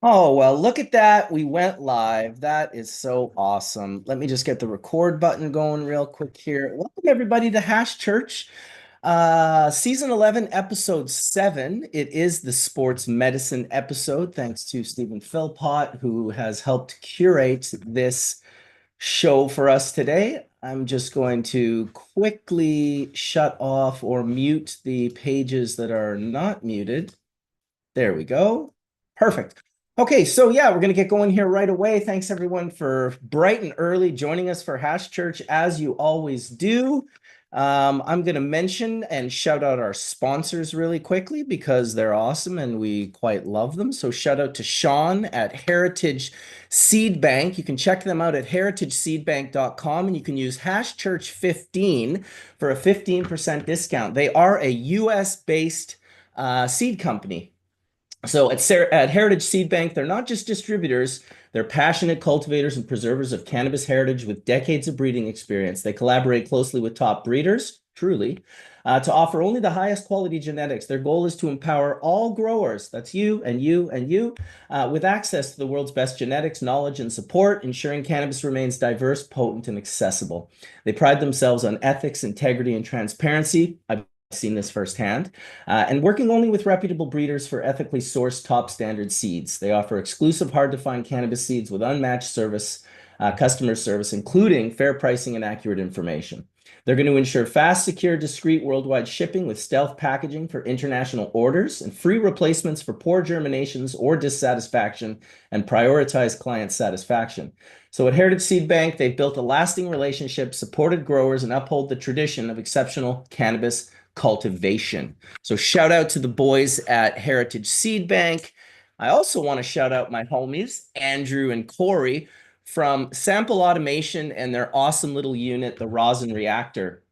Oh, well, look at that. We went live. That is so awesome. Let me just get the record button going real quick here. Welcome everybody to Hash Church. Season 11, episode 7. It is the sports medicine episode, thanks to Steven Philpott, who has helped curate this show for us today. I'm just going to quickly shut off or mute the pages that are not muted. There we go. Perfect. Okay, so yeah, we're going to get going here right away. Thanks everyone for bright and early joining us for Hash Church, as you always do. I'm going to mention and shout out our sponsors really quickly because they're awesome and we quite love them. So shout out to Sean at Heritage Seed Bank. You can check them out at heritageseedbank.com and you can use hash church 15 for a 15% discount. They are a US based seed company. So at Heritage Seed Bank, they're not just distributors, they're passionate cultivators and preservers of cannabis heritage with decades of breeding experience. They collaborate closely with top breeders, truly, to offer only the highest quality genetics. Their goal is to empower all growers, that's you and you and you, with access to the world's best genetics, knowledge, and support, ensuring cannabis remains diverse, potent, and accessible. They pride themselves on ethics, integrity, and transparency. I've seen this firsthand, and working only with reputable breeders for ethically sourced top standard seeds. They offer exclusive, hard to find cannabis seeds with unmatched service, customer service, including fair pricing and accurate information. They're going to ensure fast, secure, discreet worldwide shipping with stealth packaging for international orders and free replacements for poor germinations or dissatisfaction and prioritize client satisfaction. So at Heritage Seed Bank, they've built a lasting relationship, supported growers, and uphold the tradition of exceptional cannabis cultivation. So shout out to the boys at Heritage Seed Bank. I also want to shout out my homies, Andrew and Corey from Sample Automation and their awesome little unit, the Rosin Reactor.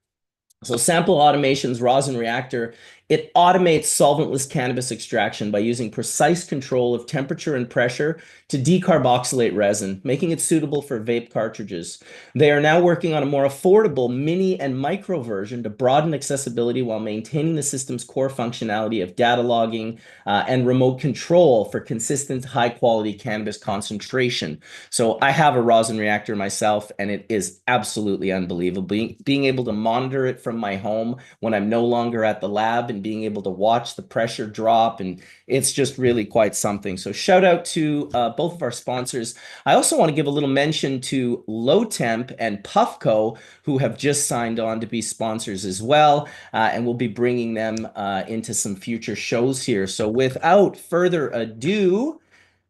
So Sample Automation's rosin reactor, it automates solventless cannabis extraction by using precise control of temperature and pressure to decarboxylate resin, making it suitable for vape cartridges. They are now working on a more affordable mini and micro version to broaden accessibility while maintaining the system's core functionality of data logging and remote control for consistent high quality cannabis concentration. So I have a rosin reactor myself, and it is absolutely unbelievable. Being able to monitor it from my home when I'm no longer at the lab and being able to watch the pressure drop, and it's just really quite something. So shout out to both of our sponsors. I also want to give a little mention to Low Temp and Puffco, who have just signed on to be sponsors as well, and we'll be bringing them into some future shows here. So without further ado,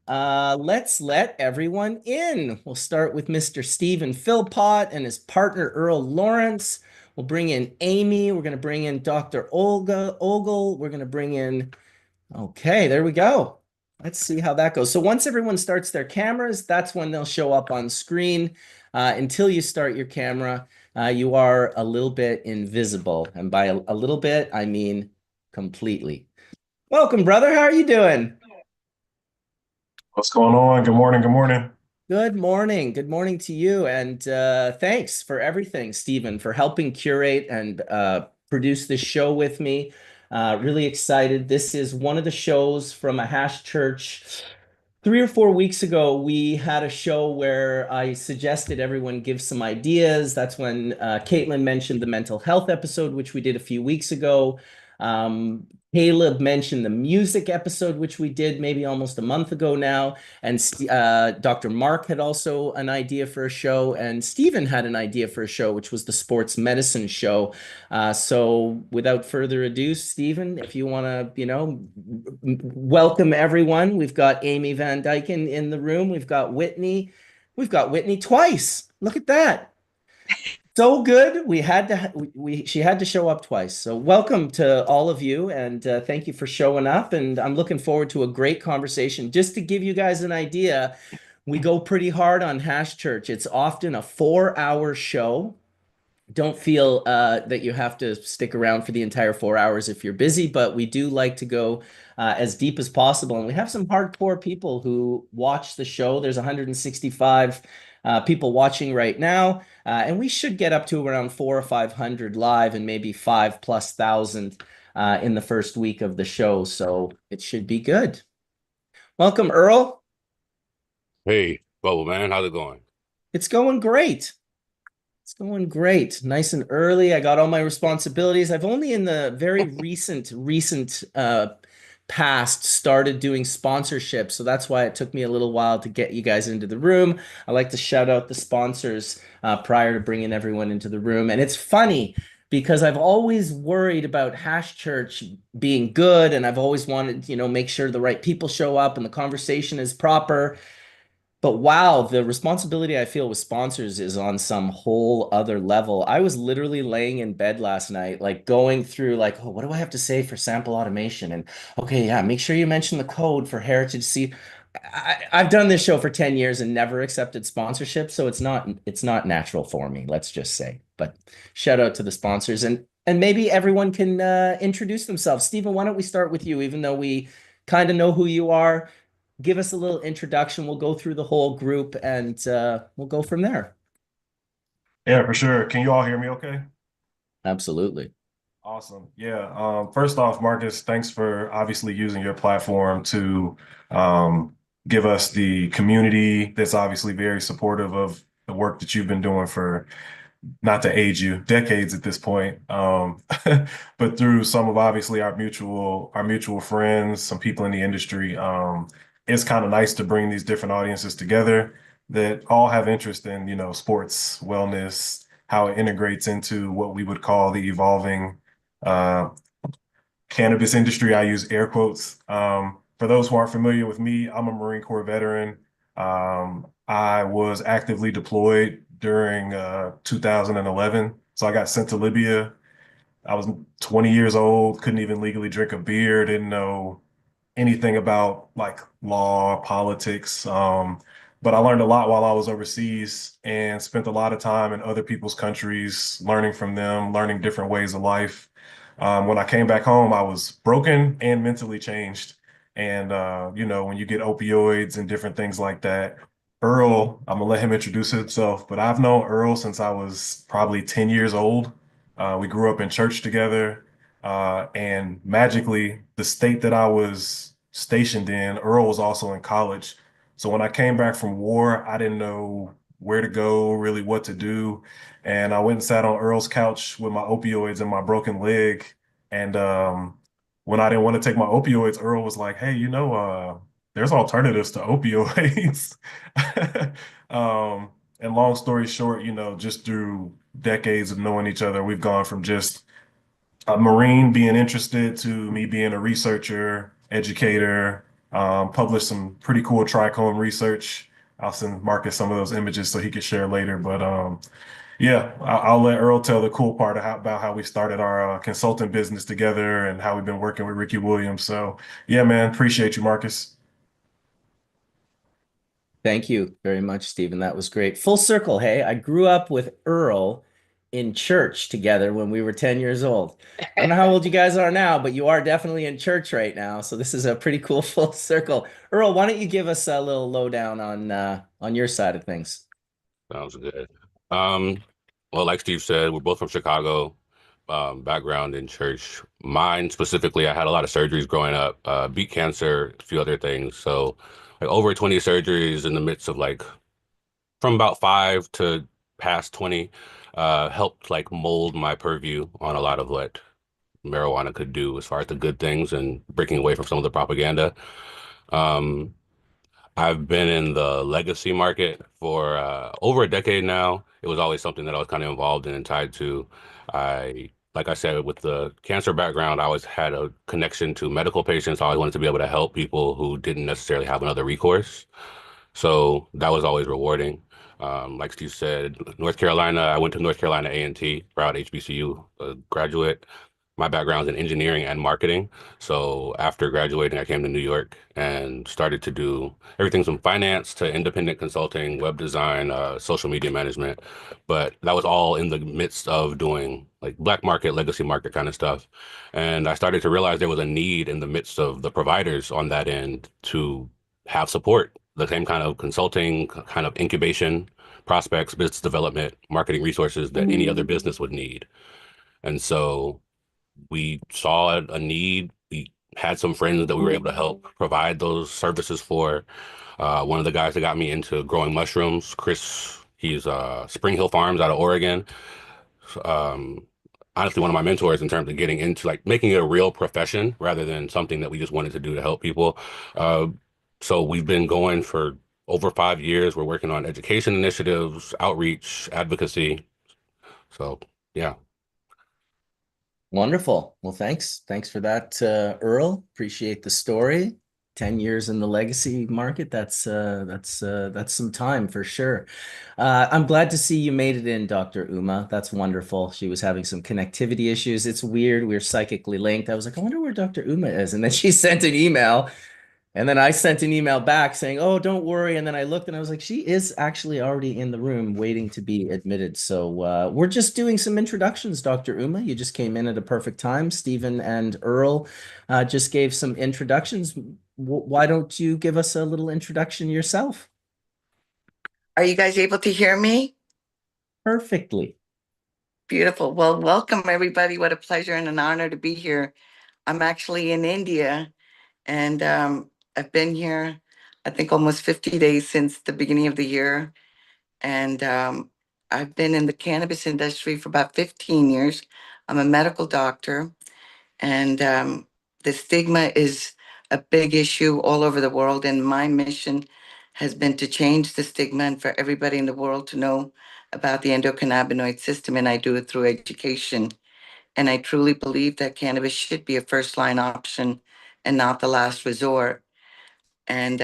let's let everyone in. We'll start with Mr. Steven Philpott and his partner, Earl Lawrence. We'll bring in Amy. We're going to bring in Dr. Ogle. We're going to bring in, okay, there we go. Let's see how that goes. So once everyone starts their cameras, that's when they'll show up on screen. Until you start your camera, you are a little bit invisible. And by a little bit, I mean completely. Welcome, brother. How are you doing? What's going on? Good morning. Good morning. Good morning. Good morning to you. And thanks for everything, Stephen, for helping curate and produce this show with me. Really excited. This is one of the shows from a hash church. 3 or 4 weeks ago, we had a show where I suggested everyone give some ideas. That's when Caitlin mentioned the mental health episode, which we did a few weeks ago. Um, Caleb mentioned the music episode, which we did maybe almost a month ago now. And Dr. Mark had also an idea for a show, and Stephen had an idea for a show, which was the sports medicine show. So without further ado, Stephen, if you want to, welcome everyone. We've got Amy Van Dyken in the room. We've got Whitney. We've got Whitney twice. Look at that. So good. We had to, she had to show up twice. So welcome to all of you, and thank you for showing up. And I'm looking forward to a great conversation. Just to give you guys an idea, we go pretty hard on Hash Church. It's often a 4 hour show. Don't feel that you have to stick around for the entire 4 hours if you're busy, but we do like to go as deep as possible. And we have some hardcore people who watch the show. There's 165 people watching right now, and we should get up to around 400 or 500 live and maybe 5,000+ in the first week of the show. So it should be good. Welcome, Earl. Hey, Bubble man, how's it going? It's going great. It's going great. Nice and early. I got all my responsibilities. I've only in the very recent past started doing sponsorship, so that's why it took me a little while to get you guys into the room. I like to shout out the sponsors prior to bringing everyone into the room, and it's funny because I've always worried about Hash Church being good, and I've always wanted, make sure the right people show up and the conversation is proper. But wow, the responsibility I feel with sponsors is on some whole other level. I was literally laying in bed last night, like going through like, oh, what do I have to say for sample automation? And okay, yeah, make sure you mention the code for heritage seed. I've done this show for 10 years and never accepted sponsorship, so it's not natural for me, let's just say. But shout out to the sponsors and maybe everyone can introduce themselves. Stephen, why don't we start with you, even though we kind of know who you are? Give us a little introduction. We'll go through the whole group and we'll go from there. Yeah, for sure. Can you all hear me okay? Absolutely. Awesome. Yeah. First off, Marcus, thanks for obviously using your platform to um, give us the community that's obviously very supportive of the work that you've been doing for, not to age you, decades at this point. But through some of obviously our mutual friends, some people in the industry, it's kind of nice to bring these different audiences together that all have interest in, sports, wellness, how it integrates into what we would call the evolving uh, cannabis industry. I use air quotes. For those who aren't familiar with me, I'm a Marine Corps veteran. I was actively deployed during 2011. So I got sent to Libya. I was 20 years old, couldn't even legally drink a beer, didn't know anything about like law, politics. But I learned a lot while I was overseas and spent a lot of time in other people's countries, learning from them, learning different ways of life. When I came back home, I was broken and mentally changed. And when you get opioids and different things like that, Earl, I'm gonna let him introduce himself, but I've known Earl since I was probably 10 years old. We grew up in church together. And magically, the state that I was stationed in, Earl was also in college. So when I came back from war, I didn't know where to go, really what to do. And I went and sat on Earl's couch with my opioids and my broken leg. And when I didn't want to take my opioids, Earl was like, hey, there's alternatives to opioids. Um, and long story short, just through decades of knowing each other, we've gone from just a Marine being interested to me being a researcher, educator, published some pretty cool trichome research. I'll send Marcus some of those images so he could share later. But yeah, I'll let Earl tell the cool part about how we started our consulting business together and how we've been working with Ricky Williams. So yeah, man, appreciate you, Marcus. Thank you very much, Stephen. That was great. Full circle, hey. I grew up with Earl in church together when we were 10 years old. I don't know how old you guys are now, but you are definitely in church right now. So this is a pretty cool full circle. Earl, why don't you give us a little lowdown on your side of things? Sounds good. Um, well, like Steve said, we're both from Chicago, background in church. Mine specifically, I had a lot of surgeries growing up, beat cancer, a few other things. So like over 20 surgeries in the midst of like from about five to past 20, helped like mold my purview on a lot of what marijuana could do as far as the good things and breaking away from some of the propaganda. Um, I've been in the legacy market for over a decade now. It was always something that I was kind of involved in and tied to. Like I said, with the cancer background, I always had a connection to medical patients. I always wanted to be able to help people who didn't necessarily have another recourse. So that was always rewarding. Like Steve said, North Carolina, I went to North Carolina A&T, proud HBCU graduate. My background's in engineering and marketing. So after graduating, I came to New York and started to do everything from finance to independent consulting, web design, social media management. But that was all in the midst of doing like black market, legacy market kind of stuff. And I started to realize there was a need in the midst of the providers on that end to have support, the same kind of consulting, kind of incubation, prospects, business development, marketing resources that any other business would need. And so we saw a need. We had some friends that we were able to help provide those services for. One of the guys that got me into growing mushrooms, Chris, he's Spring Hill Farms out of Oregon. Um, Honestly, one of my mentors in terms of getting into like making it a real profession rather than something that we just wanted to do to help people. Uh, so we've been going for over 5 years. We're working on education initiatives, outreach, advocacy. So yeah. Wonderful. Well, thanks. Thanks for that, Earl. Appreciate the story. 10 years in the legacy market. That's some time for sure. I'm glad to see you made it in, Dr. Uma. That's wonderful. She was having some connectivity issues. It's weird. We're psychically linked. I was like, I wonder where Dr. Uma is. And then she sent an email. And then I sent an email back saying, "Oh, don't worry." And then I looked and I was like, "She is actually already in the room waiting to be admitted." So we're just doing some introductions, Dr. Uma. You just came in at a perfect time. Stephen and Earl just gave some introductions. Why don't you give us a little introduction yourself? Are you guys able to hear me? Perfectly. Beautiful. Well, welcome everybody. What a pleasure and an honor to be here. I'm actually in India and I've been here, I think almost 50 days since the beginning of the year. And I've been in the cannabis industry for about 15 years. I'm a medical doctor and the stigma is a big issue all over the world. And my mission has been to change the stigma and for everybody in the world to know about the endocannabinoid system. And I do it through education. And I truly believe that cannabis should be a first line option and not the last resort. And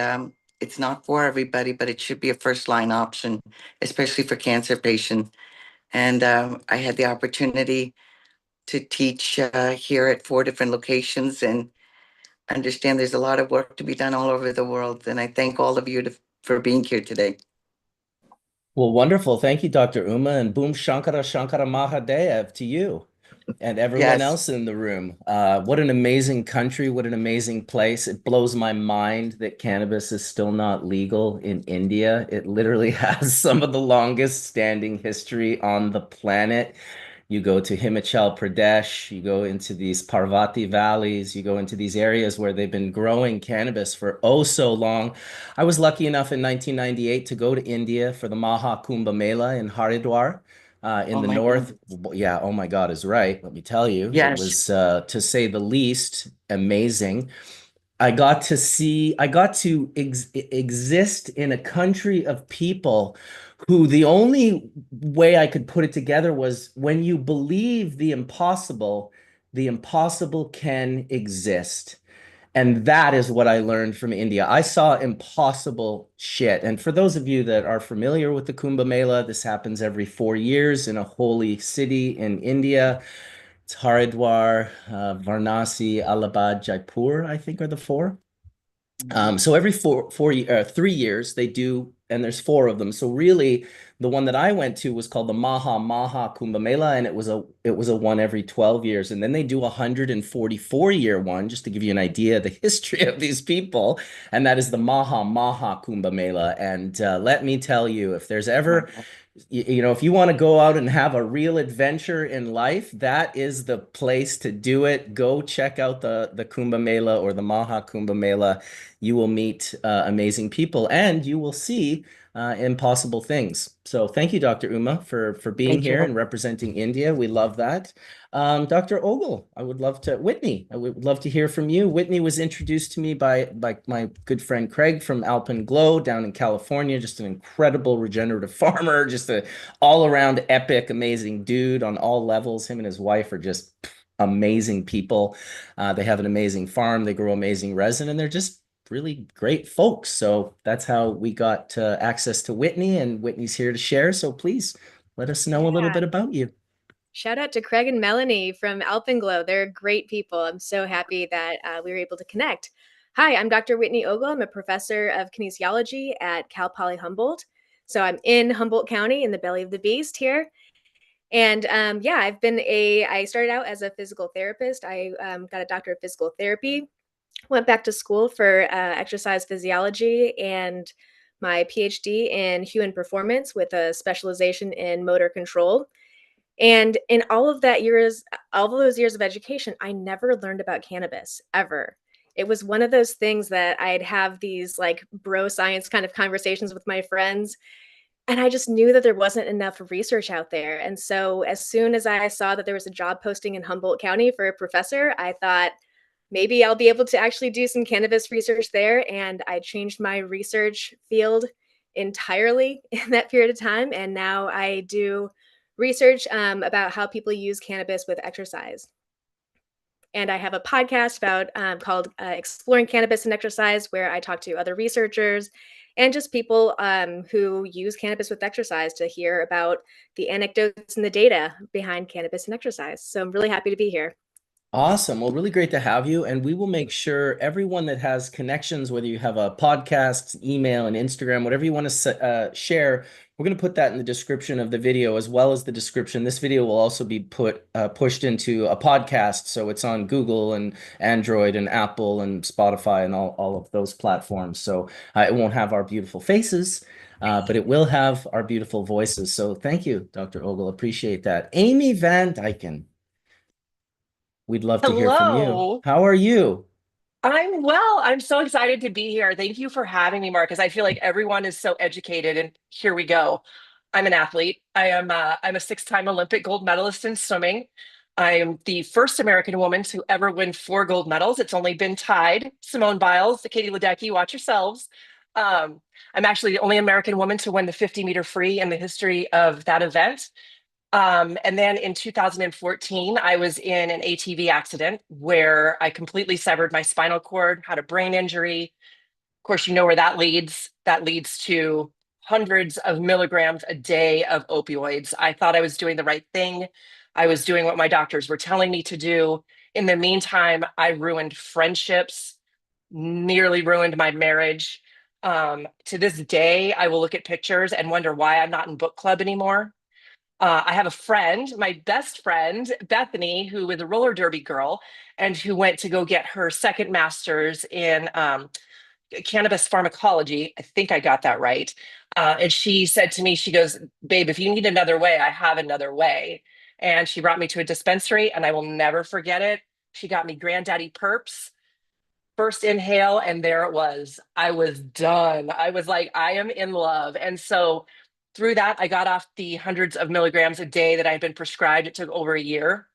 it's not for everybody, but it should be a first line option, especially for cancer patients. And I had the opportunity to teach here at 4 different locations and understand there's a lot of work to be done all over the world. And I thank all of you for being here today. Well, wonderful. Thank you, Dr. Uma, and boom Shankara Shankara Mahadev to you and everyone Yes. else in the room. What an amazing country. What an amazing place. It blows my mind that cannabis is still not legal in India. It literally has some of the longest standing history on the planet. You go to Himachal Pradesh, you go into these Parvati valleys, you go into these areas where they've been growing cannabis for oh so long. I was lucky enough in 1998 to go to India for the Maha Kumbh Mela in Haridwar in Oh the my north. goodness. Yeah, oh my God is right. Let me tell you, it Yes. was to say the least amazing. I got to exist in a country of people who the only way I could put it together was when you believe the impossible can exist. And that is what I learned from India. I saw impossible shit. And for those of you that are familiar with the Kumbh Mela, this happens every 4 years in a holy city in India. It's Haridwar, Varanasi, Allahabad, Jaipur, I think are the four. So every 3 years they do, and there's four of them. So really, the one that I went to was called the Maha Kumbh Mela, and it was a one every 12 years. And then they do a 144-year one, just to give you an idea of the history of these people. And that is the Maha Kumbh Mela. And let me tell you, if there's ever if you want to go out and have a real adventure in life, that is the place to do it. Go check out the Kumbh Mela or the Maha Kumbh Mela. You will meet amazing people and you will see impossible things. So thank you, Dr. Uma, for being Thank here and you. representing India. We love that. Dr. Ogle, Whitney, I would love to hear from you. Whitney was introduced to me by my good friend Craig from Alpenglow down in California, just an incredible regenerative farmer, just a all-around epic, amazing dude on all levels. Him and his wife are just amazing people. They have an amazing farm, they grow amazing resin, and they're just really great folks. So that's how we got access to Whitney, and Whitney's here to share. So please let us know a little Yeah. bit about you. Shout out to Craig and Melanie from Alpenglow. They're great people. I'm so happy that we were able to connect. Hi, I'm Dr. Whitney Ogle. I'm a professor of kinesiology at Cal Poly Humboldt. So I'm in Humboldt County in the belly of the beast here. And yeah, I started out as a physical therapist. I got a doctorate of physical therapy, went back to school for exercise physiology and my PhD in human performance with a specialization in motor control. And in all of those years of education, I never learned about cannabis ever. it was one of those things that I'd have these like bro science kind of conversations with my friends. And I just knew that there wasn't enough research out there. And so as soon as I saw that there was a job posting in Humboldt County for a professor, I thought maybe I'll be able to actually do some cannabis research there. And I changed my research field entirely in that period of time. And now I do research about how people use cannabis with exercise. And I have a podcast about called Exploring Cannabis and Exercise, where I talk to other researchers and just people who use cannabis with exercise to hear about the anecdotes and the data behind cannabis and exercise. So I'm really happy to be here. Awesome. Well, really great to have you. And we will make sure everyone that has connections, whether you have a podcast, email, and Instagram, whatever you want to share, we're going to put that in the description of the video as well as the description. This video will also be pushed into a podcast. So it's on Google and Android and Apple and Spotify and all of those platforms. So it won't have our beautiful faces. But it will have our beautiful voices. So thank you, Dr. Ogle. Appreciate that. Amy Van Dyken. We'd love to hear from you. Hello. How are you? I'm well. I'm so excited to be here. Thank you for having me, Marcus. I feel like everyone is so educated, and here we go. I'm an athlete. I'm a six-time Olympic gold medalist in swimming. I am the first American woman to ever win four gold medals. It's only been tied. Simone Biles, Katie Ledecky, watch yourselves. I'm actually the only American woman to win the 50-meter free in the history of that event. And then in 2014, I was in an ATV accident where I completely severed my spinal cord, had a brain injury. Of course, you know where that leads. That leads to hundreds of milligrams a day of opioids. I thought I was doing the right thing. I was doing what my doctors were telling me to do. In the meantime, I ruined friendships, nearly ruined my marriage. To this day, I will look at pictures and wonder why I'm not in book club anymore. I have a friend, my best friend, Bethany, who is a roller derby girl and who went to go get her second master's in cannabis pharmacology. I think I got that right. And she said to me, she goes, "Babe, if you need another way, I have another way." And she brought me to a dispensary, and I will never forget it. She got me Granddaddy Perps, first inhale, and there it was. I was done. I was like, I am in love. And so through that, I got off the hundreds of milligrams a day that I'd been prescribed. It took over a year.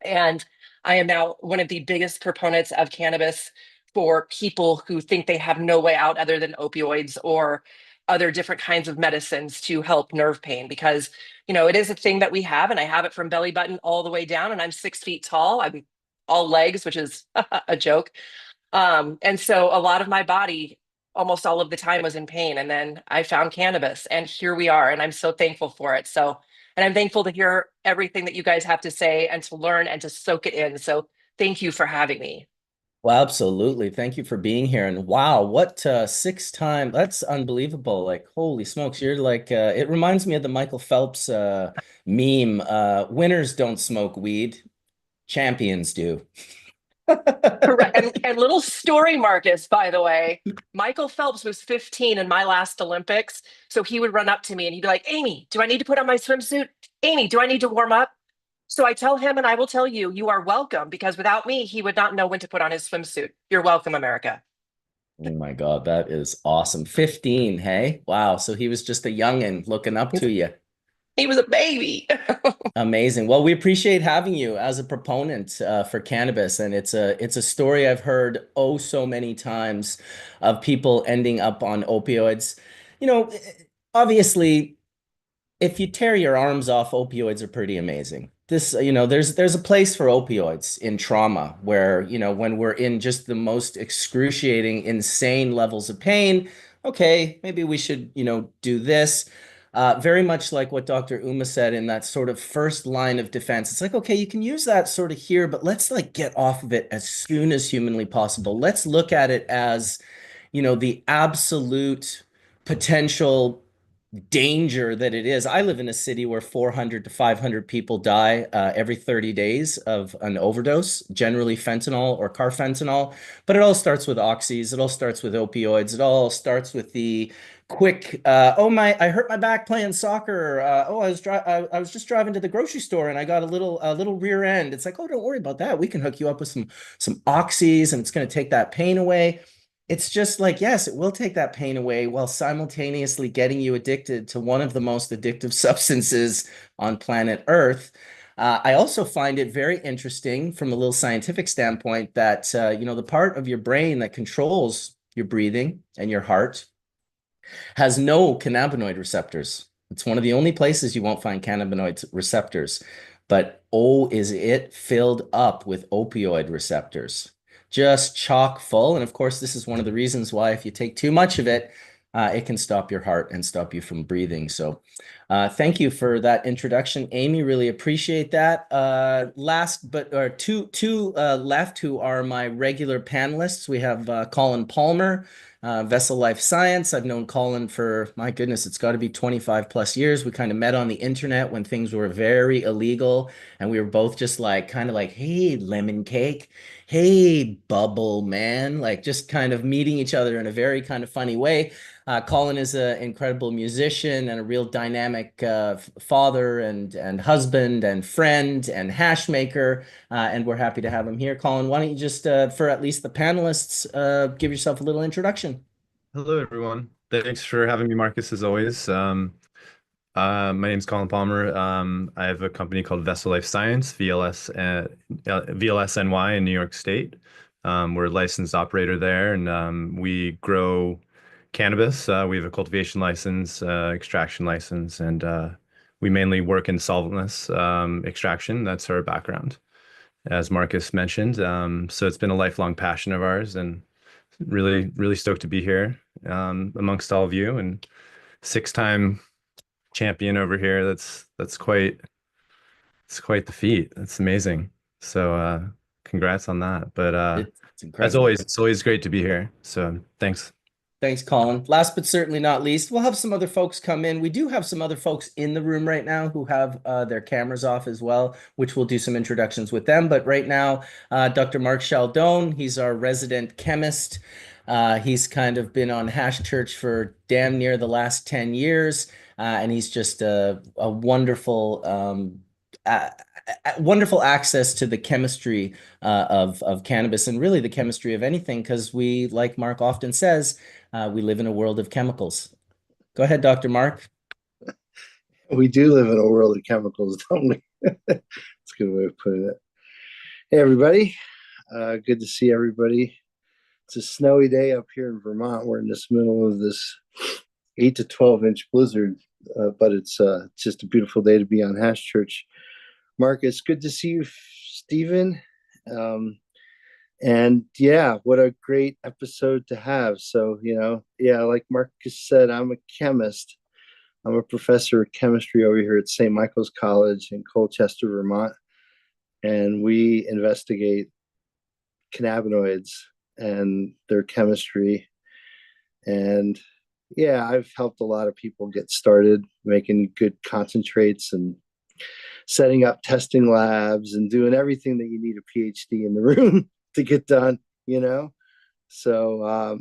And I am now one of the biggest proponents of cannabis for people who think they have no way out other than opioids or other different kinds of medicines to help nerve pain, because it is a thing that we have, and I have it from belly button all the way down, and I'm 6 feet tall. I'm all legs, which is a joke. And so a lot of my body, almost all of the time, was in pain. And then I found cannabis, and here we are. And I'm so thankful for it. So, and I'm thankful to hear everything that you guys have to say and to learn and to soak it in. So thank you for having me. Well, absolutely. Thank you for being here. And wow, what six time, that's unbelievable. Like, holy smokes, you're like it reminds me of the Michael Phelps meme. Winners don't smoke weed, champions do. Correct. And little story, Marcus, by the way, Michael Phelps was 15 in my last Olympics. So he would run up to me and he'd be like, "Amy, do I need to put on my swimsuit? Amy, do I need to warm up?" So I tell him, and I will tell you, you are welcome, because without me, he would not know when to put on his swimsuit. You're welcome, America. Oh my God, that is awesome. 15, hey? Wow. So he was just a youngin' looking up to you. He was a baby. Amazing. Well, we appreciate having you as a proponent for cannabis, and it's a story I've heard oh so many times of people ending up on opioids. You know, obviously, if you tear your arms off, opioids are pretty amazing. There's a place for opioids in trauma where, when we're in just the most excruciating, insane levels of pain, okay, maybe we should, do this. Very much like what Dr. Uma said in that sort of first line of defense. It's like, okay, you can use that sort of here, but let's like get off of it as soon as humanly possible. Let's look at it as, the absolute potential danger that it is. I live in a city where 400 to 500 people die every 30 days of an overdose, generally fentanyl or carfentanil. But it all starts with oxys. It all starts with opioids. It all starts with the quick, oh my, I hurt my back playing soccer. Oh, I was just driving to the grocery store and I got a little rear end. It's like, oh, don't worry about that. We can hook you up with some oxys and it's going to take that pain away. It's just like, yes, it will take that pain away while simultaneously getting you addicted to one of the most addictive substances on planet Earth. I also find it very interesting from a little scientific standpoint that, the part of your brain that controls your breathing and your heart has no cannabinoid receptors. It's one of the only places you won't find cannabinoid receptors. But oh, is it filled up with opioid receptors? Just chock full. And of course, this is one of the reasons why if you take too much of it, it can stop your heart and stop you from breathing. So thank you for that introduction, Amy. Really appreciate that. Last but or two left who are my regular panelists. We have Colin Palmer, Vessel Life Science. I've known Colin for, my goodness, it's got to be 25 plus years. We kind of met on the internet when things were very illegal, and we were both just like, kind of like, hey, lemon cake, hey, bubble man, like just kind of meeting each other in a very kind of funny way. Colin is an incredible musician and a real dynamic father and husband and friend and hash maker, and we're happy to have him here. Colin, why don't you just, for at least the panelists, give yourself a little introduction? Hello, everyone. Thanks for having me, Marcus, as always. My name's Colin Palmer. I have a company called Vessel Life Science, VLSNY in New York State. We're a licensed operator there, and we grow cannabis. We have a cultivation license, extraction license, and we mainly work in solventless extraction. That's our background, as Marcus mentioned. So it's been a lifelong passion of ours, and really, really stoked to be here amongst all of you, and six-time champion over here. That's quite the feat. That's amazing. So congrats on that. But It's as incredible. always, it's always great to be here. So thanks. Thanks, Colin. Last but certainly not least, we'll have some other folks come in. We do have some other folks in the room right now who have their cameras off as well, which we'll do some introductions with them. But right now, Dr. Mark Chaldone, he's our resident chemist. He's kind of been on Hash Church for damn near the last 10 years, and he's just a wonderful, wonderful access to the chemistry of cannabis and really the chemistry of anything, because we, like Mark often says, we live in a world of chemicals. Go ahead, Dr. Mark. We do live in a world of chemicals, don't we? That's a good way of putting it. Hey, everybody. Good to see everybody. It's a snowy day up here in Vermont. We're in this middle of this 8 to 12-inch blizzard, but it's just a beautiful day to be on Hash Church. Marcus, good to see you, Steven. And yeah, what a great episode to have. So, yeah, like Marcus said, I'm a chemist. I'm a professor of chemistry over here at St. Michael's College in Colchester, Vermont. And we investigate cannabinoids and their chemistry. And yeah, I've helped a lot of people get started making good concentrates and setting up testing labs and doing everything that you need a PhD in the room to get done, So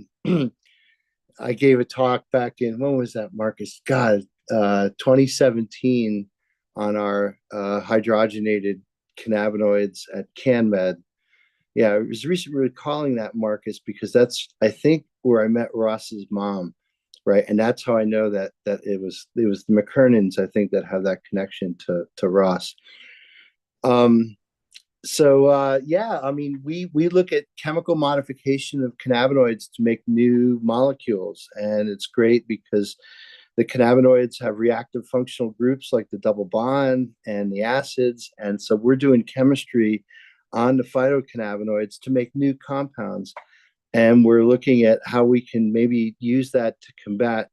I gave a talk back in, when was that, Marcus? God, 2017 on our hydrogenated cannabinoids at CanMed. Yeah, I was recently recalling that, Marcus, because that's, I think, where I met Ross's mom, right? And that's how I know that it was the McKernans, I think, that have that connection to Ross. Yeah, I mean, we look at chemical modification of cannabinoids to make new molecules, and it's great because the cannabinoids have reactive functional groups like the double bond and the acids, and so we're doing chemistry on the phytocannabinoids to make new compounds, and we're looking at how we can maybe use that to combat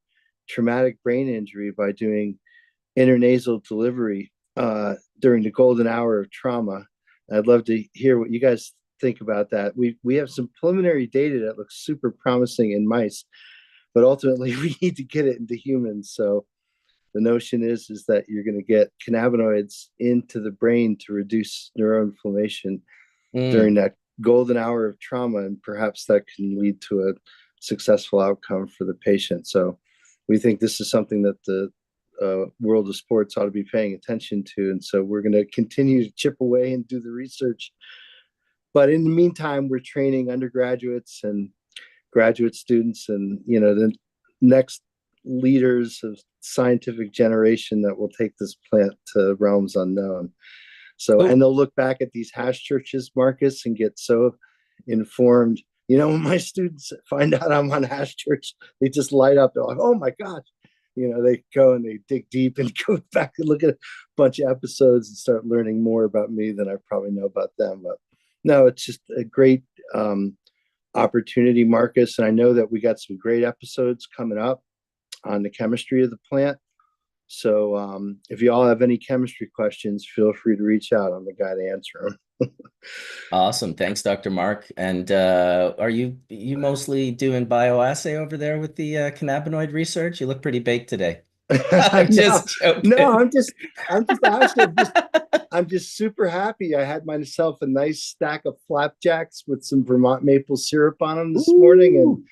traumatic brain injury by doing intranasal delivery during the golden hour of trauma. I'd love to hear what you guys think about that. We have some preliminary data that looks super promising in mice, but ultimately we need to get it into humans. So The notion is that you're going to get cannabinoids into the brain to reduce neuroinflammation during that golden hour of trauma, and perhaps that can lead to a successful outcome for the patient. So we think this is something that the world of sports ought to be paying attention to, and so we're going to continue to chip away and do the research. But in the meantime, we're training undergraduates and graduate students, and the next leaders of scientific generation that will take this plant to realms unknown. So, and they'll look back at these hash churches, Marcus, and get so informed. When my students find out I'm on hash church, they just light up. They're like, "Oh my gosh!" They go and they dig deep and go back and look at a bunch of episodes and start learning more about me than I probably know about them. But no, it's just a great opportunity, Marcus. And I know that we got some great episodes coming up on the chemistry of the plant. So if you all have any chemistry questions, feel free to reach out. I'm the guy to answer them. Awesome. Thanks, Dr. Mark. And are you mostly doing bioassay over there with the cannabinoid research? You look pretty baked today. I'm just joking. No, I'm just actually I'm just super happy. I had myself a nice stack of flapjacks with some Vermont maple syrup on them this morning,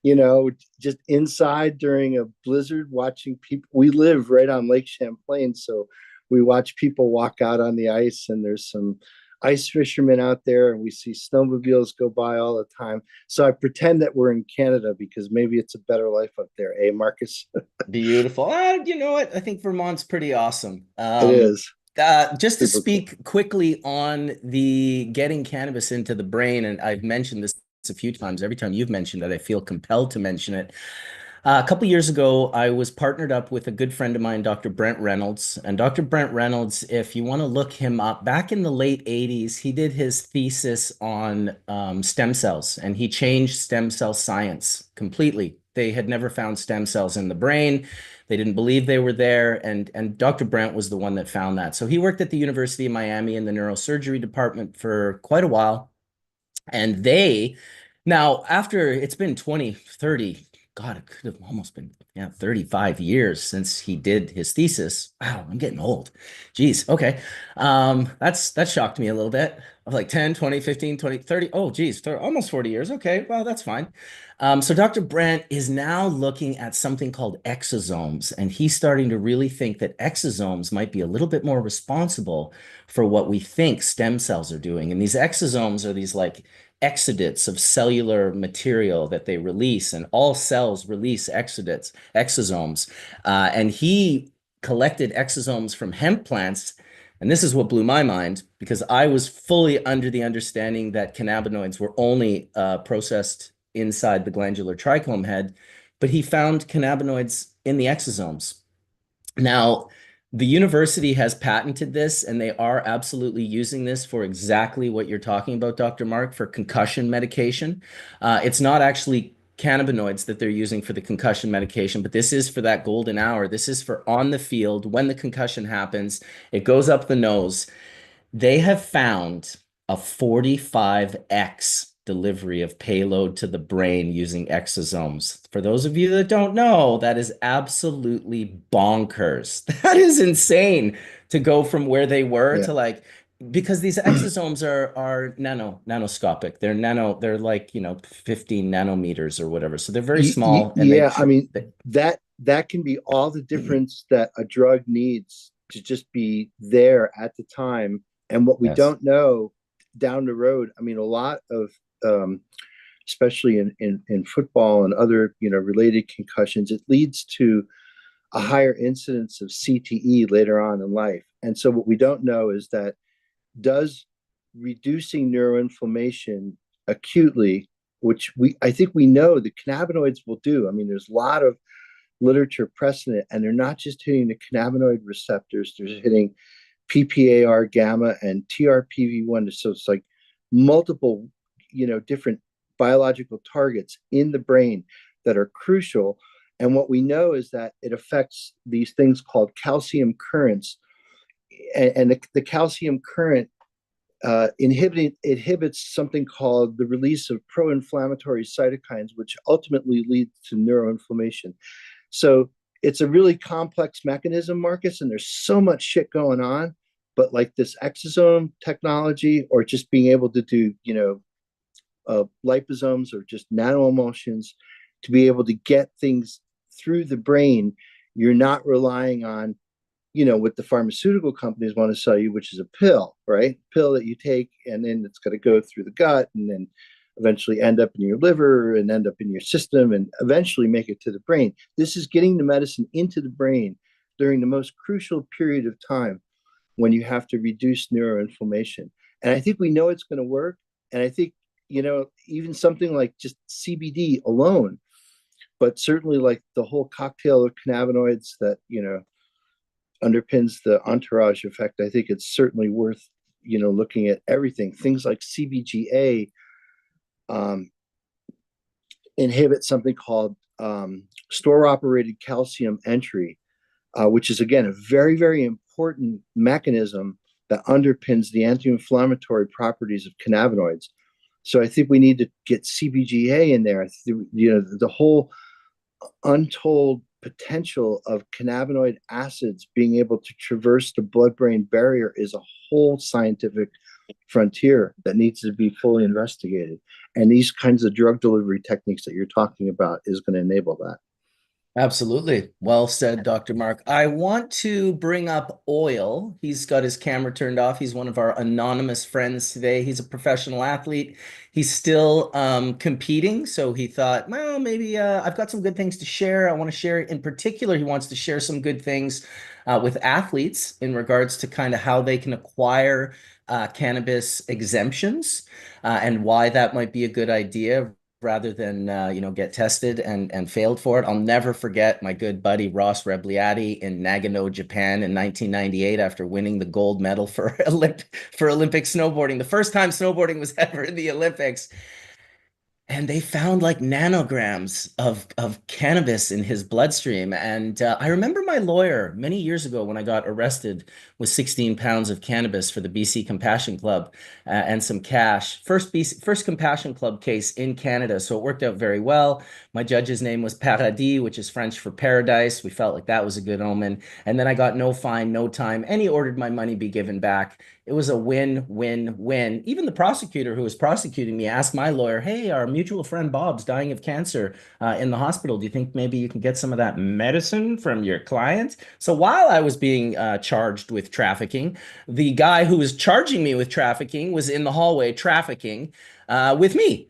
and just inside during a blizzard watching people. We live right on Lake Champlain, so we watch people walk out on the ice, and there's some ice fishermen out there, and we see snowmobiles go by all the time. So I pretend that we're in Canada because maybe it's a better life up there, eh, Marcus? Beautiful. You know what? I think Vermont's pretty awesome. It is. Just to speak quickly on the getting cannabis into the brain, and I've mentioned this a few times. Every time you've mentioned it, I feel compelled to mention it. A couple years ago, I was partnered up with a good friend of mine, Dr. Brent Reynolds. And Dr. Brent Reynolds, if you want to look him up, back in the late 80s, he did his thesis on stem cells, and he changed stem cell science completely. They had never found stem cells in the brain. They didn't believe they were there. And Dr. Brent was the one that found that. So he worked at the University of Miami in the neurosurgery department for quite a while. And now after it's been 20, 30, God, it could have almost been 35 years since he did his thesis. Wow, I'm getting old. Geez, okay. That shocked me a little bit. Of like 10, 20, 15, 20, 30. Oh, geez, almost 40 years. Okay, well, that's fine. So Dr. Brent is now looking at something called exosomes, and he's starting to really think that exosomes might be a little bit more responsible for what we think stem cells are doing. And these exosomes are these like exudates of cellular material that they release, and all cells release exosomes. And he collected exosomes from hemp plants. And this is what blew my mind, because I was fully under the understanding that cannabinoids were only processed inside the glandular trichome head, but he found cannabinoids in the exosomes. Now, the university has patented this, and they are absolutely using this for exactly what you're talking about, Dr. Mark, for concussion medication. It's not actually cannabinoids that they're using for the concussion medication, but this is for that golden hour. This is for on the field when the concussion happens. It goes up the nose. They have found a 45x delivery of payload to the brain using exosomes. For those of you that don't know, that is absolutely bonkers. That is insane to go from where they were to like, because these exosomes are nanoscopic. They're like, 15 nanometers or whatever. So they're very small. And I mean, that can be all the difference that a drug needs to just be there at the time. And what we don't know down the road, I mean, a lot of especially in football and other related concussions, it leads to a higher incidence of CTE later on in life. And so what we don't know is that does reducing neuroinflammation acutely, which I think we know the cannabinoids will do. I mean, there's a lot of literature precedent, and they're not just hitting the cannabinoid receptors, they're hitting PPAR gamma and TRPV1. So it's like multiple, different biological targets in the brain that are crucial. And what we know is that it affects these things called calcium currents. And the calcium current inhibits something called the release of pro-inflammatory cytokines, which ultimately leads to neuroinflammation. So it's a really complex mechanism, Marcus, and there's so much shit going on. But like this exosome technology, or just being able to do, liposomes or just nanoemulsions to be able to get things through the brain, you're not relying on, what the pharmaceutical companies want to sell you, which is a pill, right? Pill that you take, and then it's going to go through the gut, and then eventually end up in your liver and end up in your system and eventually make it to the brain. This is getting the medicine into the brain during the most crucial period of time when you have to reduce neuroinflammation. And I think we know it's going to work. And I think, even something like just CBD alone, but certainly like the whole cocktail of cannabinoids that, underpins the entourage effect, I think it's certainly worth, looking at everything. Things like CBGA inhibit something called store operated calcium entry, which is, again, a very, very important mechanism that underpins the anti inflammatory properties of cannabinoids. So I think we need to get CBGA in there. The whole untold potential of cannabinoid acids being able to traverse the blood-brain barrier is a whole scientific frontier that needs to be fully investigated. And these kinds of drug delivery techniques that you're talking about is going to enable that. Absolutely. Well said, Dr. Mark. I want to bring up Oil. He's got his camera turned off. He's one of our anonymous friends today. He's a professional athlete. He's still competing. So he thought, well, maybe I've got some good things to share. I want to share, in particular, he wants to share some good things with athletes in regards to kind of how they can acquire cannabis exemptions and why that might be a good idea rather than get tested and failed for it. I'll never forget my good buddy Ross Rebliati in Nagano, Japan in 1998 after winning the gold medal for Olympic snowboarding, the first time snowboarding was ever in the Olympics. And they found like nanograms of cannabis in his bloodstream. And I remember my lawyer many years ago when I got arrested with 16 pounds of cannabis for the BC Compassion Club and some cash. First Compassion Club case in Canada. So it worked out very well. My judge's name was Paradis, which is French for paradise. We felt like that was a good omen. And then I got no fine, no time, and he ordered my money be given back. It was a win, win, win. Even the prosecutor who was prosecuting me asked my lawyer, hey, our mutual friend Bob's dying of cancer in the hospital. Do you think maybe you can get some of that medicine from your client? So while I was being charged with trafficking, the guy who was charging me with trafficking was in the hallway trafficking with me.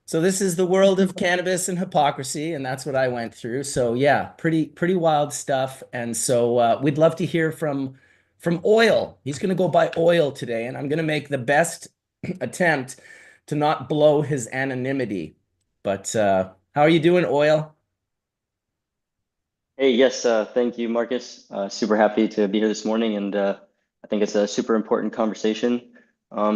So this is the world of cannabis and hypocrisy, and that's what I went through. So yeah, pretty wild stuff. And so we'd love to hear from Oil. He's going to go by Oil today, and I'm going to make the best attempt to not blow his anonymity. But how are you doing, Oil? Hey, yes, thank you, Marcus. Super happy to be here this morning, and I think it's a super important conversation.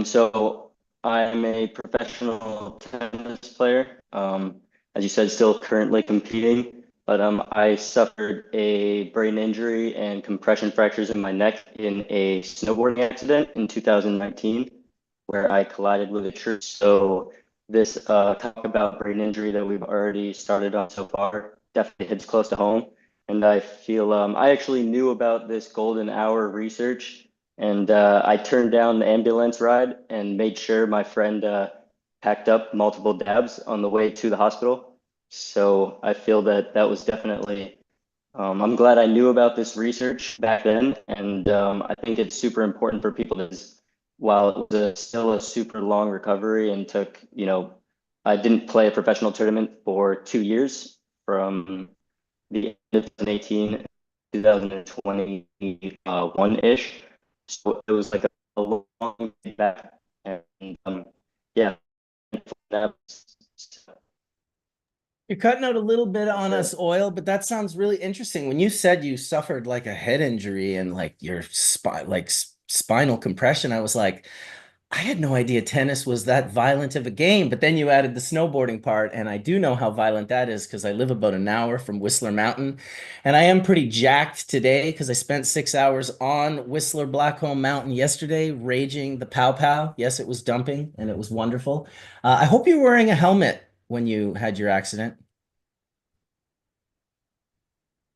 So I'm a professional tennis player. As you said, still currently competing, but I suffered a brain injury and compression fractures in my neck in a snowboarding accident in 2019, where I collided with a tree. So this talk about brain injury that we've already started on so far definitely hits close to home. And I feel I actually knew about this golden hour research, and I turned down the ambulance ride and made sure my friend packed up multiple dabs on the way to the hospital. So I feel that that was definitely, I'm glad I knew about this research back then. And I think it's super important for people to, while it was still a super long recovery and took, I didn't play a professional tournament for 2 years from the end of 2018, 2021-ish. So it was like a long way back. And yeah, that was, You're cutting out a little bit on us, Oil, but that sounds really interesting. When you said you suffered like a head injury and like your spinal compression, I was like, I had no idea tennis was that violent of a game. But then you added the snowboarding part, and I do know how violent that is because I live about an hour from Whistler Mountain, and I am pretty jacked today because I spent 6 hours on Whistler Blackcomb Mountain yesterday, raging the pow pow. Yes, it was dumping, and it was wonderful. I hope you're wearing a helmet when you had your accident.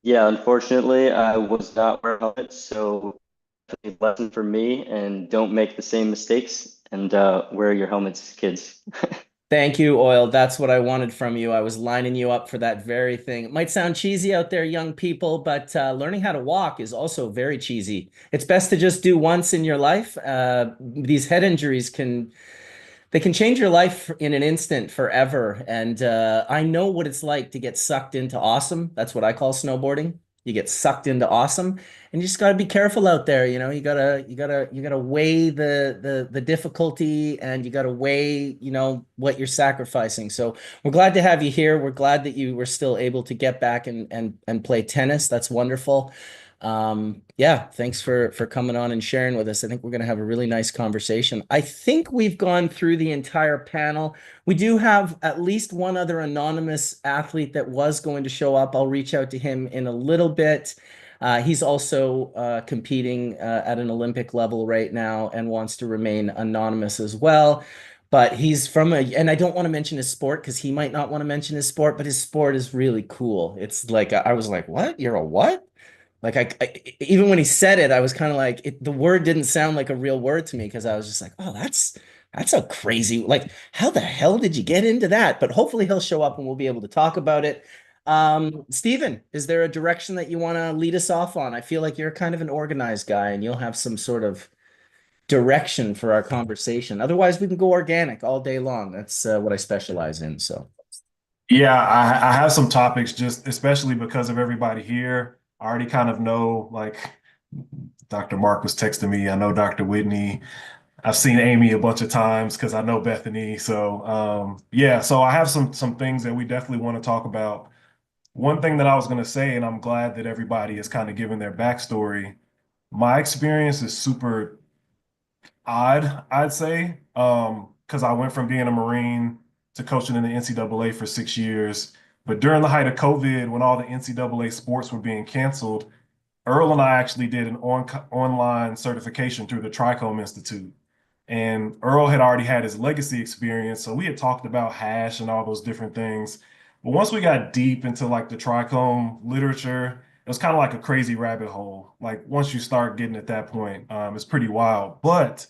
Yeah, unfortunately, I was not wearing a helmet, so a lesson for me, and don't make the same mistakes and wear your helmets, kids. Thank you, Oil. That's what I wanted from you. I was lining you up for that very thing. It might sound cheesy out there, young people, but learning how to walk is also very cheesy. It's best to just do once in your life. These head injuries can they can change your life in an instant forever. And I know what it's like to get sucked into awesome. That's what I call snowboarding. You get sucked into awesome, and you just got to be careful out there. You know, you gotta weigh the difficulty, and you gotta weigh, what you're sacrificing. So we're glad to have you here. We're glad that you were still able to get back and play tennis. That's wonderful. Yeah, thanks for coming on and sharing with us. I think we're going to have a really nice conversation. I think we've gone through the entire panel. We do have at least one other anonymous athlete that was going to show up. I'll reach out to him in a little bit. He's also competing at an Olympic level right now and wants to remain anonymous as well. But he's and I don't want to mention his sport because he might not want to mention his sport, but his sport is really cool. It's like, I was like, what? You're a what? Like even when he said it, I was kind of like the word didn't sound like a real word to me because I was just like, oh, that's a crazy, like, how the hell did you get into that? But hopefully he'll show up and we'll be able to talk about it. Steven, is there a direction that you want to lead us off on? I feel like you're kind of an organized guy and you'll have some sort of direction for our conversation. Otherwise, we can go organic all day long. That's what I specialize in. So. Yeah, I have some topics just especially because of everybody here. I already kind of know, like Dr. Mark was texting me. I know Dr. Whitney. I've seen Amy a bunch of times because I know Bethany. So yeah, so I have some things that we definitely want to talk about. One thing that I was going to say, and I'm glad that everybody is kind of giving their backstory. My experience is super odd, I'd say, because I went from being a Marine to coaching in the NCAA for 6 years. But during the height of COVID, when all the NCAA sports were being canceled, Earl and I actually did an online certification through the Trichome Institute. And Earl had already had his legacy experience, so we had talked about hash and all those different things. But once we got deep into like the trichome literature, it was kind of like a crazy rabbit hole. Like once you start getting at that point, it's pretty wild. But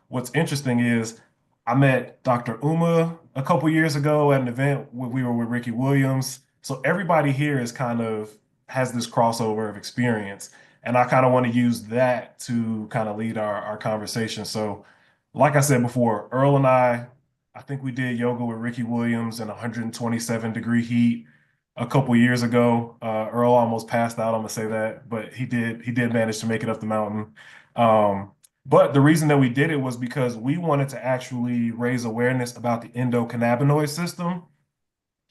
what's interesting is I met Dr. Uma a couple years ago at an event where we were with Ricky Williams. So everybody here is kind of has this crossover of experience. And I kind of want to use that to kind of lead our conversation. So like I said before, Earl and I think we did yoga with Ricky Williams in 127-degree heat a couple years ago. Earl almost passed out, I'm gonna say that, but he did manage to make it up the mountain. Um, but the reason that we did it was because we wanted to actually raise awareness about the endocannabinoid system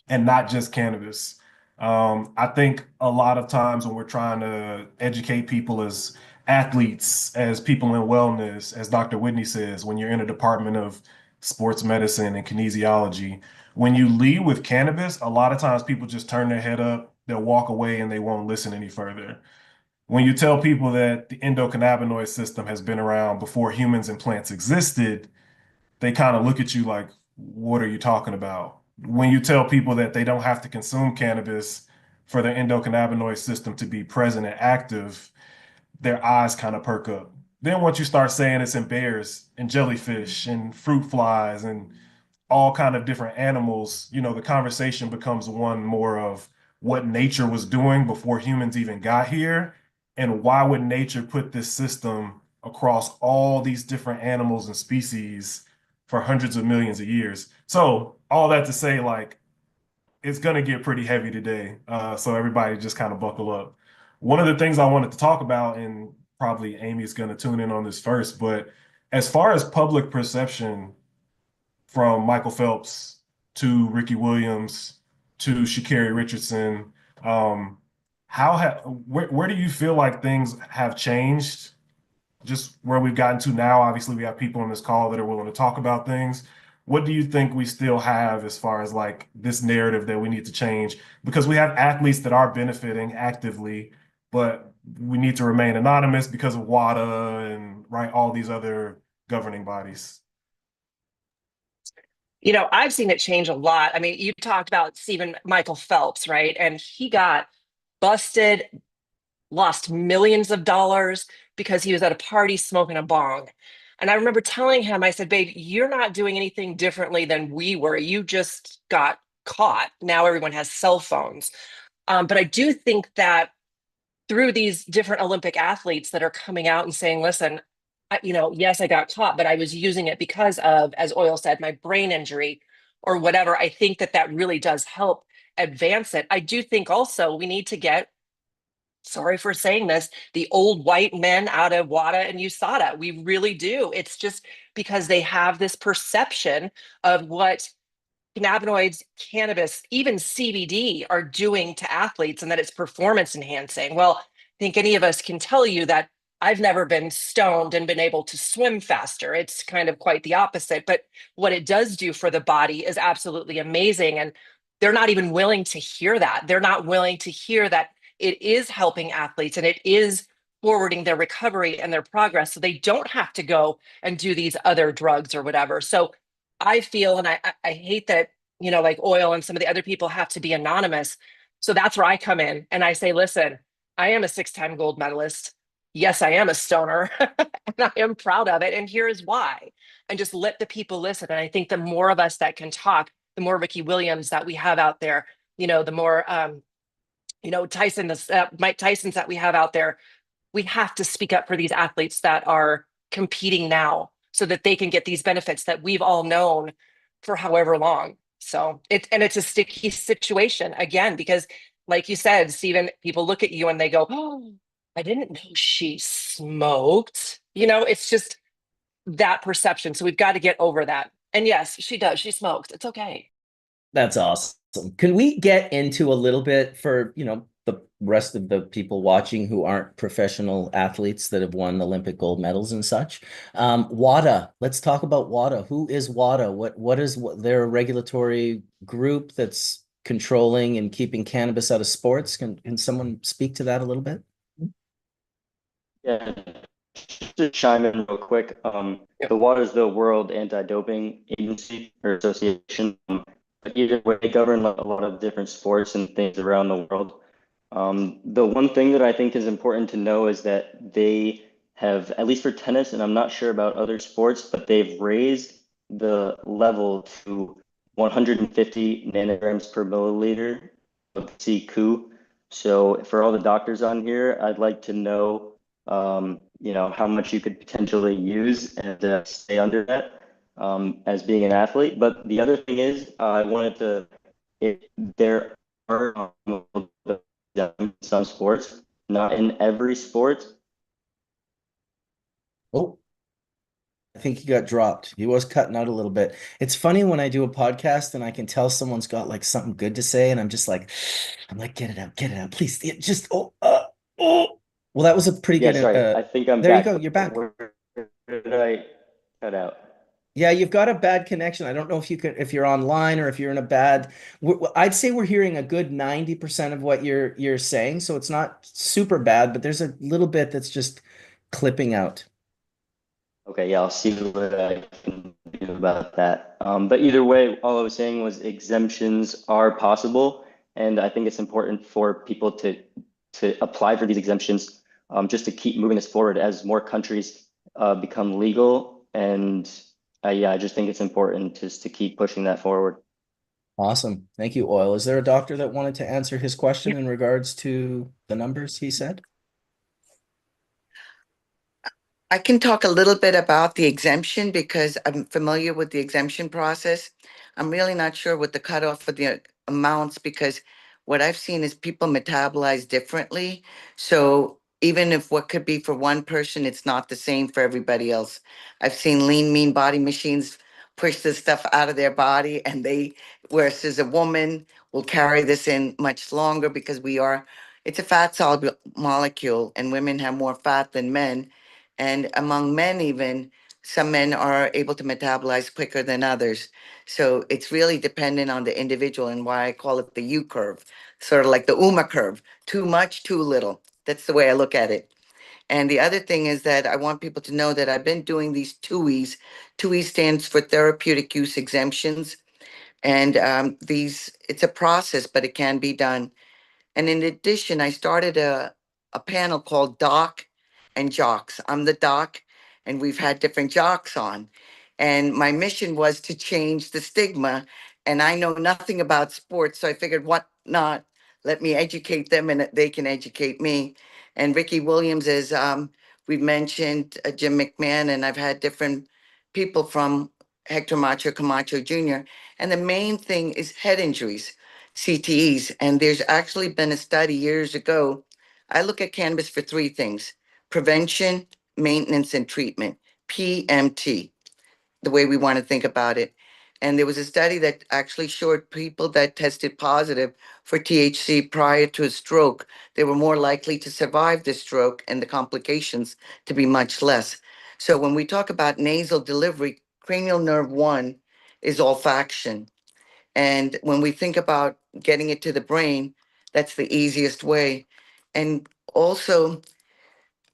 and not just cannabis. I think a lot of times when we're trying to educate people as athletes, as people in wellness, as Dr. Whitney says, when you're in a department of sports medicine and kinesiology, when you lead with cannabis, a lot of times people just turn their head up, they'll walk away and they won't listen any further. When you tell people that the endocannabinoid system has been around before humans and plants existed, they kind of look at you like, what are you talking about? When you tell people that they don't have to consume cannabis for their endocannabinoid system to be present and active, their eyes kind of perk up. Then once you start saying it's in bears and jellyfish and fruit flies and all kind of different animals, the conversation becomes one more of what nature was doing before humans even got here, and why would nature put this system across all these different animals and species for hundreds of millions of years. So all that to say, like, it's going to get pretty heavy today. So everybody just kind of buckle up. One of the things I wanted to talk about, and probably Amy's going to tune in on this first, but as far as public perception from Michael Phelps to Ricky Williams to Sha'Carri Richardson. Where do you feel like things have changed? Just where we've gotten to now, obviously we have people on this call that are willing to talk about things. What do you think we still have as far as like this narrative that we need to change? Because we have athletes that are benefiting actively, but we need to remain anonymous because of WADA and right all these other governing bodies. I've seen it change a lot. I mean, you talked about Stephen Michael Phelps, right? And he got busted, lost millions of dollars because he was at a party smoking a bong. And I remember telling him, I said, babe, you're not doing anything differently than we were. You just got caught. Now everyone has cell phones. But I do think that through these different Olympic athletes that are coming out and saying, listen, yes, I got caught, but I was using it because of, as Oil said, my brain injury or whatever. I think that that really does help advance it. I do think also we need to get, sorry for saying this, the old white men out of WADA and USADA. We really do. It's just because they have this perception of what cannabinoids, cannabis, even CBD are doing to athletes and that it's performance enhancing. Well, I think any of us can tell you that I've never been stoned and been able to swim faster. It's kind of quite the opposite. But what it does do for the body is absolutely amazing. And they're not even willing to hear that. They're not willing to hear that it is helping athletes and it is forwarding their recovery and their progress. So they don't have to go and do these other drugs or whatever. So I feel, and I hate that, like Oil and some of the other people have to be anonymous. So that's where I come in and I say, listen, I am a 6-time gold medalist. Yes, I am a stoner and I am proud of it. And here is why. And just let the people listen. And I think the more of us that can talk, the more Ricky Williams that we have out there, the more, Mike Tyson's that we have out there, we have to speak up for these athletes that are competing now so that they can get these benefits that we've all known for however long. So it's a sticky situation again, because like you said, Steven, people look at you and they go, oh, I didn't know she smoked. It's just that perception. So we've got to get over that. And yes, she does. She smokes. It's okay. That's awesome. Can we get into a little bit for, the rest of the people watching who aren't professional athletes that have won Olympic gold medals and such? WADA, let's talk about WADA. Who is WADA? What is they're a regulatory group that's controlling and keeping cannabis out of sports? Can someone speak to that a little bit? Yeah, just to chime in real quick. The WADA is the World Anti-Doping Agency or Association. But either way, they govern a lot of different sports and things around the world. The one thing that I think is important to know is that they have, at least for tennis, and I'm not sure about other sports, but they've raised the level to 150 nanograms per milliliter of CQ. So for all the doctors on here, I'd like to know, how much you could potentially use and stay under that as being an athlete. But the other thing is, I wanted to, there are some sports, not in every sport. Oh, I think he got dropped. He was cutting out a little bit. It's funny when I do a podcast and I can tell someone's got like something good to say, and I'm like, get it out, please. Just oh. Well, that was a pretty Yeah, good. sorry, I think I'm There you back. go. You're back. Where did I cut out? Yeah, you've got a bad connection. I don't know if you're online or if you're in a bad. I'd say we're hearing a good 90% of what you're saying, so it's not super bad, but there's a little bit that's just clipping out. Okay, yeah, I'll see what I can do about that. But either way, all I was saying was exemptions are possible, and I think it's important for people to apply for these exemptions, just to keep moving this forward as more countries become legal. And yeah, I just think it's important just to keep pushing that forward. Awesome. Thank you, Oil. Is there a doctor that wanted to answer his question in regards to the numbers he said? I can talk a little bit about the exemption because I'm familiar with the exemption process. I'm really not sure what the cutoff for the amounts, because what I've seen is people metabolize differently. So even if what could be for one person, it's not the same for everybody else. I've seen lean, mean body machines push this stuff out of their body, and whereas a woman will carry this in much longer because it's a fat soluble molecule, and women have more fat than men. And among men, even some men are able to metabolize quicker than others. So it's really dependent on the individual, and why I call it the U curve, sort of like the UMA curve, too much, too little. That's the way I look at it. And the other thing is that I want people to know that I've been doing these TUEs. TUE stands for therapeutic use exemptions. And it's a process, but it can be done. And in addition, I started a panel called Doc and Jocks. I'm the doc, and we've had different jocks on. And my mission was to change the stigma. And I know nothing about sports, so I figured, what not? Let me educate them, and they can educate me. And Ricky Williams is, we've mentioned Jim McMahon, and I've had different people from Hector Macho Camacho Jr. And the main thing is head injuries. CTEs. And there's actually been a study years ago. I look at cannabis for three things: prevention, maintenance, and treatment. PMT, the way we want to think about it. And there was a study that actually showed people that tested positive for THC prior to a stroke, they were more likely to survive the stroke and the complications to be much less. So when we talk about nasal delivery, cranial nerve 1 is olfaction. And when we think about getting it to the brain, that's the easiest way. And also,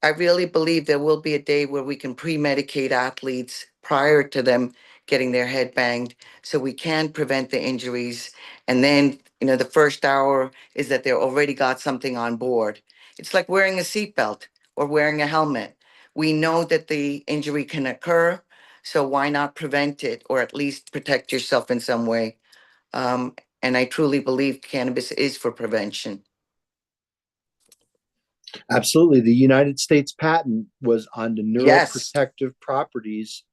I really believe there will be a day where we can pre-medicate athletes prior to them getting their head banged so we can prevent the injuries. And then, the first hour is that they're already got something on board. It's like wearing a seatbelt or wearing a helmet. We know that the injury can occur, so why not prevent it or at least protect yourself in some way? And I truly believe cannabis is for prevention. Absolutely. The United States patent was on the Yes. neuroprotective properties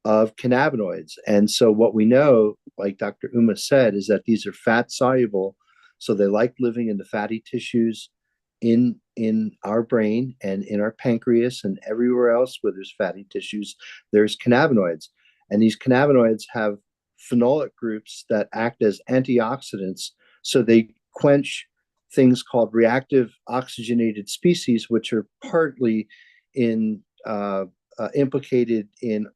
of cannabinoids. And so what we know, like Dr. Uma said, is that these are fat soluble. So they like living in the fatty tissues in our brain and in our pancreas and everywhere else where there's fatty tissues, there's cannabinoids. And these cannabinoids have phenolic groups that act as antioxidants. So they quench things called reactive oxygenated species, which are partly in implicated in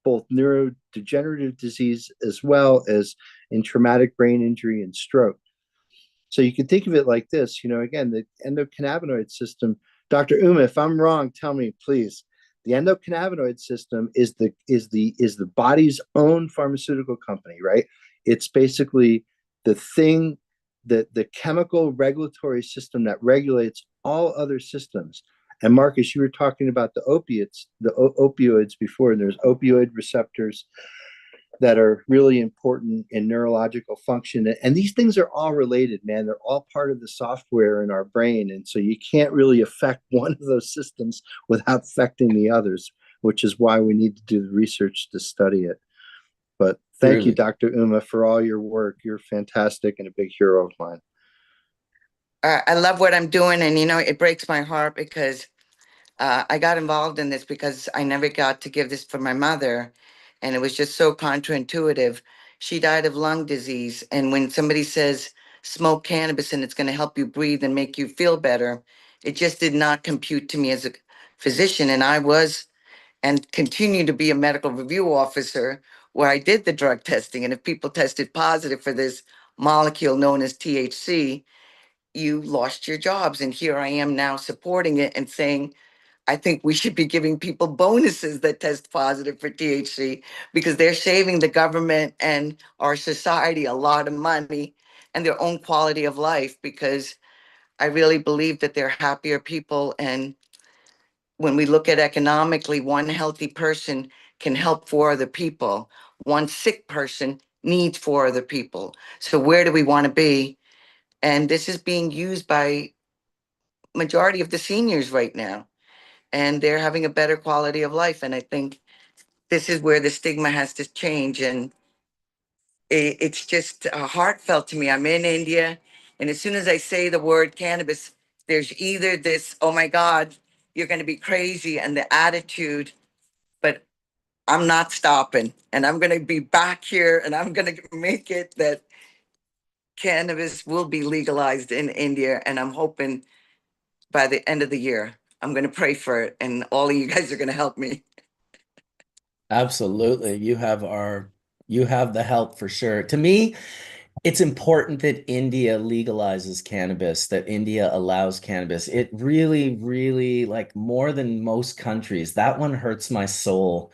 both neurodegenerative disease as well as in traumatic brain injury and stroke. So you can think of it like this, again, the endocannabinoid system. Dr. Uma, if I'm wrong, tell me, please. The endocannabinoid system is the body's own pharmaceutical company, right? It's basically the thing that the chemical regulatory system that regulates all other systems. And Marcus, you were talking about the opiates, the opioids before, and there's opioid receptors that are really important in neurological function. And these things are all related, man. They're all part of the software in our brain. And so you can't really affect one of those systems without affecting the others, which is why we need to do the research to study it. But thank you, Dr. Uma, for all your work. You're fantastic and a big hero of mine. I love what I'm doing. And, it breaks my heart because I got involved in this because I never got to give this for my mother. And it was just so counterintuitive. She died of lung disease. And when somebody says, smoke cannabis and it's going to help you breathe and make you feel better, it just did not compute to me as a physician. And I was and continue to be a medical review officer where I did the drug testing. And if people tested positive for this molecule known as THC, you lost your jobs. And here I am now supporting it and saying, I think we should be giving people bonuses that test positive for THC because they're saving the government and our society a lot of money and their own quality of life, because I really believe that they're happier people. And when we look at economically, one healthy person can help four other people. One sick person needs four other people. So where do we want to be? And this is being used by majority of the seniors right now, and they're having a better quality of life. And I think this is where the stigma has to change. And it's just heartfelt to me. I'm in India, and as soon as I say the word cannabis, there's either this, oh my God, you're going to be crazy, and the attitude, but I'm not stopping. And I'm going to be back here, and I'm going to make it that cannabis will be legalized in India. And I'm hoping by the end of the year, I'm going to pray for it, and all of you guys are going to help me. Absolutely. You have the help for sure. To me, it's important that India legalizes cannabis, that India allows cannabis. It really, really, like more than most countries, that one hurts my soul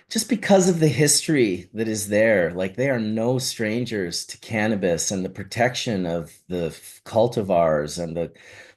just because of the history that is there, like they are no strangers to cannabis and the protection of the cultivars and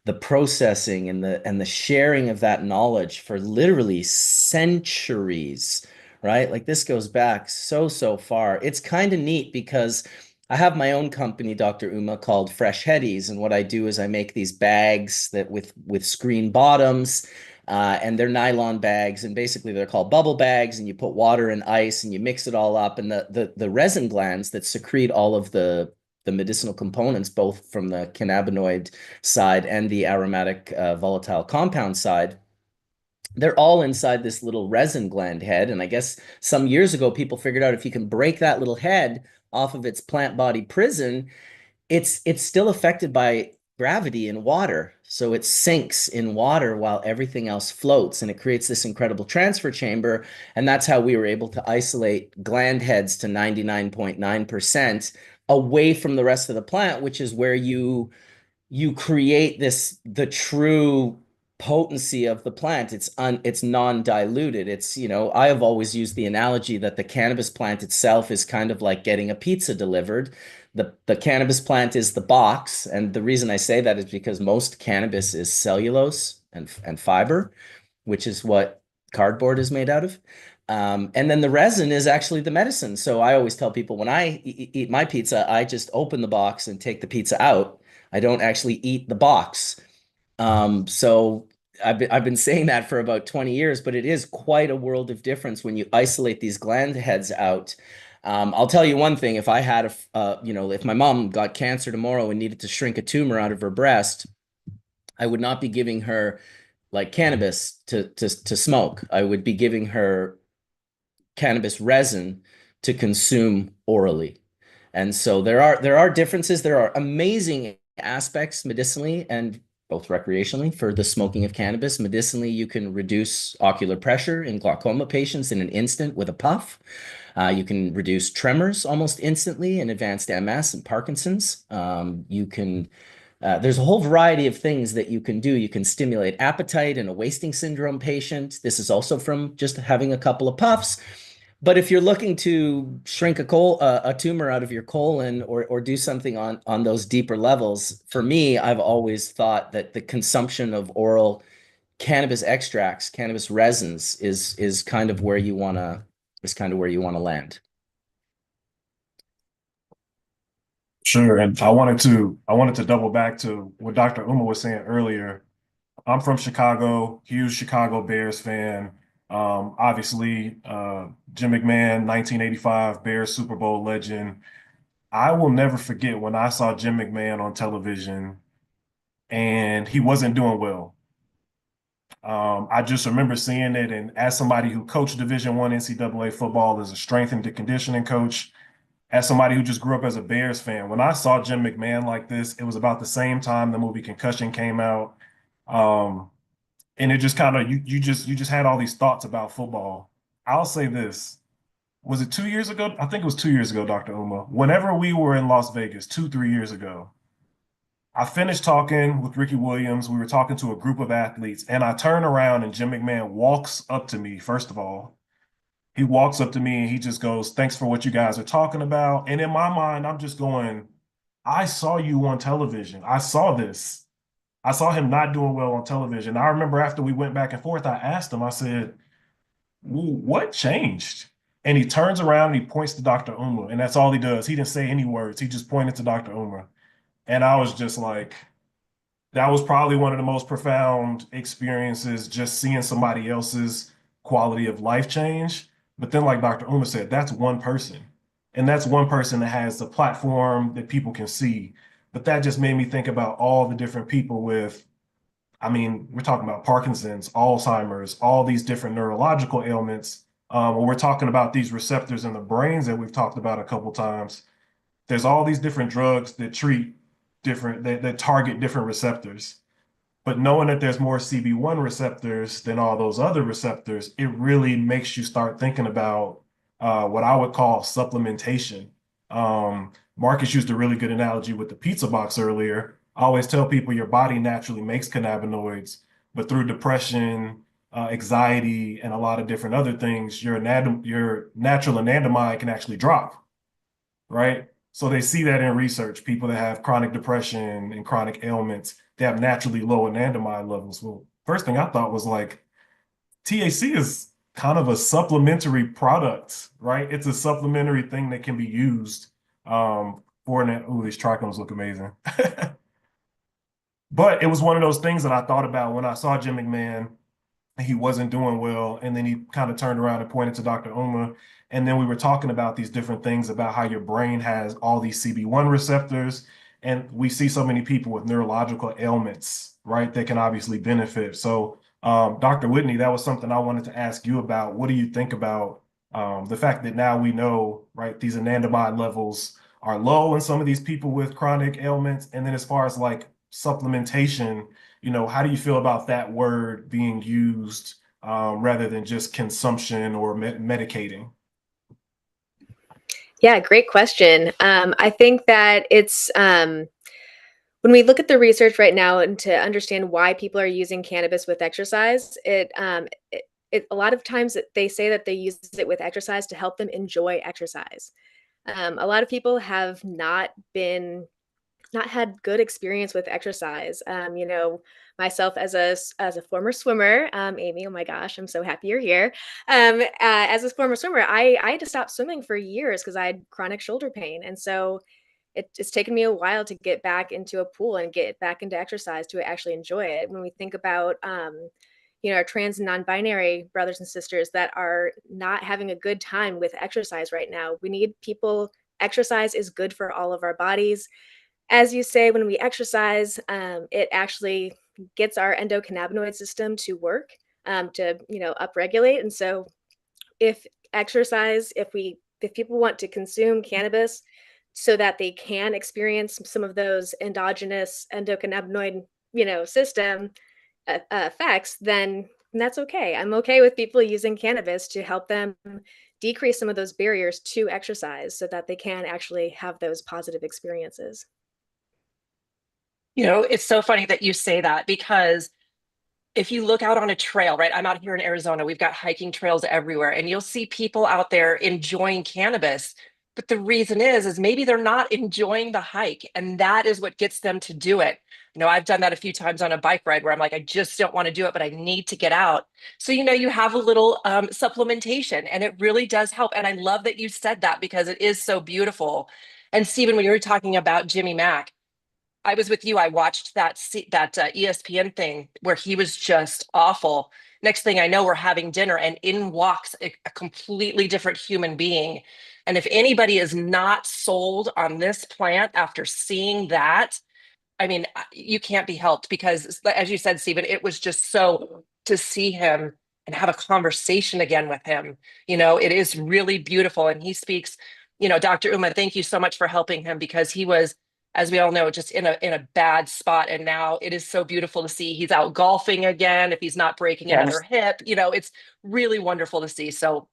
the processing and the sharing of that knowledge for literally centuries, right? Like this goes back so far. It's kind of neat because I have my own company, Dr. Uma, called Fresh Headies, and what I do is I make these bags that with screen bottoms and they're nylon bags, and basically they're called bubble bags. And you put water and ice, and you mix it all up, and the resin glands that secrete all of the medicinal components, both from the cannabinoid side and the aromatic volatile compound side, they're all inside this little resin gland head. And I guess some years ago, people figured out if you can break that little head off of its plant body prison, it's still affected by gravity in water. So it sinks in water while everything else floats, and it creates this incredible transfer chamber. And that's how we were able to isolate gland heads to 99.9% away from the rest of the plant, which is where you create the true potency of the plant. It's non-diluted. It's, I have always used the analogy that the cannabis plant itself is kind of like getting a pizza delivered. The cannabis plant is the box, and the reason I say that is because most cannabis is cellulose and fiber, which is what cardboard is made out of. And then the resin is actually the medicine. So I always tell people when I eat my pizza, I just open the box and take the pizza out. I don't actually eat the box. So I've been saying that for about 20 years, but it is quite a world of difference when you isolate these gland heads out. I'll tell you one thing: if I had if my mom got cancer tomorrow and needed to shrink a tumor out of her breast, I would not be giving her like cannabis to smoke. I would be giving her cannabis resin to consume orally. And so there are differences. There are amazing aspects medicinally and both recreationally for the smoking of cannabis. Medicinally, you can reduce ocular pressure in glaucoma patients in an instant with a puff. You can reduce tremors almost instantly in advanced MS and Parkinson's. There's a whole variety of things that you can do. You can stimulate appetite in a wasting syndrome patient. This is also from just having a couple of puffs. But if you're looking to shrink a tumor out of your colon or do something on those deeper levels, for me, I've always thought that the consumption of oral cannabis extracts, cannabis resins, is kind of where you wanna land. Sure. And I wanted to double back to what Dr. Uma was saying earlier. I'm from Chicago, huge Chicago Bears fan. Obviously, Jim McMahon, 1985 Bears Super Bowl legend. I will never forget when I saw Jim McMahon on television and he wasn't doing well. I just remember seeing it, and as somebody who coached Division I NCAA football as a strength and conditioning coach, as somebody who just grew up as a Bears fan, when I saw Jim McMahon like this, it was about the same time the movie Concussion came out. Um, and it just kind of you just had all these thoughts about football. I'll say this. Was it 2 years ago? I think it was 2 years ago, Dr. Uma. Whenever we were in Las Vegas, 3 years ago, I finished talking with Ricky Williams. We were talking to a group of athletes, and I turn around and Jim McMahon walks up to me. First of all, he walks up to me and he just goes, "Thanks for what you guys are talking about." And in my mind, I'm just going, I saw you on television. I saw this. I saw him not doing well on television. I remember after we went back and forth, I asked him, I said, what changed? And he turns around and he points to Dr. Uma, and that's all he does. He didn't say any words. He just pointed to Dr. Uma. And I was just like, that was probably one of the most profound experiences, just seeing somebody else's quality of life change. But then, like Dr. Uma said, that's one person. And that's one person that has the platform that people can see. But that just made me think about all the different people with, I mean, we're talking about Parkinson's, Alzheimer's, all these different neurological ailments. When we're talking about these receptors in the brains that we've talked about a couple times, there's all these different drugs that treat that target different receptors. But knowing that there's more CB1 receptors than all those other receptors, it really makes you start thinking about what I would call supplementation. Marcus used a really good analogy with the pizza box earlier. I always tell people your body naturally makes cannabinoids, but through depression anxiety, and a lot of different other things, your natural anandamide can actually drop, right? So they see that in research. People that have chronic depression and chronic ailments, they have naturally low anandamide levels. Well, first thing I thought was like, THC is kind of a supplementary product, right? It's a supplementary thing that can be used for an. Ooh, these trichomes look amazing. But it was one of those things that I thought about when I saw Jim McMahon. He wasn't doing well, and then he kind of turned around and pointed to Dr. Uma, and then we were talking about these different things about how your brain has all these CB1 receptors, and we see so many people with neurological ailments, right, that can obviously benefit. So, Dr. Whitney, that was something I wanted to ask you about. What do you think about the fact that now we know, right, these anandamide levels are low in some of these people with chronic ailments, and then as far as like supplementation, how do you feel about that word being used rather than just consumption or medicating? Yeah, great question. I think that it's when we look at the research right now and to understand why people are using cannabis with exercise, a lot of times they say that they use it with exercise to help them enjoy exercise. A lot of people have not had good experience with exercise. Myself as a former swimmer, Amy, oh my gosh, I'm so happy you're here. As a former swimmer, I had to stop swimming for years because I had chronic shoulder pain, and so it's taken me a while to get back into a pool and get back into exercise to actually enjoy it. When we think about our trans and non-binary brothers and sisters that are not having a good time with exercise right now, we need people. Exercise is good for all of our bodies. As you say, when we exercise, it actually gets our endocannabinoid system to work, to upregulate. And so, if if people want to consume cannabis so that they can experience some of those endogenous endocannabinoid system effects, then that's okay. I'm okay with people using cannabis to help them decrease some of those barriers to exercise so that they can actually have those positive experiences. It's so funny that you say that because if you look out on a trail, right? I'm out here in Arizona, we've got hiking trails everywhere, and you'll see people out there enjoying cannabis. But the reason is maybe they're not enjoying the hike, and that is what gets them to do it. I've done that a few times on a bike ride where I'm like, I just don't want to do it, but I need to get out. So, you have a little supplementation, and it really does help. And I love that you said that because it is so beautiful. And Stephen, when you were talking about Jimmy Mack, I was with you. I watched that ESPN thing where he was just awful. Next thing I know, we're having dinner, and in walks a completely different human being. And if anybody is not sold on this plant after seeing that, I mean, you can't be helped because, as you said, Stephen, it was just so to see him and have a conversation again with him. It is really beautiful. And he speaks, Dr. Uma, thank you so much for helping him because he was, as we all know, just in a bad spot. And now it is so beautiful to see he's out golfing again. If he's not breaking another Yes. hip, it's really wonderful to see. So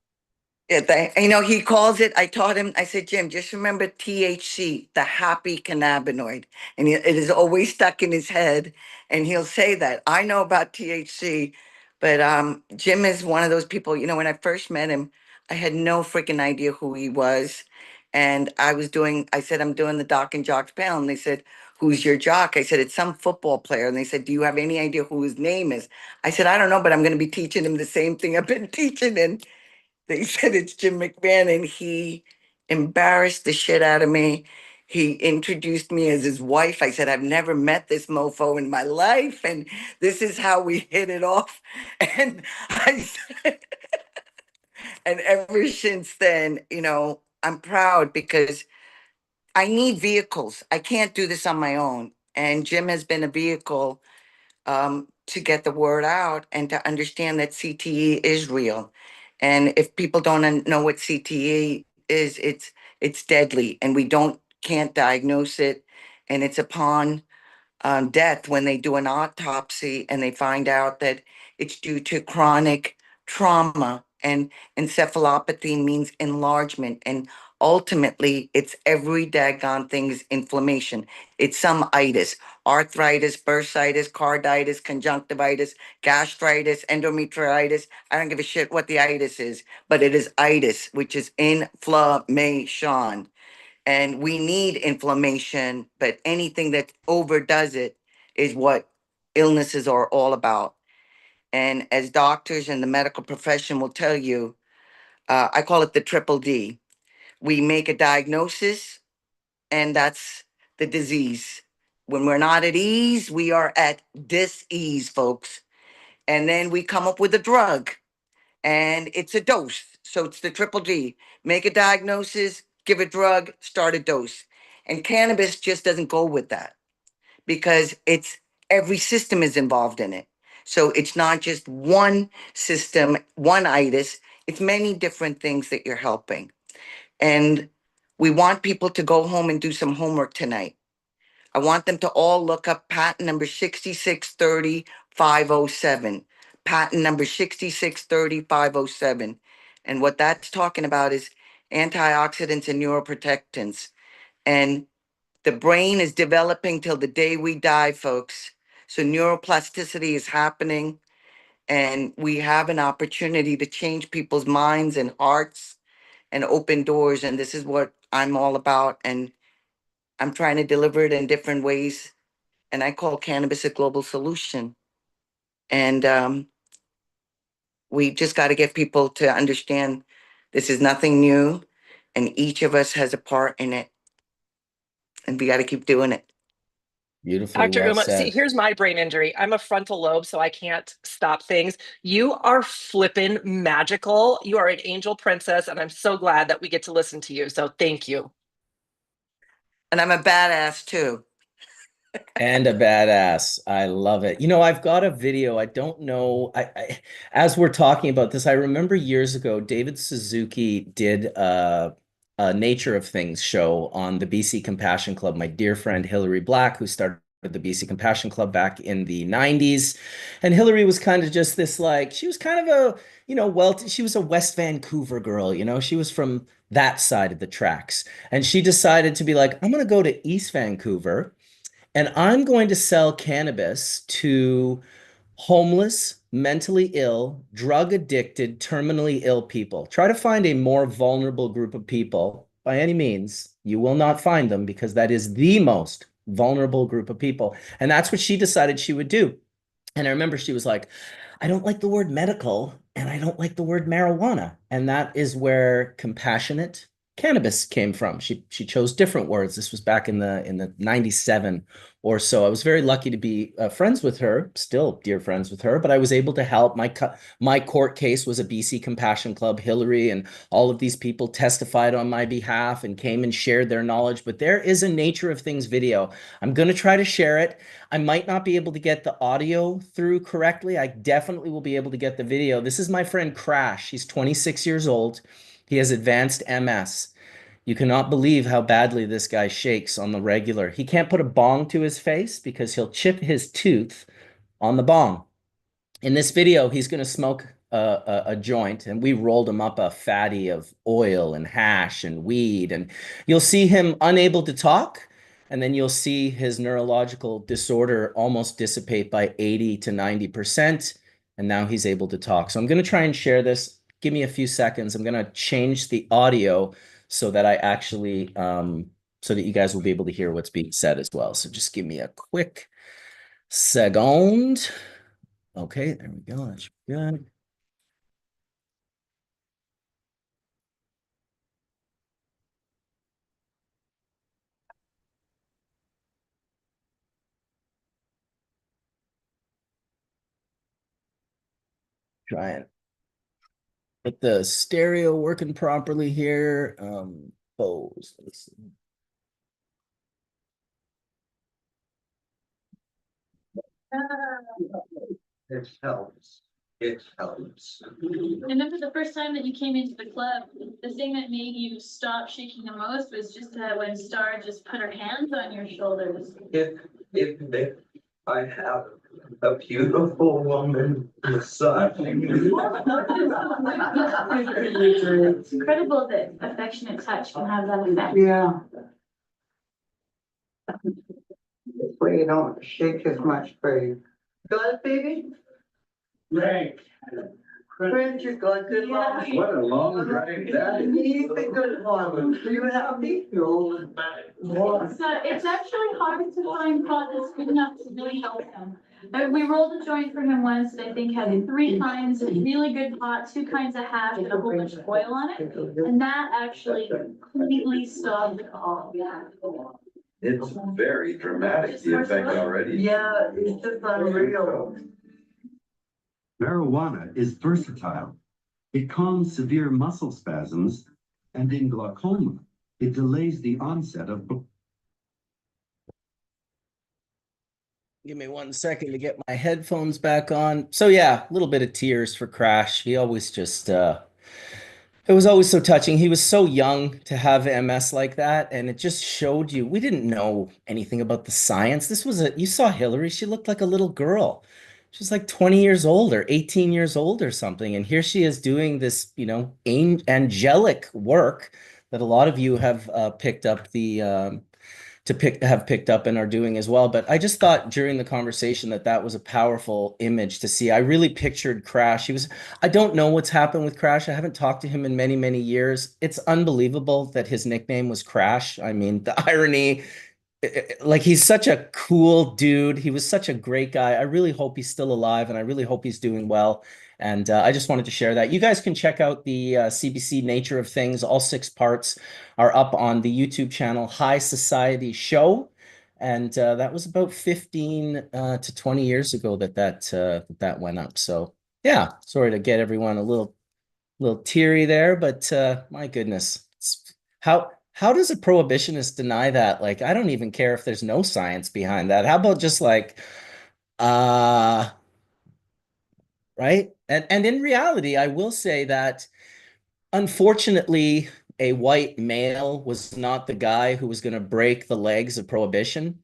He calls it, I taught him, I said, Jim, just remember THC, the happy cannabinoid. And it is always stuck in his head. And he'll say that. I know about THC, but Jim is one of those people, when I first met him, I had no freaking idea who he was. And I said, I'm doing the Doc and Jocks panel. And they said, who's your jock? I said, it's some football player. And they said, do you have any idea who his name is? I said, I don't know, but I'm going to be teaching him the same thing I've been teaching. And they said it's Jim McMahon, and he embarrassed the shit out of me. He introduced me as his wife. I said, I've never met this mofo in my life, and this is how we hit it off. And I said, and ever since then, I'm proud because I need vehicles. I can't do this on my own. And Jim has been a vehicle to get the word out and to understand that CTE is real. And if people don't know what CTE is, it's deadly, and we can't diagnose it. And it's upon death when they do an autopsy and they find out that it's due to chronic trauma, and encephalopathy means enlargement, and ultimately it's every daggone thing's inflammation. It's some itis. arthritis, bursitis, carditis, conjunctivitis, gastritis, endometritis. I don't give a shit what the itis is, but it is itis, which is inflammation. And we need inflammation, but anything that overdoes it is what illnesses are all about. And as doctors and the medical profession will tell you, I call it the triple D. We make a diagnosis, and that's the disease. When we're not at ease, we are at dis-ease, folks. And then we come up with a drug, and it's a dose. So it's the triple D. Make a diagnosis, give a drug, start a dose. And cannabis just doesn't go with that because it's every system is involved in it. So it's not just one system, one itis, it's many different things that you're helping. And we want people to go home and do some homework tonight. I want them to all look up patent number 6630507. Patent number 6630507. And what that's talking about is antioxidants and neuroprotectants. And the brain is developing till the day we die, folks. So neuroplasticity is happening, and we have an opportunity to change people's minds and hearts and open doors. And this is what I'm all about. And I'm trying to deliver it in different ways. And I call cannabis a global solution. And we just got to get people to understand this is nothing new, and each of us has a part in it. And we got to keep doing it. Beautifully Dr. well Uma, see, said. here's my brain injury. I'm a frontal lobe, so I can't stop things. You are flippin' magical. You are an angel princess, and I'm so glad that we get to listen to you. So thank you. And I'm a badass too. And a badass. I love it. You know, I've got a video. I don't know. As we're talking about this, I remember years ago, David Suzuki did a Nature of Things show on the BC Compassion Club. My dear friend Hillary Black, who started the BC Compassion Club back in the 90s. And Hillary was kind of just this like, she was kind of a, she was a West Vancouver girl, she was from that side of the tracks. And she decided to be like, I'm going to go to East Vancouver and I'm going to sell cannabis to homeless, mentally ill, drug addicted, terminally ill people. Try to find a more vulnerable group of people by any means. You will not find them because that is the most vulnerable group of people. And that's what she decided she would do. And I remember she was like, I don't like the word medical and I don't like the word marijuana. And that is where compassionate cannabis came from. She chose different words. This was back in the 97 or so. I was very lucky to be friends with her, still dear friends with her, but I was able to help. My court case was a BC Compassion Club. Hillary and all of these people testified on my behalf and came and shared their knowledge. But there is a Nature of Things video. I'm going to try to share it. I might not be able to get the audio through correctly. I definitely will be able to get the video. This is my friend Crash. He's 26 years old. He has advanced MS. You cannot believe how badly this guy shakes on the regular. He can't put a bong to his face because he'll chip his tooth on the bong. In this video, he's going to smoke a joint, and we rolled him up a fatty of oil and hash and weed. And you'll see him unable to talk, and then you'll see his neurological disorder almost dissipate by 80 to 90%. And now he's able to talk. So I'm going to try and share this. Give me a few seconds. I'm going to change the audio so that I actually, so that you guys will be able to hear what's being said as well. So just give me a quick second. Okay, there we go. That's good. Try and get the stereo working properly here. Bose. Let's see. It helps. It helps. I remember the first time that you came into the club, the thing that made you stop shaking the most was just when Star just put her hands on your shoulders. If I have a beautiful woman beside me. It's incredible that affectionate touch can have that effect. Yeah. This way you don't shake as much, baby. Got it, baby? Right. Friends, you got good luck. What a long drive that is. He's a good one. Are you happy? It's actually hard to find pot that's good enough to really help him. We rolled a joint for him once that I think had 3 kinds of really good pot, 2 kinds of hash, and a whole bunch of oil on it. And that actually completely stopped the cough. It's very dramatic, the effect already. Yeah, it's just unreal. Marijuana is versatile. It calms severe muscle spasms, and in glaucoma, it delays the onset of. Give me 1 second to get my headphones back on. So yeah, a little bit of tears for Crash. He always just it was always so touching. He was so young to have MS like that, and it just showed you we didn't know anything about the science. This was you saw Hillary, she looked like a little girl. She's like 20 years old or 18 years old or something. And here she is doing this, angelic work that a lot of you have picked up have picked up and are doing as well. But I just thought during the conversation that was a powerful image to see. I really pictured Crash. I don't know what's happened with Crash. I haven't talked to him in many, many years. It's unbelievable that his nickname was Crash. I mean, the irony, like he's such a cool dude. He was such a great guy. I really hope he's still alive and I really hope he's doing well. And I just wanted to share that. You guys can check out the CBC Nature of Things. All 6 parts are up on the YouTube channel High Society Show. And that was about 15 to 20 years ago that went up. So yeah, sorry to get everyone a little teary there, but my goodness, how does a prohibitionist deny that? Like, I don't even care if there's no science behind that. How about just like, right? And in reality, I will say that unfortunately, a white male was not the guy who was going to break the legs of prohibition,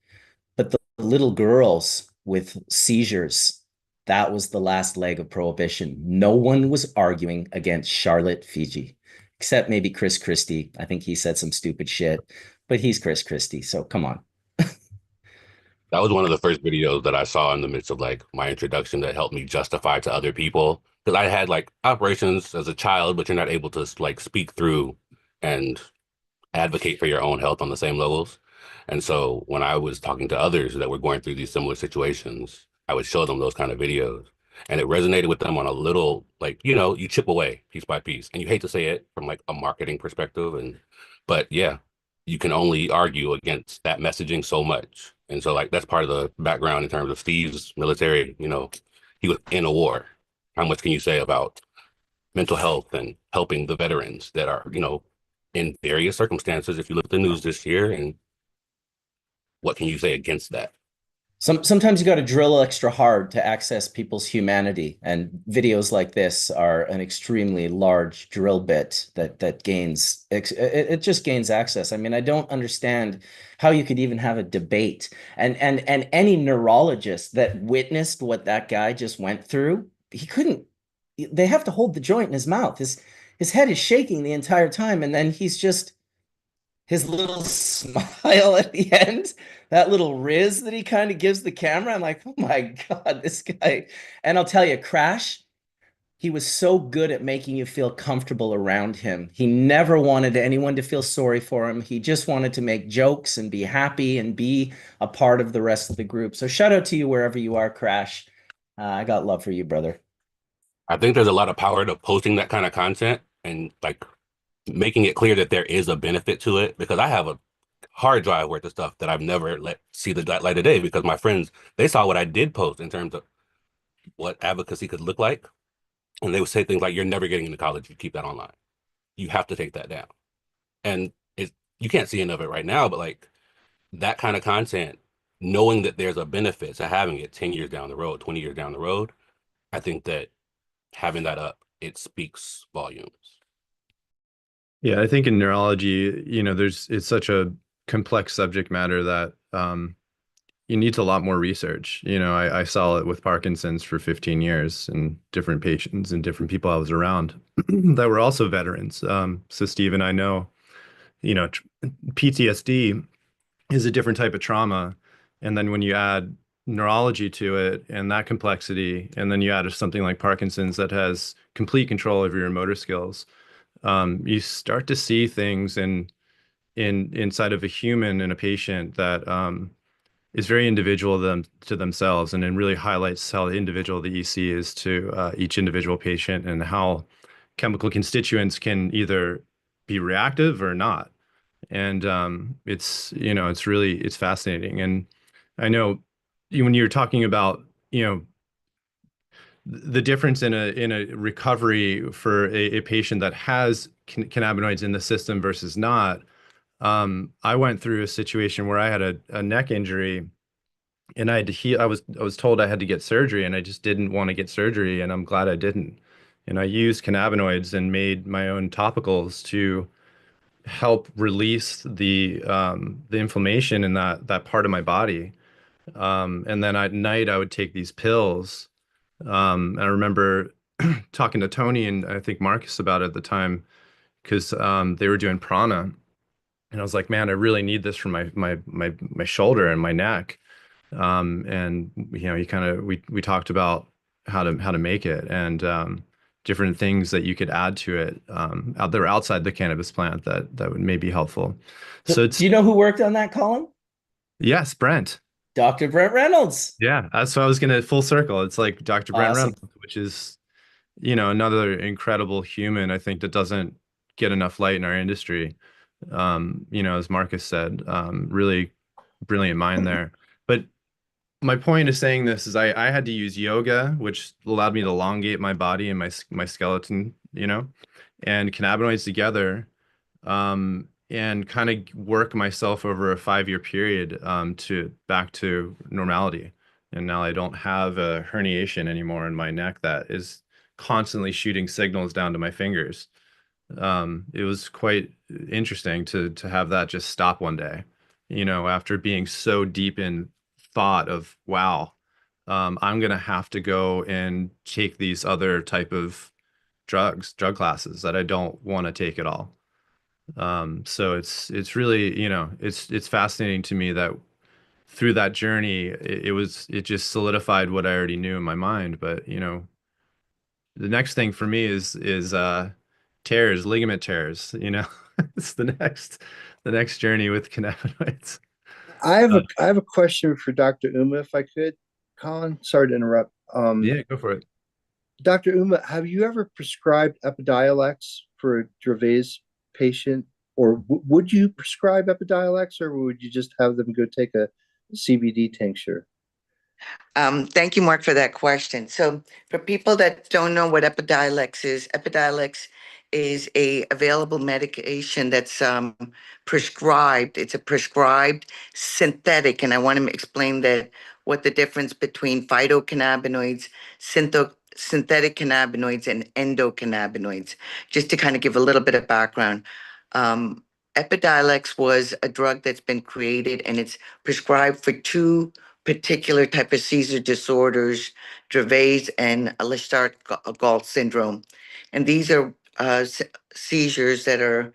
but the little girls with seizures, that was the last leg of prohibition. No one was arguing against Charlotte Figi, except maybe Chris Christie. I think he said some stupid shit, but he's Chris Christie, so come on. That was one of the first videos that I saw in the midst of like my introduction that helped me justify to other people. Because I had like operations as a child, but you're not able to like speak through and advocate for your own health on the same levels. And so when I was talking to others that were going through these similar situations, I would show them those kind of videos. And it resonated with them on a little, like, you chip away piece by piece. And you hate to say it from like a marketing perspective. But yeah, you can only argue against that messaging so much. And so like that's part of the background in terms of Steve's military, he was in a war. How much can you say about mental health and helping the veterans that are, in various circumstances? If you look at the news this year, and what can you say against that? Sometimes you got to drill extra hard to access people's humanity, and videos like this are an extremely large drill bit that gains it just gains access. I mean, I don't understand how you could even have a debate, and any neurologist that witnessed what that guy just went through, he couldn't. They have to hold the joint in his mouth. His head is shaking the entire time, and then his little smile at the end, that little riz that he kind of gives the camera. I'm like, oh my God, this guy. And I'll tell you, Crash, he was so good at making you feel comfortable around him. He never wanted anyone to feel sorry for him. He just wanted to make jokes and be happy and be a part of the rest of the group. So shout out to you wherever you are, Crash. I got love for you, brother. I think there's a lot of power to posting that kind of content and like making it clear that there is a benefit to it, because I have a hard drive worth of stuff that I've never let see the light of day because my friends, they saw what I did post in terms of what advocacy could look like. And they would say things like, you're never getting into college if you keep that online. You have to take that down. And you can't see any of it right now, but like that kind of content, knowing that there's a benefit to having it 10 years down the road, 20 years down the road, I think that having that up, it speaks volumes. Yeah, I think in neurology, it's such a complex subject matter that you need a lot more research. I saw it with Parkinson's for 15 years and different patients and different people I was around that were also veterans. So Steve and I know, PTSD is a different type of trauma And then when you add neurology to it and that complexity, and then you add something like Parkinson's that has complete control over your motor skills, you start to see things in inside of a human and a patient that is very individual to themselves, and it really highlights how individual the EC is to each individual patient, and how chemical constituents can either be reactive or not. And it's, it's fascinating. And I know when you're talking about, the difference in a recovery for a patient that has cannabinoids in the system versus not. I went through a situation where I had a neck injury, and I had to heal. I was told I had to get surgery, and I just didn't want to get surgery, and I'm glad I didn't. And I used cannabinoids and made my own topicals to help release the inflammation in that part of my body. And then at night I would take these pills. And I remember talking to Tony and I think Marcus about it at the time, because they were doing prana, and I was like, man, I really need this for my shoulder and my neck. And you kind of we talked about how to make it, and different things that you could add to it out there outside the cannabis plant that would maybe helpful. So Do it's you know who worked on that, Colin? yes, Brent. Dr. Brent Reynolds. Yeah, that's what I was gonna full circle. It's like Dr. Brent Awesome. Reynolds, which is another incredible human, I think, that doesn't get enough light in our industry. As Marcus said, really brilliant mind there. But my point of saying this is I had to use yoga, which allowed me to elongate my body and my skeleton, and cannabinoids together, and kind of work myself over a 5-year period to back to normality. And now I don't have a herniation anymore in my neck that is constantly shooting signals down to my fingers. It was quite interesting to have that just stop one day, after being so deep in thought of, wow, I'm gonna have to go and take these other type of drug classes that I don't want to take at all. So it's really, it's fascinating to me that through that journey, it just solidified what I already knew in my mind. But the next thing for me is tears, ligament tears, it's the next journey with cannabinoids. I have a question for Dr. Uma, if I could. Colin, sorry to interrupt. Yeah, go for it. Dr. Uma, have you ever prescribed Epidiolex for a Dravet's patient, or would you prescribe Epidiolex, or would you just have them go take a CBD tincture? Thank you, Mark, for that question. So for people that don't know what Epidiolex is a available medication that's prescribed. It's a prescribed synthetic, and I want to explain that what the difference between phytocannabinoids, synthetic cannabinoids, and endocannabinoids, just to kind of give a little bit of background. Um, Epidiolex was a drug that's been created, and it's prescribed for two particular type of seizure disorders, Dravet's and Listart-Galt syndrome. And these are seizures that are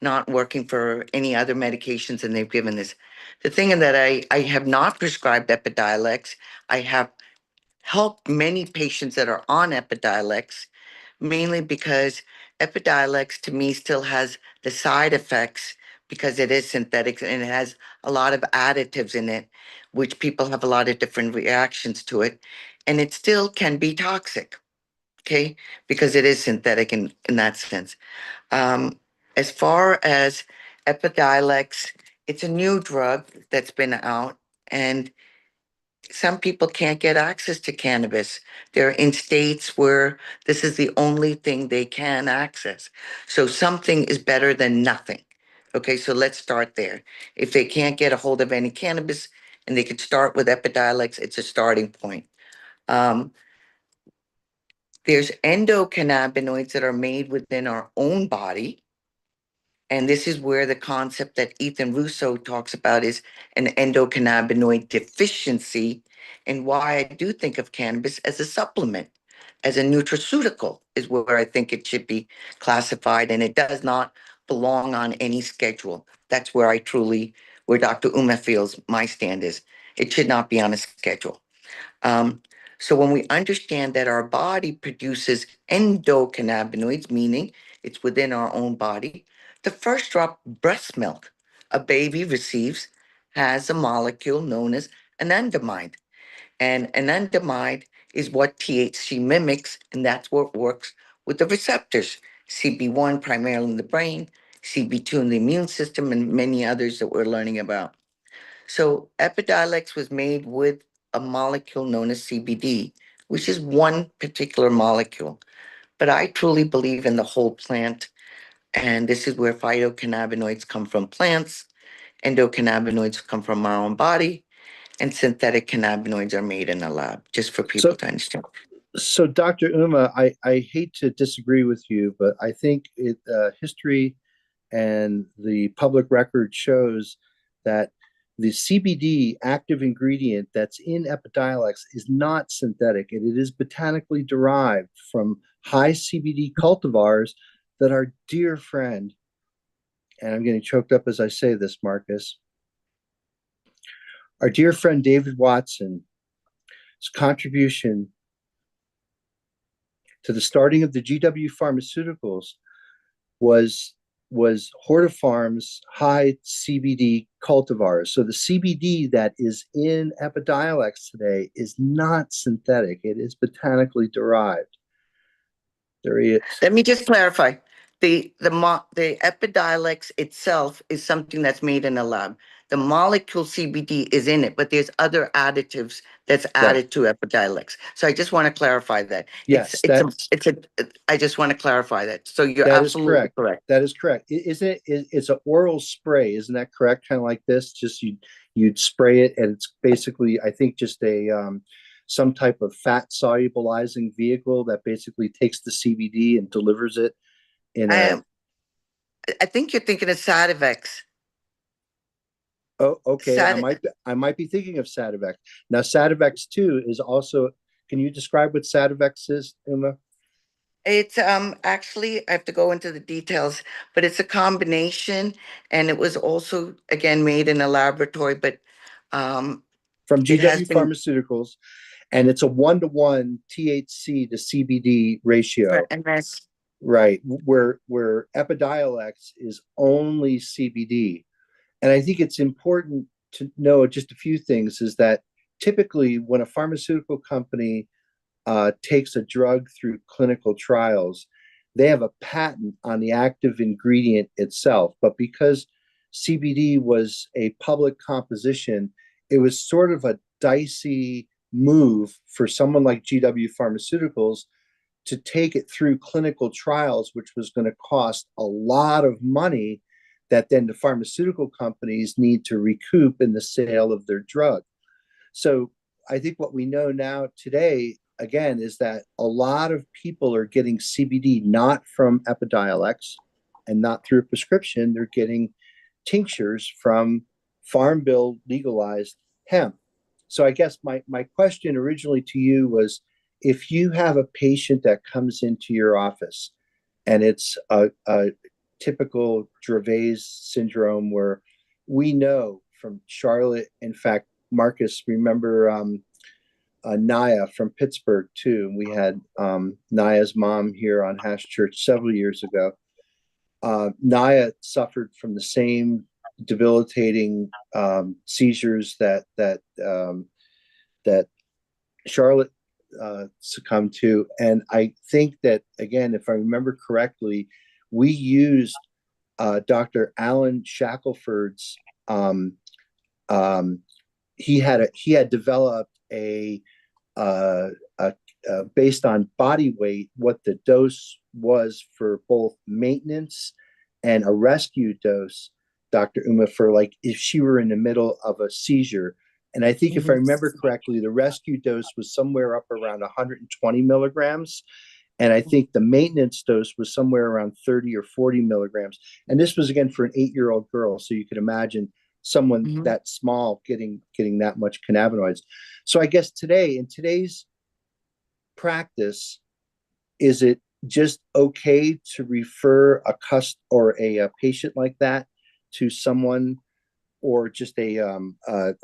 not working for any other medications, and they've given this. The thing in that I have not prescribed Epidiolex. I have helped many patients that are on Epidiolex, mainly because Epidiolex to me still has the side effects because it is synthetic and it has a lot of additives in it, which people have a lot of different reactions to it. And it still can be toxic, okay, because it is synthetic in that sense. Um, as far as Epidiolex, it's a new drug that's been out, and some people can't get access to cannabis. They're in states where this is the only thing they can access. So something is better than nothing. Okay, so let's start there. If they can't get a hold of any cannabis and they could start with Epidiolex, it's a starting point. Um, there's endocannabinoids that are made within our own body. And this is where the concept that Ethan Russo talks about is an endocannabinoid deficiency, and why I do think of cannabis as a supplement, as a nutraceutical, is where I think it should be classified, and it does not belong on any schedule. That's where where Dr. Uma feels my stand is. It should not be on a schedule. So when we understand that our body produces endocannabinoids, meaning it's within our own body, the first drop of breast milk a baby receives has a molecule known as anandamide. And anandamide is what THC mimics, and that's what works with the receptors. CB1 primarily in the brain, CB2 in the immune system, and many others that we're learning about. So Epidiolex was made with a molecule known as CBD, which is one particular molecule. But I truly believe in the whole plant, and this is where phytocannabinoids come from plants, endocannabinoids come from our own body, and synthetic cannabinoids are made in a lab, just for people So, to understand. so Dr. Uma, I hate to disagree with you, but I think history and the public record shows that the CBD active ingredient that's in Epidiolex is not synthetic, and it is botanically derived from high CBD cultivars that our dear friend, and I'm getting choked up as I say this, Marcus, our dear friend David Watson's contribution to the starting of the GW Pharmaceuticals was Hortifarm's high CBD cultivars. So the CBD that is in Epidiolex today is not synthetic. It is botanically derived. There he is. Let me just clarify. The Epidiolex itself is something that's made in a lab. The molecule CBD is in it, but there's other additives that's added to Epidiolex. So I just want to clarify that. Yes, I just want to clarify that. So you're that is absolutely correct. correct. That is correct. It's an oral spray, isn't that correct? Kind of like this, just you'd spray it, and it's basically, I think, just a some type of fat solubilizing vehicle that basically takes the CBD and delivers it in a. I think you're thinking of Sativex. Oh, okay. I might be thinking of Sativex. Now, Sativex 2 is also. Can you describe what Sativex is, Uma? It's actually, I have to go into the details, but it's a combination, and it was also again made in a laboratory, but from it has GW been Pharmaceuticals, and it's a 1-to-1 THC to CBD ratio. and that's Right, where Epidiolex is only CBD. And I think it's important to know just a few things is that typically when a pharmaceutical company takes a drug through clinical trials, they have a patent on the active ingredient itself. But because CBD was a public composition, it was sort of a dicey move for someone like GW Pharmaceuticals to take it through clinical trials, which was going to cost a lot of money that then the pharmaceutical companies need to recoup in the sale of their drug. So I think what we know now today, again, is that a lot of people are getting CBD not from Epidiolex and not through a prescription. They're getting tinctures from Farm Bill legalized hemp. So I guess my question originally to you was, if you have a patient that comes into your office and it's a typical Dravet syndrome where we know from Charlotte, in fact, Marcus, remember Naya from Pittsburgh too. We had Naya's mom here on Hash Church several years ago. Naya suffered from the same debilitating seizures that Charlotte succumbed to. And I think that, again, if I remember correctly, we used Dr. Alan Shackelford's. He had developed a based on body weight, what the dose was for both maintenance and a rescue dose, Dr. Uma, for like if she were in the middle of a seizure. And I think if I remember correctly, the rescue dose was somewhere up around 120 milligrams. And I think the maintenance dose was somewhere around 30 or 40 milligrams. And this was, again, for an 8-year-old girl. So you could imagine someone that small getting that much cannabinoids. So I guess today, in today's practice, is it just okay to refer a patient like that to someone or just a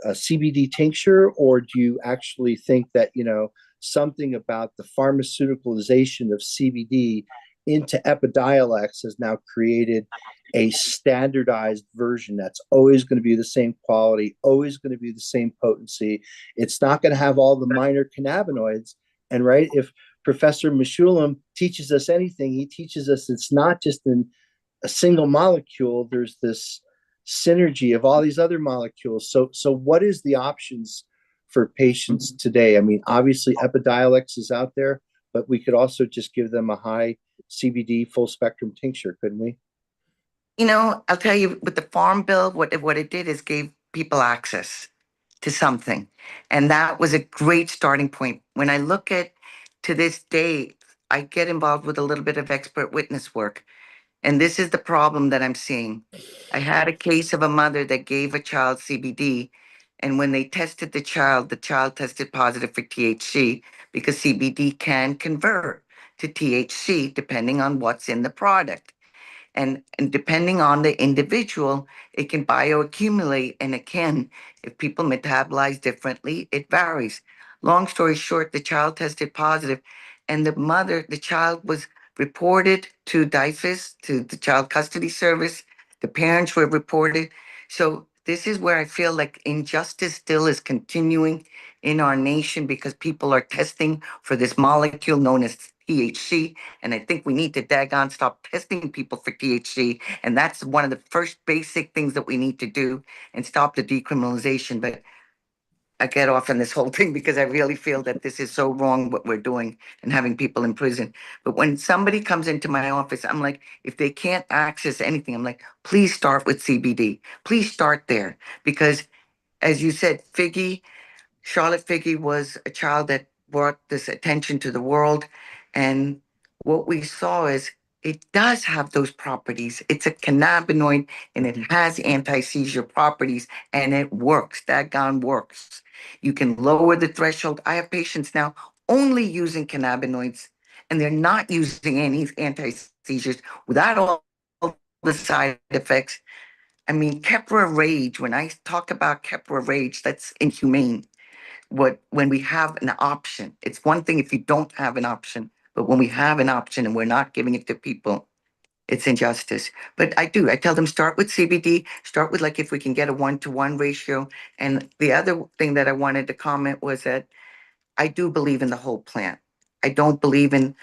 CBD tincture, or do you actually think that something about the pharmaceuticalization of CBD into Epidiolex has now created a standardized version that's always going to be the same quality, always going to be the same potency. It's not going to have all the minor cannabinoids. And right, if Professor Meshulam teaches us anything, he teaches us it's not just in a single molecule. There's this synergy of all these other molecules. So what is the options for patients today? I mean, obviously Epidiolex is out there, but we could also just give them a high CBD full spectrum tincture, couldn't we? I'll tell you, with the Farm Bill, what it did is gave people access to something. And that was a great starting point. When I look at to this day, I get involved with a little bit of expert witness work. And this is the problem that I'm seeing. I had a case of a mother that gave a child CBD. And when they tested the child tested positive for THC because CBD can convert to THC depending on what's in the product. And depending on the individual, it can bioaccumulate. And again, if people metabolize differently, it varies. Long story short, the child tested positive, and the child was reported to DIFIS, to the Child Custody Service. The parents were reported. So this is where I feel like injustice still is continuing in our nation because people are testing for this molecule known as THC. And I think we need to daggone stop testing people for THC. And that's one of the first basic things that we need to do and stop the decriminalization. But I get off on this whole thing because I really feel that this is so wrong what we're doing and having people in prison. But when somebody comes into my office, I'm like, if they can't access anything, I'm like, please start with CBD. Please start there. Because as you said, Charlotte Figge was a child that brought this attention to the world. And what we saw is it does have those properties. It's a cannabinoid and it has anti-seizure properties and it works. That gun works. You can lower the threshold. I have patients now only using cannabinoids and they're not using any anti-seizures without all the side effects. I mean, Keppra rage, when I talk about Keppra rage, that's inhumane. When we have an option, it's one thing if you don't have an option, but when we have an option and we're not giving it to people, it's injustice. But I tell them start with CBD, start with like if we can get a 1-to-1 ratio. And the other thing that I wanted to comment was that I do believe in the whole plant. I don't believe in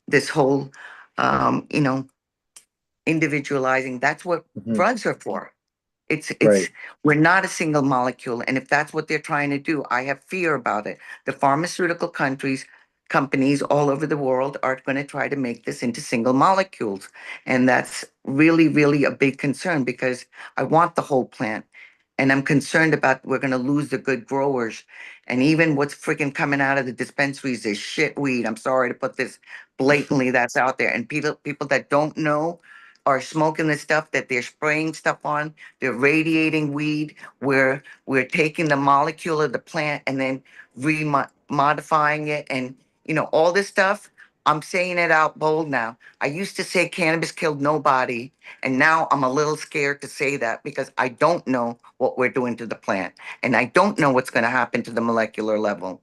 this whole, um, you know, individualizing. That's what drugs are for. It's Right. we're not a single molecule. And if that's what they're trying to do, I have fear about it. The pharmaceutical companies all over the world are going to try to make this into single molecules. And that's really, really a big concern because I want the whole plant. And I'm concerned about we're going to lose the good growers. And even what's freaking coming out of the dispensaries is shit weed. I'm sorry to put this blatantly that's out there. And people that don't know are smoking the stuff that they're spraying stuff on. They're radiating weed. We're taking the molecule of the plant and then modifying it. And, all this stuff, I'm saying it out bold now. I used to say cannabis killed nobody. And now I'm a little scared to say that because I don't know what we're doing to the plant. And I don't know what's going to happen to the molecular level.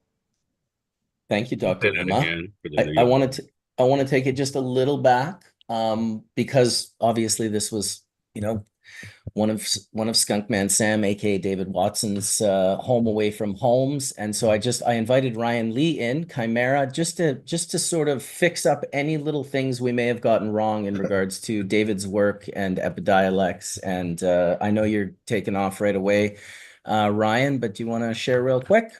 Thank you, Say Dr. that Uma. again for the I video. want to take it just a little back, because obviously this was, one of Skunkman Sam, aka David Watson's home away from homes, and so I invited Ryan Lee in Chimera just to sort of fix up any little things we may have gotten wrong in regards to David's work and Epidiolex, and I know you're taking off right away, Ryan, but do you want to share real quick?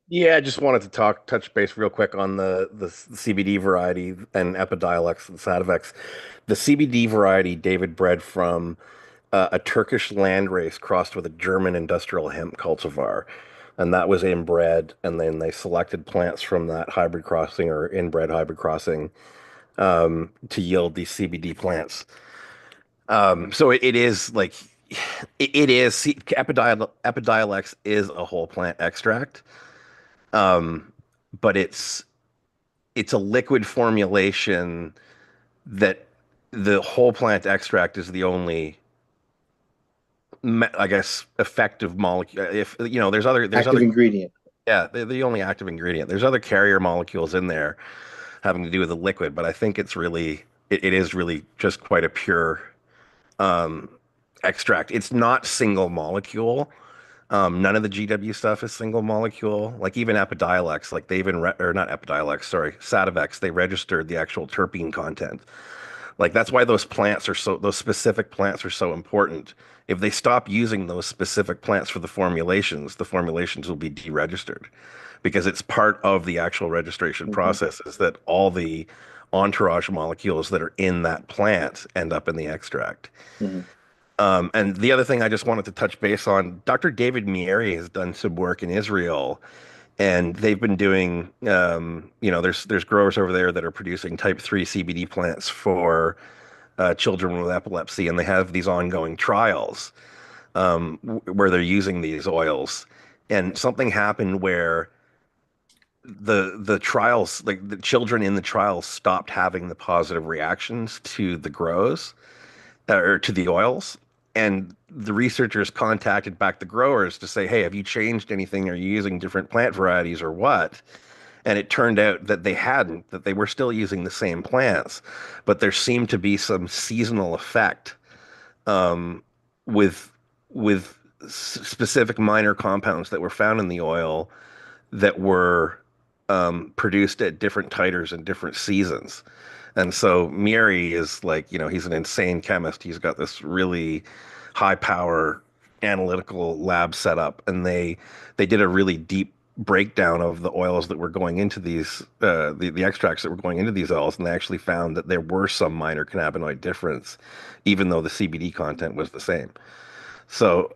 Yeah, I just wanted to touch base real quick on the CBD variety and Epidiolex and Sativex. The CBD variety David bred from a Turkish landrace crossed with a German industrial hemp cultivar, and that was inbred, and then they selected plants from that hybrid crossing or inbred hybrid crossing to yield these CBD plants. So it is like it is Epidiolex is a whole plant extract. Um, but it's a liquid formulation that the whole plant extract is the only I guess, effective molecule. If there's Active other, ingredient. yeah, they're the only active ingredient. There's other carrier molecules in there having to do with the liquid, but I think it is really just quite a pure um, extract. It's not single molecule. None of the GW stuff is single molecule. Like even Epidiolex, like they even or not Epidiolex, sorry, Sativex, they registered the actual terpene content. Like that's why those specific plants are so important. If they stop using those specific plants for the formulations will be deregistered because it's part of the actual registration process is that all the entourage molecules that are in that plant end up in the extract. And the other thing I just wanted to touch base on, Dr. David Mieri has done some work in Israel, and they've been doing, there's growers over there that are producing type 3 CBD plants for children with epilepsy, and they have these ongoing trials where they're using these oils. And something happened where the trials, like the children in the trials, stopped having the positive reactions to the grows or to the oils. And the researchers contacted back the growers to say, hey, have you changed anything? Are you using different plant varieties or what? And it turned out that they hadn't, that they were still using the same plants, but there seemed to be some seasonal effect um, with specific minor compounds that were found in the oil that were produced at different titers in different seasons. And so Mieri is like, he's an insane chemist. He's got this really high power analytical lab set up, and they did a really deep breakdown of the oils that were going into these the extracts that were going into these oils, and they actually found that there were some minor cannabinoid difference, even though the CBD content was the same. So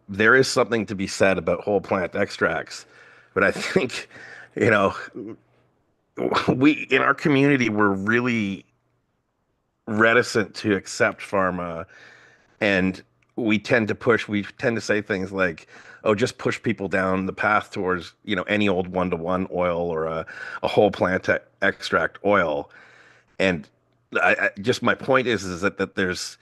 there is something to be said about whole plant extracts, but I think, you know, we in our community we're really reticent to accept pharma, and we tend to say things like, oh, just push people down the path towards, any old one-to-one oil or a whole plant extract oil. And just my point is that there's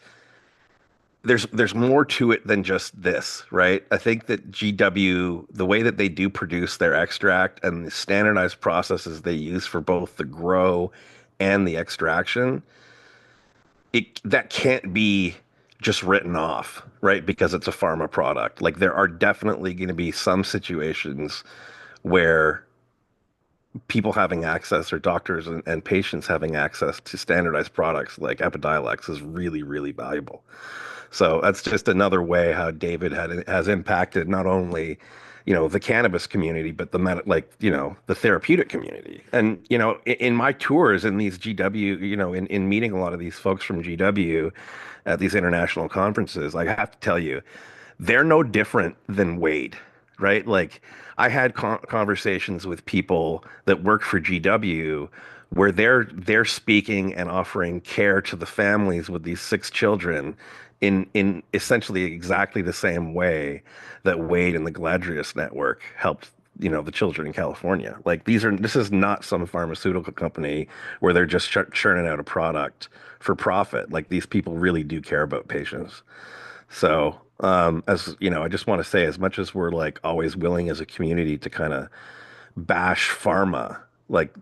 more to it than just this, right? I think that GW, the way that they do produce their extract and the standardized processes they use for both the grow and the extraction, that can't be just written off, right? Because it's a pharma product. Like there are definitely going to be some situations where people having access or doctors and patients having access to standardized products like Epidiolex is really, really valuable. So that's just another way how David has impacted not only, the cannabis community, but the therapeutic community. And, in my tours in these GW, in meeting a lot of these folks from GW at these international conferences, I have to tell you, they're no different than Wade, right? Like I had conversations with people that work for GW where they're speaking and offering care to the families with these 6 children in essentially exactly the same way that Wade and the Gladrius network helped, the children in California. Like this is not some pharmaceutical company where they're just churning out a product for profit. Like these people really do care about patients. So, as you know, I just want to say, as much as we're like always willing as a community to kind of bash pharma, like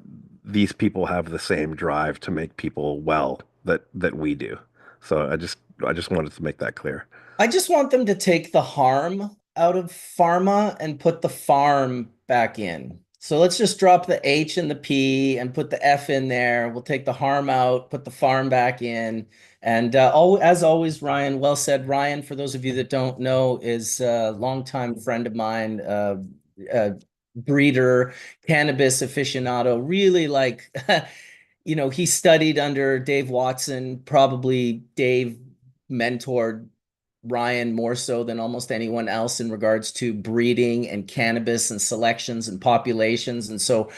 these people have the same drive to make people well that we do. So I just wanted to make that clear. I just want them to take the harm out of pharma and put the farm back in. So let's just drop the H and the P and put the F in there. We'll take the harm out, put the farm back in. And as always, Ryan, well said. Ryan, for those of you that don't know, is a longtime friend of mine, breeder, cannabis aficionado, really like, he studied under Dave Watson, probably Dave mentored Ryan more so than almost anyone else in regards to breeding and cannabis and selections and populations. And so,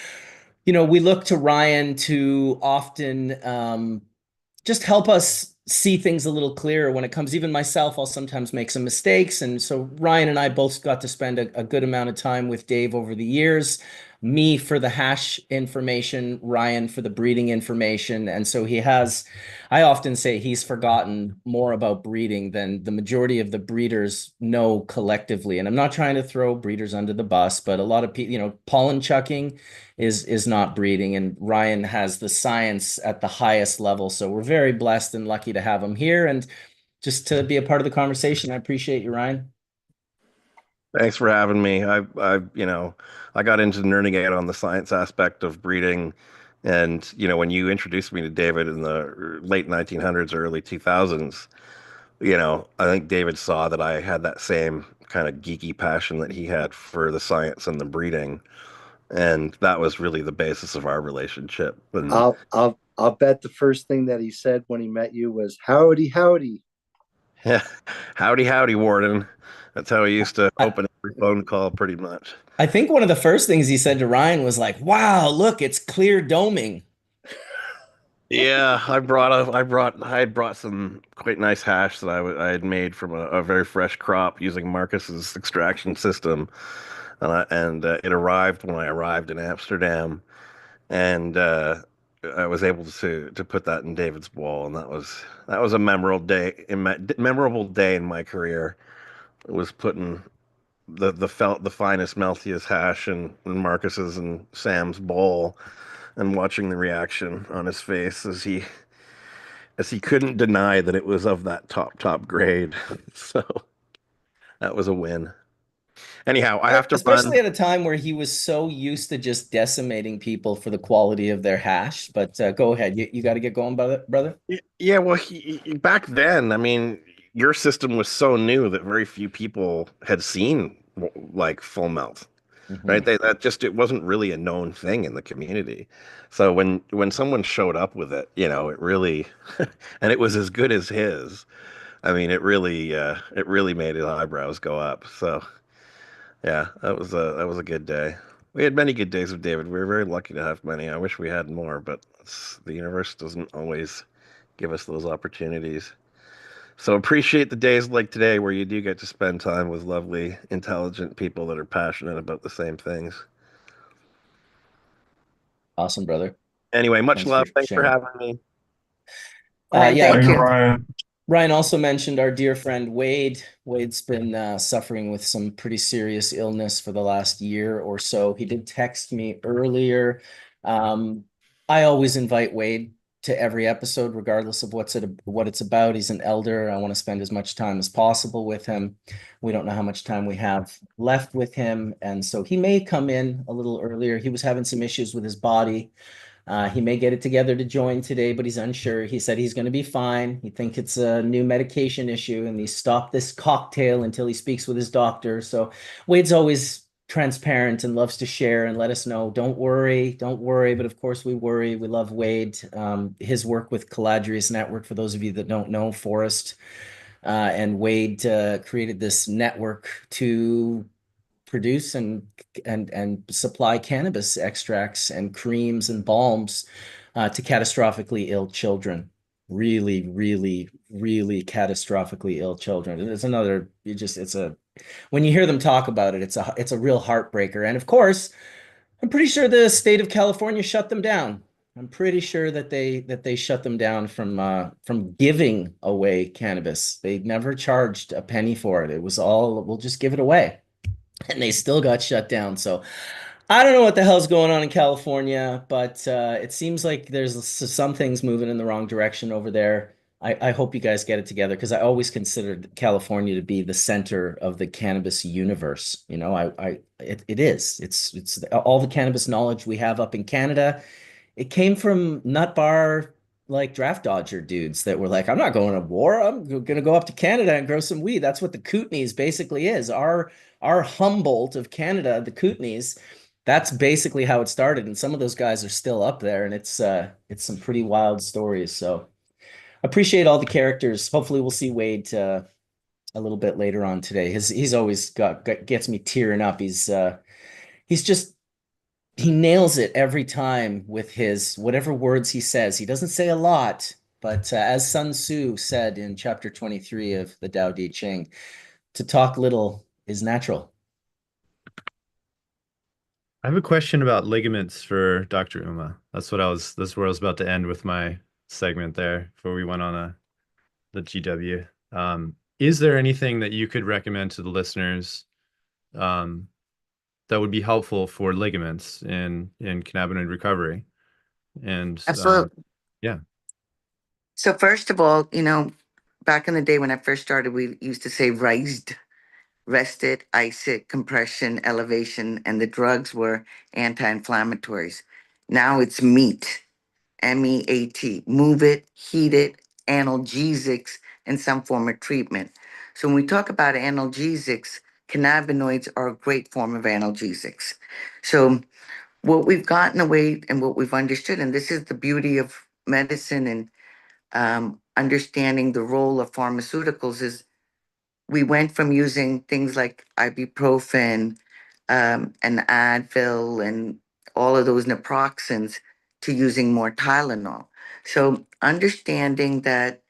we look to Ryan to often just help us see things a little clearer when it comes. Even myself, I'll sometimes make some mistakes. And so Ryan and I both got to spend a good amount of time with Dave over the years. me for the hash information, Ryan for the breeding information. And so I often say he's forgotten more about breeding than the majority of the breeders know collectively. And I'm not trying to throw breeders under the bus, but a lot of people, pollen chucking is not breeding. And Ryan has the science at the highest level. So we're very blessed and lucky to have him here and just to be a part of the conversation. I appreciate you, Ryan. Thanks for having me. I got into nerding out on the science aspect of breeding, and when you introduced me to David in the late 1900s, early 2000s, I think David saw that I had that same kind of geeky passion that he had for the science and the breeding, and that was really the basis of our relationship. And I'll bet the first thing that he said when he met you was "Howdy, howdy." yeah, howdy, howdy, Warden. That's how he used to open every phone call, pretty much. I think one of the first things he said to Ryan was like, "Wow, look, it's clear doming." Yeah, I had brought some quite nice hash that I had made from a very fresh crop using Marcus's extraction system, and it arrived when I arrived in Amsterdam, and I was able to put that in David's bowl, and that was a memorable day in my career. It was putting the finest, meltiest hash in Marcus's and Sam's bowl, and watching the reaction on his face as he couldn't deny that it was of that top grade. So that was a win. Anyhow, I have to run. Especially at a time where he was so used to just decimating people for the quality of their hash. But go ahead. You got to get going, brother. Yeah, well, back then, I mean, your system was so new that very few people had seen like full melt, right? Mhm. It wasn't really a known thing in the community. So when someone showed up with it, it really, and it was as good as his. I mean, it really made his eyebrows go up. So yeah, that was a good day. We had many good days with David. We were very lucky to have many. I wish we had more, but the universe doesn't always give us those opportunities. So appreciate the days like today where you do get to spend time with lovely, intelligent people that are passionate about the same things. Awesome, brother. Anyway, much Thanks for love. Thanks for sharing. having me. Ryan, Yeah, Thank thank you, you. Ryan. Ryan also mentioned our dear friend Wade. Wade's been suffering with some pretty serious illness for the last year or so. He did text me earlier. Um, I always invite Wade to every episode, regardless of what it's about. He's an elder. I want to spend as much time as possible with him. We don't know how much time we have left with him, and so he may come in a little earlier. He was having some issues with his body. He may get it together to join today, but he's unsure. He said he's going to be fine. He thinks it's a new medication issue, and he stopped this cocktail until he speaks with his doctor. So Wade's always transparent and loves to share and let us know. Don't worry, don't worry. But of course, we worry. We love Wade. His work with Caladrius Network, for those of you that don't know, Forrest and Wade created this network to produce and supply cannabis extracts and creams and balms to catastrophically ill children. Really, really, really catastrophically ill children. And it's another, it's a, when you hear them talk about it, it's a real heartbreaker. And of course, I'm pretty sure the state of California shut them down. I'm pretty sure that they shut them down from giving away cannabis. They never charged a penny for it. It was all, we'll just give it away, and they still got shut down. So I don't know what the hell's going on in California, but it seems like there's some things moving in the wrong direction over there. I hope you guys get it together because I always considered California to be the center of the cannabis universe. It is. It's all the cannabis knowledge we have up in Canada. It came from nut bar like draft dodger dudes that were like, I'm not going to war. I'm going to go up to Canada and grow some weed. That's what the Kootenays basically is. Our Humboldt of Canada, the Kootenays, that's basically how it started. And some of those guys are still up there, and it's some pretty wild stories. So appreciate all the characters. Hopefully we'll see Wade a little bit later on today. He's always gets me tearing up. He's just he nails it every time with his whatever words he says. He doesn't say a lot, but as Sun Tzu said in chapter 23 of the Tao Te Ching, to talk little is natural. I have a question about ligaments for Dr. Uma. That's where I was about to end with my segment there before we went on the GW. Is there anything that you could recommend to the listeners um, that would be helpful for ligaments in cannabinoid recovery? And Absolutely. yeah. So first of all, back in the day when I first started, we used to say raised, rested, ice it, compression, elevation, and the drugs were anti-inflammatories. Now it's meat, MEAT, move it, heat it, analgesics, and some form of treatment. So when we talk about analgesics, cannabinoids are a great form of analgesics. So what we've gotten away and what we've understood, and this is the beauty of medicine and understanding the role of pharmaceuticals, is we went from using things like ibuprofen and Advil and all of those naproxens to using more Tylenol. So understanding that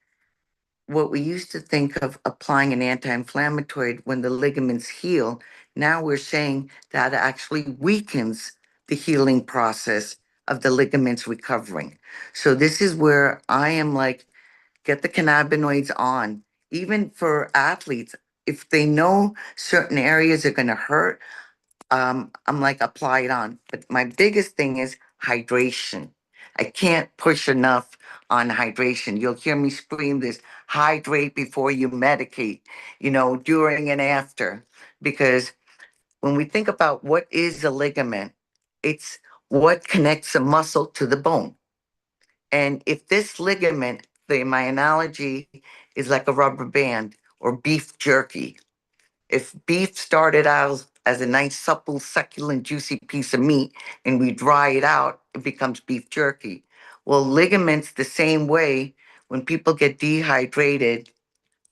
what we used to think of applying an anti-inflammatory when the ligaments heal, now we're saying that actually weakens the healing process of the ligaments recovering. So this is where I am like, get the cannabinoids on. Even for athletes, if they know certain areas are going to hurt, I'm like, apply it on. But my biggest thing is hydration. I can't push enough on hydration. You'll hear me scream this: hydrate before you medicate, during and after. Because when we think about what is a ligament, it's what connects a muscle to the bone. And if this ligament, my analogy is like a rubber band or beef jerky. If beef started out as a nice, supple, succulent, juicy piece of meat and we dry it out, it becomes beef jerky. Well, ligaments, the same way, when people get dehydrated,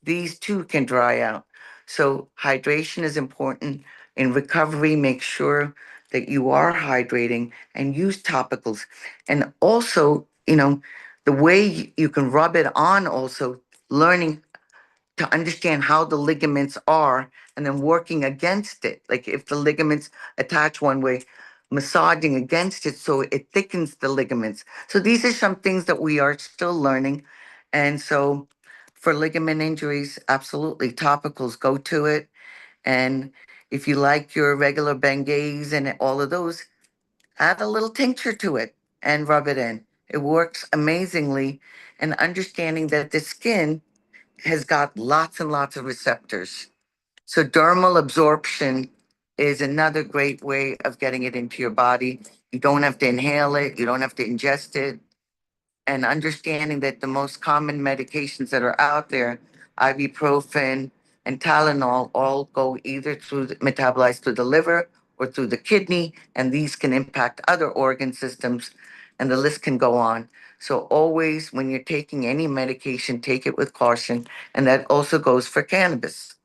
these too can dry out. So hydration is important. In recovery, make sure that you are hydrating and use topicals. And also, the way you can rub it on, also learning to understand how the ligaments are and then working against it. Like if the ligaments attach one way, massaging against it so it thickens the ligaments. So these are some things that we are still learning. And so for ligament injuries, absolutely topicals, go to it. And if you like your regular Bengay and all of those, add a little tincture to it and rub it in. It works amazingly. And understanding that the skin has got lots and lots of receptors. So dermal absorption is another great way of getting it into your body. You don't have to inhale it, you don't have to ingest it. And understanding that the most common medications that are out there, ibuprofen and Tylenol, all go either metabolized through the liver or through the kidney, and these can impact other organ systems, and the list can go on. So always, when you're taking any medication, take it with caution, and that also goes for cannabis.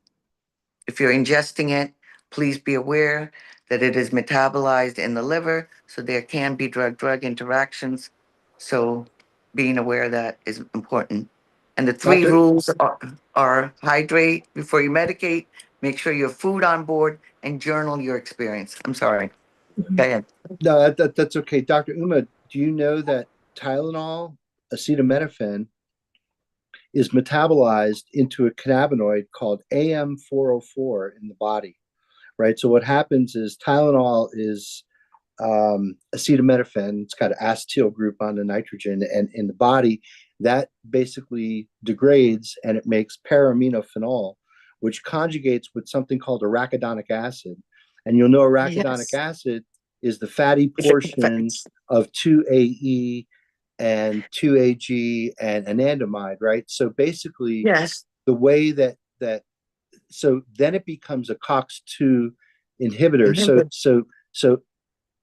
If you're ingesting it, please be aware that it is metabolized in the liver, so there can be drug-drug interactions. So being aware of that is important. And the three Doctor, rules are hydrate before you medicate, make sure you have food on board, and journal your experience. I'm sorry. Go ahead. no, that's okay. Dr. Uma, do you know that Tylenol, acetaminophen, is metabolized into a cannabinoid called AM404 in the body, right? So what happens is Tylenol is acetaminophen. It's got an acetyl group on the nitrogen, and in the body, that basically degrades and it makes paraminophenol, which conjugates with something called arachidonic acid. And you'll know arachidonic Yes. acid is the fatty portion of 2-AE and 2-AG and anandamide, right? So basically, Yes. the way so then it becomes a COX-2 inhibitor. So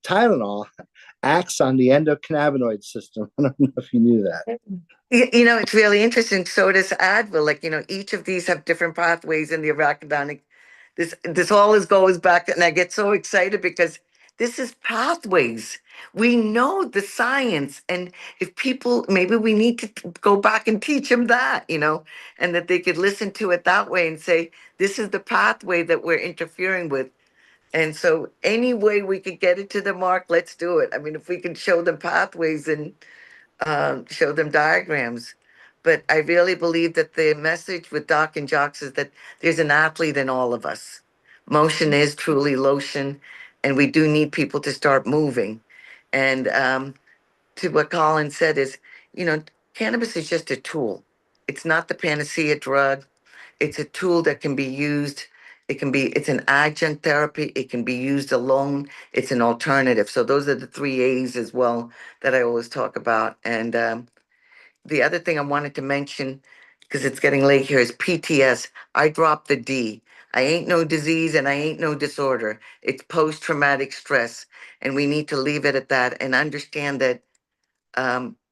Tylenol acts on the endocannabinoid system. I don't know if you knew that. It's really interesting. So does Advil. Like, each of these have different pathways in the arachidonic. This always goes back, and I get so excited because this is pathways. We know the science, and if people, maybe we need to go back and teach them that, and that they could listen to it that way and say, this is the pathway that we're interfering with. And so any way we could get it to the mark, let's do it. I mean, if we can show them pathways and show them diagrams. But I really believe that the message with Doc and Jocks is that there's an athlete in all of us. Motion is truly lotion, and we do need people to start moving. And to what Colin said is, you know, cannabis is just a tool. It's not the panacea drug. It's a tool that can be used. It's an adjunct therapy. It can be used alone. It's an alternative. So those are the three A's as well that I always talk about. And the other thing I wanted to mention, because it's getting late here, is PTS. I dropped the D. I ain't no disease and I ain't no disorder. It's post-traumatic stress. And we need to leave it at that and understand that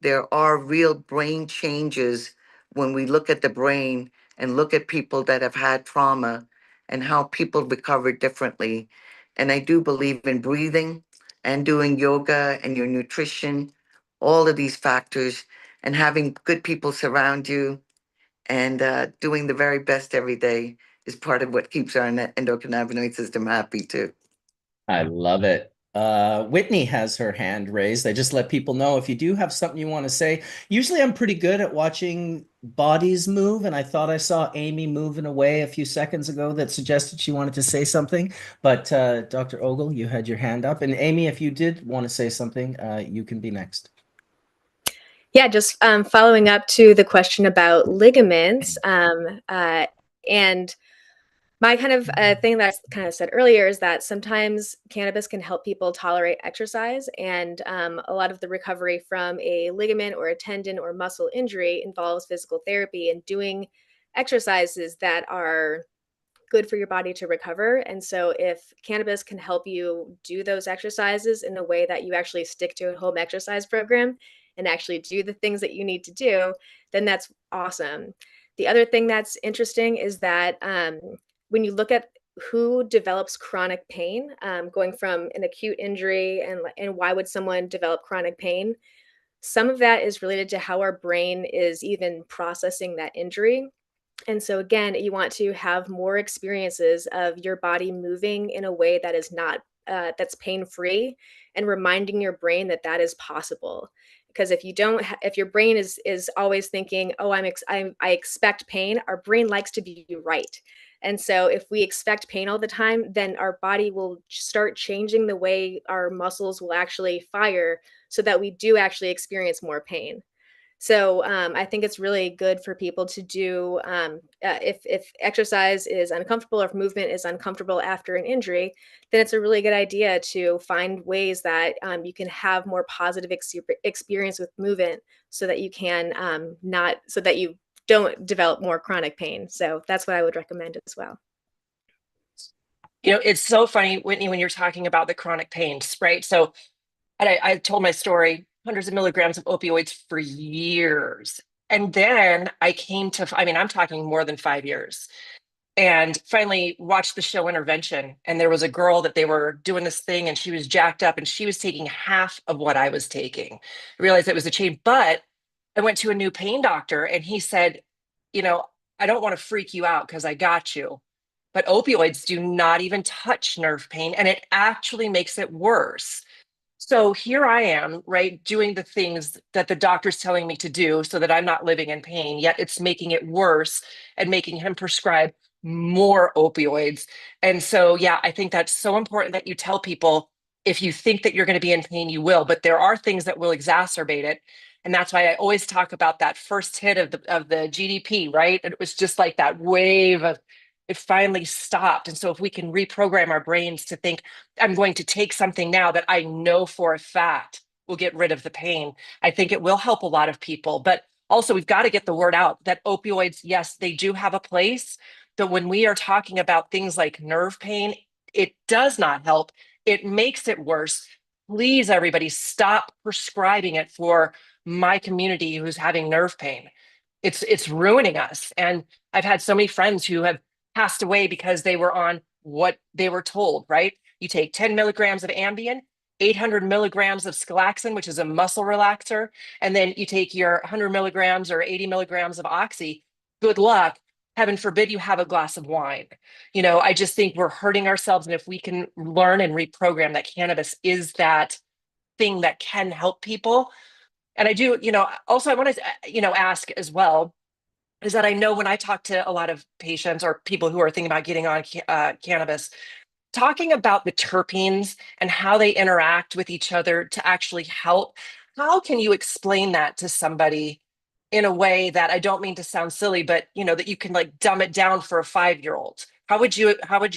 there are real brain changes when we look at the brain and look at people that have had trauma and how people recover differently. And I do believe in breathing and doing yoga and your nutrition, all of these factors, and having good people surround you and doing the very best every day is part of what keeps our endocannabinoid system happy too. I love it. Whitney has her hand raised. I just let people know if you do have something you want to say. Usually I'm pretty good at watching bodies move, and I thought I saw Amy moving away a few seconds ago that suggested she wanted to say something. But Dr. Ogle, you had your hand up. And Amy, if you did want to say something, you can be next. Yeah, just following up to the question about ligaments, and my kind of thing that I kind of said earlier is that sometimes cannabis can help people tolerate exercise, and a lot of the recovery from a ligament or a tendon or muscle injury involves physical therapy and doing exercises that are good for your body to recover. And so if cannabis can help you do those exercises in a way that you actually stick to a home exercise program and actually do the things that you need to do, then that's awesome. The other thing that's interesting is that when you look at who develops chronic pain, going from an acute injury and why would someone develop chronic pain, some of that is related to how our brain is even processing that injury. And so again, you want to have more experiences of your body moving in a way that is not that's pain-free, and reminding your brain that that is possible. Because if you don't, if your brain is always thinking, "Oh, I expect pain," our brain likes to be right. And so if we expect pain all the time, then our body will start changing the way our muscles will actually fire, so that we do actually experience more pain. So I think it's really good for people to do if exercise is uncomfortable or if movement is uncomfortable after an injury, then it's a really good idea to find ways that you can have more positive experience with movement, so that you can not so that you don't develop more chronic pain. So that's what I would recommend as well. You know, it's so funny, Whitney, when you're talking about the chronic pains, right? So, and I told my story, hundreds of milligrams of opioids for years. And then I came to, I mean, I'm talking more than 5 years. And finally watched the show Intervention. And there was a girl that they were doing this thing and she was jacked up and she was taking half of what I was taking. I realized it was a change, but I went to a new pain doctor and he said, you know, I don't want to freak you out because I got you, but opioids do not even touch nerve pain and it actually makes it worse. So here I am, right, doing the things that the doctor's telling me to do so that I'm not living in pain, yet it's making it worse and making him prescribe more opioids. And so, yeah, I think that's so important that you tell people if you think that you're going to be in pain, you will, but there are things that will exacerbate it. And that's why I always talk about that first hit of the GDP, right? And it was just like that wave of it finally stopped. And so if we can reprogram our brains to think, I'm going to take something now that I know for a fact will get rid of the pain, I think it will help a lot of people. But also, we've got to get the word out that opioids, yes, they do have a place. But when we are talking about things like nerve pain, it does not help. It makes it worse. Please, everybody, stop prescribing it for my community who's having nerve pain. It's ruining us. And I've had so many friends who have passed away because they were on what they were told, right? You take 10 milligrams of Ambien, 800 milligrams of Scalaxin, which is a muscle relaxer, and then you take your 100 milligrams or 80 milligrams of Oxy. Good luck. heaven forbid you have a glass of wine. I just think we're hurting ourselves. And if we can learn and reprogram that cannabis is that thing that can help people. And I do, also I want to, ask as well, is that I know when I talk to a lot of patients or people who are thinking about getting on cannabis, talking about the terpenes and how they interact with each other to actually help, how can you explain that to somebody in a way that, I don't mean to sound silly, but that you can like dumb it down for a 5-year-old? How would you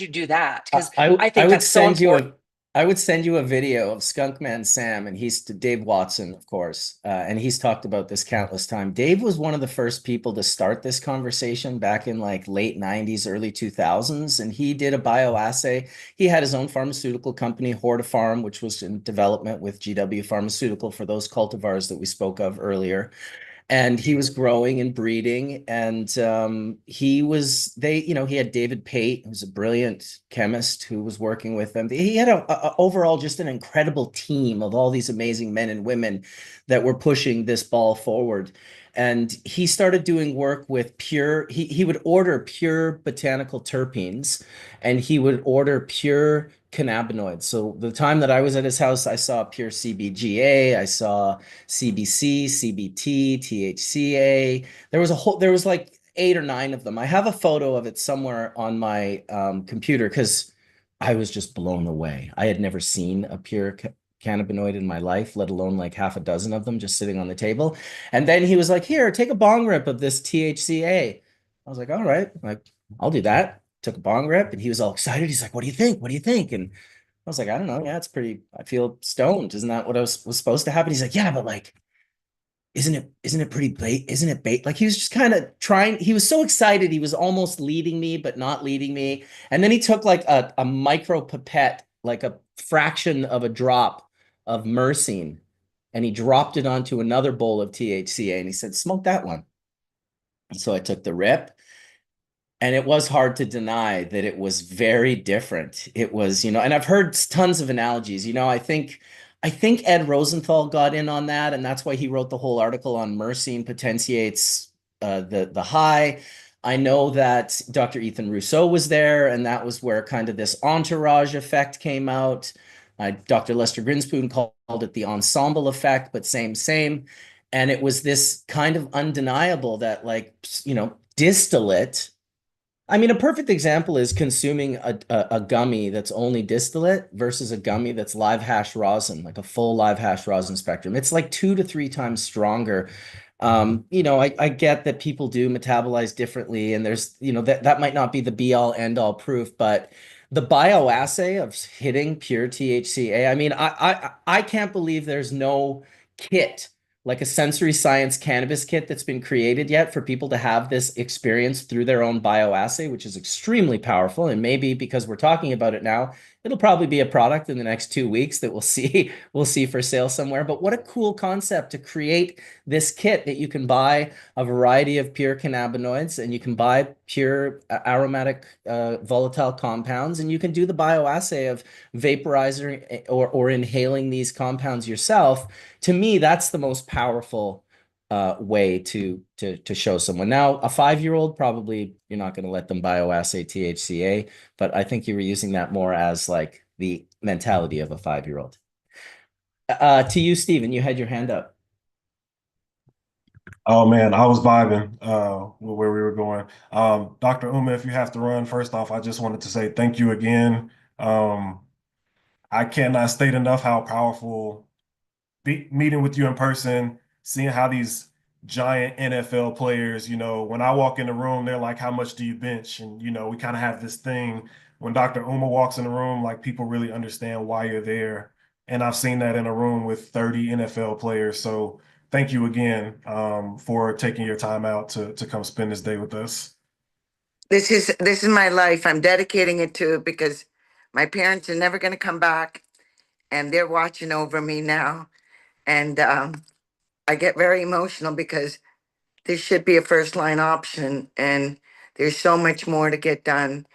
do that? Because I I think would that's so send you important. a I would send you a video of Skunkman Sam, and he's Dave Watson, of course, and he's talked about this countless time. Dave was one of the first people to start this conversation back in like late 90s, early 2000s, and he did a bioassay. He had his own pharmaceutical company, Hortifarm, which was in development with GW Pharmaceutical for those cultivars that we spoke of earlier, and he was growing and breeding, and he had David Pate, who's a brilliant chemist who was working with them. He had a overall just an incredible team of all these amazing men and women that were pushing this ball forward. And he started doing work with he would order pure botanical terpenes, and he would order pure cannabinoids. So the time that I was at his house, I saw pure CBGA, I saw CBC, CBT, THCA. There was like 8 or 9 of them. I have a photo of it somewhere on my computer because I was just blown away. I had never seen a pure cannabinoid in my life, let alone like half a dozen of them just sitting on the table. And then he was like, "Here, take a bong rip of this THCA." I was like, "All right, like I'll do that." Took a bong rip, and he was all excited. He's like, "What do you think? What do you think?" And I was like, "I don't know. Yeah, it's pretty. I feel stoned. Isn't that what was supposed to happen?" He's like, "Yeah, but like, isn't it pretty bait? Isn't it bait?" Like he was just kind of trying. He was so excited. He was almost leading me, but not leading me. And then he took like a micro pipette, like a fraction of a drop of myrcene, and he dropped it onto another bowl of THCA, and he said, "Smoke that one." And so I took the rip, and it was hard to deny that it was very different. It was, and I've heard tons of analogies. I think Ed Rosenthal got in on that, and that's why he wrote the whole article on myrcene potentiates the high. I know that Dr. Ethan Rousseau was there, and that was where kind of this entourage effect came out. Dr. Lester Grinspoon called it the ensemble effect, but same. And it was this kind of undeniable that, like, distillate. I mean, a perfect example is consuming a gummy that's only distillate versus a gummy that's live hash rosin, like a full live hash rosin spectrum. It's like 2 to 3 times stronger. I get that people do metabolize differently, and there's, that might not be the be all end all proof, but the bioassay of hitting pure THCA, I mean, I can't believe there's no kit, like a sensory science cannabis kit that's been created yet for people to have this experience through their own bioassay, which is extremely powerful. And maybe because we're talking about it now, it'll probably be a product in the next 2 weeks that we'll see for sale somewhere. But what a cool concept to create this kit that you can buy a variety of pure cannabinoids, and you can buy pure aromatic volatile compounds, and you can do the bioassay of vaporizing or inhaling these compounds yourself. To me, that's the most powerful way to show someone. Now, a 5-year-old, probably you're not going to let them bioassay THCA, but I think you were using that more as like the mentality of a 5-year-old. To you, Steven, you had your hand up. Oh man, I was vibing with where we were going. Dr. Uma, if you have to run, first off, I just wanted to say thank you again. I cannot state enough how powerful meeting with you in person, seeing how these giant NFL players, when I walk in the room, they're like, "How much do you bench?" And, we kind of have this thing when Dr. Uma walks in the room, like people really understand why you're there. And I've seen that in a room with 30 NFL players. So thank you again for taking your time out to come spend this day with us. This is my life. I'm dedicating it to it because my parents are never going to come back, and they're watching over me now. And I get very emotional because this should be a first line option, and there's so much more to get done.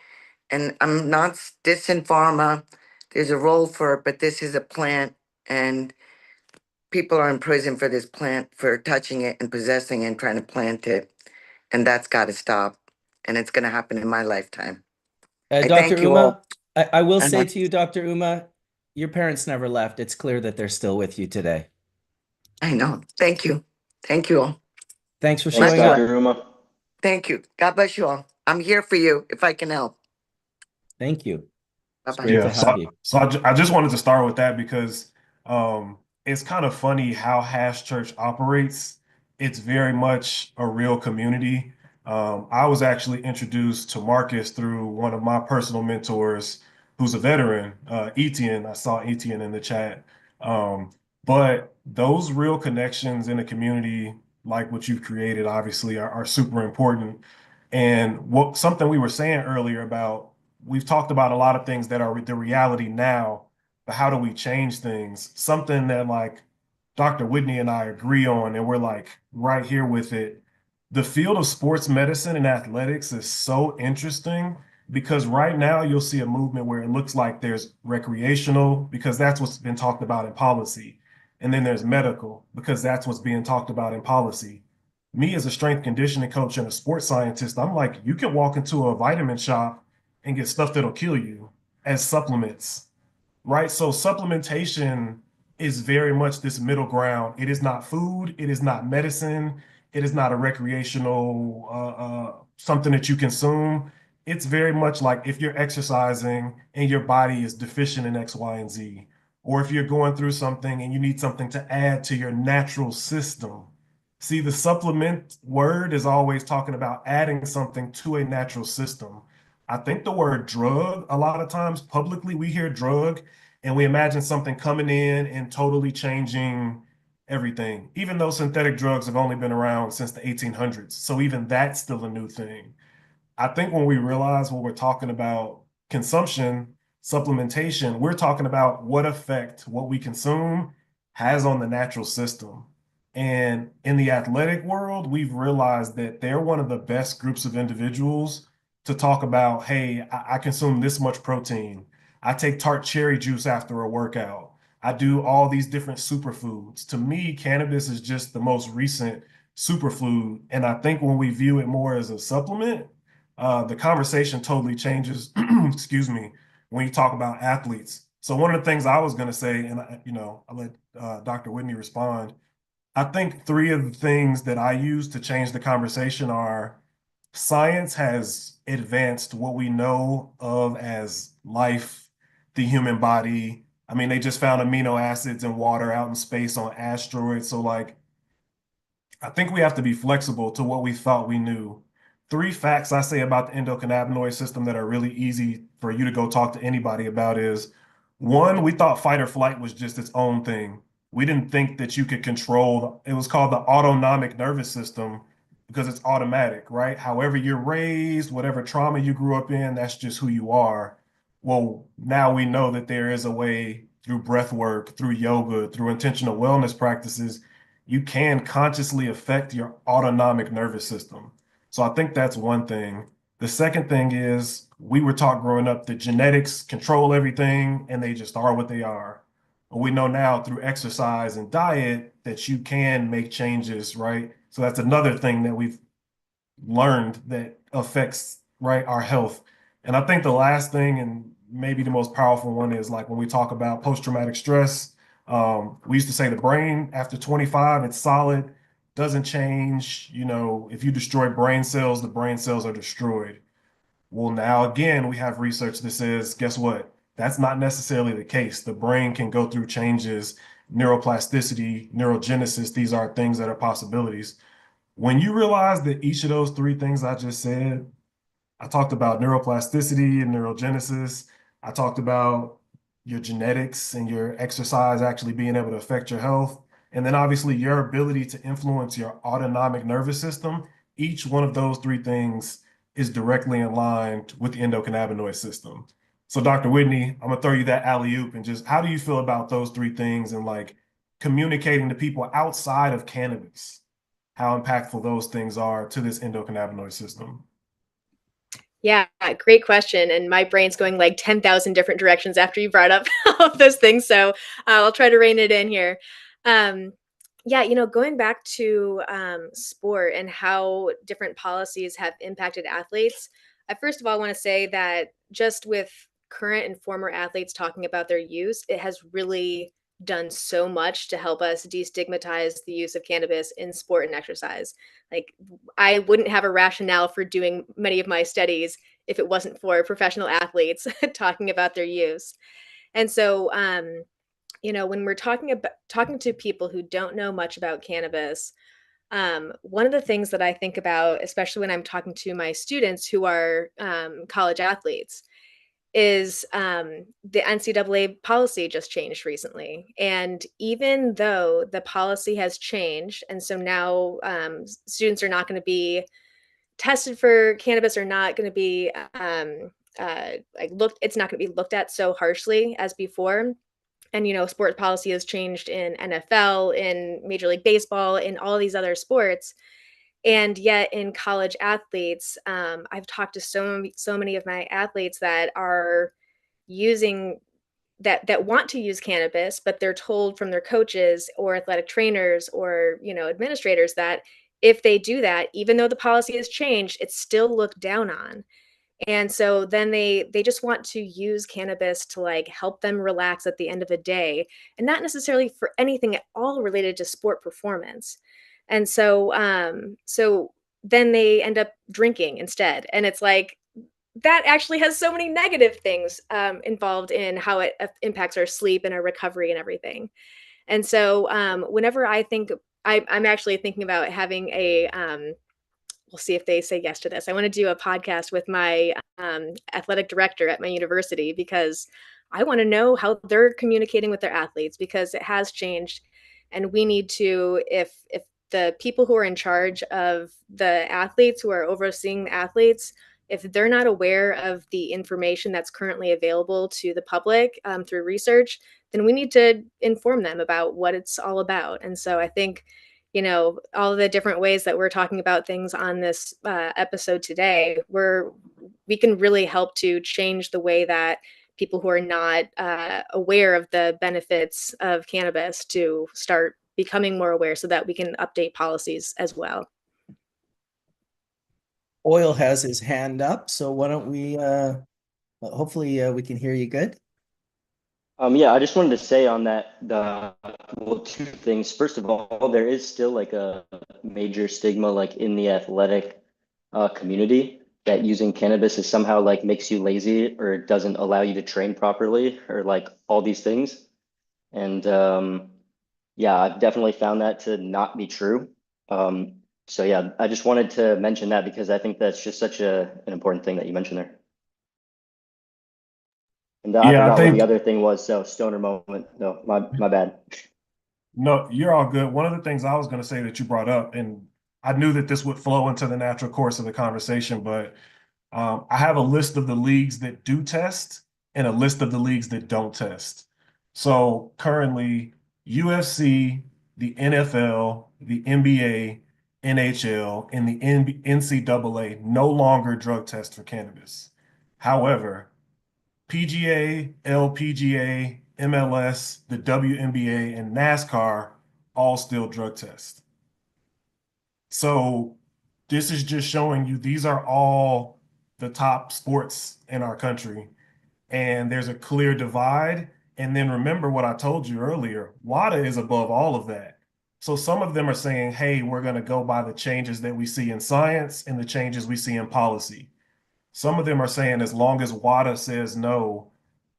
And I'm not dissing pharma. There's a role for it, but this is a plant, and people are in prison for this plant, for touching it and possessing it and trying to plant it. And that's got to stop. and it's going to happen in my lifetime. I Dr. thank you all. Uma, I will say Uh-huh. to you, Dr. Uma, your parents never left. It's clear that they're still with you today. I know. Thank you. Thank you all. Thanks for Thanks, showing up. Dr. Uma. Thank you. God bless you all. I'm here for you if I can help. Thank you. It's Bye-bye. great to Yeah, have you. I just wanted to start with that because it's kind of funny how Hash Church operates. It's very much a real community. I was actually introduced to Marcus through one of my personal mentors, who's a veteran, Etienne. I saw Etienne in the chat. But those real connections in a community like what you've created, obviously, are super important. And what something we were saying earlier about we've talked about a lot of things that are the reality now, but how do we change things? Something that like Dr. Whitney and I agree on, and we're like right here with it. The field of sports medicine and athletics is so interesting because right now you'll see a movement where it looks like there's recreational, because that's what's been talked about in policy. And then there's medical, because that's what's being talked about in policy. Me as a strength conditioning coach and a sports scientist, I'm like, you can walk into a vitamin shop and get stuff that'll kill you as supplements, right? So supplementation is very much this middle ground. It is not food. It is not medicine. It is not a recreational something that you consume. It's very much like if you're exercising and your body is deficient in X, Y, and Z, or if you're going through something and you need something to add to your natural system. See, the supplement word is always talking about adding something to a natural system. I think the word drug, a lot of times publicly, we hear drug and we imagine something coming in and totally changing everything, even though synthetic drugs have only been around since the 1800s. So even that's still a new thing. I think when we realize when we're talking about consumption, supplementation, we're talking about what effect what we consume has on the natural system. And in the athletic world, we've realized that they're one of the best groups of individuals to talk about, hey, I consume this much protein. I take tart cherry juice after a workout. I do all these different superfoods. To me, cannabis is just the most recent superfood. And I think when we view it more as a supplement, the conversation totally changes, excuse me, when you talk about athletes. So one of the things I was going to say, and I'll let Dr. Whitney respond. I think three of the things that I use to change the conversation are science has advanced what we know of as life, the human body. I mean, they just found amino acids in water out in space on asteroids. So like I think we have to be flexible to what we thought we knew. Three facts I say about the endocannabinoid system that are really easy for you to go talk to anybody about is one, we thought fight or flight was just its own thing. We didn't think that you could control, it was called the autonomic nervous system because it's automatic, right? However you're raised, whatever trauma you grew up in, that's just who you are. Well, now we know that there is a way through breath work, through yoga, through intentional wellness practices you can consciously affect your autonomic nervous system. So I think that's one thing. The second thing is we were taught growing up that genetics control everything and they just are what they are. But we know now through exercise and diet that you can make changes, right? So that's another thing that we've learned that affects, right, our health. And I think the last thing and maybe the most powerful one is like when we talk about post-traumatic stress, we used to say the brain after 25, it's solid, doesn't change. You know, if you destroy brain cells, the brain cells are destroyed. Well, now again, we have research that says, guess what? That's not necessarily the case. The brain can go through changes, neuroplasticity, neurogenesis. These are things that are possibilities. When you realize that each of those three things I just said, I talked about neuroplasticity and neurogenesis. I talked about your genetics and your exercise actually being able to affect your health. And then obviously your ability to influence your autonomic nervous system. Each one of those three things is directly in line with the endocannabinoid system. So Dr. Whitney, I'm gonna throw you that alley-oop and just how do you feel about those three things and like communicating to people outside of cannabis, how impactful those things are to this endocannabinoid system? Yeah, great question. And my brain's going like 10,000 different directions after you brought up all of those things. So I'll try to rein it in here. Um, Yeah, going back to sport and how different policies have impacted athletes, I first of all want to say that just with current and former athletes talking about their use, it has really done so much to help us destigmatize the use of cannabis in sport and exercise. Like, I wouldn't have a rationale for doing many of my studies if it wasn't for professional athletes talking about their use. And so, when we're talking to people who don't know much about cannabis, one of the things that I think about, especially when I'm talking to my students who are college athletes, is the NCAA policy just changed recently. And even though the policy has changed, and so now students are not going to be tested for cannabis, are not going to be it's not going to be looked at so harshly as before. And sport policy has changed in NFL, in Major League Baseball, in all these other sports. And yet in college athletes, I've talked to so many of my athletes that are using that want to use cannabis, but they're told from their coaches or athletic trainers or administrators that if they do that, even though the policy has changed, it's still looked down on. And so then they just want to use cannabis to like help them relax at the end of a day, and not necessarily for anything at all related to sport performance. And so then they end up drinking instead. And it's like that actually has so many negative things involved in how it impacts our sleep and our recovery and everything. And so whenever I'm actually thinking about having we'll see if they say yes to this. I want to do a podcast with my athletic director at my university because I want to know how they're communicating with their athletes, because it has changed, and we need to, if the people who are in charge of the athletes, who are overseeing the athletes, if they're not aware of the information that's currently available to the public through research, then we need to inform them about what it's all about. And so I think all the different ways that we're talking about things on this episode today, we can really help to change the way that people who are not aware of the benefits of cannabis to start becoming more aware, so that we can update policies as well. Oil has his hand up, so why don't we hopefully we can hear you good. Yeah, I just wanted to say on that, two things. First of all, there is still like a major stigma like in the athletic community that using cannabis is somehow like makes you lazy or doesn't allow you to train properly or like all these things. And yeah, I've definitely found that to not be true. So yeah, I just wanted to mention that because I think that's just such an important thing that you mentioned there. And I Yeah, I forgot what the think other thing was. So stoner moment. No, my bad. no, you're all good. One of the things I was going to say that you brought up, and I knew that this would flow into the natural course of the conversation, but I have a list of the leagues that do test and a list of the leagues that don't test. So currently, UFC, the NFL, the NBA, NHL, and the NCAA no longer drug test for cannabis. However, PGA, LPGA, MLS, the WNBA, and NASCAR all still drug test. So this is just showing you these are all the top sports in our country, and there's a clear divide. And then remember what I told you earlier, WADA is above all of that. So some of them are saying, hey, we're going to go by the changes that we see in science and the changes we see in policy. Some of them are saying as long as WADA says no,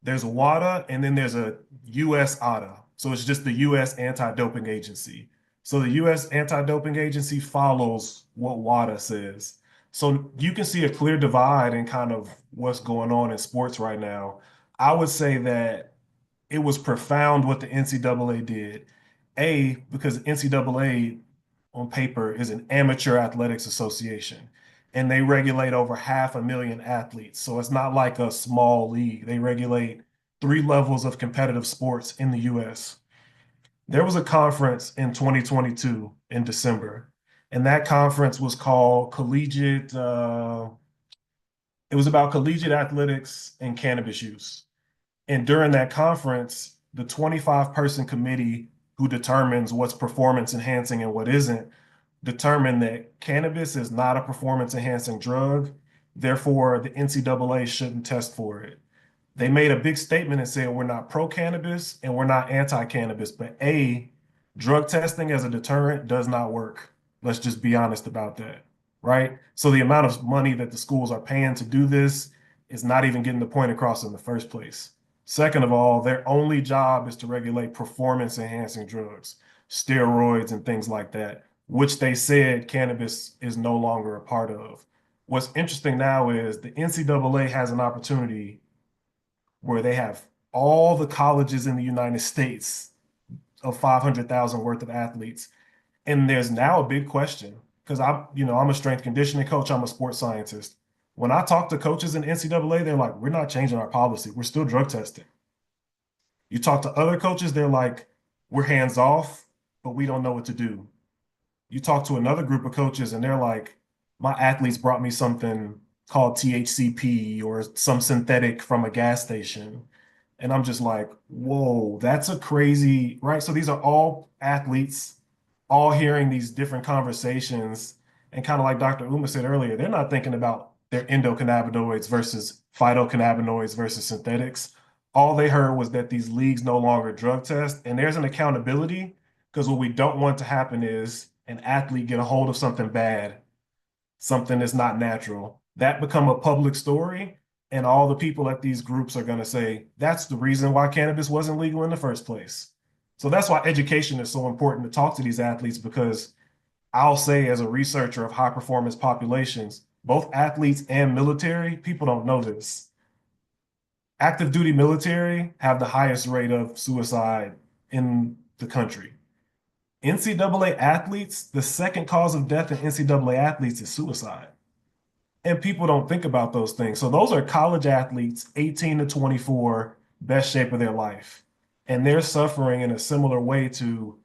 there's WADA and then there's a US ADA. So it's just the US anti-doping agency. So the US anti-doping agency follows what WADA says. So you can see a clear divide in kind of what's going on in sports right now. I would say that it was profound what the NCAA did. Because NCAA on paper is an amateur athletics association and they regulate over 500,000 athletes. So it's not like a small league. They regulate 3 levels of competitive sports in the US. There was a conference in 2022 in December, and that conference was called it was about collegiate athletics and cannabis use. And during that conference, the 25-person committee who determines what's performance enhancing and what isn't, determined that cannabis is not a performance enhancing drug. Therefore, the NCAA shouldn't test for it. They made a big statement and said, we're not pro cannabis and we're not anti cannabis, but drug testing as a deterrent does not work. Let's just be honest about that, right? So the amount of money that the schools are paying to do this is not even getting the point across in the first place. Second of all, their only job is to regulate performance enhancing drugs, steroids, and things like that, which they said cannabis is no longer a part of. What's interesting now is the NCAA has an opportunity where they have all the colleges in the United States of 500,000 worth of athletes. And there's now a big question because I'm a strength conditioning coach, I'm a sports scientist. When I talk to coaches in NCAA, they're like, we're not changing our policy. We're still drug testing. You talk to other coaches, they're like, we're hands off, but we don't know what to do. You talk to another group of coaches and they're like, my athletes brought me something called THCP or some synthetic from a gas station. And I'm just like, whoa, that's a crazy, right? So these are all athletes, all hearing these different conversations. And kind of like Dr. Uma said earlier, they're not thinking about their endocannabinoids versus phytocannabinoids versus synthetics. All they heard was that these leagues no longer drug test, and there's an accountability because what we don't want to happen is an athlete get a hold of something bad, something that's not natural, that become a public story, and all the people at these groups are going to say, that's the reason why cannabis wasn't legal in the first place. So that's why education is so important to talk to these athletes, because I'll say as a researcher of high performance populations, both athletes and military, people don't know this. Active duty military have the highest rate of suicide in the country. NCAA athletes, the second cause of death in NCAA athletes is suicide. And people don't think about those things. So those are college athletes, 18 to 24, best shape of their life. And they're suffering in a similar way to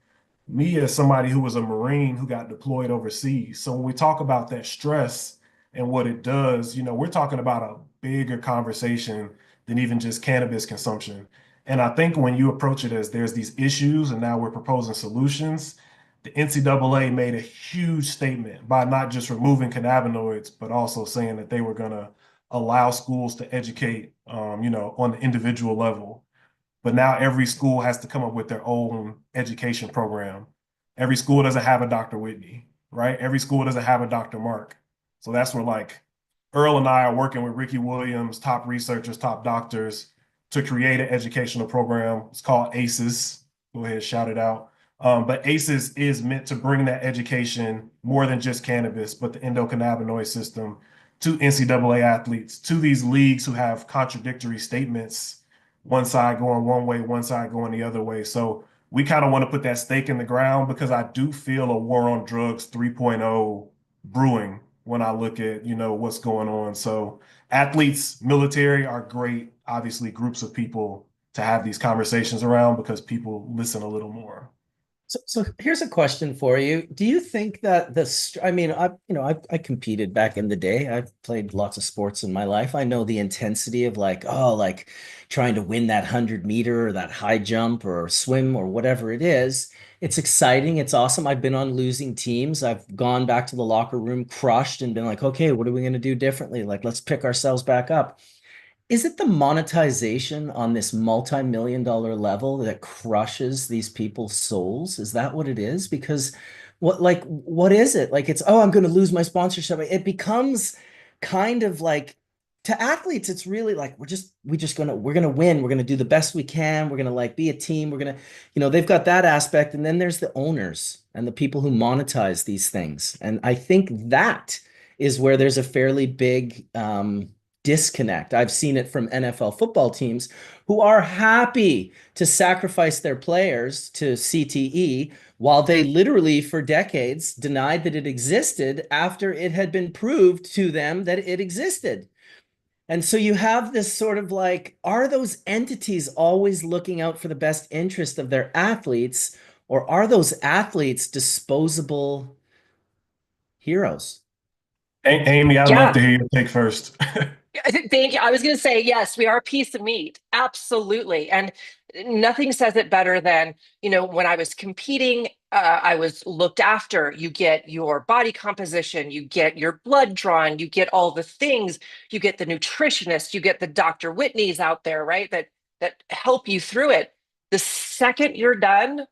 me as somebody who was a Marine who got deployed overseas. So when we talk about that stress and what it does, we're talking about a bigger conversation than even just cannabis consumption. And I think when you approach it as there's these issues and now we're proposing solutions, the NCAA made a huge statement by not just removing cannabinoids, but also saying that they were going to allow schools to educate, on the individual level. But now every school has to come up with their own education program. Every school doesn't have a Dr. Whitney, right? Every school doesn't have a Dr. Mark. So that's where like Earl and I are working with Ricky Williams, top researchers, top doctors, to create an educational program. It's called ACEs. Go ahead, shout it out. But ACEs is meant to bring that education more than just cannabis, but the endocannabinoid system to NCAA athletes, to these leagues who have contradictory statements, one side going one way, one side going the other way. So we kind of want to put that stake in the ground because I do feel a war on drugs 3.0 brewing when I look at, what's going on. So athletes, military are great, obviously, groups of people to have these conversations around because people listen a little more. So here's a question for you. Do you think that I competed back in the day. I've played lots of sports in my life. I know the intensity of like trying to win that 100 meter or that high jump or swim or whatever it is. It's exciting. It's awesome. I've been on losing teams. I've gone back to the locker room crushed and been like, okay, what are we going to do differently? Like, let's pick ourselves back up. Is it the monetization on this multi-million-dollar level that crushes these people's souls? Is that what it is? Because what is it? Like it's, oh, I'm going to lose my sponsorship. It becomes kind of like to athletes, it's really like we're gonna win. We're gonna do the best we can. We're gonna like be a team. We're gonna, they've got that aspect. And then there's the owners and the people who monetize these things. And I think that is where there's a fairly big disconnect. I've seen it from NFL football teams who are happy to sacrifice their players to CTE while they literally for decades denied that it existed after it had been proved to them that it existed. And so you have this sort of like, are those entities always looking out for the best interest of their athletes, or are those athletes disposable heroes? Amy, I'd love Yeah. to hear your take first. Thank you. I was going to say, yes, we are a piece of meat. Absolutely. And nothing says it better than, when I was competing, I was looked after. You get your body composition, you get your blood drawn, you get all the things, you get the nutritionist, you get the Dr. Whitneys out there, right? That help you through it. The second you're done.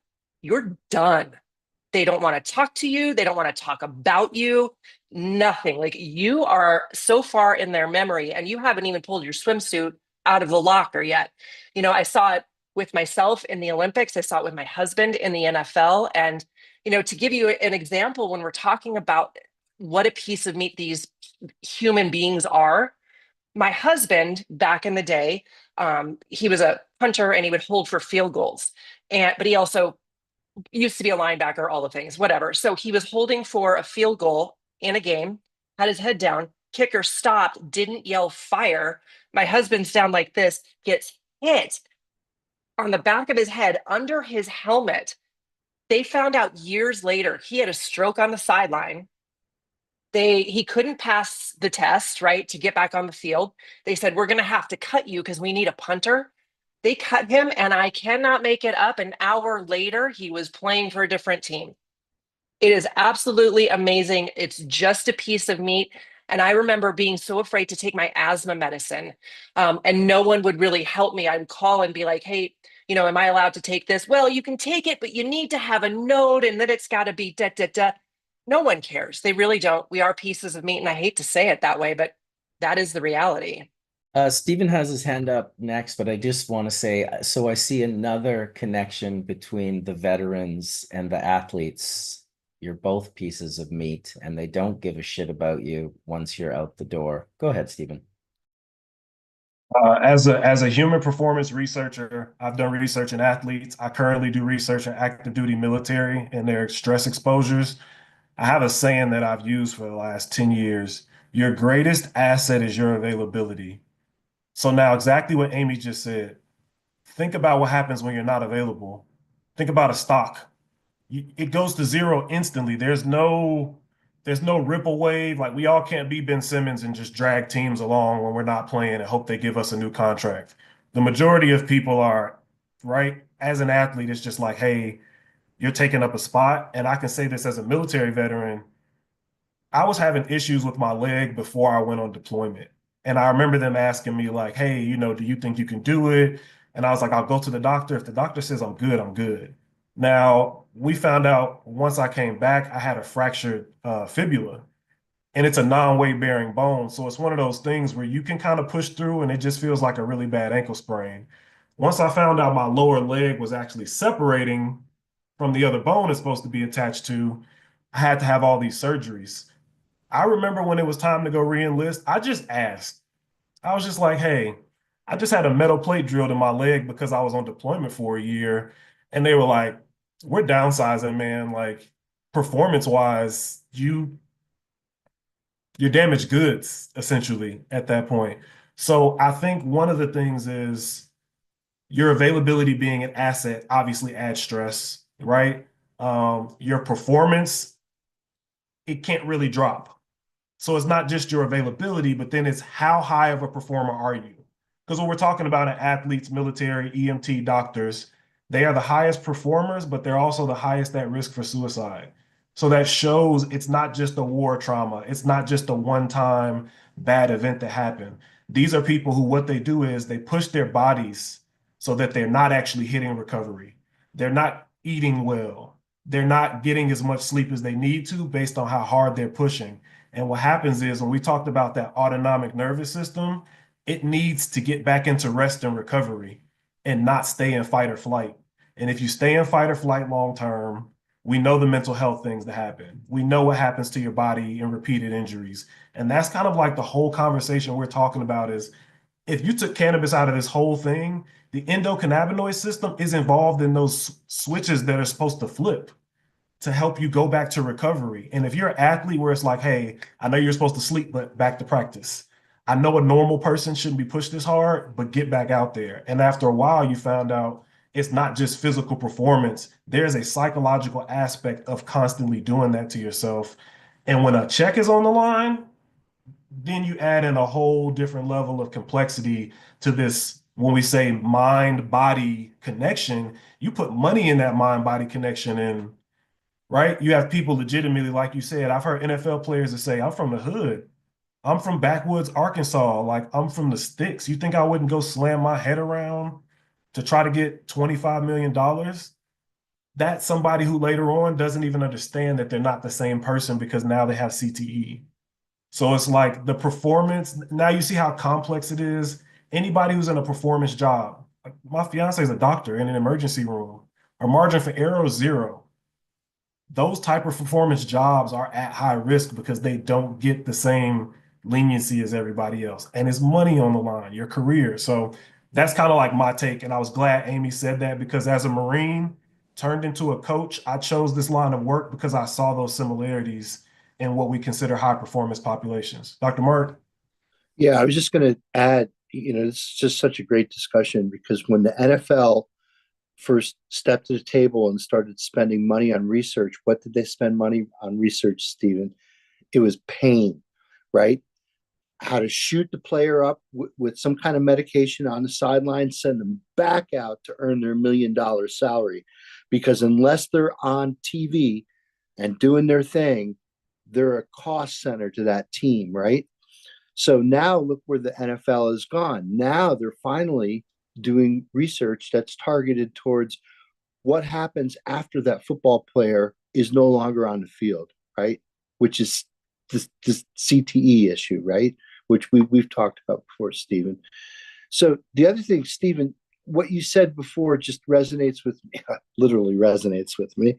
They don't want to talk to you. They don't want to talk about you. Nothing. Like, you are so far in their memory and you haven't even pulled your swimsuit out of the locker yet. I saw it with myself in the Olympics. I saw it with my husband in the NFL. And, to give you an example, when we're talking about what a piece of meat these human beings are, my husband back in the day, he was a punter and he would hold for field goals. But he also used to be a linebacker, all the things, whatever. So he was holding for a field goal in a game, had his head down, kicker stopped, didn't yell fire. My husband's down like this, gets hit on the back of his head under his helmet. They found out years later he had a stroke on the sideline. He couldn't pass the test, right, to get back on the field. They said, we're going to have to cut you because we need a punter. They cut him, and I cannot make it up. An hour later, he was playing for a different team. It is absolutely amazing. It's just a piece of meat. And I remember being so afraid to take my asthma medicine, and no one would really help me. I would call and be like, hey, am I allowed to take this? Well, you can take it, but you need to have a note, and then it's got to be da, da, da. No one cares. They really don't. We are pieces of meat, and I hate to say it that way, but that is the reality. Stephen has his hand up next, but I just want to say, so I see another connection between the veterans and the athletes. You're both pieces of meat, and they don't give a shit about you once you're out the door. Go ahead, Stephen. As a human performance researcher, I've done research in athletes. I currently do research in active duty military and their stress exposures. I have a saying that I've used for the last 10 years. Your greatest asset is your availability. So now, exactly what Amy just said. Think about what happens when you're not available. Think about a stock. It goes to zero instantly. There's no ripple wave. Like, we all can't be Ben Simmons and just drag teams along when we're not playing and hope they give us a new contract. The majority of people are, right, as an athlete, it's just like, hey, you're taking up a spot. And I can say this as a military veteran, I was having issues with my leg before I went on deployment. And I remember them asking me, like, hey, do you think you can do it? And I was like, I'll go to the doctor. If the doctor says I'm good, I'm good. Now, we found out once I came back, I had a fractured fibula, and it's a non-weight bearing bone. So it's one of those things where you can kind of push through and it just feels like a really bad ankle sprain. Once I found out my lower leg was actually separating from the other bone it's supposed to be attached to, I had to have all these surgeries. I remember when it was time to go re-enlist, I just asked. I was just like, hey, I just had a metal plate drilled in my leg because I was on deployment for a year. And they were like, we're downsizing, man. Like, performance-wise, you're damaged goods, essentially, at that point. So I think one of the things is your availability being an asset obviously adds stress, right? Your performance, it can't really drop. So it's not just your availability, but then it's how high of a performer are you? Because when we're talking about athletes, military, EMT, doctors, they are the highest performers, but they're also the highest at risk for suicide. So that shows it's not just a war trauma. It's not just a one-time bad event that happened. These are people who what they do is they push their bodies so that they're not actually hitting recovery. They're not eating well. They're not getting as much sleep as they need to based on how hard they're pushing. And what happens is when we talked about that autonomic nervous system, it needs to get back into rest and recovery and not stay in fight or flight. And if you stay in fight or flight long term, we know the mental health things that happen. We know what happens to your body in repeated injuries. And that's kind of like the whole conversation we're talking about is if you took cannabis out of this whole thing, the endocannabinoid system is involved in those switches that are supposed to flip to help you go back to recovery. And if you're an athlete where it's like, hey, I know you're supposed to sleep, but back to practice. I know a normal person shouldn't be pushed this hard, but get back out there. And after a while, you found out it's not just physical performance. There's a psychological aspect of constantly doing that to yourself. And when a check is on the line, then you add in a whole different level of complexity to this when we say mind-body connection, you put money in that mind-body connection and right? You have people legitimately, like you said, I've heard NFL players that say, I'm from the hood. I'm from backwoods Arkansas. Like I'm from the sticks. You think I wouldn't go slam my head around to try to get $25 million? That's somebody who later on doesn't even understand that they're not the same person because now they have CTE. So it's like the performance. Now you see how complex it is. Anybody who's in a performance job, like my fiance is a doctor in an emergency room. Our margin for error is zero. Those type of performance jobs are at high risk because they don't get the same leniency as everybody else. And it's money on the line, your career. So that's kind of like my take. And I was glad Amy said that because as a Marine turned into a coach, I chose this line of work because I saw those similarities in what we consider high performance populations. Dr. Mark? Yeah, I was just going to add, it's just such a great discussion because when the NFL first stepped to the table and started spending money on research, what did they spend money on research, Stephen? It was pain, right? How to shoot the player up with some kind of medication on the sideline, send them back out to earn their $1 million salary. Because unless they're on TV and doing their thing, they're a cost center to that team, right? So now look where the NFL has gone. Now they're finally doing research that's targeted towards what happens after that football player is no longer on the field, right? Which is this CTE issue, right? Which we've talked about before, Stephen. So the other thing, Stephen, what you said before just resonates with me, literally resonates with me.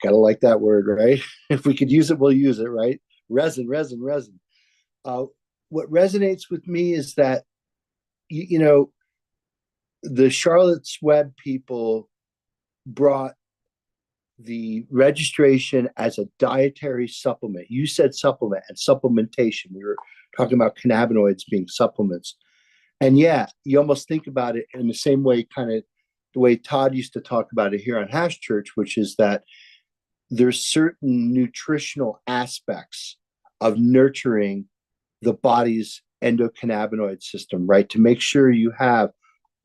Gotta like that word, right? If we could use it, we'll use it, right? Resin. Uh, what resonates with me is that, you know, the Charlotte's Web people brought the registration as a dietary supplement. You said supplement and supplementation. We were talking about cannabinoids being supplements. And yeah, you almost think about it in the same way, kind of the way Todd used to talk about it here on Hash Church, which is that there's certain nutritional aspects of nurturing the body's endocannabinoid system, right? To make sure you have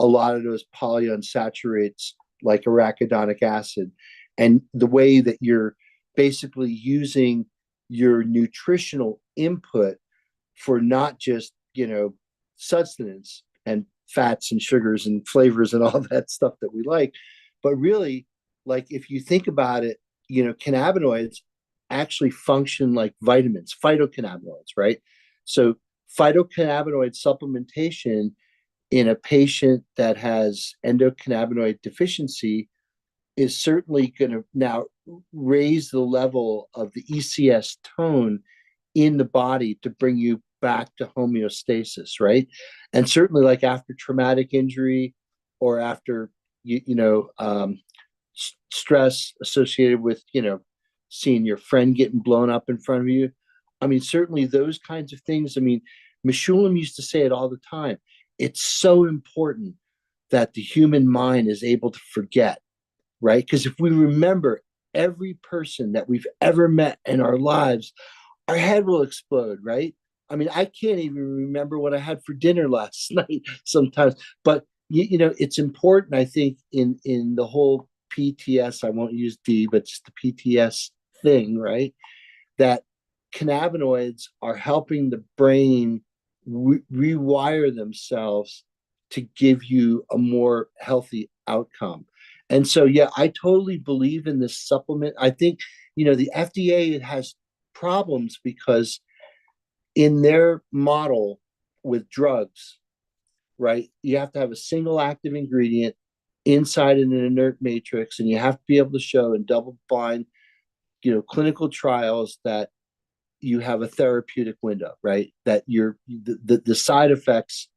a lot of those polyunsaturates like arachidonic acid, and the way that you're basically using your nutritional input for not just, sustenance and fats and sugars and flavors and all that stuff that we like, but really, like if you think about it, cannabinoids actually function like vitamins, phytocannabinoids, right? So phytocannabinoid supplementation in a patient that has endocannabinoid deficiency is certainly going to now raise the level of the ECS tone in the body to bring you back to homeostasis, right? And certainly, like after traumatic injury or after stress associated with seeing your friend getting blown up in front of you. I mean, certainly those kinds of things. I mean, Meshulam used to say it all the time. It's so important that the human mind is able to forget, right? Because if we remember every person that we've ever met in our lives, our head will explode, right? I mean, I can't even remember what I had for dinner last night sometimes. But it's important, I think, in the whole PTS. I won't use D, but just the PTS thing, right? That cannabinoids are helping the brain rewire themselves to give you a more healthy outcome. And so, yeah, I totally believe in this supplement. I think, the FDA has problems because in their model with drugs, right, you have to have a single active ingredient inside an inert matrix, and you have to be able to show in double blind, clinical trials that you have a therapeutic window, right? That the side effects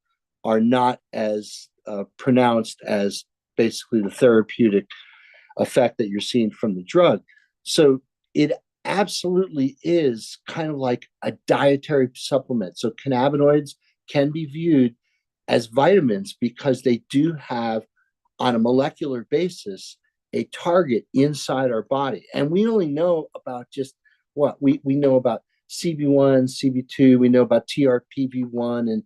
are not as pronounced as basically the therapeutic effect that you're seeing from the drug. So it absolutely is kind of like a dietary supplement. So cannabinoids can be viewed as vitamins because they do have, on a molecular basis, a target inside our body. And we only know about just what we know about CB1, CB2, we know about TRPV1 and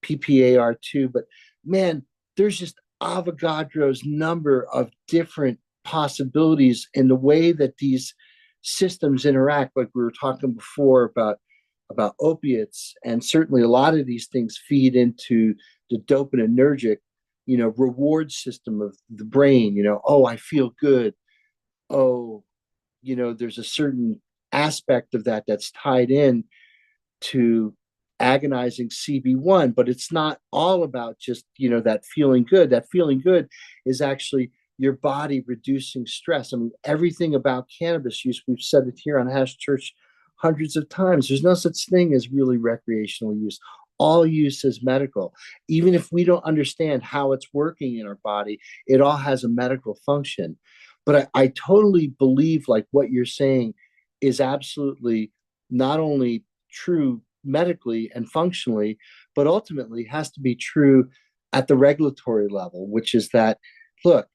PPAR2, but man, there's just Avogadro's number of different possibilities in the way that these systems interact. Like we were talking before about opiates, and certainly a lot of these things feed into the dopaminergic, reward system of the brain. Oh, I feel good. Oh, there's a certain aspect of that that's tied in to agonizing CB1, but it's not all about just, that feeling good. That feeling good is actually your body reducing stress. I mean, everything about cannabis use, we've said it here on Hash Church hundreds of times. There's no such thing as really recreational use. All use is medical. Even if we don't understand how it's working in our body, it all has a medical function. But I totally believe like what you're saying is absolutely not only true medically and functionally, but ultimately has to be true at the regulatory level, which is that, look,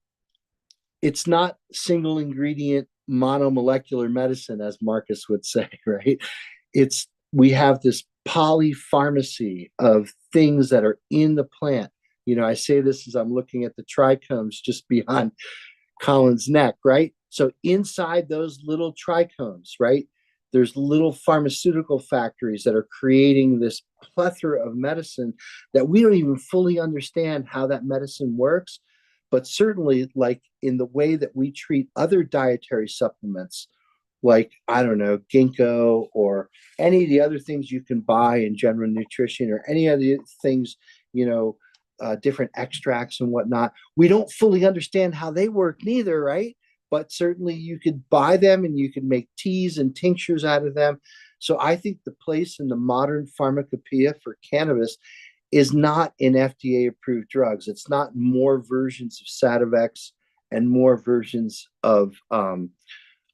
it's not single ingredient monomolecular medicine, as Marcus would say, right? We have this polypharmacy of things that are in the plant. I say this as I'm looking at the trichomes just beyond Colin's neck, right? So inside those little trichomes, right, there's little pharmaceutical factories that are creating this plethora of medicine that we don't even fully understand how that medicine works. But certainly, like in the way that we treat other dietary supplements, like, I don't know, ginkgo or any of the other things you can buy in general nutrition or any other things, different extracts and whatnot. We don't fully understand how they work neither, right? But certainly you could buy them and you can make teas and tinctures out of them. So I think the place in the modern pharmacopoeia for cannabis is not in FDA approved drugs. It's not more versions of Sativex and more versions of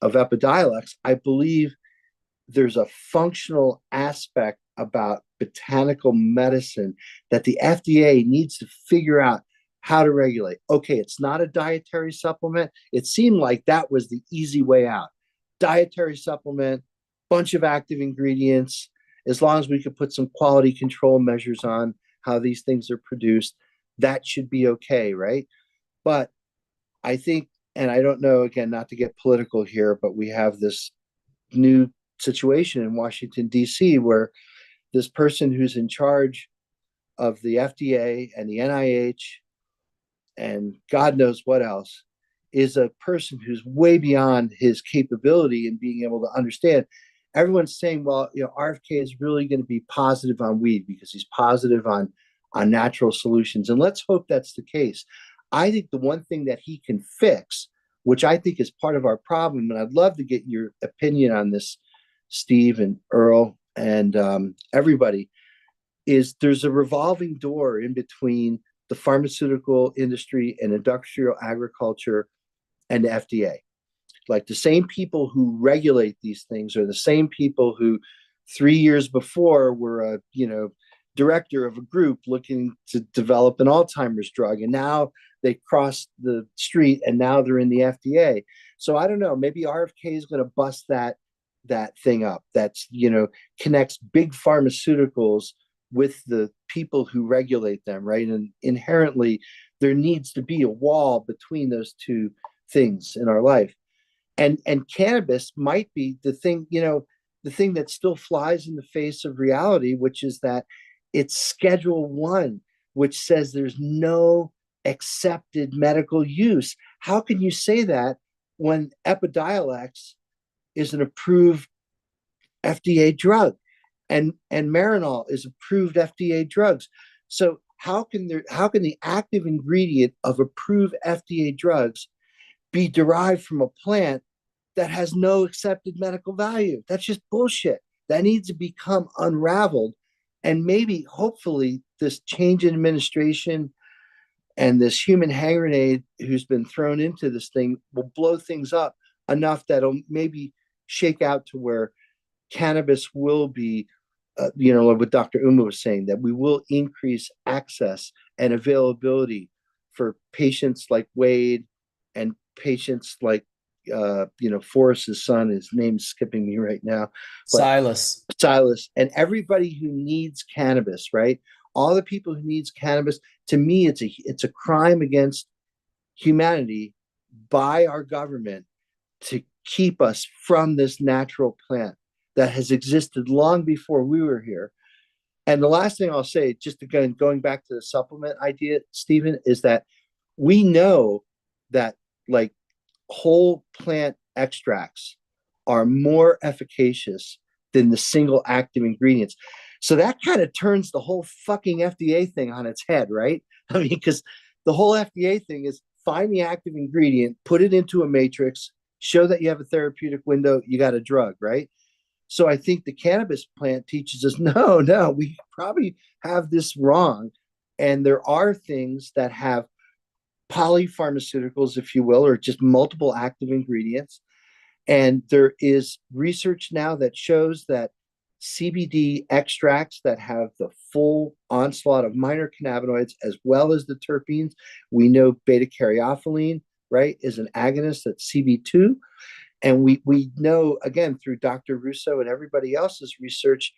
Epidiolex. I believe there's a functional aspect about botanical medicine that the FDA needs to figure out how to regulate. Okay, it's not a dietary supplement. It seemed like that was the easy way out. Dietary supplement, bunch of active ingredients, as long as we could put some quality control measures on how these things are produced, that should be okay, right? But I think, and I don't know, again, not to get political here, but we have this new situation in Washington, D.C., where this person who's in charge of the FDA and the NIH and God knows what else is a person who's way beyond his capability in being able to understand. Everyone's saying, well, RFK is really going to be positive on weed because he's positive on natural solutions. And let's hope that's the case. I think the one thing that he can fix, which I think is part of our problem, and I'd love to get your opinion on this, Steve and Earl and everybody, is there's a revolving door in between the pharmaceutical industry and industrial agriculture and the FDA. Like the same people who regulate these things are the same people who 3 years before were a director of a group looking to develop an Alzheimer's drug, and now they crossed the street and now they're in the FDA. So I don't know, maybe RFK is going to bust that thing up. That's connects big pharmaceuticals with the people who regulate them, right? And inherently, there needs to be a wall between those two things in our life. And cannabis might be the thing, the thing that still flies in the face of reality, which is that it's Schedule 1, which says there's no accepted medical use. How can you say that when Epidiolex is an approved FDA drug? And Marinol is approved FDA drugs. So how can the active ingredient of approved FDA drugs be derived from a plant that has no accepted medical value? That's just bullshit. That needs to become unraveled. And maybe, hopefully, this change in administration and this human hand grenade who's been thrown into this thing will blow things up enough that it'll maybe shake out to where cannabis will be, what Dr. Uma was saying, that we will increase access and availability for patients like Wade and patients like, Forrest's son, his name's skipping me right now. Silas, and everybody who needs cannabis, right? All the people who needs cannabis, to me, it's a crime against humanity by our government to keep us from this natural plant that has existed long before we were here. And the last thing I'll say, just again, going back to the supplement idea, Stephen, is that we know that like whole plant extracts are more efficacious than the single active ingredients. So that kind of turns the whole fucking FDA thing on its head, right? I mean, because the whole FDA thing is find the active ingredient, put it into a matrix, show that you have a therapeutic window, you got a drug, right? So I think the cannabis plant teaches us no, we probably have this wrong. And there are things that have polypharmaceuticals, if you will, or just multiple active ingredients. And there is research now that shows that CBD extracts that have the full onslaught of minor cannabinoids as well as the terpenes. We know beta caryophyllene, right, is an agonist at CB2. And we know, again, through Dr. Russo and everybody else's research,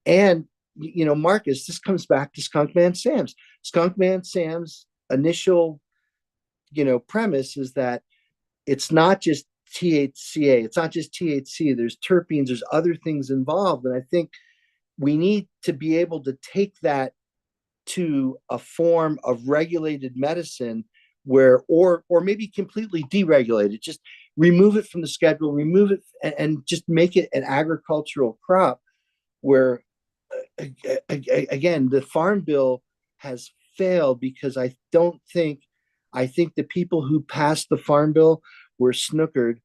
and, you know, Marcus, this comes back to Skunkman Sam's. Skunkman Sam's initial, you know, premise is that it's not just THCA, it's not just THC, there's terpenes, there's other things involved. And I think we need to be able to take that to a form of regulated medicine where, or maybe completely deregulate it, just remove it from the schedule, remove it and just make it an agricultural crop where, again, the farm bill has failed because I think the people who passed the farm bill were snookered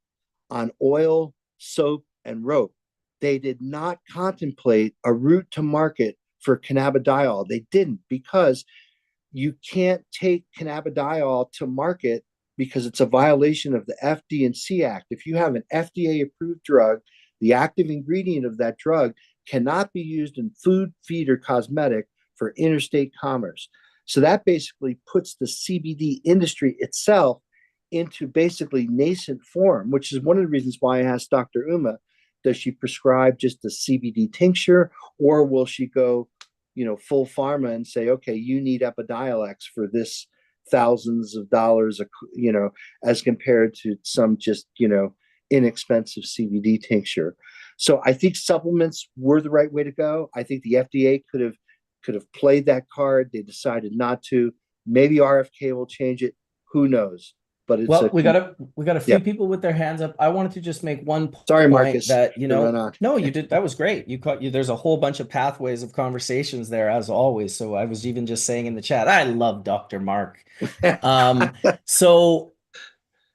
on oil, soap, and rope. They did not contemplate a route to market for cannabidiol. They didn't, because you can't take cannabidiol to market because it's a violation of the FD&C Act. If you have an FDA approved drug, the active ingredient of that drug cannot be used in food, feed, or cosmetic for interstate commerce. So that basically puts the CBD industry itself into basically nascent form, which is one of the reasons why I asked Dr. Uma, does she prescribe just a CBD tincture, or will she go, you know, full pharma and say, okay, you need Epidiolex for this thousands of dollars, you know, as compared to some just, you know, inexpensive CBD tincture. So I think supplements were the right way to go. I think the FDA could have played that card. They decided not to. Maybe RFK will change it. Who knows? But it's Well, we got a few people with their hands up. I wanted to just make one point Marcus, that, you know, no, you did. That was great. There's a whole bunch of pathways of conversations there, as always. So I was even just saying in the chat, I love Dr. Mark. So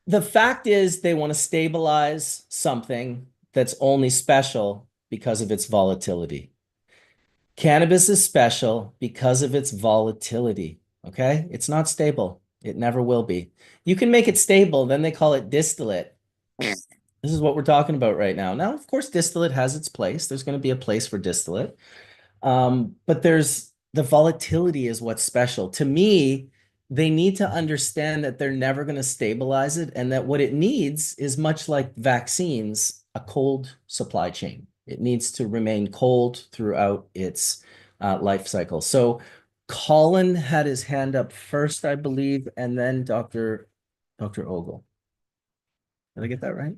the fact is they want to stabilize something that's only special because of its volatility. Cannabis is special because of its volatility. Okay. It's not stable. It never will be. You can make it stable, then they call it distillate. This is what we're talking about right now. Now, of course, distillate has its place. There's going to be a place for distillate. But there's the volatility is what's special. To me, they need to understand that they're never going to stabilize it, and that what it needs is much like vaccines, a cold supply chain. It needs to remain cold throughout its life cycle. So Colin had his hand up first, I believe, and then Dr. Ogle. Did I get that right?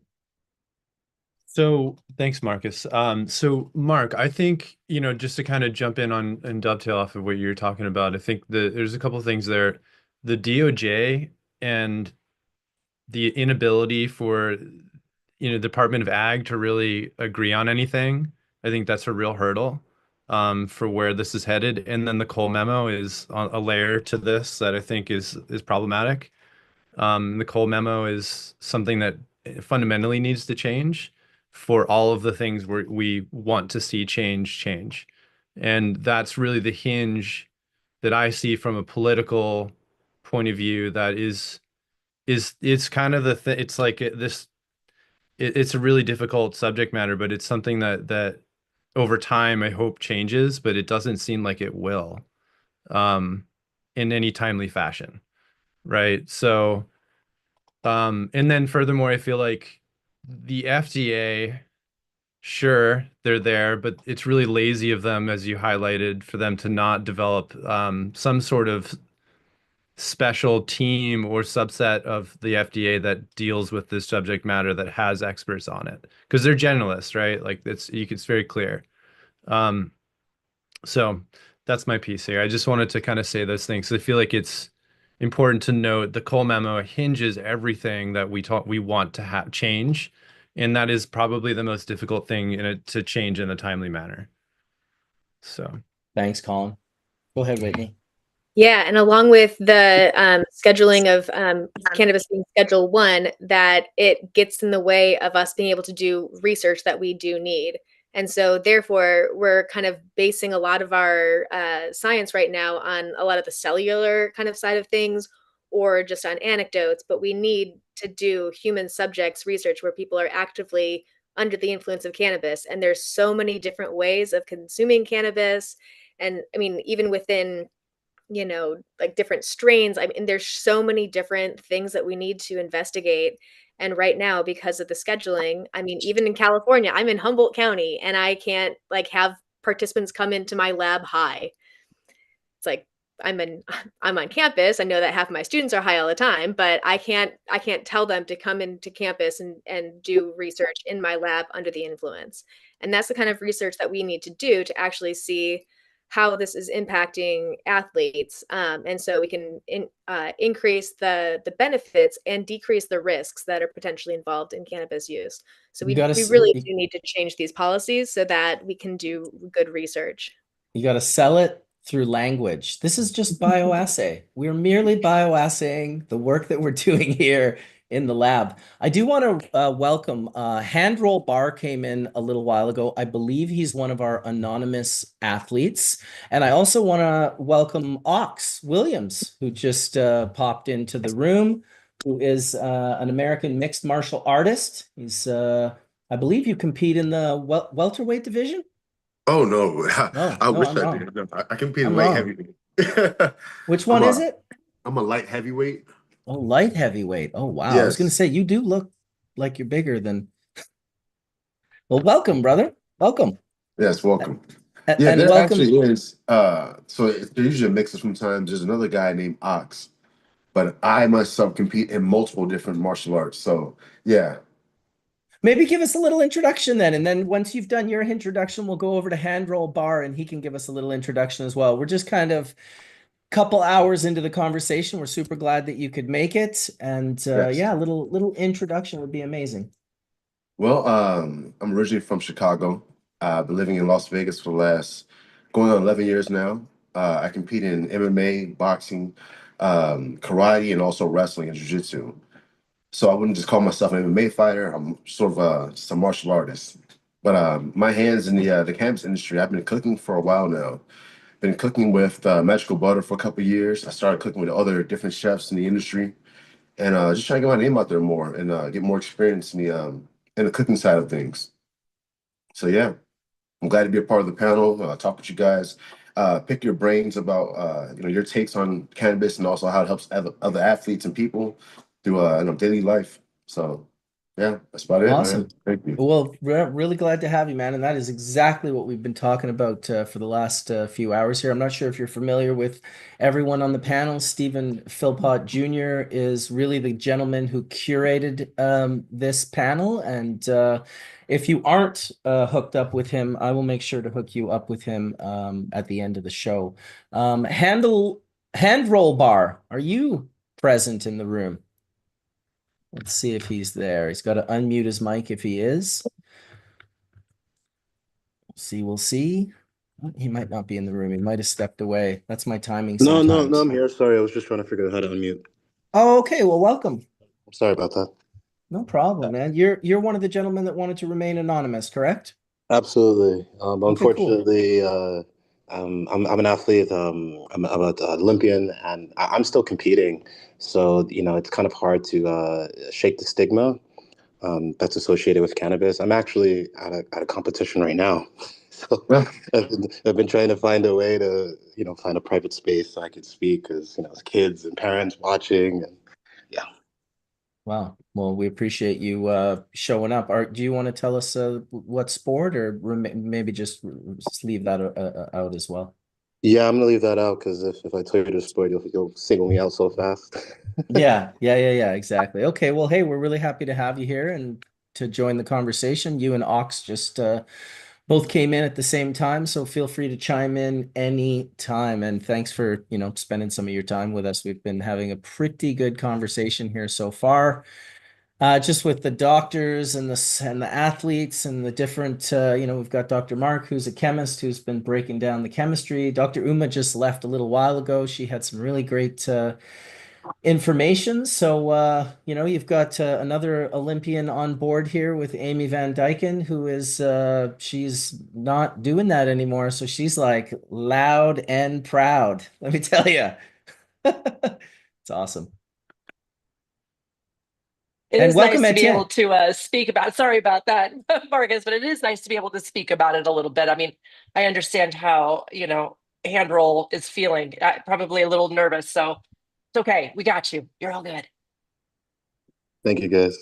So thanks, Marcus. So Mark, I think, you know, just to kind of jump in on and dovetail off of what you're talking about, I think there's a couple of things there. The DOJ and the inability for, you know, Department of Ag to really agree on anything, I think that's a real hurdle for where this is headed. And then the Cole memo is a layer to this that I think is problematic. The Cole memo is something that fundamentally needs to change for all of the things we want to see change. And that's really the hinge that I see from a political point of view. That it's kind of it's like it's a really difficult subject matter, but it's something that over time I hope changes, but it doesn't seem like it will in any timely fashion, right? So and then furthermore, I feel like the FDA, sure, they're there, but it's really lazy of them, as you highlighted, for them to not develop some sort of special team or subset of the FDA that deals with this subject matter that has experts on it because they're generalists, right? Like it's very clear. Um, so that's my piece here. I just wanted to kind of say those things. I feel like it's important to note the Cole memo hinges everything that we want to have change, and that is probably the most difficult thing in it to change in a timely manner. So Thanks, Colin. Go ahead, Whitney. Yeah, and along with the scheduling of cannabis being Schedule 1, that it gets in the way of us being able to do research that we do need. And so therefore, we're kind of basing a lot of our science right now on a lot of the cellular kind of side of things or just on anecdotes, but we need to do human subjects research where people are actively under the influence of cannabis. And there's so many different ways of consuming cannabis. And I mean, even within like different strains. I mean, there's so many different things that we need to investigate. And right now, because of the scheduling, I mean, even in California, I'm in Humboldt County and I can't like have participants come into my lab high. It's like I'm on campus. I know that half of my students are high all the time, but I can't tell them to come into campus and do research in my lab under the influence. And that's the kind of research that we need to do to actually see how this is impacting athletes, and so we can increase the benefits and decrease the risks that are potentially involved in cannabis use. So You we gotta really do need to change these policies so that we can do good research. You got to sell it through language. This is just bioassay. We're merely bioassaying the work that we're doing here in the lab. I do want to welcome Handroll Bar came in a little while ago. I believe he's one of our anonymous athletes. And I also want to welcome Ox Williams, who just popped into the room, who is an American mixed martial artist. He's, I believe you compete in the welterweight division? Oh no, No, I no, wish I'm I wrong. did. No, I compete in I'm light wrong. heavyweight. Which I'm one is a it? I'm a light heavyweight. Oh, light heavyweight. Oh, wow. I was going to Yes, say, you do look like you're bigger than. Well, welcome, brother. Welcome. yes, welcome. Yeah, And there welcome. actually is. So they're usually a mix of sometimes. There's another guy named Ox, but I myself compete in multiple different martial arts. So yeah, Maybe give us a little introduction then. And then once you've done your introduction, we'll go over to Handroll Bar and he can give us a little introduction as well. We're just kind of couple hours into the conversation. We're super glad that you could make it. And yes. yeah, a little introduction would be amazing. Well, I'm originally from Chicago. I've been living in Las Vegas for the last going on 11 years now. I compete in MMA, boxing, karate, and also wrestling and jiu-jitsu. So I wouldn't just call myself an MMA fighter. I'm sort of just a martial artist. But my hands in the cannabis industry, I've been cooking for a while now. Been cooking with Magical Butter for a couple of years. I started cooking with other different chefs in the industry, and just trying to get my name out there more and get more experience in the cooking side of things. So yeah, I'm glad to be a part of the panel. Talk with you guys, pick your brains about your takes on cannabis and also how it helps other athletes and people through daily life. So yeah, that's about it, man. Awesome. Thank you. Well, we're really glad to have you, man. And that is exactly what we've been talking about for the last few hours here. I'm not sure if you're familiar with everyone on the panel. Steven Philpott Jr. is really the gentleman who curated this panel. And if you aren't hooked up with him, I will make sure to hook you up with him at the end of the show. Handroll Bar, are you present in the room? Let's see if he's there. He's got to unmute his mic if he is. We'll see. He might not be in the room. He might have stepped away. That's my timing No, sometimes. I'm here. Sorry, I was just trying to figure out how to unmute. Oh, okay. Well, welcome. I'm sorry about that. No problem, man. You're one of the gentlemen that wanted to remain anonymous, correct? Absolutely. Okay, cool. Unfortunately, I'm an athlete. I'm an Olympian, and I'm still competing. So it's kind of hard to shake the stigma that's associated with cannabis. I'm actually at a competition right now, so I've been trying to find a way to find a private space so I could speak because there's kids and parents watching, and yeah. Wow. Well, we appreciate you showing up. Do you want to tell us what sport or maybe just leave that out as well? Yeah, I'm gonna leave that out because if I tell you to spoil, you'll single me out so fast. Yeah, exactly. Okay, well, hey, we're really happy to have you here and to join the conversation. You and Ox just both came in at the same time, so feel free to chime in any time. And thanks for, spending some of your time with us. We've been having a pretty good conversation here so far. Just with the doctors and the athletes and the different, we've got Dr. Mark, who's a chemist, who's been breaking down the chemistry. Dr. Uma just left a little while ago. She had some really great information. So, you've got another Olympian on board here with Amy Van Dyken, who is, she's not doing that anymore. So she's like loud and proud. Let me tell you. It's awesome. It And is welcome, nice to be able Etienne. to speak about. Sorry about that, Marcus, but it is nice to be able to speak about it a little bit. I mean, I understand how Handroll is feeling. Probably a little nervous, so it's okay. We got you. You're all good. Thank you, guys.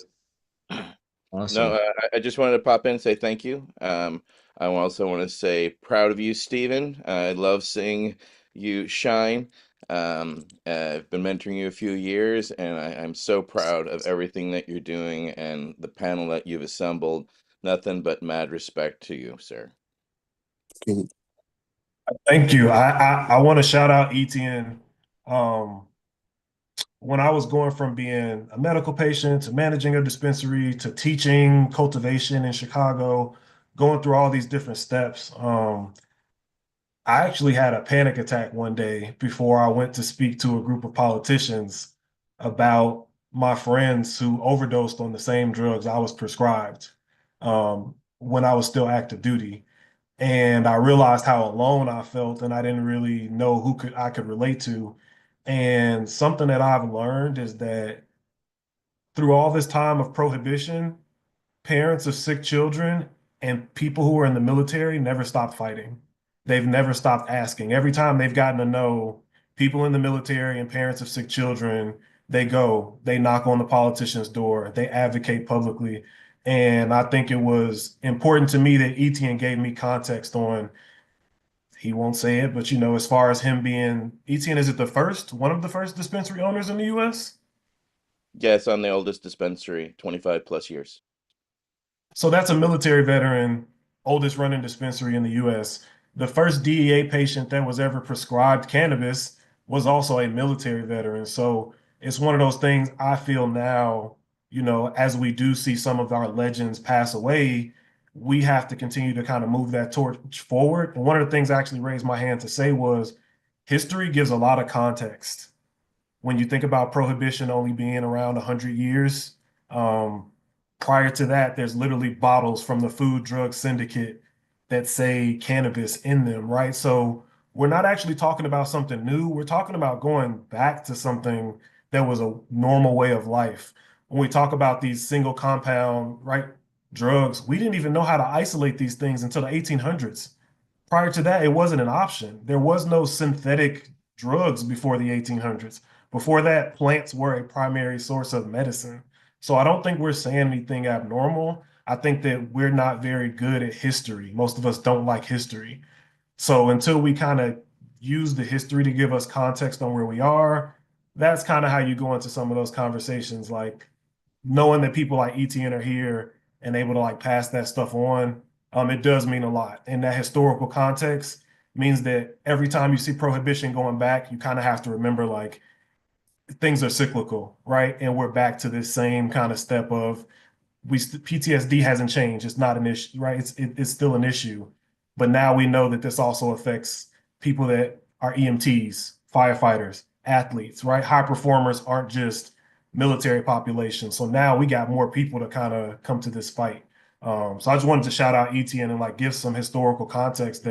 Awesome. No, I just wanted to pop in and say thank you. I also want to say proud of you, Steven. I love seeing you shine. I've been mentoring you a few years, and I'm so proud of everything that you're doing and the panel that you've assembled. Nothing but mad respect to you, sir. Thank you. I want to shout out Etienne. Um, when I was going from being a medical patient to managing a dispensary to teaching cultivation in Chicago, going through all these different steps, I actually had a panic attack one day before I went to speak to a group of politicians about my friends who overdosed on the same drugs I was prescribed when I was still active duty. And I realized how alone I felt, and I didn't really know who I could relate to. And something that I've learned is that through all this time of prohibition, parents of sick children and people who are in the military never stop fighting. They've never stopped asking. Every time they've gotten to know people in the military and parents of sick children, they knock on the politician's door, they advocate publicly. And I think it was important to me that Etienne gave me context on, he won't say it, but as far as him being, Etienne, is it one of the first dispensary owners in the US? Yes, I'm the oldest dispensary, 25 plus years. So that's a military veteran, oldest running dispensary in the US. The first DEA patient that was ever prescribed cannabis was also a military veteran. So it's one of those things I feel now, as we do see some of our legends pass away, we have to continue to kind of move that torch forward. And one of the things I actually raised my hand to say was history gives a lot of context. When you think about prohibition only being around 100 years, um, prior to that, there's literally bottles from the Food Drug Syndicate that say cannabis in them, right? So we're not actually talking about something new. We're talking about going back to something that was a normal way of life. When we talk about these single compound, right, drugs, we didn't even know how to isolate these things until the 1800s. Prior to that, it wasn't an option. There was no synthetic drugs before the 1800s. Before that, plants were a primary source of medicine. So I don't think we're saying anything abnormal. I think that we're not very good at history. Most of us don't like history. So until we kind of use the history to give us context on where we are, that's kind of how you go into some of those conversations, like knowing that people like ETN are here and able to like pass that stuff on. It does mean a lot. And that historical context means that every time you see prohibition going back, you kind of have to remember like things are cyclical, right? And we're back to this same kind of step of PTSD hasn't changed. It's not an issue, right? It's still an issue. But now we know that this also affects people that are EMTs, firefighters, athletes, right? High performers aren't just military population. So now we got more people to kind of come to this fight. So I just wanted to shout out ETN and like give some historical context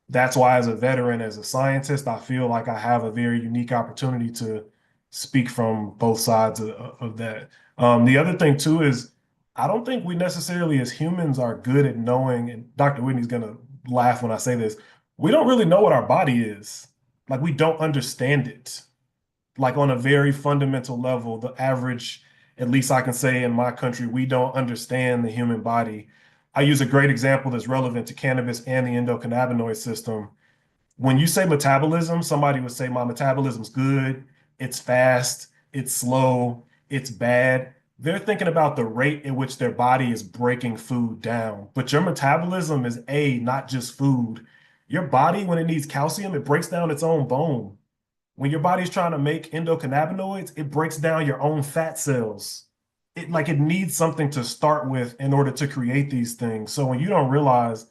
that's why as a veteran, as a scientist, I feel like I have a very unique opportunity to speak from both sides of that. The other thing too is I don't think we necessarily as humans are good at knowing, and Dr. Whitney's gonna laugh when I say this, we don't really know what our body is. Like we don't understand it. Like on a very fundamental level, the average, at least I can say in my country, we don't understand the human body. I use a great example that's relevant to cannabis and the endocannabinoid system. when you say metabolism, somebody would say my metabolism's good, it's fast, it's slow, it's bad. They're thinking about the rate at which their body is breaking food down. But your metabolism is not just food. Your body, when it needs calcium, it breaks down its own bone. When your body's trying to make endocannabinoids, it breaks down your own fat cells. It needs something to start with in order to create these things. So when you don't realize,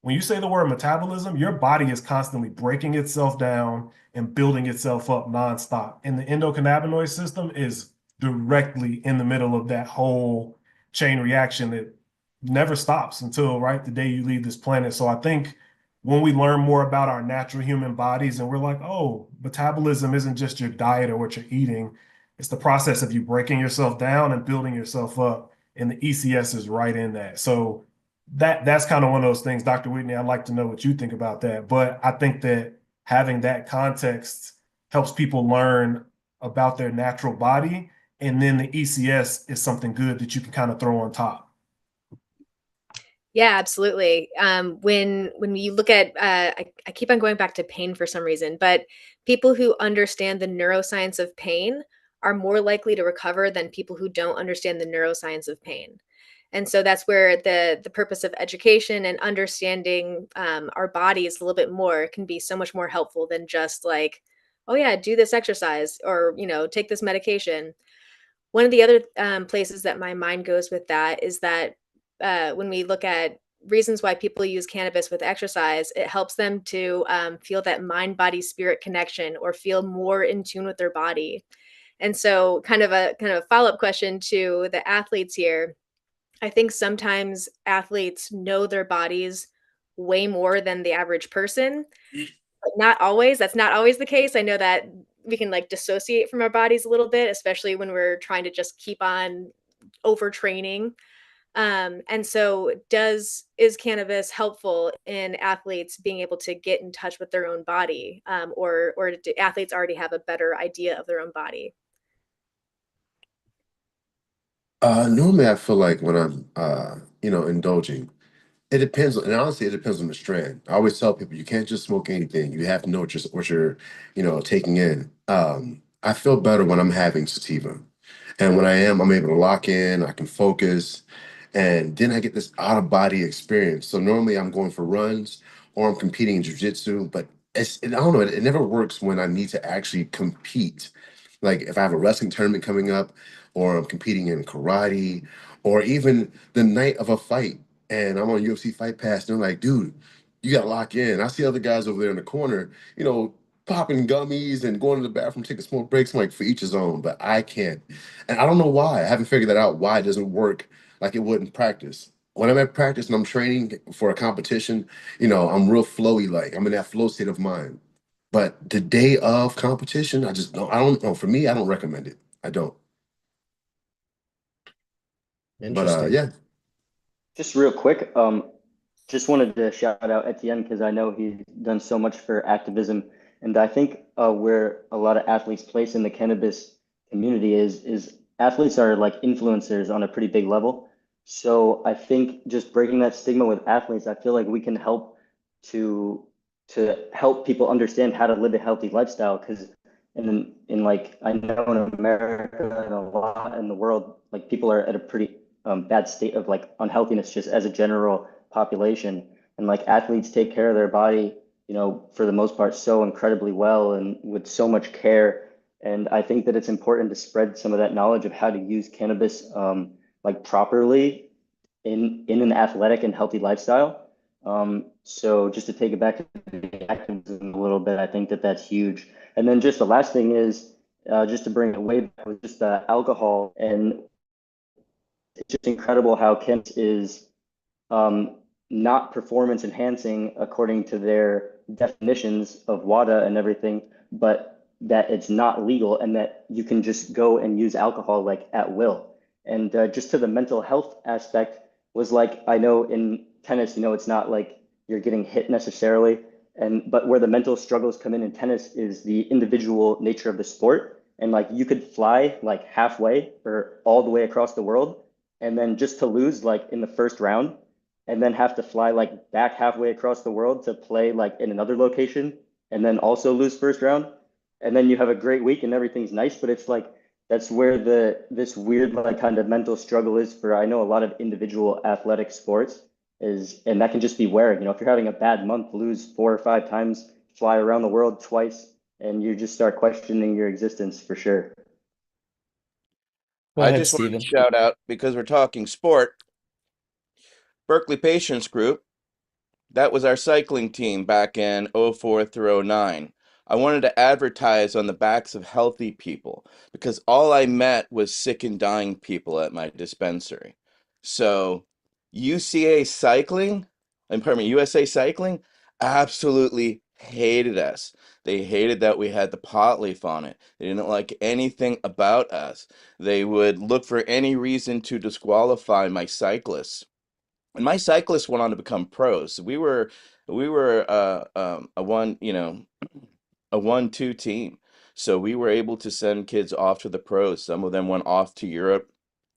when you say the word metabolism, your body is constantly breaking itself down and building itself up nonstop. And the endocannabinoid system is directly in the middle of that whole chain reaction that never stops until right the day you leave this planet. So I think when we learn more about our natural human bodies and we're like, oh, metabolism isn't just your diet or what you're eating, it's the process of you breaking yourself down and building yourself up. And the ECS is right in that. So that's kind of one of those things, Dr. Whitney. I'd like to know what you think about that. But I think that having that context helps people learn about their natural body. And then the ECS is something good that you can kind of throw on top. Yeah, absolutely. When you look at, I keep on going back to pain for some reason, but people who understand the neuroscience of pain are more likely to recover than people who don't understand the neuroscience of pain. And so that's where the purpose of education and understanding our bodies a little bit more can be so much more helpful than just like, oh yeah, do this exercise or take this medication. One of the other places that my mind goes with that is that when we look at reasons why people use cannabis with exercise, it helps them to feel that mind, body, spirit connection or feel more in tune with their body. And so, kind of follow up question to the athletes here. I think sometimes athletes know their bodies way more than the average person. But not always. That's not always the case. I know that we can like dissociate from our bodies a little bit, especially when we're trying to just keep on overtraining. And so is cannabis helpful in athletes being able to get in touch with their own body? Or do athletes already have a better idea of their own body? Normally I feel like when I'm indulging, it depends, and honestly, it depends on the strand. I always tell people you can't just smoke anything. You have to know what you're taking in. I feel better when I'm having sativa, and when I am, I'm able to lock in. I can focus, and then I get this out of body experience. So normally I'm going for runs or I'm competing in jujitsu, but I don't know. It never works when I need to actually compete. Like if I have a wrestling tournament coming up, or I'm competing in karate, or even the night of a fight and I'm on UFC Fight Pass, and they're like, dude, you gotta lock in. I see other guys over there in the corner, popping gummies and going to the bathroom, taking smoke breaks. I'm like, for each his own, but I can't. And I don't know why. I haven't figured that out, why it doesn't work like it would in practice. When I'm at practice and I'm training for a competition, I'm real flowy, like I'm in that flow state of mind. But the day of competition, I don't know. For me, I don't recommend it. I don't. But Interesting. yeah. Just real quick, just wanted to shout out Etienne because I know he's done so much for activism, and I think where a lot of athletes place in the cannabis community is athletes are like influencers on a pretty big level. So I think just breaking that stigma with athletes, I feel like we can help to help people understand how to live a healthy lifestyle. Because in like I know in America and a lot in the world, like people are at a pretty bad state of like unhealthiness just as a general population. And like athletes take care of their body, for the most part, so incredibly well and with so much care. And I think that it's important to spread some of that knowledge of how to use cannabis like properly in an athletic and healthy lifestyle. So just to take it back to the activism a little bit, I think that that's huge. And then just the last thing is just to bring it way back with just alcohol, and it's just incredible how cannabis is um, not performance enhancing according to their definitions of WADA and everything, but that it's not legal and that you can just go and use alcohol like at will. And just to the mental health aspect was like, I know in tennis, it's not like you're getting hit necessarily. But where the mental struggles come in tennis is the individual nature of the sport. And like you could fly like halfway or all the way across the world, and then just to lose like in the first round and then have to fly like back halfway across the world to play like in another location and then also lose first round, and then you have a great week and everything's nice, but it's like that's where this weird like kind of mental struggle is for I know a lot of individual athletic sports is, and that can just be wearing. If you're having a bad month, lose 4 or 5 times, fly around the world twice, and you just start questioning your existence for sure. Go I ahead, just want to Steven. shout out, because we're talking sport, Berkeley Patients Group. That was our cycling team back in '04 through '09. I wanted to advertise on the backs of healthy people because all I met was sick and dying people at my dispensary. So UCA Cycling, pardon me, USA Cycling absolutely hated us. They hated that we had the pot leaf on it. They didn't like anything about us. They would look for any reason to disqualify my cyclists. And my cyclists went on to become pros. We were a one, a 1-2 team. So we were able to send kids off to the pros. Some of them went off to Europe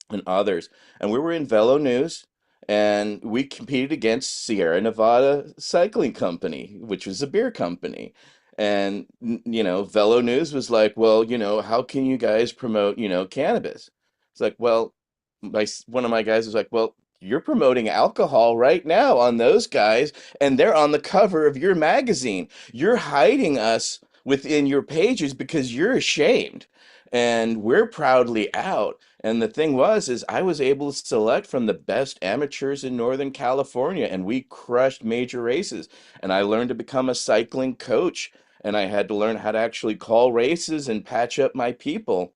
and others. And we were in Velo News, and we competed against Sierra Nevada Cycling Company, which was a beer company. And Velo News was like, well, how can you guys promote, cannabis? It's like, well, one of my guys was like, well, you're promoting alcohol right now on those guys, and they're on the cover of your magazine. You're hiding us within your pages because you're ashamed, and we're proudly out. And the thing is I was able to select from the best amateurs in Northern California, and we crushed major races. And I learned to become a cycling coach, and I had to learn how to actually call races and patch up my people.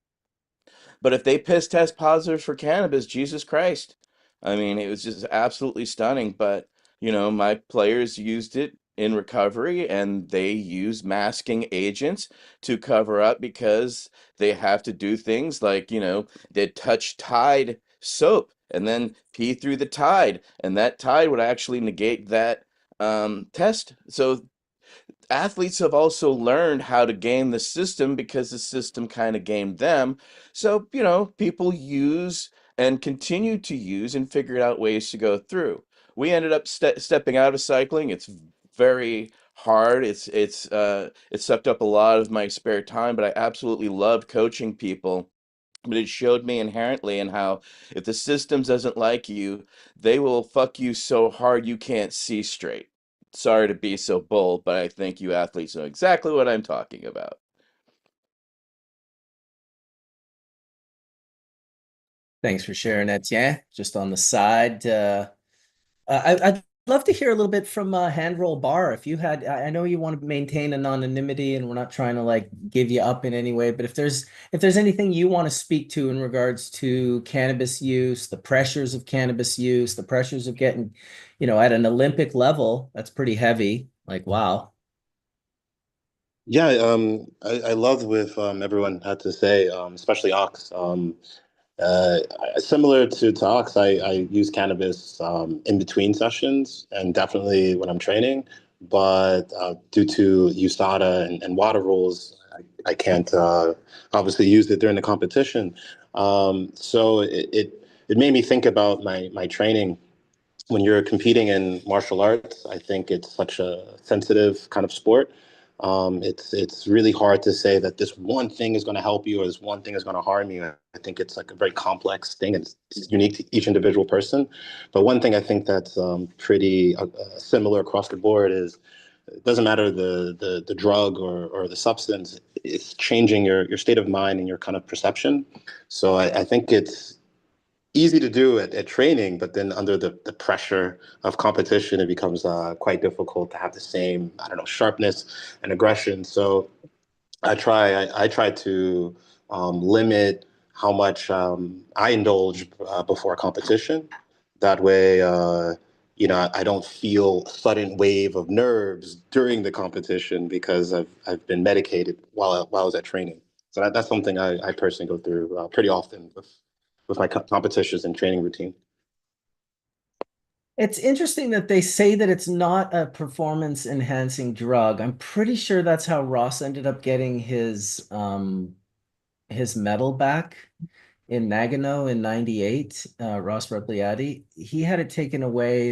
But if they piss test positive for cannabis, Jesus Christ. I mean, it was just absolutely stunning. But, my players used it in recovery, and they use masking agents to cover up because they have to do things like, they touch Tide soap and then pee through the Tide, and that Tide would actually negate that test. So athletes have also learned how to game the system because the system kind of gamed them. So, people use and continue to use and figured out ways to go through. We ended up stepping out of cycling. It's very hard. It sucked up a lot of my spare time, but I absolutely loved coaching people. But it showed me inherently in how if the system doesn't like you, they will fuck you so hard you can't see straight. Sorry to be so bold, but I think you athletes know exactly what I'm talking about. Thanks for sharing that. Yeah, just on the side. I'd love to hear a little bit from Handroll Bar. If you had, I know you want to maintain anonymity, and we're not trying to like give you up in any way, but if there's anything you want to speak to in regards to cannabis use, the pressures of cannabis use, the pressures of getting, at an Olympic level, that's pretty heavy. Like, wow. Yeah, I loved what everyone had to say, especially Ox. Uh, Similar to Ox, I use cannabis in between sessions and definitely when I'm training. But due to USADA and water rules, I can't obviously use it during the competition. So it made me think about my training when you're competing in martial arts. I think it's such a sensitive kind of sport. It's really hard to say that this one thing is going to help you or this one thing is going to harm you. I think it's like a very complex thing, and it's unique to each individual person. But one thing I think that's pretty similar across the board is it doesn't matter the drug or the substance. It's changing your state of mind and your kind of perception. So I think it's easy to do at training, but then under the pressure of competition, it becomes quite difficult to have the same, I don't know, sharpness and aggression. So I try to limit how much I indulge before a competition. That way, I don't feel a sudden wave of nerves during the competition because I've been medicated while I was at training. So that's something I personally go through pretty often with my competitions and training routine. It's interesting that they say that it's not a performance enhancing drug. I'm pretty sure that's how Ross ended up getting his medal back in Nagano in '98. Ross Repliati. He had it taken away.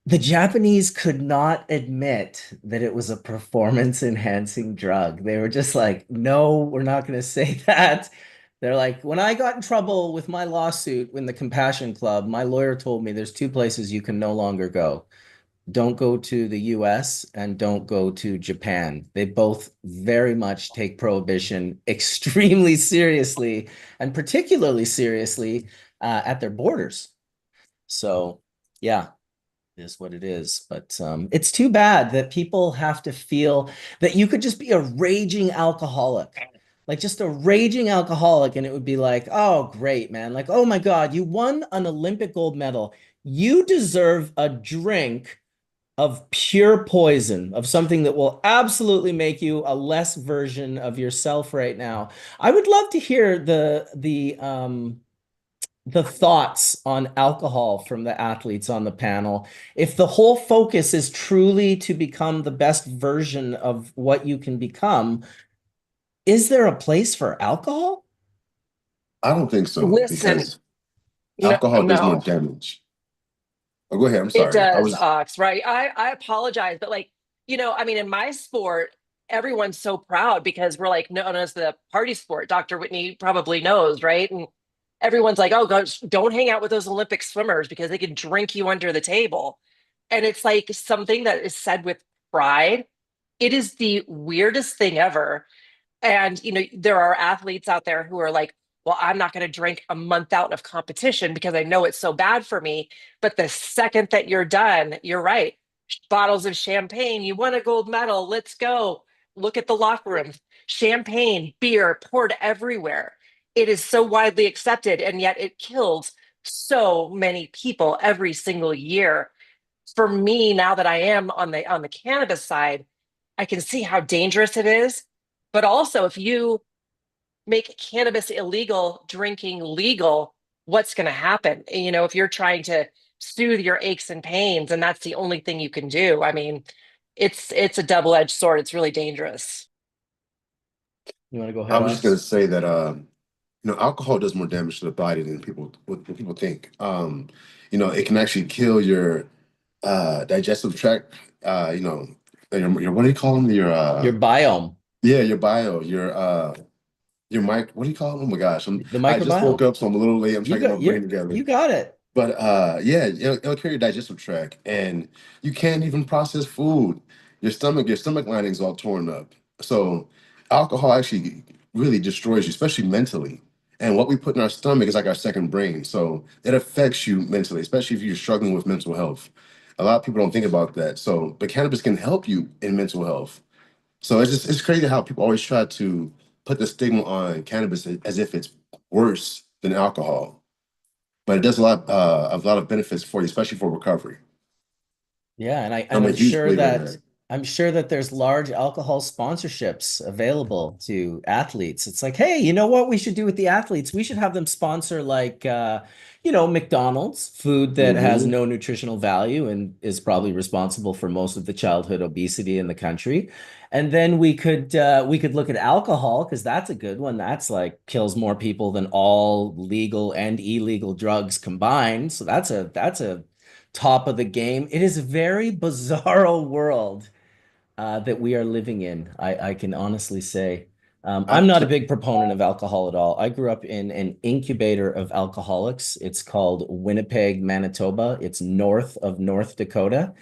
The Japanese could not admit that it was a performance enhancing drug. They were just like, no, we're not going to say that. They're like, when I got in trouble with my lawsuit in the Compassion Club, my lawyer told me there's two places you can no longer go. Don't go to the US and don't go to Japan. They both very much take prohibition extremely seriously and particularly seriously at their borders. So, yeah, is what it is. But it's too bad that people have to feel that you could just be a raging alcoholic, like just a raging alcoholic, and it would be like, oh, great, man. Like, oh my God, you won an Olympic gold medal. You deserve a drink of pure poison, of something that will absolutely make you a less version of yourself right now. I would love to hear the thoughts on alcohol from the athletes on the panel. If the whole focus is truly to become the best version of what you can become, is there a place for alcohol? I don't think so Listen, because no, alcohol does more no. damage. Oh, go ahead. I'm It sorry. I does, was. Ox, right? I apologize, but like, I mean, in my sport, everyone's so proud because we're like known as the party sport. Dr. Whitney probably knows, right? And everyone's like, oh gosh, don't hang out with those Olympic swimmers because they can drink you under the table. And it's like something that is said with pride. It is the weirdest thing ever. And, there are athletes out there who are like, well, I'm not going to drink a month out of competition because I know it's so bad for me. But the second that you're done, you're right. Bottles of champagne, you won a gold medal. Let's go. Look at the locker room. Champagne, beer poured everywhere. It is so widely accepted, and yet it kills so many people every single year. For me, now that I am on the cannabis side, I can see how dangerous it is. But also, if you make cannabis illegal, drinking legal, what's going to happen? If you're trying to soothe your aches and pains, and that's the only thing you can do. I mean, it's a double-edged sword. It's really dangerous. You want to go I ahead, was just gonna Ox? say that alcohol does more damage to the body than people think. It can actually kill your digestive tract. Your what do you call them? Your biome, Yeah, your bio, your mic. What do you call them? Oh my gosh, the I just woke microbiome. up, so I'm a little late. I'm You trying to get got my brain you together. got it. But yeah, it'll kill your digestive tract, and you can't even process food. Your stomach lining's all torn up. So alcohol actually really destroys you, especially mentally. And what we put in our stomach is like our second brain. So it affects you mentally, especially if you're struggling with mental health. A lot of people don't think about that. So, but cannabis can help you in mental health. So it's crazy how people always try to put the stigma on cannabis as if it's worse than alcohol, but it does a lot of benefits for you, especially for recovery. Yeah, and I and I'm a I'm huge sure believer in that that. there's large alcohol sponsorships available to athletes. It's like, hey, you know what we should do with the athletes? We should have them sponsor like McDonald's, food that has Hmm. no nutritional value and is probably responsible for most of the childhood obesity in the country. And then we could look at alcohol because that's a good one. That's like kills more people than all legal and illegal drugs combined. So that's a top of the game. It is a very bizarre world that we are living in. I can honestly say. I I'm not a t- big proponent of alcohol at all. I grew up in an incubator of alcoholics. It's called Winnipeg, Manitoba. It's north of North Dakota.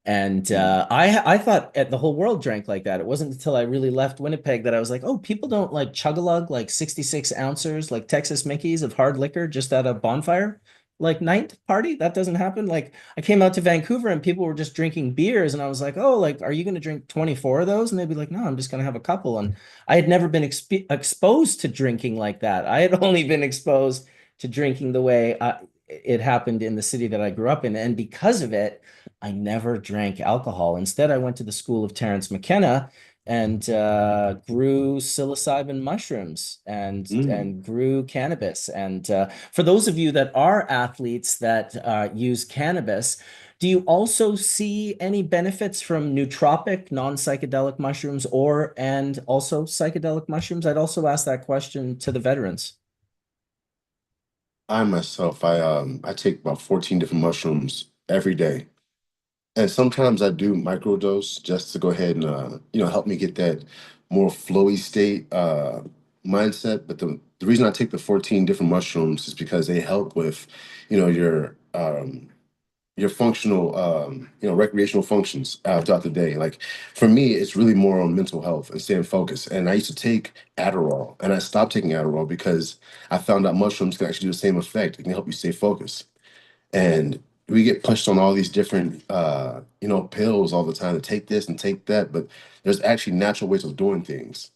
And I thought the whole world drank like that. It wasn't until I really left Winnipeg that I was like, oh, people don't like chug a lug like 66 ounces like Texas Mickeys of hard liquor just at a bonfire like night party. That doesn't happen. Like I came out to Vancouver and people were just drinking beers, and I was like, oh, like are you going to drink 24 of those? And they'd be like, no, I'm just going to have a couple. And I had never been exposed to drinking like that. I had only been exposed to drinking the way it happened in the city that I grew up in, and because of it. I never drank alcohol. Instead, I went to the school of Terence McKenna and grew psilocybin mushrooms mm. and grew cannabis. And for those of you that are athletes that use cannabis, do you also see any benefits from nootropic, non-psychedelic mushrooms, or and also psychedelic mushrooms? I'd also ask that question to the veterans. I myself, I take about 14 different mushrooms every day. And sometimes I do microdose just to go ahead and help me get that more flowy state mindset. But the reason I take the 14 different mushrooms is because they help with, your functional recreational functions throughout the day. Like for me, it's really more on mental health and staying focused. And I used to take Adderall, and I stopped taking Adderall because I found out mushrooms can actually do the same effect. It can help you stay focused. And we get pushed on all these different pills all the time to take this and take that, but there's actually natural ways of doing things.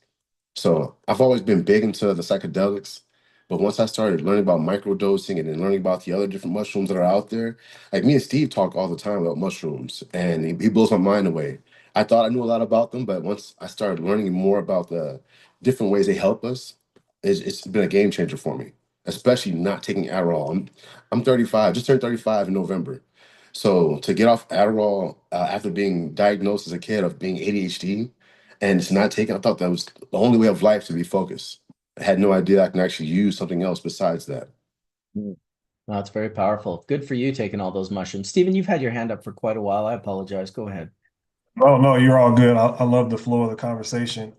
So I've always been big into the psychedelics, but once I started learning about microdosing and then learning about the other different mushrooms that are out there, like me and Steve talk all the time about mushrooms, and he blows my mind away. I thought I knew a lot about them, but once I started learning more about the different ways they help us, it's been a game changer for me. Especially not taking Adderall. I'm 35, just turned 35 in November. So to get off Adderall after being diagnosed as a kid of being ADHD, and it's not taken. I thought that was the only way of life to be focused. I had no idea I can actually use something else besides that. Mm. Well, that's very powerful. Good for you taking all those mushrooms. Stephen, you've had your hand up for quite a while. I apologize. Go ahead. Oh, no, you're all good. I love the flow of the conversation.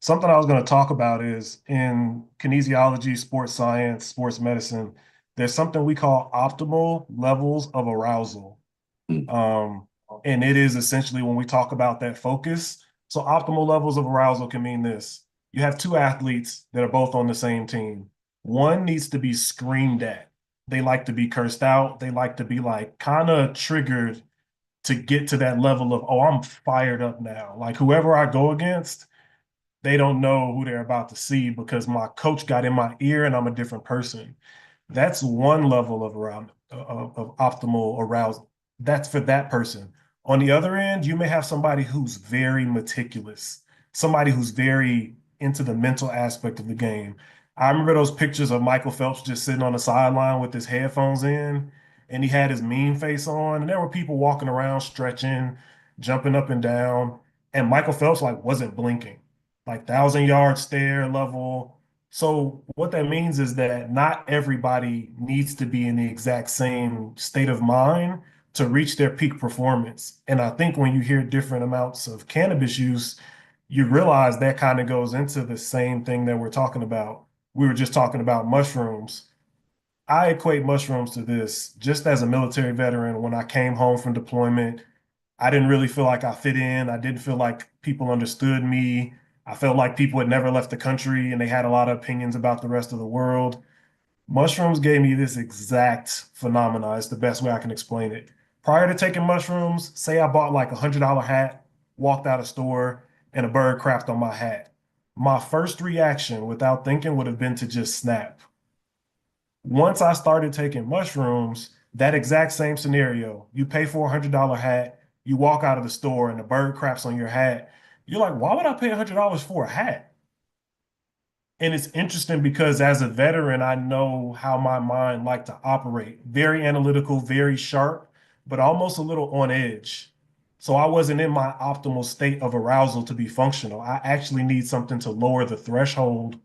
Something I was going to talk about is in kinesiology, sports science, sports medicine, there's something we call optimal levels of arousal. Mm. And it is essentially when we talk about that focus. So optimal levels of arousal can mean this. You have two athletes that are both on the same team. One needs to be screamed at. They like to be cursed out. They like to be like kind of triggered to get to that level of, oh, I'm fired up now. Like whoever I go against, they don't know who they're about to see because my coach got in my ear and I'm a different person. That's one level of optimal arousal. That's for that person. On the other end, you may have somebody who's very meticulous, somebody who's very into the mental aspect of the game. I remember those pictures of Michael Phelps just sitting on the sideline with his headphones in, and he had his mean face on, and there were people walking around stretching, jumping up and down, and Michael Phelps like wasn't blinking, like 1,000 yard stare level. So what that means is that not everybody needs to be in the exact same state of mind to reach their peak performance. And I think when you hear different amounts of cannabis use, you realize that kind of goes into the same thing that we're talking about. We were just talking about mushrooms. I equate mushrooms to this. Just as a military veteran, when I came home from deployment, I didn't really feel like I fit in. I didn't feel like people understood me. I felt like people had never left the country and they had a lot of opinions about the rest of the world. Mushrooms gave me this exact phenomena. It's the best way I can explain it. Prior to taking mushrooms, say I bought like $100 hat, walked out of store, and a bird crapped on my hat. My first reaction without thinking would have been to just snap. Once I started taking mushrooms, that exact same scenario, you pay for $100 hat, you walk out of the store and the bird craps on your hat. You're like, why would I pay $100 for a hat? And it's interesting because as a veteran, I know how my mind liked to operate. Very analytical, very sharp, but almost a little on edge. So I wasn't in my optimal state of arousal to be functional. I actually need something to lower the threshold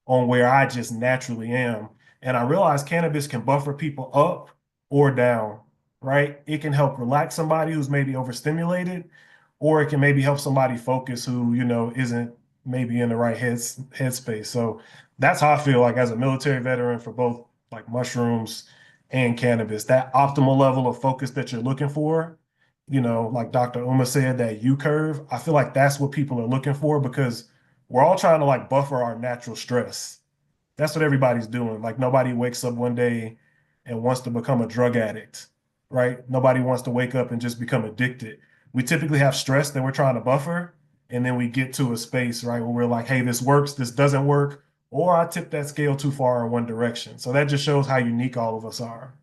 on where I just naturally am. And I realized cannabis can buffer people up or down, right? It can help relax somebody who's maybe overstimulated, or it can maybe help somebody focus who, isn't maybe in the right headspace. So that's how I feel like as a military veteran for both like mushrooms and cannabis, that optimal level of focus that you're looking for, like Dr. Uma said, that U curve, I feel like that's what people are looking for because we're all trying to like buffer our natural stress. That's what everybody's doing. Like nobody wakes up one day and wants to become a drug addict, right? Nobody wants to wake up and just become addicted. We typically have stress that we're trying to buffer, and then we get to a space, right, where we're like, hey, this works, this doesn't work, or I tip that scale too far in one direction. So that just shows how unique all of us are.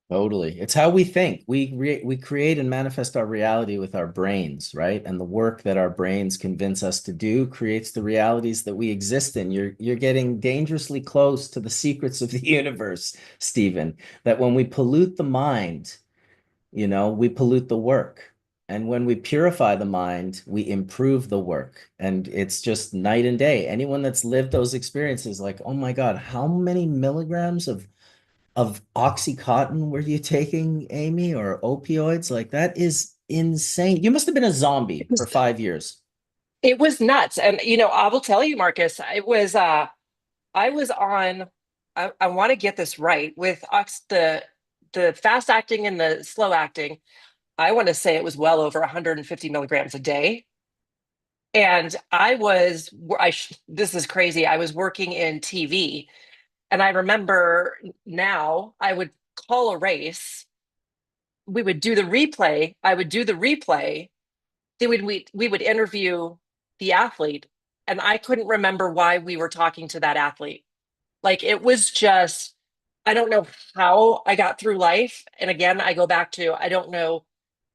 Totally. It's how we think. We create and manifest our reality with our brains, right? And the work that our brains convince us to do creates the realities that we exist in. You're getting dangerously close to the secrets of the universe, Stephen, that when we pollute the mind, we pollute the work. And when we purify the mind, we improve the work. And it's just night and day. Anyone that's lived those experiences, like, oh my God, how many milligrams of of Oxycontin were you taking, Amy, or opioids? Like that is insane. You must have been a zombie for 5 years. It was nuts. And I will tell you, Marcus, I was on, I want to get this right with the fast acting and the slow acting. I want to say it was well over 150 milligrams a day. And this is crazy. I was working in TV, and I remember now I would call a race. We would do the replay. I would do the replay. We would interview the athlete, and I couldn't remember why we were talking to that athlete. Like it was just, I don't know how I got through life. And again, I go back to, I don't know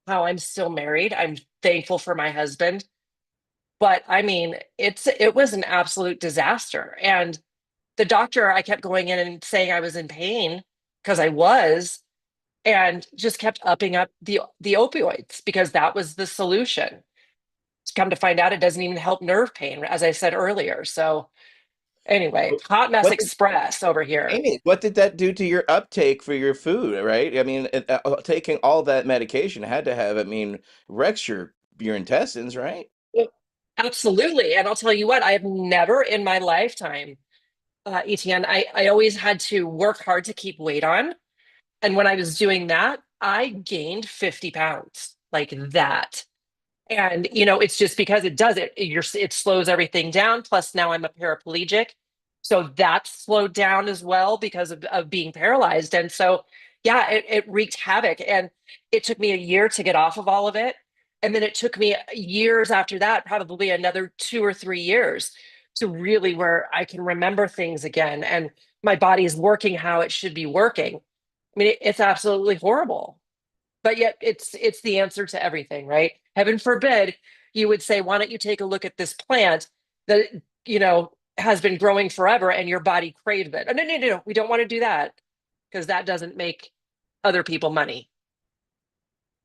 how I'm still married. I'm thankful for my husband. But I mean, it was an absolute disaster. And the doctor, I kept going in and saying I was in pain because I was, and just kept upping up the opioids because that was the solution. To come to find out, it doesn't even help nerve pain, as I said earlier. So anyway, hot mess What did, express over here. Amy, what did that do to your uptake for your food, right? I mean, taking all that medication had to have, I mean, wrecks your intestines, right? Absolutely. And I'll tell you what, I have never in my lifetime, ETN, I always had to work hard to keep weight on. And when I was doing that, I gained 50 pounds like that. And it's just because it does it slows everything down. Plus now I'm a paraplegic. So that slowed down as well because of being paralyzed. And so yeah, it wreaked havoc. And it took me a year to get off of all of it. And then it took me years after that, probably another 2 or 3 years to really where I can remember things again. And my body is working how it should be working. I mean, it's absolutely horrible, but yet it's the answer to everything, right? Heaven forbid you would say, why don't you take a look at this plant that has been growing forever and your body craves it? Oh, no, no, no, no, we don't want to do that because that doesn't make other people money.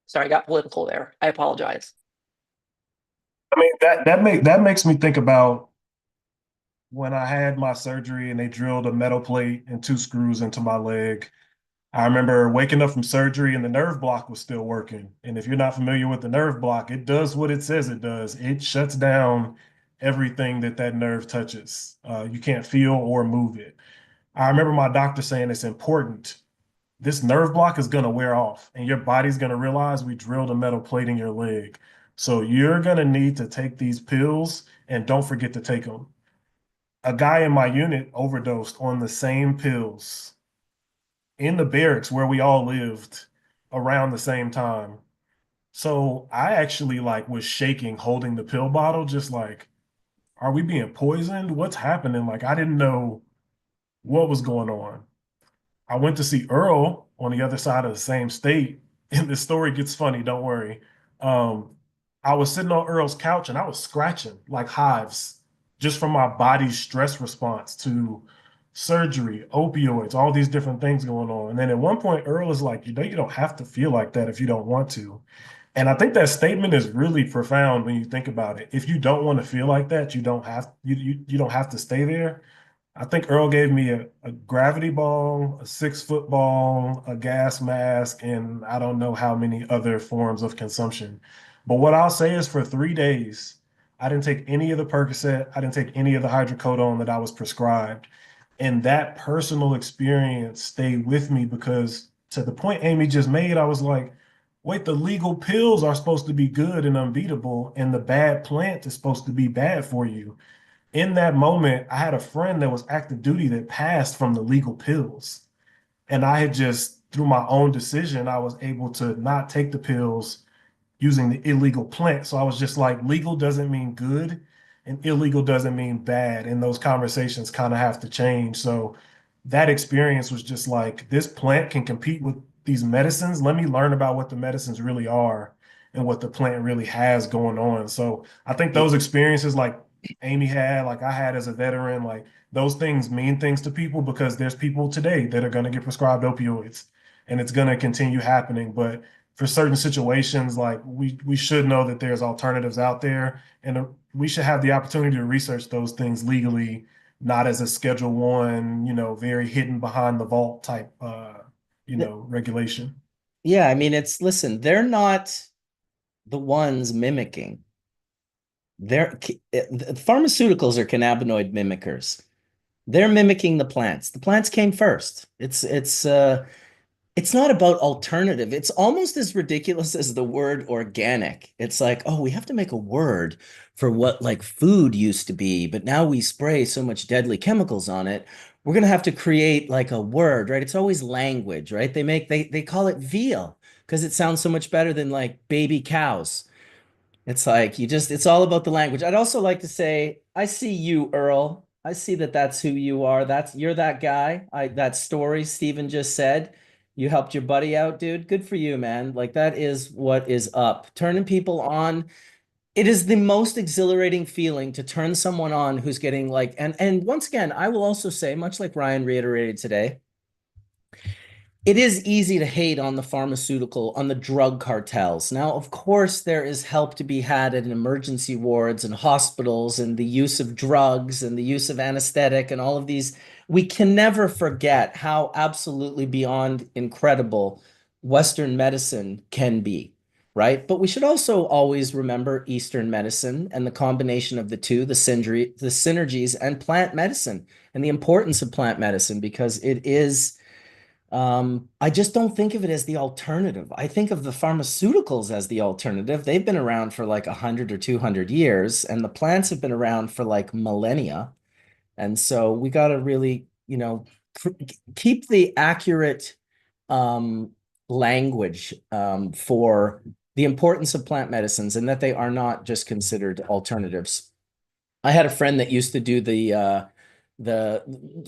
Sorry, I got political there. I apologize. I mean, that makes me think about when I had my surgery and they drilled a metal plate and two screws into my leg. I remember waking up from surgery and the nerve block was still working. And if you're not familiar with the nerve block, it does what it says it does. It shuts down everything that nerve touches. You can't feel or move it. I remember my doctor saying it's important. This nerve block is going to wear off and your body's going to realize we drilled a metal plate in your leg. So you're going to need to take these pills and don't forget to take them. A guy in my unit overdosed on the same pills in the barracks where we all lived around the same time. So I actually like was shaking holding the pill bottle, just like, are we being poisoned? What's happening? Like I didn't know what was going on. I went to see Earl on the other side of the same state, and the story gets funny, don't worry. Um, I was sitting on Earl's couch and I was scratching like hives just from my body's stress response to surgery, opioids, all these different things going on. And then at one point, Earl is like, you don't have to feel like that if you don't want to. And I think that statement is really profound when you think about it. If you don't want to feel like that, you don't have to stay there. I think Earl gave me a gravity ball, a 6 foot ball, a gas mask, and I don't know how many other forms of consumption. But what I'll say is for 3 days, I didn't take any of the Percocet, I didn't take any of the hydrocodone that I was prescribed. And that personal experience stayed with me because to the point Amy just made, I was like, wait, the legal pills are supposed to be good and unbeatable, and the bad plant is supposed to be bad for you. In that moment, I had a friend that was active duty that passed from the legal pills. And I had just, through my own decision, I was able to not take the pills using the illegal plant. So I was just like, legal doesn't mean good and illegal doesn't mean bad. And those conversations kind of have to change. So that experience was just like, this plant can compete with these medicines. Let me learn about what the medicines really are and what the plant really has going on. So I think those experiences like Amy had, like I had as a veteran, like those things mean things to people because there's people today that are going to get prescribed opioids and it's going to continue happening. But for certain situations, like we should know that there's alternatives out there, and we should have the opportunity to research those things legally not as a Schedule One, very hidden behind the vault type, regulation. Yeah, I mean, listen, they're not the ones mimicking. Pharmaceuticals are cannabinoid mimickers. They're mimicking the plants. The plants came first. It's not about alternative. It's almost as ridiculous as the word organic. It's like, oh, we have to make a word for what like food used to be, but now we spray so much deadly chemicals on it. We're gonna have to create like a word, right? It's always language, right? They call it veal because it sounds so much better than like baby cows. It's like it's all about the language. I'd also like to say, I see you, Earl. I see that that's who you are. You're that guy. That story Steven just said. You helped your buddy out, dude. Good for you, man. Like that is what is up. Turning people on. It is the most exhilarating feeling to turn someone on who's getting like, and once again, I will also say, much like Ryan reiterated today, it is easy to hate on the drug cartels. Now, of course, there is help to be had in emergency wards and hospitals and the use of drugs and the use of anesthetic and all of these. We can never forget how absolutely beyond incredible Western medicine can be, right? But we should also always remember Eastern medicine and the combination of the two, the synergies and plant medicine and the importance of plant medicine because it is I just don't think of it as the alternative. I think of the pharmaceuticals as the alternative. They've been around for like 100 or 200 years, and the plants have been around for like millennia. And so we got to really, keep the accurate um, language for the importance of plant medicines and that they are not just considered alternatives. I had a friend that used to do the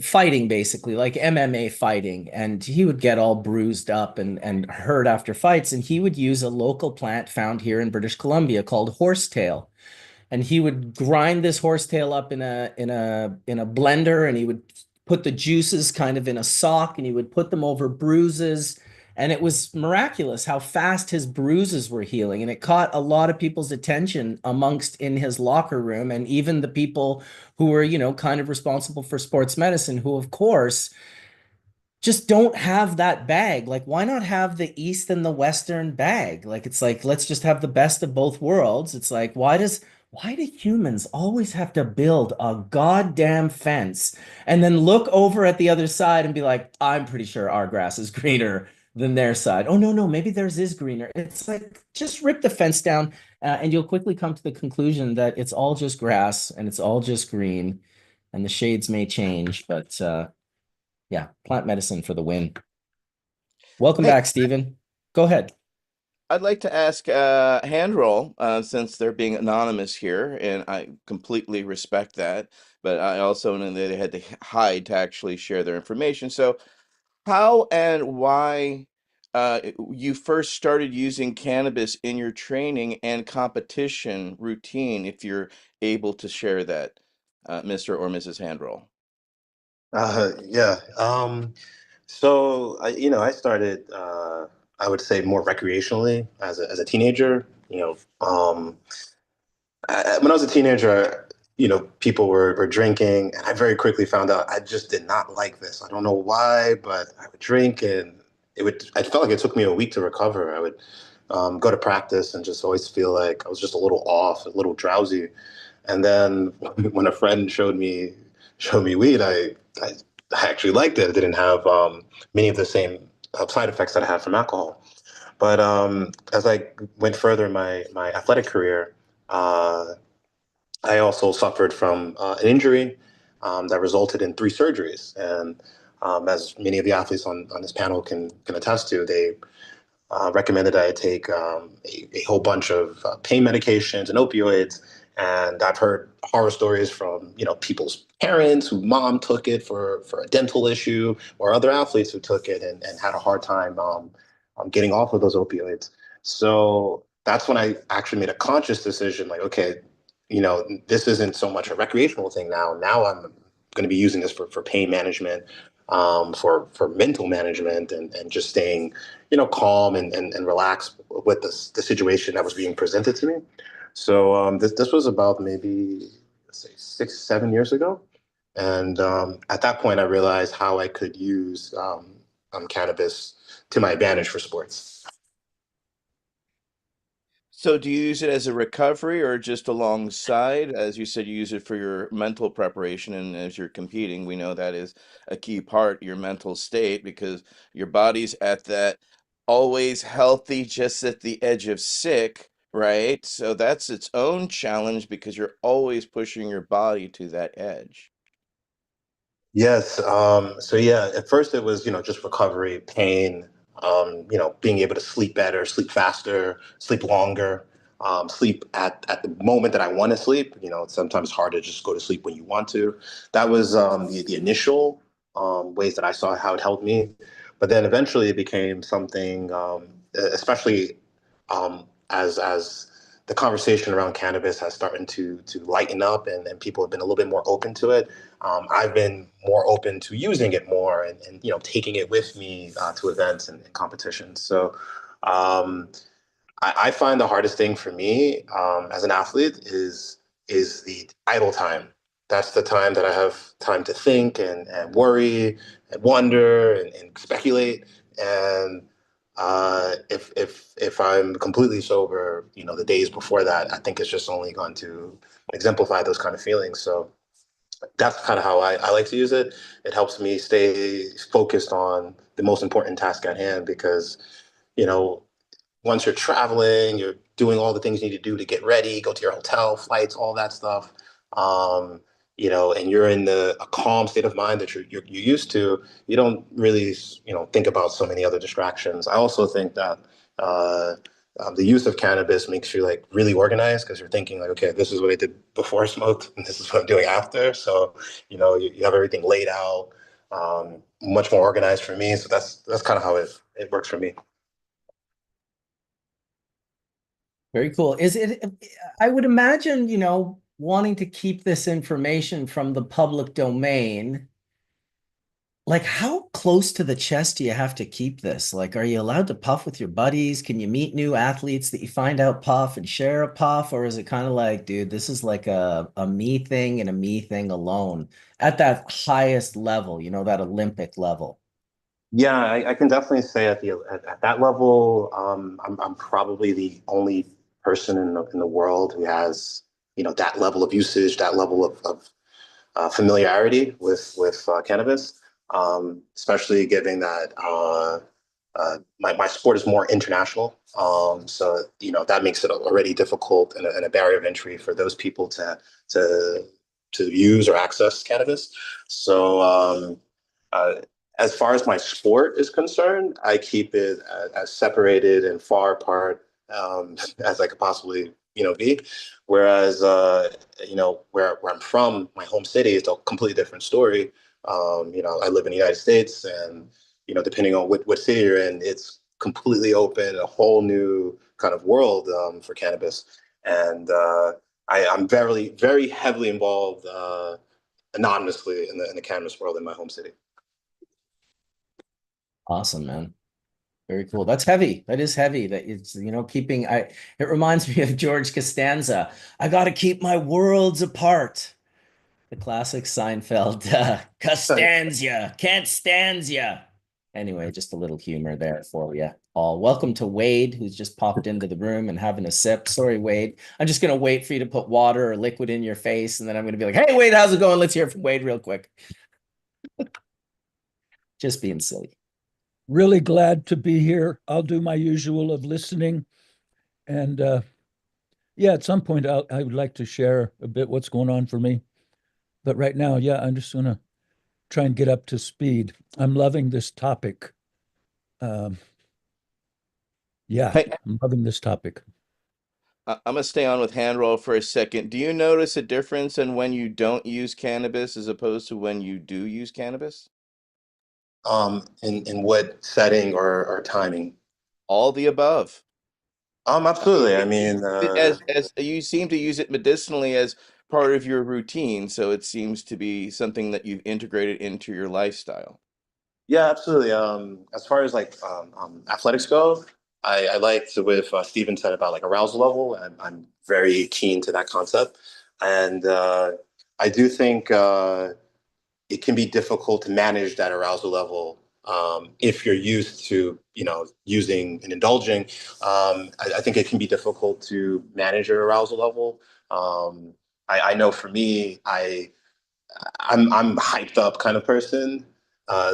fighting basically, like MMA fighting, and he would get all bruised up and hurt after fights, and he would use a local plant found here in British Columbia called horsetail, and he would grind this horsetail up in a blender, and he would put the juices kind of in a sock, and he would put them over bruises, and it was miraculous how fast his bruises were healing, and it caught a lot of people's attention amongst in his locker room, and even the people who were kind of responsible for sports medicine, who of course just don't have that bag. Like, why not have the East and the Western bag? Like, it's like, let's just have the best of both worlds. It's like, why do humans always have to build a goddamn fence and then look over at the other side and be like, I'm pretty sure our grass is greener than their side. Oh, no, no, maybe theirs is greener. It's like, just rip the fence down, and you'll quickly come to the conclusion that it's all just grass and it's all just green, and the shades may change, but yeah, plant medicine for the win. Welcome Hey, back, Stephen. Go ahead. I'd like to ask hand roll since they're being anonymous here, and I completely respect that. But I also know that they had to hide to actually share their information. So, how and why you first started using cannabis in your training and competition routine, if you're able to share that, Mr. or Mrs. Handroll? Yeah. So I started, I would say more recreationally as a teenager. When I was a teenager, people were drinking, and I very quickly found out I just did not like this. I don't know why, but I would drink, and I felt like it took me a week to recover. I would go to practice and just always feel like I was just a little off, a little drowsy. And then when a friend showed me weed, I actually liked it. It didn't have many of the same side effects that I had from alcohol. But as I went further in my athletic career, uh, I also suffered from an injury that resulted in 3 surgeries. And as many of the athletes on this panel can attest to, they recommended I take a whole bunch of pain medications and opioids. And I've heard horror stories from people's parents who mom took it for a dental issue, or other athletes who took it and had a hard time getting off of those opioids. So that's when I actually made a conscious decision, like, okay, this isn't so much a recreational thing now. Now I'm going to be using this for pain management, for mental management, and just staying calm and relaxed with the situation that was being presented to me. So this was about maybe, let's say, 6, 7 years ago. And at that point, I realized how I could use cannabis to my advantage for sports. So do you use it as a recovery or just alongside? As you said, you use it for your mental preparation, and as you're competing, we know that is a key part, your mental state, because your body's at that always healthy, just at the edge of sick, right? So that's its own challenge because you're always pushing your body to that edge. Yes. So yeah, at first it was, just recovery, pain, being able to sleep better, sleep faster, sleep longer, sleep at the moment that I want to sleep. It's sometimes hard to just go to sleep when you want to. That was the initial ways that I saw how it helped me. But then eventually it became something, especially as the conversation around cannabis has started to lighten up, and people have been a little bit more open to it. I've been more open to using it more, and taking it with me to events and competitions. So um, I find the hardest thing for me as an athlete is the idle time. That's the time that I have time to think and worry and wonder and speculate. And if I'm completely sober, the days before that, I think it's just only going to exemplify those kind of feelings. So that's kind of how I like to use it. It helps me stay focused on the most important task at hand because, you know, once you're traveling, you're doing all the things you need to do to get ready, go to your hotel, flights, all that stuff. Um, and you're in a calm state of mind that you're used to. You don't really, think about so many other distractions. I also think that uh, the use of cannabis makes you like really organized because you're thinking like, okay, this is what I did before I smoked, and this is what I'm doing after. So, you have everything laid out, much more organized for me. So that's kind of how it works for me. Very cool. Is it, I would imagine, wanting to keep this information from the public domain, like how close to the chest do you have to keep this? Like, are you allowed to puff with your buddies? Can you meet new athletes that you find out puff and share a puff? Or is it kind of like, dude, this is like a me thing and a me thing alone at that highest level, that Olympic level? Yeah, I can definitely say at that level, I'm probably the only person in the world who has that level of usage, that level of familiarity with cannabis, especially given that my sport is more international. So that makes it already difficult and a barrier of entry for those people to to use or access cannabis. So uh, as far as my sport is concerned, I keep it as separated and far apart as I could possibly be. Whereas where I'm from, my home city, it's a completely different story. I live in the United States, and depending on what city you're in, it's completely open, a whole new kind of world for cannabis. And I'm very, very heavily involved anonymously in the cannabis world in my home city. Awesome, man. Very cool. That's heavy. That is heavy. That it's, keeping it reminds me of George Costanza. I got to keep my worlds apart. The classic Seinfeld, Costanza, can't stand ya. Anyway, just a little humor there for you all. Welcome to Wade, who's just popped into the room and having a sip. Sorry, Wade. I'm just going to wait for you to put water or liquid in your face, and then I'm going to be like, hey, Wade, how's it going? Let's hear from Wade real quick. Just being silly. Really glad to be here. I'll do my usual of listening. And yeah, at some point, I would like to share a bit what's going on for me. But right now, yeah, I'm just going to try and get up to speed. I'm loving this topic. Um, yeah, Hey, I'm loving this topic. I'm gonna stay on with hand roll for a second. Do you notice a difference in when you don't use cannabis as opposed to when you do use cannabis? In what setting or timing? All the above. I mean, Absolutely. I mean, as you seem to use it medicinally as part of your routine, so it seems to be something that you've integrated into your lifestyle. yeah, absolutely. As far as like athletics go, I liked what Steven said about like arousal level. I'm very keen to that concept, and I do think it can be difficult to manage that arousal level if you're used to, using and indulging. I think it can be difficult to manage your arousal level. I know for me, I'm hyped up kind of person.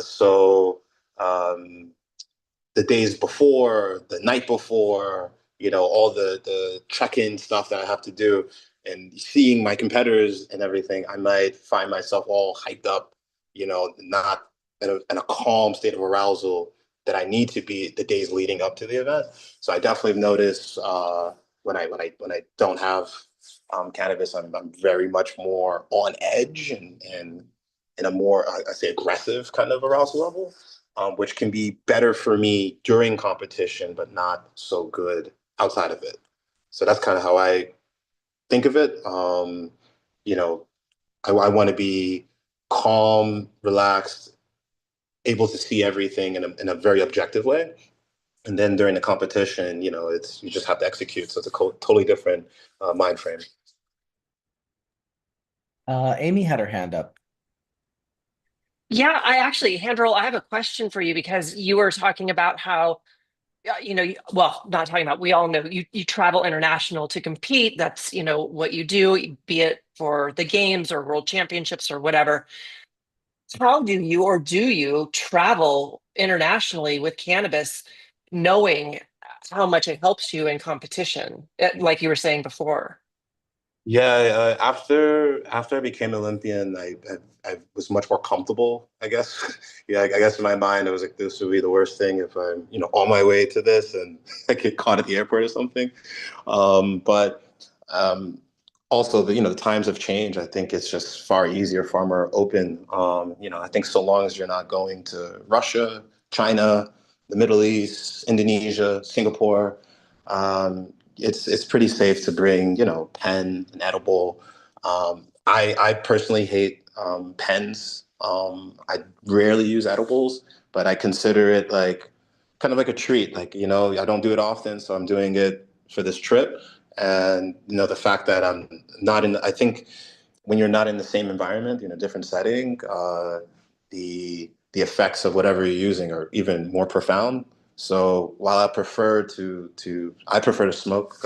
So the days before, the night before, all the check-in stuff that I have to do, and seeing my competitors and everything, I might find myself all hyped up, not in a calm state of arousal that I need to be the days leading up to the event. So I definitely notice when I don't have cannabis, I'm very much more on edge and in a more I say aggressive kind of arousal level, which can be better for me during competition, but not so good outside of it. So that's kind of how I think of it. You know, I want to be calm, relaxed, able to see everything in a very objective way. And then during the competition, it's you just have to execute. So it's a totally different mind frame. Amy had her hand up. Yeah, Handrel, I have a question for you because you were talking about how, well, not talking about, we all know you travel international to compete. That's, what you do, be it for the games or world championships or whatever. How do you travel internationally with cannabis, knowing how much it helps you in competition, like you were saying before? Yeah, after I became Olympian, I was much more comfortable, I guess. Yeah, I guess in my mind, I was like, this would be the worst thing if I'm, on my way to this and I get caught at the airport or something. But also, the times have changed. I think it's just far easier, far more open. I think so long as you're not going to Russia, China, the Middle East, Indonesia, Singapore, it's pretty safe to bring, pen, an edible. I personally hate pens. I rarely use edibles, but I consider it like kind of like a treat. Like, I don't do it often, so I'm doing it for this trip. And the fact that I'm not in, I think when you're not in the same environment, in a different setting, the effects of whatever you're using are even more profound. So while I prefer to smoke.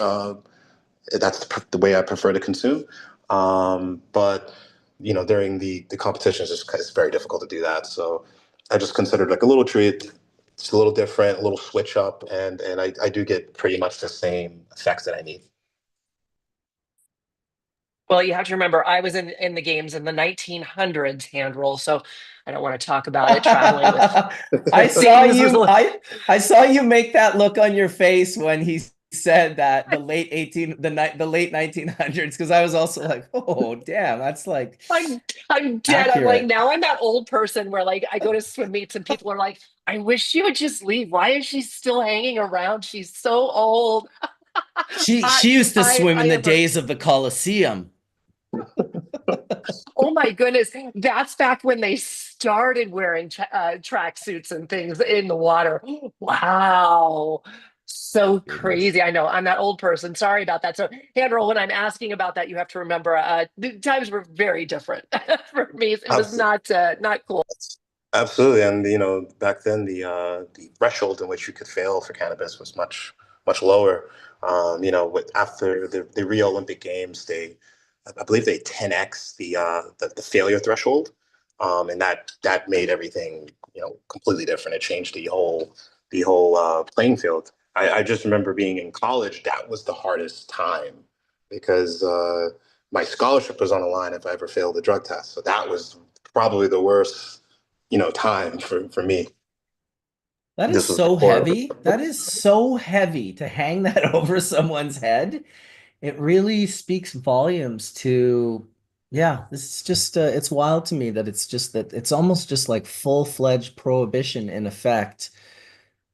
That's the way I prefer to consume. But during the competitions, it's very difficult to do that. So I just considered like a little treat. It's a little different, a little switch up, and I do get pretty much the same effects that I need. Well, you have to remember, I was in the games in the 1900s, Handroll, so I don't want to talk about it. Traveling with I saw things was you. I saw you make that look on your face when he said that the late 1900s, because I was also like, oh damn, that's like I'm dead. I'm like, accurate. now I'm that old person where like I go to swim meets and people are like, I wish she would just leave. Why is she still hanging around? She's so old. She used to swim I in the am. days of the Colosseum. Oh my goodness. That's back when they started wearing track suits and things in the water. Wow. So Goodness. crazy. I know I'm that old person. Sorry about that. So, Handroll, when I'm asking about that, you have to remember the times were very different for me. It was not cool. Absolutely, and back then the threshold in which you could fail for cannabis was much lower. After the Rio Olympic Games, I believe they 10x the failure threshold, and that made everything completely different. It changed the whole playing field. I just remember being in college. That was the hardest time because my scholarship was on the line if I ever failed the drug test. So that was probably the worst time for me. That is This was so before. heavy. That is so heavy to hang that over someone's head. It really speaks volumes to, yeah, this is just, it's wild to me that it's almost just like full-fledged prohibition in effect,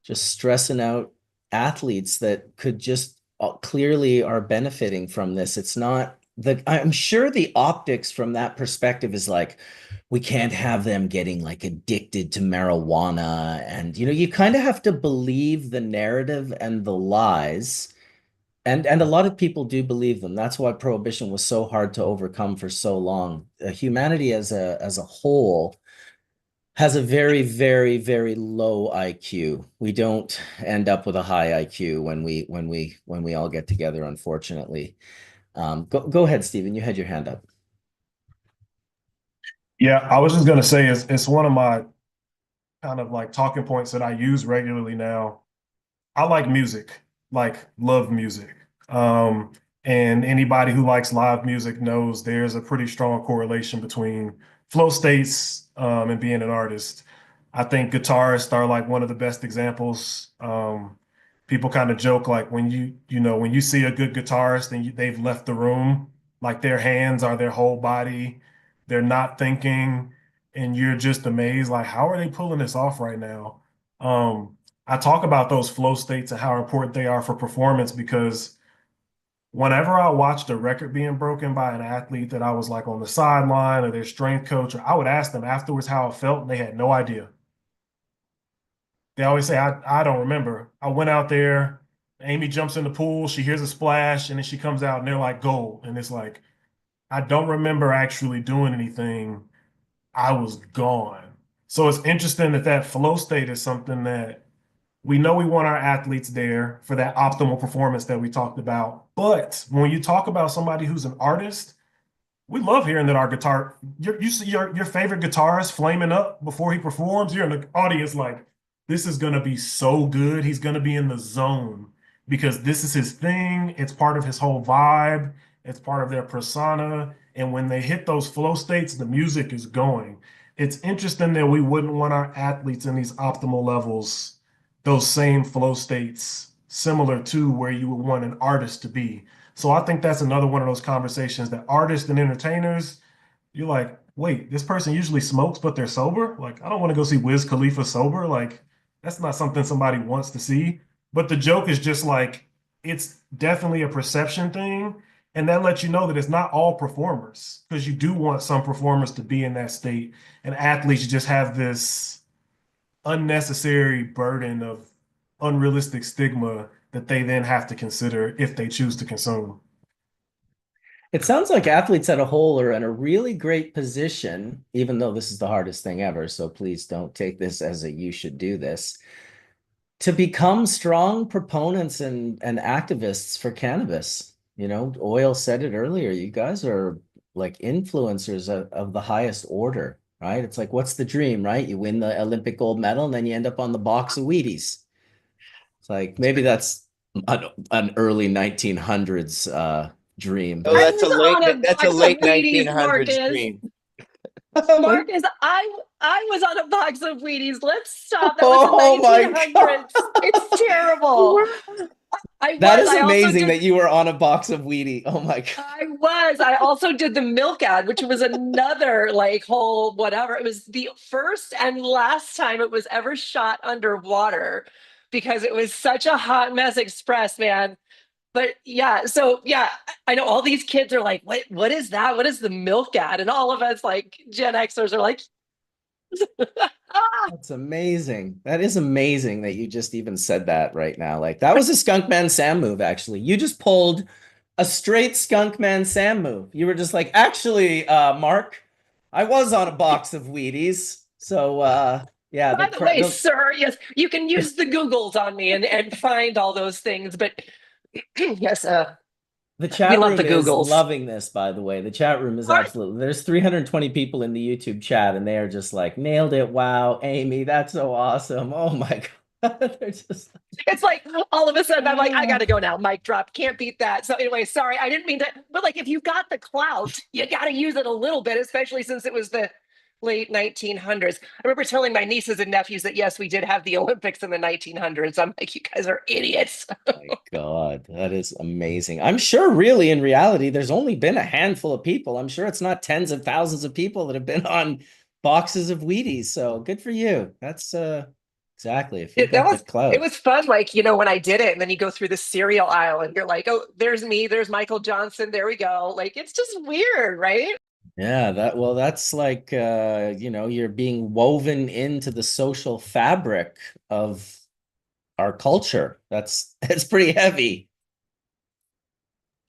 just stressing out athletes that could just clearly are benefiting from this. It's not I'm sure the optics from that perspective is like, we can't have them getting like addicted to marijuana. And, you kind of have to believe the narrative and the lies And a lot of people do believe them. That's why prohibition was so hard to overcome for so long. Humanity as a whole has a very, very, very low IQ. We don't end up with a high IQ when we all get together, unfortunately. Go ahead, Stephen. You had your hand up. Yeah, I was just gonna say it's one of my kind of like talking points that I use regularly now. I like music, like love music. Um, and anybody who likes live music knows there's a pretty strong correlation between flow states and being an artist. I think guitarists are like one of the best examples. People kind of joke like when when you see a good guitarist and they've left the room, like their hands are their whole body, they're not thinking, and you're just amazed, like how are they pulling this off right now? I talk about those flow states and how important they are for performance because whenever I watched a record being broken by an athlete that I was like on the sideline or their strength coach, or I would ask them afterwards how it felt, and they had no idea. They always say, I don't remember. I went out there, Amy jumps in the pool, she hears a splash, and then she comes out and they're like, goal. And it's like, I don't remember actually doing anything. I was gone. So it's interesting that that flow state is something that we know we want our athletes there for that optimal performance that we talked about. But when you talk about somebody who's an artist, we love hearing that our guitar, you see your favorite guitarist flaming up before he performs. You're in the audience like, this is going to be so good. He's going to be in the zone because this is his thing. It's part of his whole vibe. It's part of their persona. And when they hit those flow states, the music is going. It's interesting that we wouldn't want our athletes in these optimal levels, those same flow states, similar to where you would want an artist to be. So I think that's another one of those conversations that artists and entertainers, you're like, wait, this person usually smokes, but they're sober. Like, I don't want to go see Wiz Khalifa sober. Like, that's not something somebody wants to see. But the joke is just like, it's definitely a perception thing. And that lets you know that it's not all performers, because you do want some performers to be in that state. And athletes just have this unnecessary burden of unrealistic stigma that they then have to consider if they choose to consume. It sounds like athletes at a whole are in a really great position, even though this is the hardest thing ever. So please don't take this as a you should do this, to become strong proponents and activists for cannabis. You know, Oil said it earlier. You guys are like influencers of the highest order, right? It's like, what's the dream, right? You win the Olympic gold medal and then you end up on the box of Wheaties. It's like maybe that's an early 1900s dream. Oh, I was on a that's a box of late Wheaties, 1900s Marcus. dream. Marcus, I was on a box of Wheaties. Let's stop. That was the Oh my 1900s. It's terrible. That is I also amazing did. that you were on a box of Wheaties. Oh my God. I was. I also did the milk ad, which was another like whole whatever. It was the first and last time it was ever shot underwater because it was such a hot mess express, man. But yeah, so yeah, I know all these kids are like, what is that? What is the milk ad? And all of us like Gen Xers are like, ah, That's amazing. That is amazing that you just even said that right now. Like that was a Skunk Man Sam move, actually. You just pulled a straight Skunk Man Sam move. You were just like, actually, Mark, I was on a box of Wheaties. So yeah, by the way, sir, yes, you can use the Googles on me and find all those things. But yes, the we chat love the room is Googles. loving this, by the way. The chat room is absolutely, there's 320 people in the YouTube chat, and they are just like, nailed it. Wow, Amy, that's so awesome. Oh my God. They're just It's like all of a sudden I'm like, I gotta go now. Mic drop. Can't beat that. So anyway, sorry, I didn't mean to, but like if you got the clout, you gotta use it a little bit, especially since it was the late 1900s. I remember telling my nieces and nephews that yes, we did have the Olympics in the 1900s. I'm like, you guys are idiots. my God, that is amazing. I'm sure really in reality, there's only been a handful of people. I'm sure it's not tens of thousands of people that have been on boxes of Wheaties. So good for you. That's exactly if you got the It clout. was fun, like, you know, when I did it, and then you go through the cereal aisle and you're like, oh, there's me, there's Michael Johnson, there we go. Like it's just weird, right? Yeah, that's like you know, you're being woven into the social fabric of our culture. That's it's pretty heavy.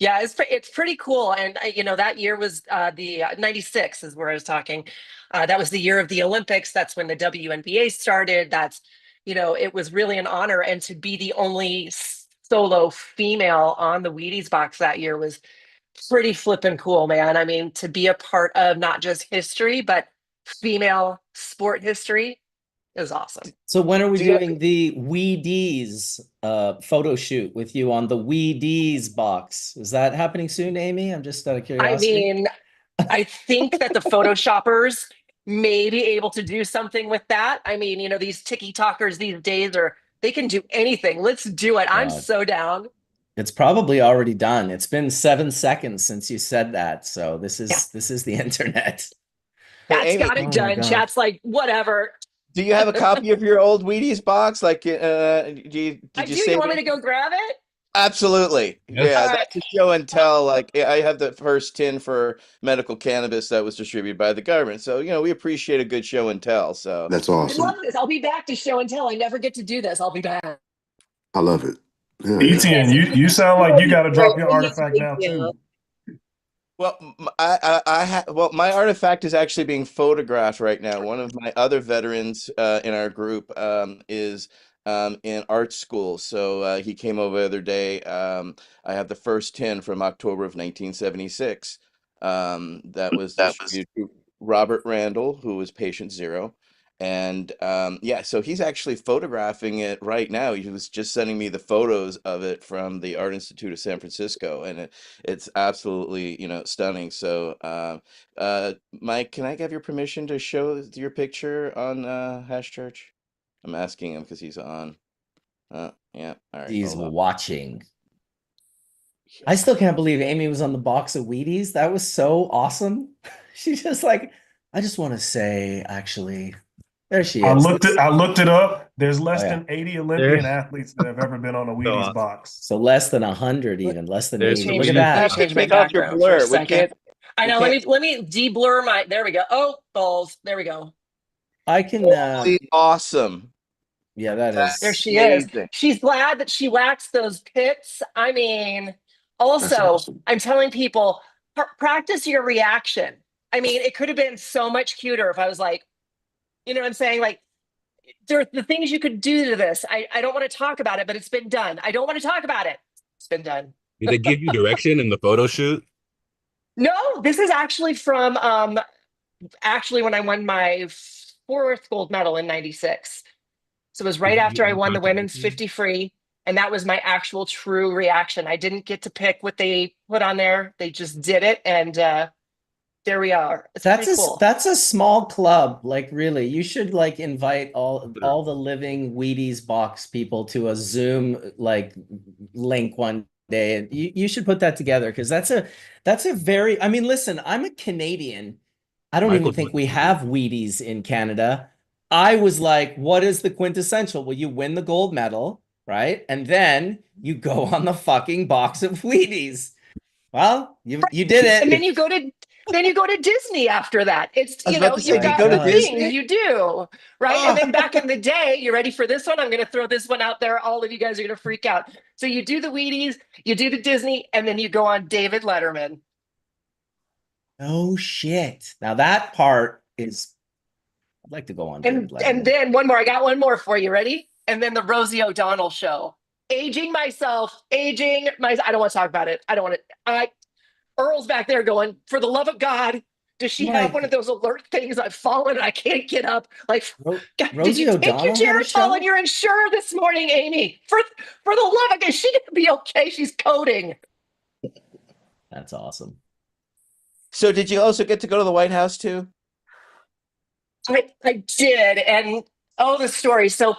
Yeah, it's pretty cool. And that year was the 96 is where I was talking. That was the year of the Olympics. That's when the WNBA started. It was really an honor. And to be the only solo female on the Wheaties box that year was pretty flippin' cool, man. I mean, to be a part of not just history, but female sport history is awesome. So when are we Do you doing the Wheaties photo shoot with you on the Wheaties box? Is that happening soon, Amy? I'm just out of I curiosity. mean, I think that the photoshoppers may be able to do something with that. I mean, these TikTokers these days they can do anything. Let's do it. I'm Yeah. so down. It's probably already done. It's been 7 seconds since you said that. So this Yeah, is the internet. Hey, that's Amy, got it Oh my done. God. Chat's like, whatever. do you have a copy of your old Wheaties box? Like, I did do. you You save want me it? to go grab it? Absolutely. All Yeah, right. that's a show and tell. Like, I have the first tin for medical cannabis that was distributed by the government. So, we appreciate a good show and tell. So, That's I love awesome. this. I'll be back to show and tell. I never get to do this. I'll be back. I love it. Yeah, You yeah. ETN, guys are you sound like you got to drop your Yes, artifact thank now you. too. well, well, my artifact is actually being photographed right now. One of my other veterans in our group is in art school. So he came over the other day. I have the first tin from October of 1976 that was distributed to Robert Randall, who was patient zero. And yeah, so he's actually photographing it right now. He was just sending me the photos of it from the Art Institute of San Francisco, and it's absolutely, stunning. So, Mike, can I have your permission to show your picture on Hash Church? I'm asking him because he's on. Yeah. All right, He's hold on. watching. I Yeah. still can't believe Amy was on the box of Wheaties. That was so awesome. She's just like, I just want to say, actually, there she is. I looked it up. There's Oh less yeah. than 80 Olympian athletes that have ever been on a So Wheaties awesome. box. So less than 100, even less than There's 80. Look at Wheaties I have that. to You have change to my take off your background for a blur. We second. can't. I We know. can't. Let me de-blur my. There we go. Oh, balls. There we go. I can Holy awesome! yeah, that There is she is. Amazing. She's glad that she waxed those pits. I mean, That's also, awesome. I'm telling people, practice your reaction. I mean, it could have been so much cuter if I was like, you know what I'm saying? Like, there are the things you could do to this. I don't want to talk about it, but it's been done. I don't want to talk about it. It's been done. Did they give you direction in the photo shoot? No, this is actually from actually when I won my fourth gold medal in 96. So it was Did right you get after I any won the women's contribution? 50 free. And that was my actual true reaction. I didn't get to pick what they put on there. They just did it. And there we are. It's pretty cool. that's a small club. Like really, you should like invite all the living Wheaties box people to a Zoom like link one day. And you should put that together because that's a very I mean, listen, I'm a Canadian. I don't even Michael's think looking we for you. have Wheaties in Canada. I was like, what is the quintessential? Well, you win the gold medal, right? And then you go on the fucking box of Wheaties. Well, you did And it. then you go to Disney after that. It's I was about to say, you've do you My got go to God. things Disney? you do, right? And Oh, then back in the day, you ready for this one? I'm gonna throw this one out there. All of you guys are gonna freak out. So you do the Wheaties, you do the Disney, and then you go on David Letterman. No shit. Now that part is I'd like to go on David And Letterman. then one more. I got one more for you. Ready? And then the Rosie O'Donnell show. Aging myself, aging my. I don't want to talk about it. I don't want to. Earl's back there going, for the love of God, does she have one of Mike, those alert things? I've fallen and I can't get up. Like, God, did Rosie you take your O'Donnell had a Geritol and show? your insurer this morning, Amy? For the love of God, is she gonna be okay? She's coding. That's awesome. so did you also get to go to the White House too? I did, and oh, the story. So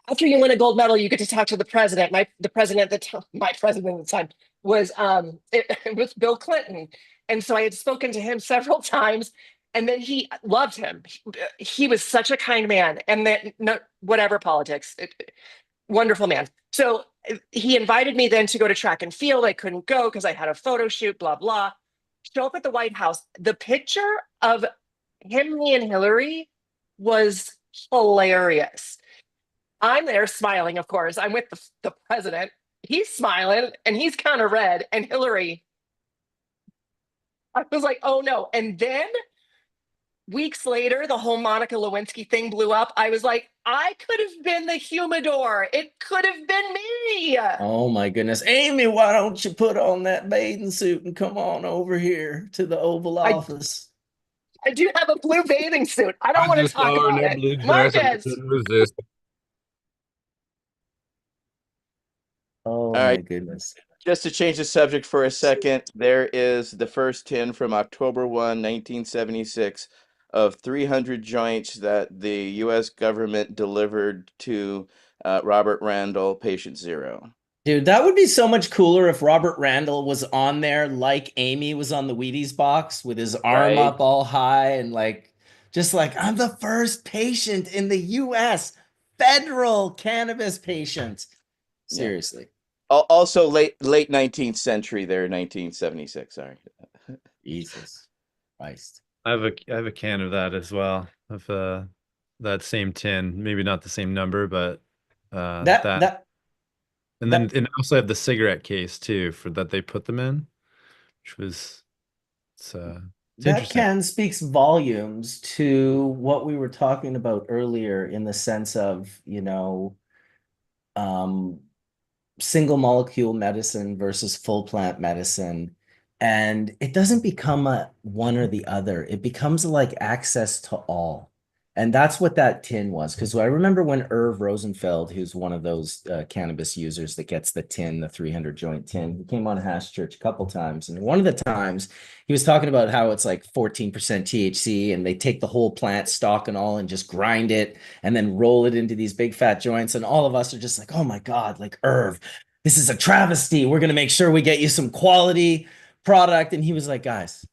after you win a gold medal, you get to talk to the president. The president at the time, my president at the time was it was Bill Clinton, and so I had spoken to him several times, and then he loved him. He was such a kind man, and then no, whatever politics, wonderful man. So he invited me then to go to track and field. I couldn't go because I had a photo shoot. Blah blah. Show up at the White House. The picture of him, me, and Hillary was hilarious. I'm there smiling, of course. I'm with the president. he's smiling and he's kind of red. And Hillary, I was like, oh no. And then weeks later, the whole Monica Lewinsky thing blew up. I was like, I could have been the humidor. It could have been me. Oh my goodness. Amy, why don't you put on that bathing suit and come on over here to the Oval I Office? I do have a blue bathing suit. I don't I want to just talk saw her in about that it. blue dress and I Marcus. couldn't resist. Oh All my right. goodness. Just to change the subject for a second, there is the first tin from October 1, 1976, of 300 joints that the U.S. government delivered to Robert Randall, patient zero. Dude, that would be so much cooler if Robert Randall was on there like Amy was on the Wheaties box with his arm Right? up all high and like, just like, I'm the first patient in the US, federal cannabis patient. Yeah. Seriously. Also late 19th century there, 1976. Sorry. Jesus Christ. I have a can of that as well, of that same tin. Maybe not the same number, but That that. that And then that and also have the cigarette case too for that they put them in, which was it's that interesting. can speaks volumes to what we were talking about earlier in the sense of, um, single molecule medicine versus full plant medicine. And it doesn't become a one or the other. It becomes like access to all. And that's what that tin was. Because I remember when Irv Rosenfeld, who's one of those cannabis users that gets the tin, the 300 joint tin, he came on Hash Church a couple times. And one of the times he was talking about how it's like 14% THC and they take the whole plant stock and all and just grind it and then roll it into these big fat joints. And all of us are just like, oh my God, like Irv, this is a travesty. We're going to make sure we get you some quality product. And he was like, guys,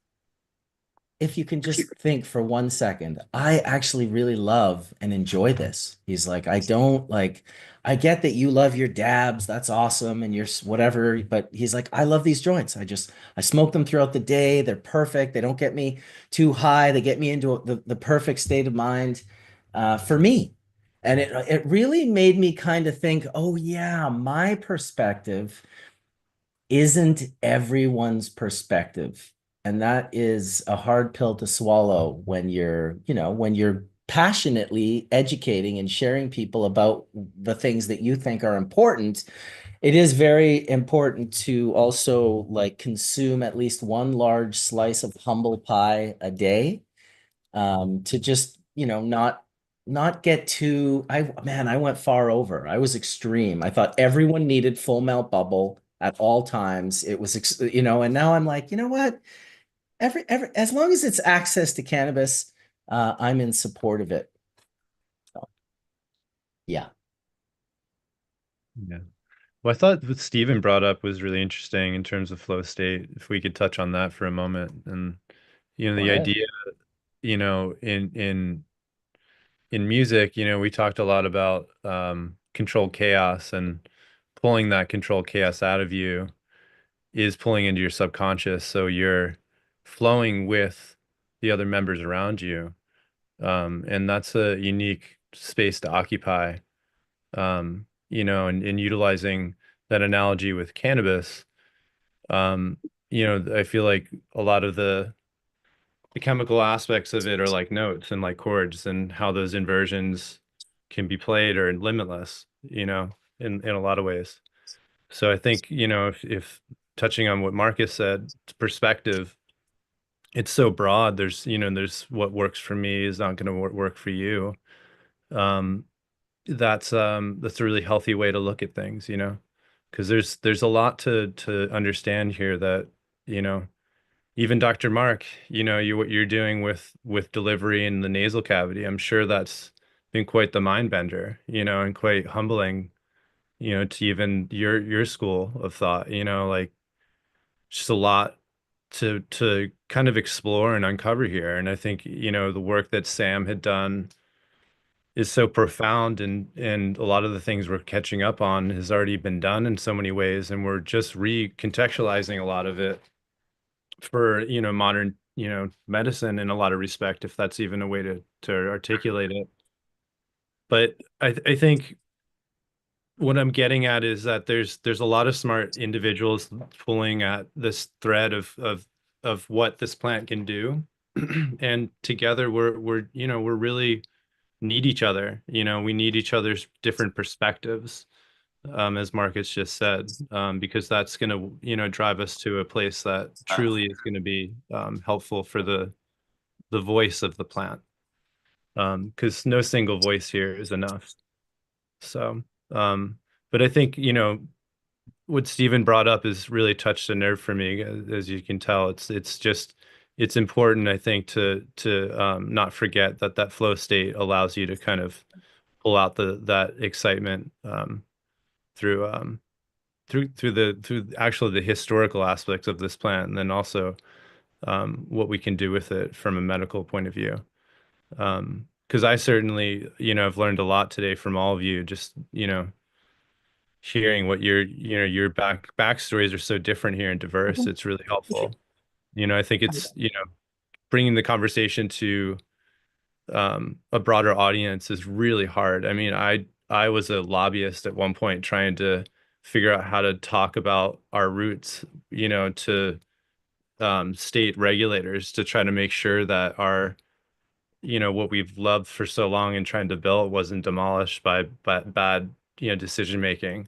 if you can just think for 1 second, I actually really love and enjoy this. He's like, I don't like, I get that you love your dabs. That's awesome. And you're whatever. But he's like, I love these joints. I smoke them throughout the day. They're perfect. They don't get me too high. They get me into the perfect state of mind for me. And it really made me kind of think, oh, yeah, my perspective isn't everyone's perspective. And that is a hard pill to swallow when you're passionately educating and sharing people about the things that you think are important. It is very important to also like consume at least one large slice of humble pie a day, to just not get too. I went far over. I was extreme. I thought everyone needed full melt bubble at all times. It was and now I'm like, you know what, every as long as it's access to cannabis, I'm in support of it. So, yeah. Yeah. Well, I thought what Steven brought up was really interesting in terms of flow state. If we could touch on that for a moment, and Go the ahead. idea, in music, we talked a lot about controlled chaos, and pulling that controlled chaos out of you is pulling into your subconscious, so you're flowing with the other members around you, and that's a unique space to occupy. And utilizing that analogy with cannabis, I feel like a lot of the chemical aspects of it are like notes and like chords, and how those inversions can be played are limitless, in a lot of ways. So I think, if touching on what Marcus said, perspective, it's so broad. There's what works for me is not going to work for you. Um, that's a really healthy way to look at things, because there's a lot to understand here that, you know, even Dr. Mark, what you're doing with delivery in the nasal cavity, I'm sure that's been quite the mind bender, and quite humbling, to even your school of thought, like just a lot to kind of explore and uncover here. And I think, the work that Sam had done is so profound, and a lot of the things we're catching up on has already been done in so many ways, and we're just recontextualizing a lot of it for, modern, medicine in a lot of respect, if that's even a way to articulate it. But I think what I'm getting at is that there's a lot of smart individuals pulling at this thread of what this plant can do. And together we're really need each other. We need each other's different perspectives, as Marcus just said, because that's going to, drive us to a place that truly is going to be helpful for the voice of the plant. Because no single voice here is enough. So, but I think, what Steven brought up has really touched a nerve for me. As you can tell, it's important, I think, to not forget that flow state allows you to kind of pull out that excitement through through actually the historical aspects of this plant, and then also what we can do with it from a medical point of view. Because I certainly, I've learned a lot today from all of you. Just hearing what your backstories are so different here and diverse. It's really helpful. I think it's bringing the conversation to a broader audience is really hard. I mean, I was a lobbyist at one point trying to figure out how to talk about our roots, to state regulators to try to make sure that our, what we've loved for so long and trying to build wasn't demolished by bad, decision making.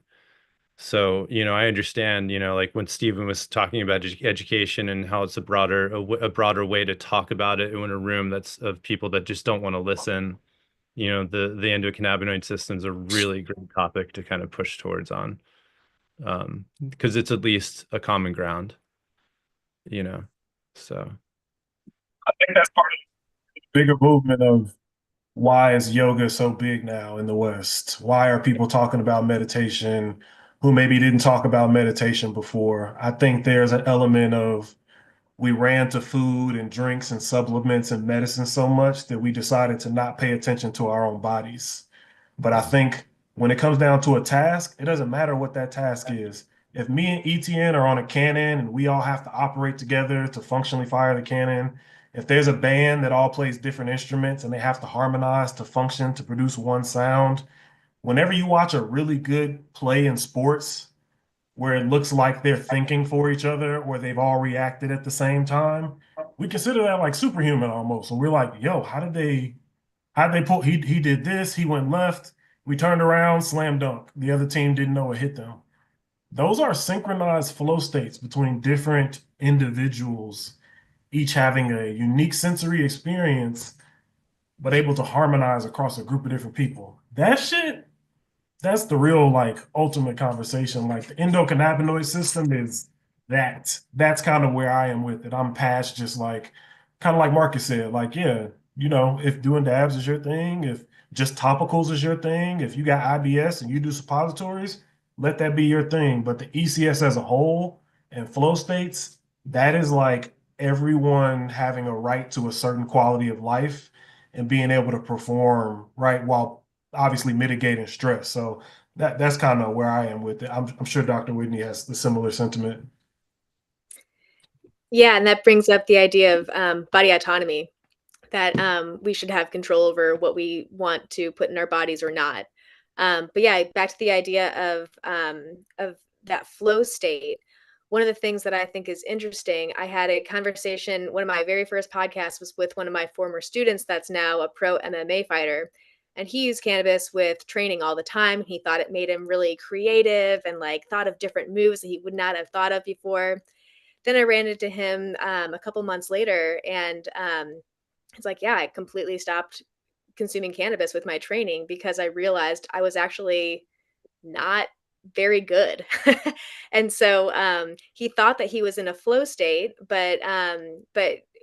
So, I understand, like when Stephen was talking about education and how it's a broader way to talk about it in a room that's of people that just don't want to listen. The endocannabinoid system's a really great topic to kind of push towards on, because it's at least a common ground, so. I think that's part of the bigger movement of why is yoga so big now in the West? Why are people talking about meditation who maybe didn't talk about meditation before? I think there's an element of we ran to food and drinks and supplements and medicine so much that we decided to not pay attention to our own bodies. But I think when it comes down to a task, it doesn't matter what that task is. If me and ETN are on a cannon and we all have to operate together to functionally fire the cannon, if there's a band that all plays different instruments and they have to harmonize to function to produce one sound, whenever you watch a really good play in sports where it looks like they're thinking for each other or they've all reacted at the same time, we consider that like superhuman almost. And we're like, yo, how did they pull? He did this. He went left. We turned around, slam dunk. The other team didn't know it hit them. Those are synchronized flow states between different individuals, each having a unique sensory experience, but able to harmonize across a group of different people. That shit, that's the real like ultimate conversation. Like the endocannabinoid system is that. That's kind of where I am with it. I'm past just like kind of like Marcus said, like, yeah, if doing dabs is your thing, if just topicals is your thing, if you got IBS and you do suppositories, let that be your thing. But the ECS as a whole and flow states, that is like everyone having a right to a certain quality of life and being able to perform right while obviously mitigating stress. So that's kind of where I am with it. I'm sure Dr. Whitney has the similar sentiment. Yeah, and that brings up the idea of body autonomy, that we should have control over what we want to put in our bodies or not. But yeah, back to the idea of that flow state. One of the things that I think is interesting, I had a conversation. One of my very first podcasts was with one of my former students that's now a pro MMA fighter. And he used cannabis with training all the time. He thought it made him really creative and like thought of different moves that he would not have thought of before. Then I ran into him a couple months later, and it's like, yeah, I completely stopped consuming cannabis with my training because I realized I was actually not very good. And so he thought that he was in a flow state, but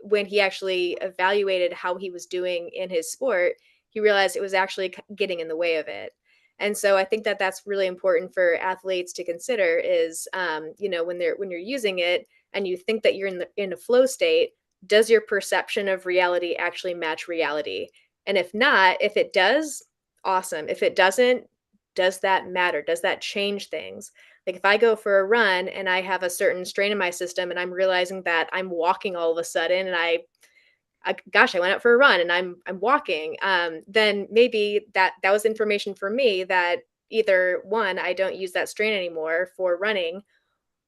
when he actually evaluated how he was doing in his sport, he realized it was actually getting in the way of it. And so I think that that's really important for athletes to consider is, when you're using it and you think that you're in a flow state, does your perception of reality actually match reality? And if not, if it does, awesome. If it doesn't, does that matter? Does that change things? Like if I go for a run and I have a certain strain in my system and I'm realizing that I'm walking all of a sudden and gosh, I went out for a run and I'm walking, then maybe that was information for me that either one, I don't use that strain anymore for running,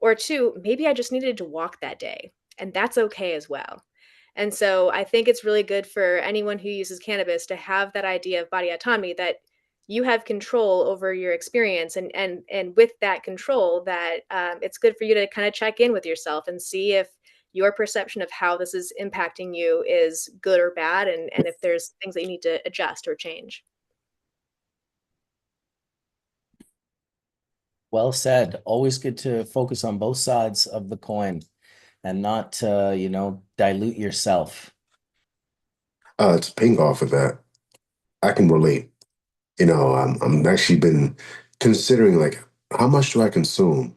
or two, maybe I just needed to walk that day, and that's okay as well. And so I think it's really good for anyone who uses cannabis to have that idea of body autonomy, that you have control over your experience, and with that control, that it's good for you to kind of check in with yourself and see if your perception of how this is impacting you is good or bad, and if there's things that you need to adjust or change. Well said. Always good to focus on both sides of the coin and not, dilute yourself. To ping off of that, I can relate. I'm actually been considering like how much do I consume?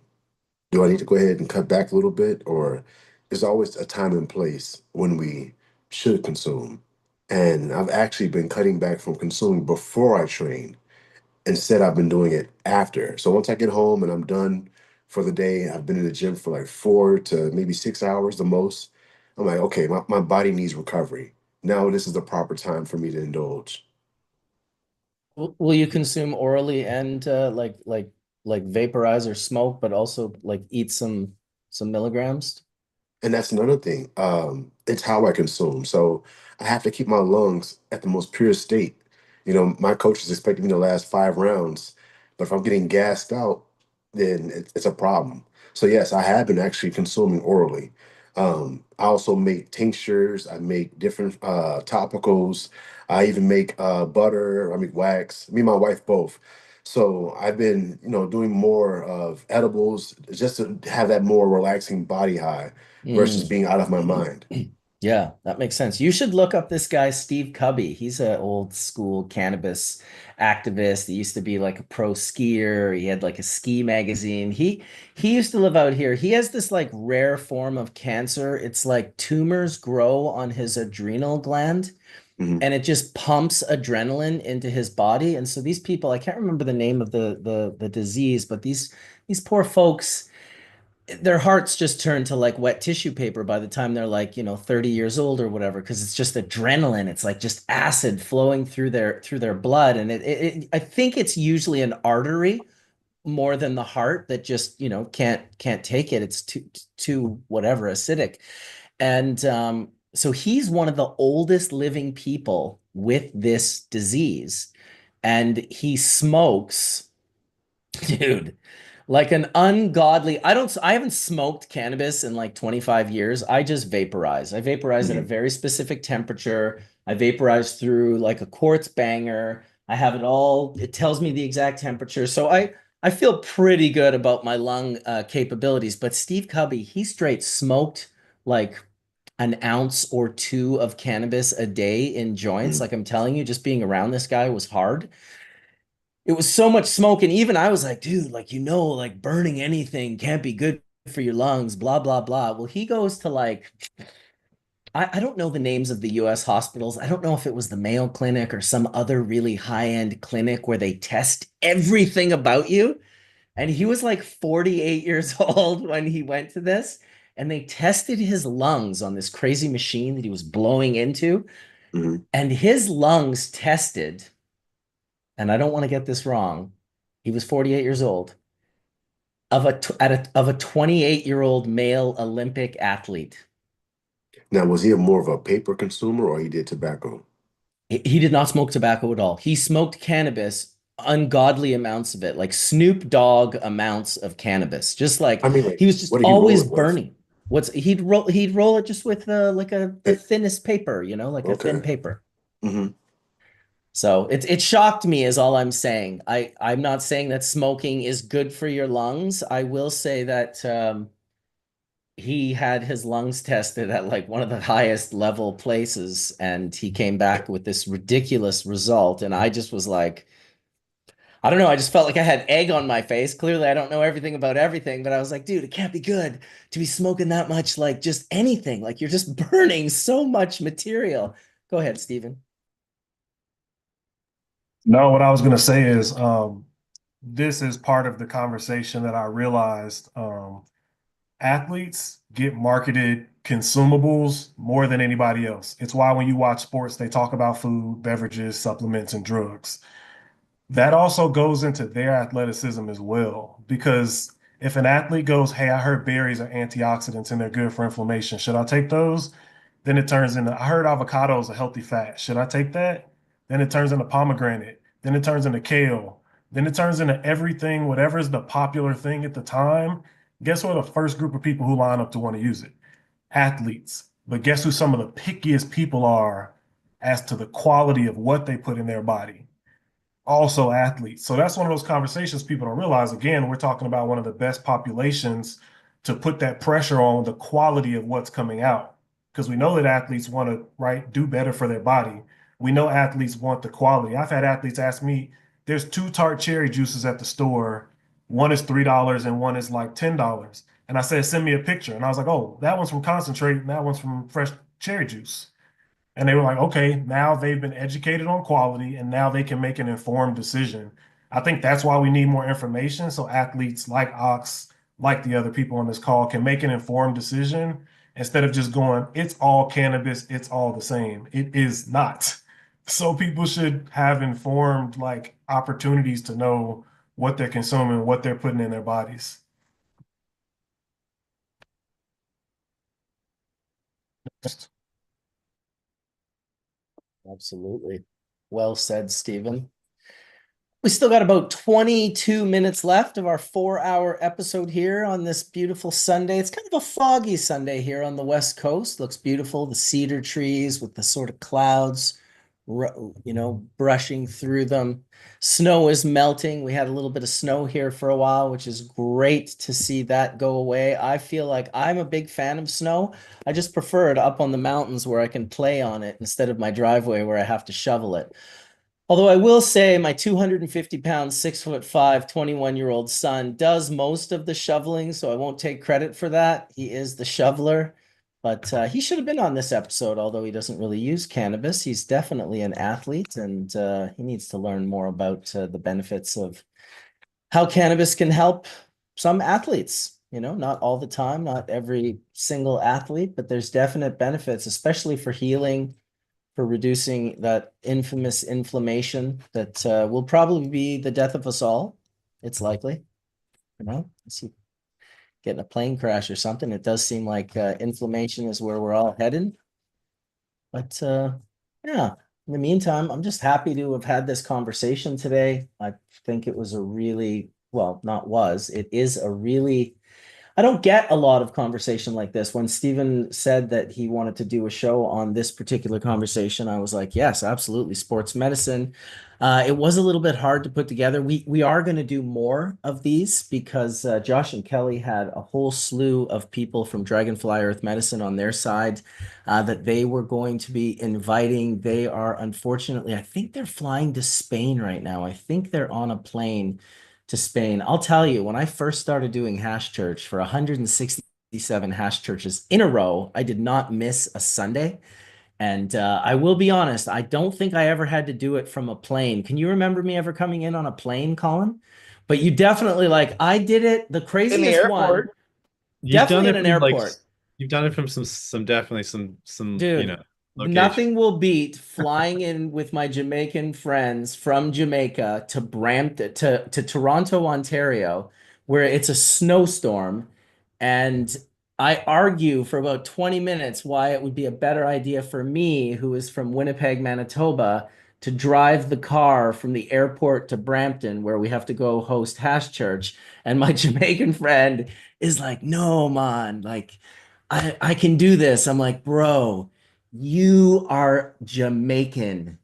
Do I need to go ahead and cut back a little bit, or is always a time and place when we should consume? And I've actually been cutting back from consuming before I train. Instead, I've been doing it after. So once I get home and I'm done for the day, I've been in the gym for like 4 to maybe 6 hours the most. I'm like, okay, my body needs recovery. Now this is the proper time for me to indulge. Will you consume orally and like vaporize or smoke, but also like eat some milligrams? And that's another thing. It's how I consume. So I have to keep my lungs at the most pure state. My coach is expecting me to last 5 rounds, but if I'm getting gassed out, then it's a problem. So yes, I have been actually consuming orally. I also make tinctures. I make different topicals. I even make butter. I make wax. Me and my wife both. So I've been, doing more of edibles just to have that more relaxing body high versus Mm. being out of my mind. Yeah, that makes sense. You should look up this guy, Steve Cubby. He's an old school cannabis activist. He used to be like a pro skier. He had like a ski magazine. He used to live out here. He has this like rare form of cancer. It's like tumors grow on his adrenal gland Mhm. and it just pumps adrenaline into his body. And so these people, I can't remember the name of the disease, but these poor folks, their hearts just turn to like wet tissue paper by the time they're like 30 years old or whatever, because it's just adrenaline. It's like just acid flowing through their blood, and I think it's usually an artery more than the heart that just can't take it. It's too whatever acidic. And so he's one of the oldest living people with this disease, and he smokes. Dude, like an ungodly. I haven't smoked cannabis in like 25 years. I just vaporize. I vaporize at a Mhm. very specific temperature. I vaporize through like a quartz banger. I have it all. It tells me the exact temperature. So I feel pretty good about my lung capabilities. But Steve Cubby, he straight smoked like an ounce or two of cannabis a day in joints. Mhm. Like I'm telling you, just being around this guy was hard. It was so much smoke, and even I was like, dude, like like burning anything can't be good for your lungs, blah blah blah. Well, he goes to like I don't know the names of the US hospitals. I don't know if it was the Mayo Clinic or some other really high-end clinic where they test everything about you. And he was like 48 years old when he went to this, and they tested his lungs on this crazy machine that he was blowing into, Mhm. and his lungs tested, and I don't want to get this wrong. He was 48 years old of a 28-year-old male Olympic athlete. Now, was he more of a paper consumer or he did tobacco? He did not smoke tobacco at all. He smoked cannabis, ungodly amounts of it, like Snoop Dogg amounts of cannabis. Just like I mean, like, he was just what did he roll always it with? burning. He'd roll it just with like the It, thinnest paper, like a thin okay. paper. Hmm. So it shocked me is all I'm saying. I'm not saying that smoking is good for your lungs. I will say that he had his lungs tested at like one of the highest level places, and he came back with this ridiculous result. And I just was like, I don't know, I just felt like I had egg on my face. Clearly I don't know everything about everything, but I was like, dude, it can't be good to be smoking that much, like just anything, like you're just burning so much material. Go ahead, Steven. No, what I was going to say is this is part of the conversation that I realized athletes get marketed consumables more than anybody else. It's why when you watch sports, they talk about food, beverages, supplements, and drugs. that also goes into their athleticism as well. Because if an athlete goes, hey, I heard berries are antioxidants and they're good for inflammation, should I take those? Then it turns into, I heard avocado is a healthy fat. Should I take that? Then it turns into pomegranate. Then it turns into kale. Then it turns into everything, whatever is the popular thing at the time. Guess what? The first group of people who line up to want to use it? Athletes. But guess who some of the pickiest people are as to the quality of what they put in their body? Also athletes. So that's one of those conversations people don't realize. Again, we're talking about one of the best populations to put that pressure on the quality of what's coming out. Because we know that athletes want to, right, do better for their body. We know athletes want the quality. I've had athletes ask me, there's two tart cherry juices at the store. One is $3 and one is like $10. And I said, send me a picture. And I was like, oh, that one's from concentrate and that one's from fresh cherry juice. And they were like, okay, now they've been educated on quality and now they can make an informed decision. I think that's why we need more information so athletes like Ox, like the other people on this call, can make an informed decision instead of just going, it's all cannabis, it's all the same. It is not. So people should have informed like opportunities to know what they're consuming, what they're putting in their bodies. Absolutely. Well said, Stephen. We still got about 22 minutes left of our 4-hour episode here on this beautiful Sunday. It's kind of a foggy Sunday here on the West Coast. Looks beautiful. The cedar trees with the sort of clouds, brushing through them. Snow is melting. We had a little bit of snow here for a while, which is great to see that go away. I feel like I'm a big fan of snow. I just prefer it up on the mountains where I can play on it instead of my driveway where I have to shovel it. Although I will say my 250 pound, 6'5", 21-year-old son does most of the shoveling, so I won't take credit for that. He is the shoveler, but he should have been on this episode, although he doesn't really use cannabis. He's definitely an athlete, and he needs to learn more about the benefits of how cannabis can help some athletes. Not all the time, not every single athlete, but there's definite benefits, especially for healing, for reducing that infamous inflammation that will probably be the death of us all. It's likely, let's see, getting a plane crash or something. It does seem like inflammation is where we're all headed. But yeah, in the meantime, I'm just happy to have had this conversation today. I think it was a really, well, not was, it is a really, I don't get a lot of conversation like this. When Steven said that he wanted to do a show on this particular conversation, I was like, yes, absolutely. Sports medicine. It was a little bit hard to put together. We are going to do more of these because Josh and Kelly had a whole slew of people from Dragonfly Earth Medicine on their side that they were going to be inviting. They are unfortunately, I think they're flying to Spain right now. I think they're on a plane to Spain. I'll tell you, when I first started doing Hash Church for 167 Hash Churches in a row, I did not miss a Sunday. And I will be honest, I don't think I ever had to do it from a plane. Can you remember me ever coming in on a plane, Colin? But you definitely I did it, the In the craziest one, airport. You've done definitely it in an from airport. you've done it from some definitely some Dude, location. nothing will beat flying in with my Jamaican friends from Jamaica to Brampton to Toronto, Ontario, where it's a snowstorm. And I argue for about 20 minutes why it would be a better idea for me, who is from Winnipeg, Manitoba, to drive the car from the airport to Brampton, where we have to go host Hash Church. And my Jamaican friend is like, no, man, I can do this. I'm like, bro, you are Jamaican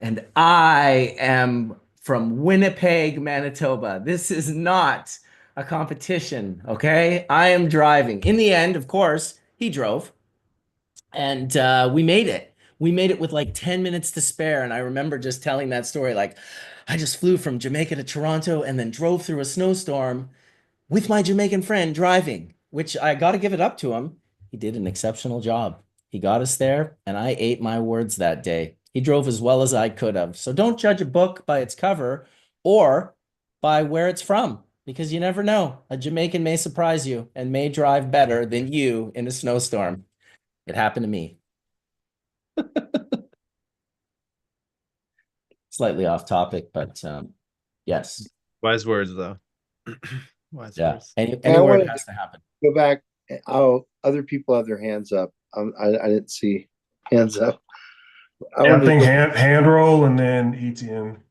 and I am from Winnipeg, Manitoba. This is not a competition, okay? I am driving. In the end, of course, he drove and we made it. We made it with like 10 minutes to spare. And I remember just telling that story like, I just flew from Jamaica to Toronto and then drove through a snowstorm with my Jamaican friend driving, which I got to give it up to him. He did an exceptional job. He got us there, and I ate my words that day. He drove as well as I could have. So don't judge a book by its cover or by where it's from, because you never know. A Jamaican may surprise you and may drive better than you in a snowstorm. It happened to me. Slightly off topic, but Yes. Wise words, though. Wise Yeah. words. Any And I word wanted to has to happen. go back. Oh, other people have their hands up. I didn't see hands up. I Yeah, I wanted to think go. hand roll and then ETN.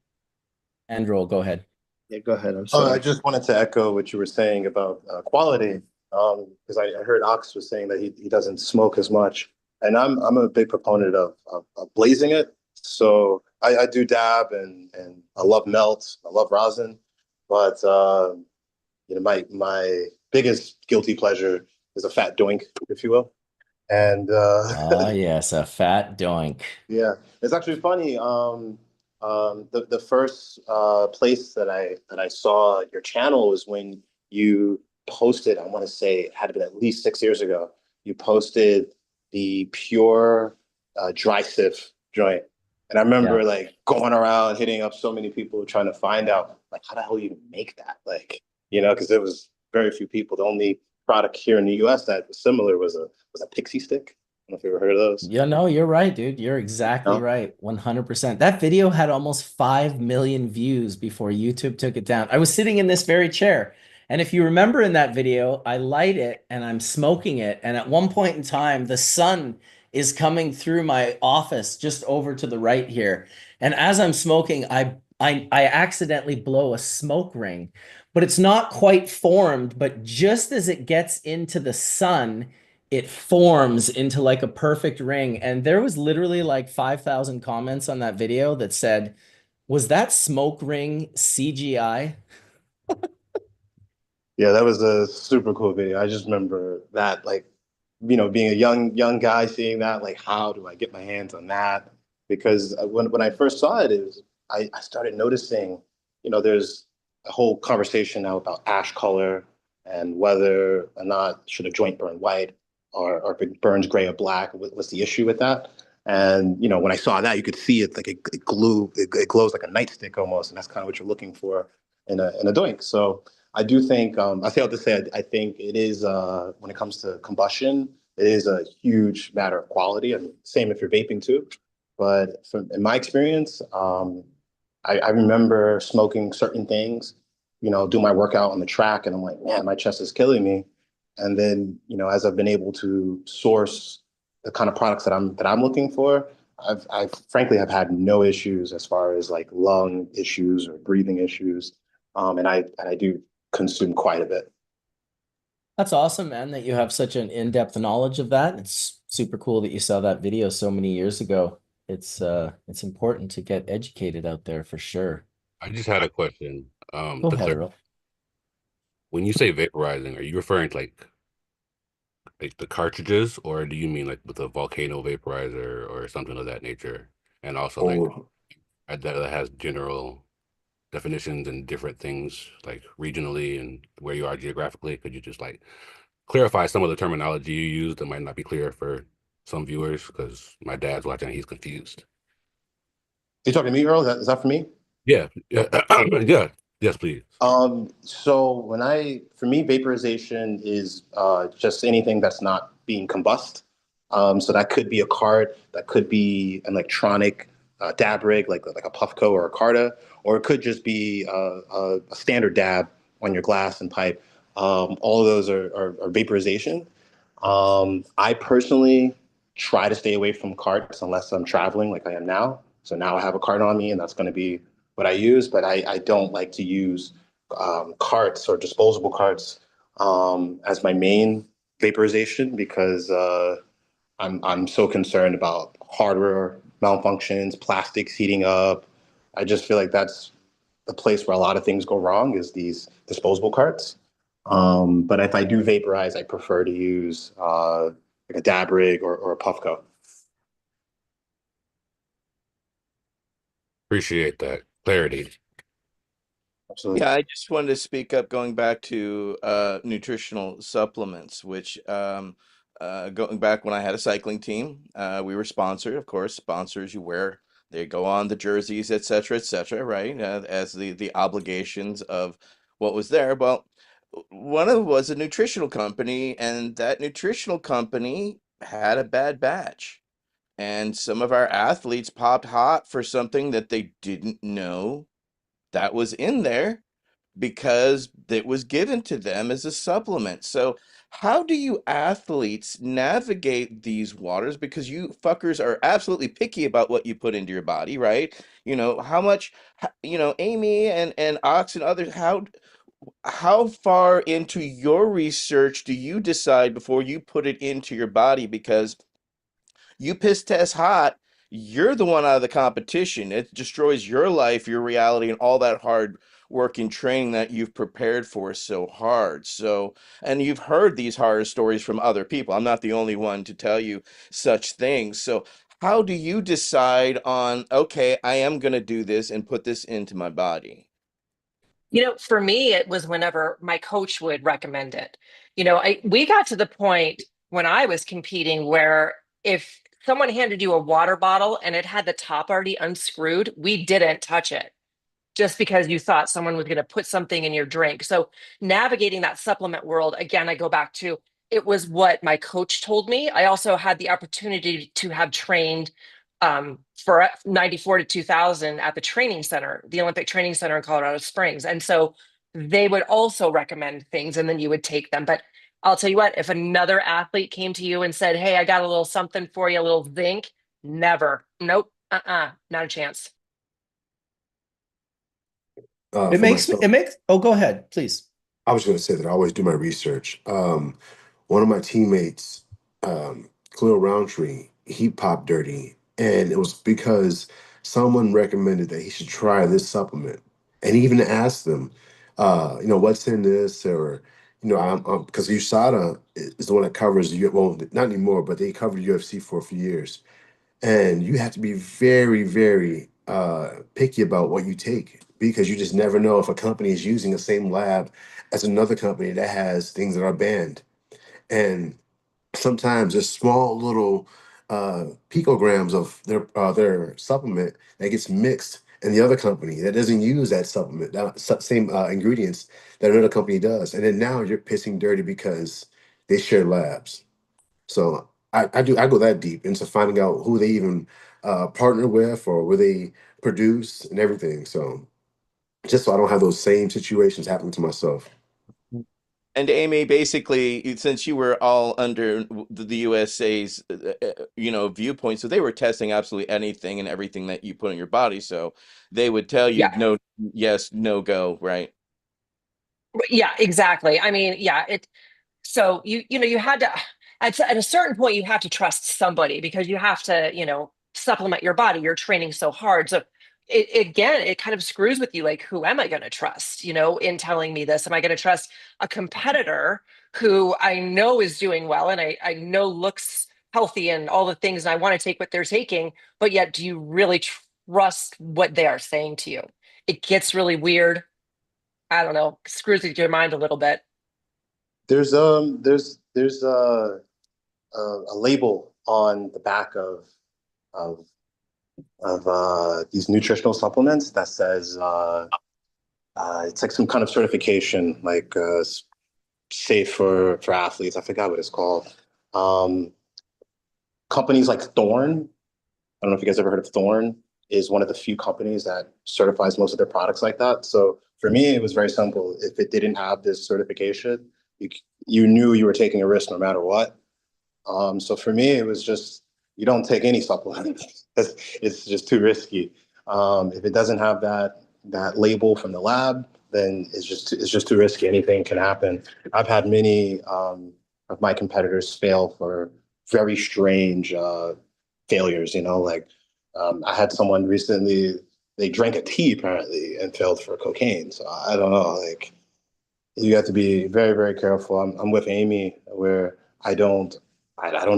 Andrew, go ahead. Yeah, go ahead. I'm Oh, I sorry. just wanted to echo what you were saying about quality, because I heard Ox was saying that he doesn't smoke as much, and I'm a big proponent of blazing it. So I do dab and I love melt, I love rosin, but my biggest guilty pleasure is a fat doink, if you will, and Oh, yes, a fat doink. yeah, it's actually funny. The first place that I saw your channel was when you posted. I want to say it had been at least 6 years ago. You posted the pure dry sift joint, and I remember Yeah. like going around hitting up so many people trying to find out like how the hell you make that, like because there was very few people. The only product here in the U.S. that was similar was a pixie stick. I don't know if you ever heard of those. Yeah, no, you're right, dude. You're exactly No? right. 100%. That video had almost 5 million views before YouTube took it down. I was sitting in this very chair. And if you remember in that video, I light it and I'm smoking it. And at one point in time, the sun is coming through my office just over to the right here. And as I'm smoking, I accidentally blow a smoke ring, but it's not quite formed. But just as it gets into the sun, it forms into like a perfect ring. And there was literally like 5,000 comments on that video that said, was that smoke ring CGI? Yeah, that was a super cool video. I just remember that, like, being a young guy seeing that, like, how do I get my hands on that? Because when I first saw it, I started noticing, there's a whole conversation now about ash color and whether or not should a joint burn white or if it burns gray or black. What's the issue with that? And when I saw that, you could see it like it glows like a nightstick almost, and that's kind of what you're looking for in a doink. So. I do think I say all to say I think it is when it comes to combustion, it is a huge matter of quality. I mean, same if you're vaping too. But in my experience, I remember smoking certain things, do my workout on the track, and I'm like, man, my chest is killing me. And then, as I've been able to source the kind of products that I'm looking for, I've frankly have had no issues as far as like lung issues or breathing issues. And I do consume quite a bit. That's awesome, man, that you have such an in-depth knowledge of that. It's super cool that you saw that video so many years ago. It's important to get educated out there for sure. I just had a question. Go To ahead, clear, Earl. when you say vaporizing, are you referring to like the cartridges, or do you mean like with a volcano vaporizer or something of that nature? And also like Oh, that has general definitions and different things like regionally and where you are geographically. Could you just like clarify some of the terminology you use that might not be clear for some viewers? Because my dad's watching, he's confused. You talking to me, Earl? Is that for me? Yeah, yeah, yeah. Yes, please. So for me, vaporization is just anything that's not being combust. So that could be a cart, that could be an electronic dab rig, like a Puffco or a Carta, or it could just be a standard dab on your glass and pipe. All of those are vaporization. I personally try to stay away from carts unless I'm traveling like I am now. So now I have a cart on me, and that's going to be what I use. But I don't like to use carts or disposable carts as my main vaporization because I'm so concerned about hardware malfunctions, plastics heating up. I just feel like that's the place where a lot of things go wrong is these disposable carts. But if I do vaporize, I prefer to use like a dab rig or a Puffco. Appreciate that clarity. Absolutely. Yeah, I just wanted to speak up going back to nutritional supplements, which going back when I had a cycling team, we were sponsored, of course, sponsors you wear, they go on the jerseys, et cetera, right? As the obligations of what was there. Well, one of them was a nutritional company, and that nutritional company had a bad batch. And some of our athletes popped hot for something that they didn't know that was in there because it was given to them as a supplement. So how do you athletes navigate these waters? Because you fuckers are absolutely picky about what you put into your body, right? How much, Amy and Ox and others, how far into your research do you decide before you put it into your body? Because you piss test hot, you're the one out of the competition. It destroys your life, your reality, and all that hard work and training that you've prepared for so hard. So, and you've heard these horror stories from other people. I'm not the only one to tell you such things. So, how do you decide on, okay, I am going to do this and put this into my body? For me, it was whenever my coach would recommend it. We got to the point when I was competing where if someone handed you a water bottle and it had the top already unscrewed, we didn't touch it just because you thought someone was going to put something in your drink. So navigating that supplement world, again, I go back to it was what my coach told me. I also had the opportunity to have trained for 94 to 2000 at the training center, the Olympic Training Center in Colorado Springs. And so they would also recommend things and then you would take them. But I'll tell you what, if another athlete came to you and said, hey, I got a little something for you, a little zinc, never. Nope. Not a chance. It makes me, oh, go ahead, please. I was going to say that I always do my research. One of my teammates, Khalil Roundtree, he popped dirty, and it was because someone recommended that he should try this supplement, and he even asked them, what's in this, or because USADA is the one that covers well, not anymore, but they covered UFC for a few years, and you have to be very, very picky about what you take because you just never know if a company is using the same lab as another company that has things that are banned. And sometimes there's small little picograms of their supplement that gets mixed in the other company that doesn't use that supplement, that same ingredients that another company does. And then now you're pissing dirty because they share labs. So I go that deep into finding out who they even partner with or where they produce and everything. So just so I don't have those same situations happening to myself. And Amy, basically, since you were all under the USA's, viewpoint, so they were testing absolutely anything and everything that you put in your body. So they would tell you Yeah. no, yes, no go, right? Yeah, exactly. I mean, yeah, so you had to at a certain point you have to trust somebody because you have to, supplement your body. You're training so hard. So it kind of screws with you like, who am I going to trust, in telling me this? Am I going to trust a competitor who I know is doing well and I know looks healthy and all the things and I want to take what they're taking, but yet do you really trust what they are saying to you? It gets really weird. I don't know, screws with your mind a little bit. There's a label on the back of these nutritional supplements that says it's like some kind of certification, like safe for athletes. I forgot what it's called. Um, Companies like Thorne. I don't know if you guys ever heard of Thorne. Is one of the few companies that certifies most of their products like that. So for me, it was very simple. If it didn't have this certification, you knew you were taking a risk no matter what. So for me, it was just you don't take any supplements. It's just too risky. If it doesn't have that label from the lab, then it's just too risky. Anything can happen. I've had many of my competitors fail for very strange failures. Like I had someone recently. They drank a tea apparently and failed for cocaine. So I don't know. Like you have to be very, very careful. I'm with Amy where I don't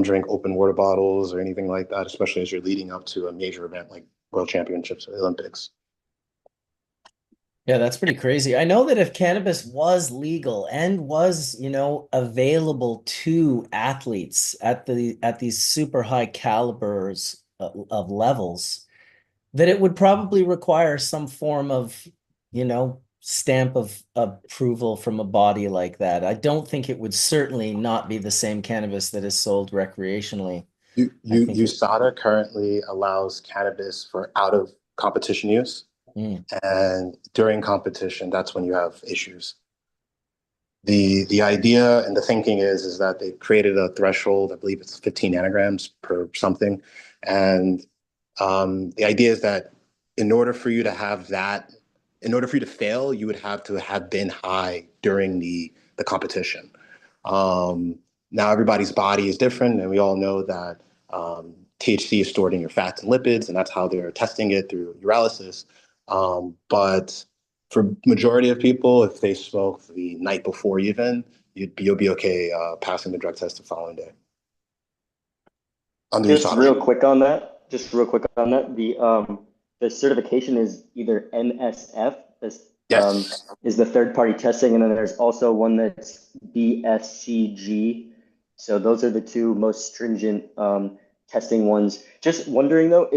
drink open water bottles or anything like that, especially as you're leading up to a major event like World Championships or Olympics. Yeah, that's pretty crazy. I know that if cannabis was legal and was, available to athletes at these super high calibers of levels, that it would probably require some form of, stamp of approval from a body like that. I don't think it would certainly not be the same cannabis that is sold recreationally. I think USADA currently allows cannabis for out of competition use. And during competition, that's when you have issues. The idea and the thinking is that they created a threshold. I believe it's 15 nanograms per something, and the idea is that in order for you to have that, in order for you to fail, you would have to have been high during the competition. Now everybody's body is different, and we all know that THC is stored in your fats and lipids, and that's how they're testing it through urinalysis. But for majority of people, if they smoke the night before even, you'll be okay passing the drug test the following day. Under Just real quick on that. The certification is either NSF, this is the third party testing, and then there's also one that's BSCG. So those are the two most stringent testing ones. Just wondering though,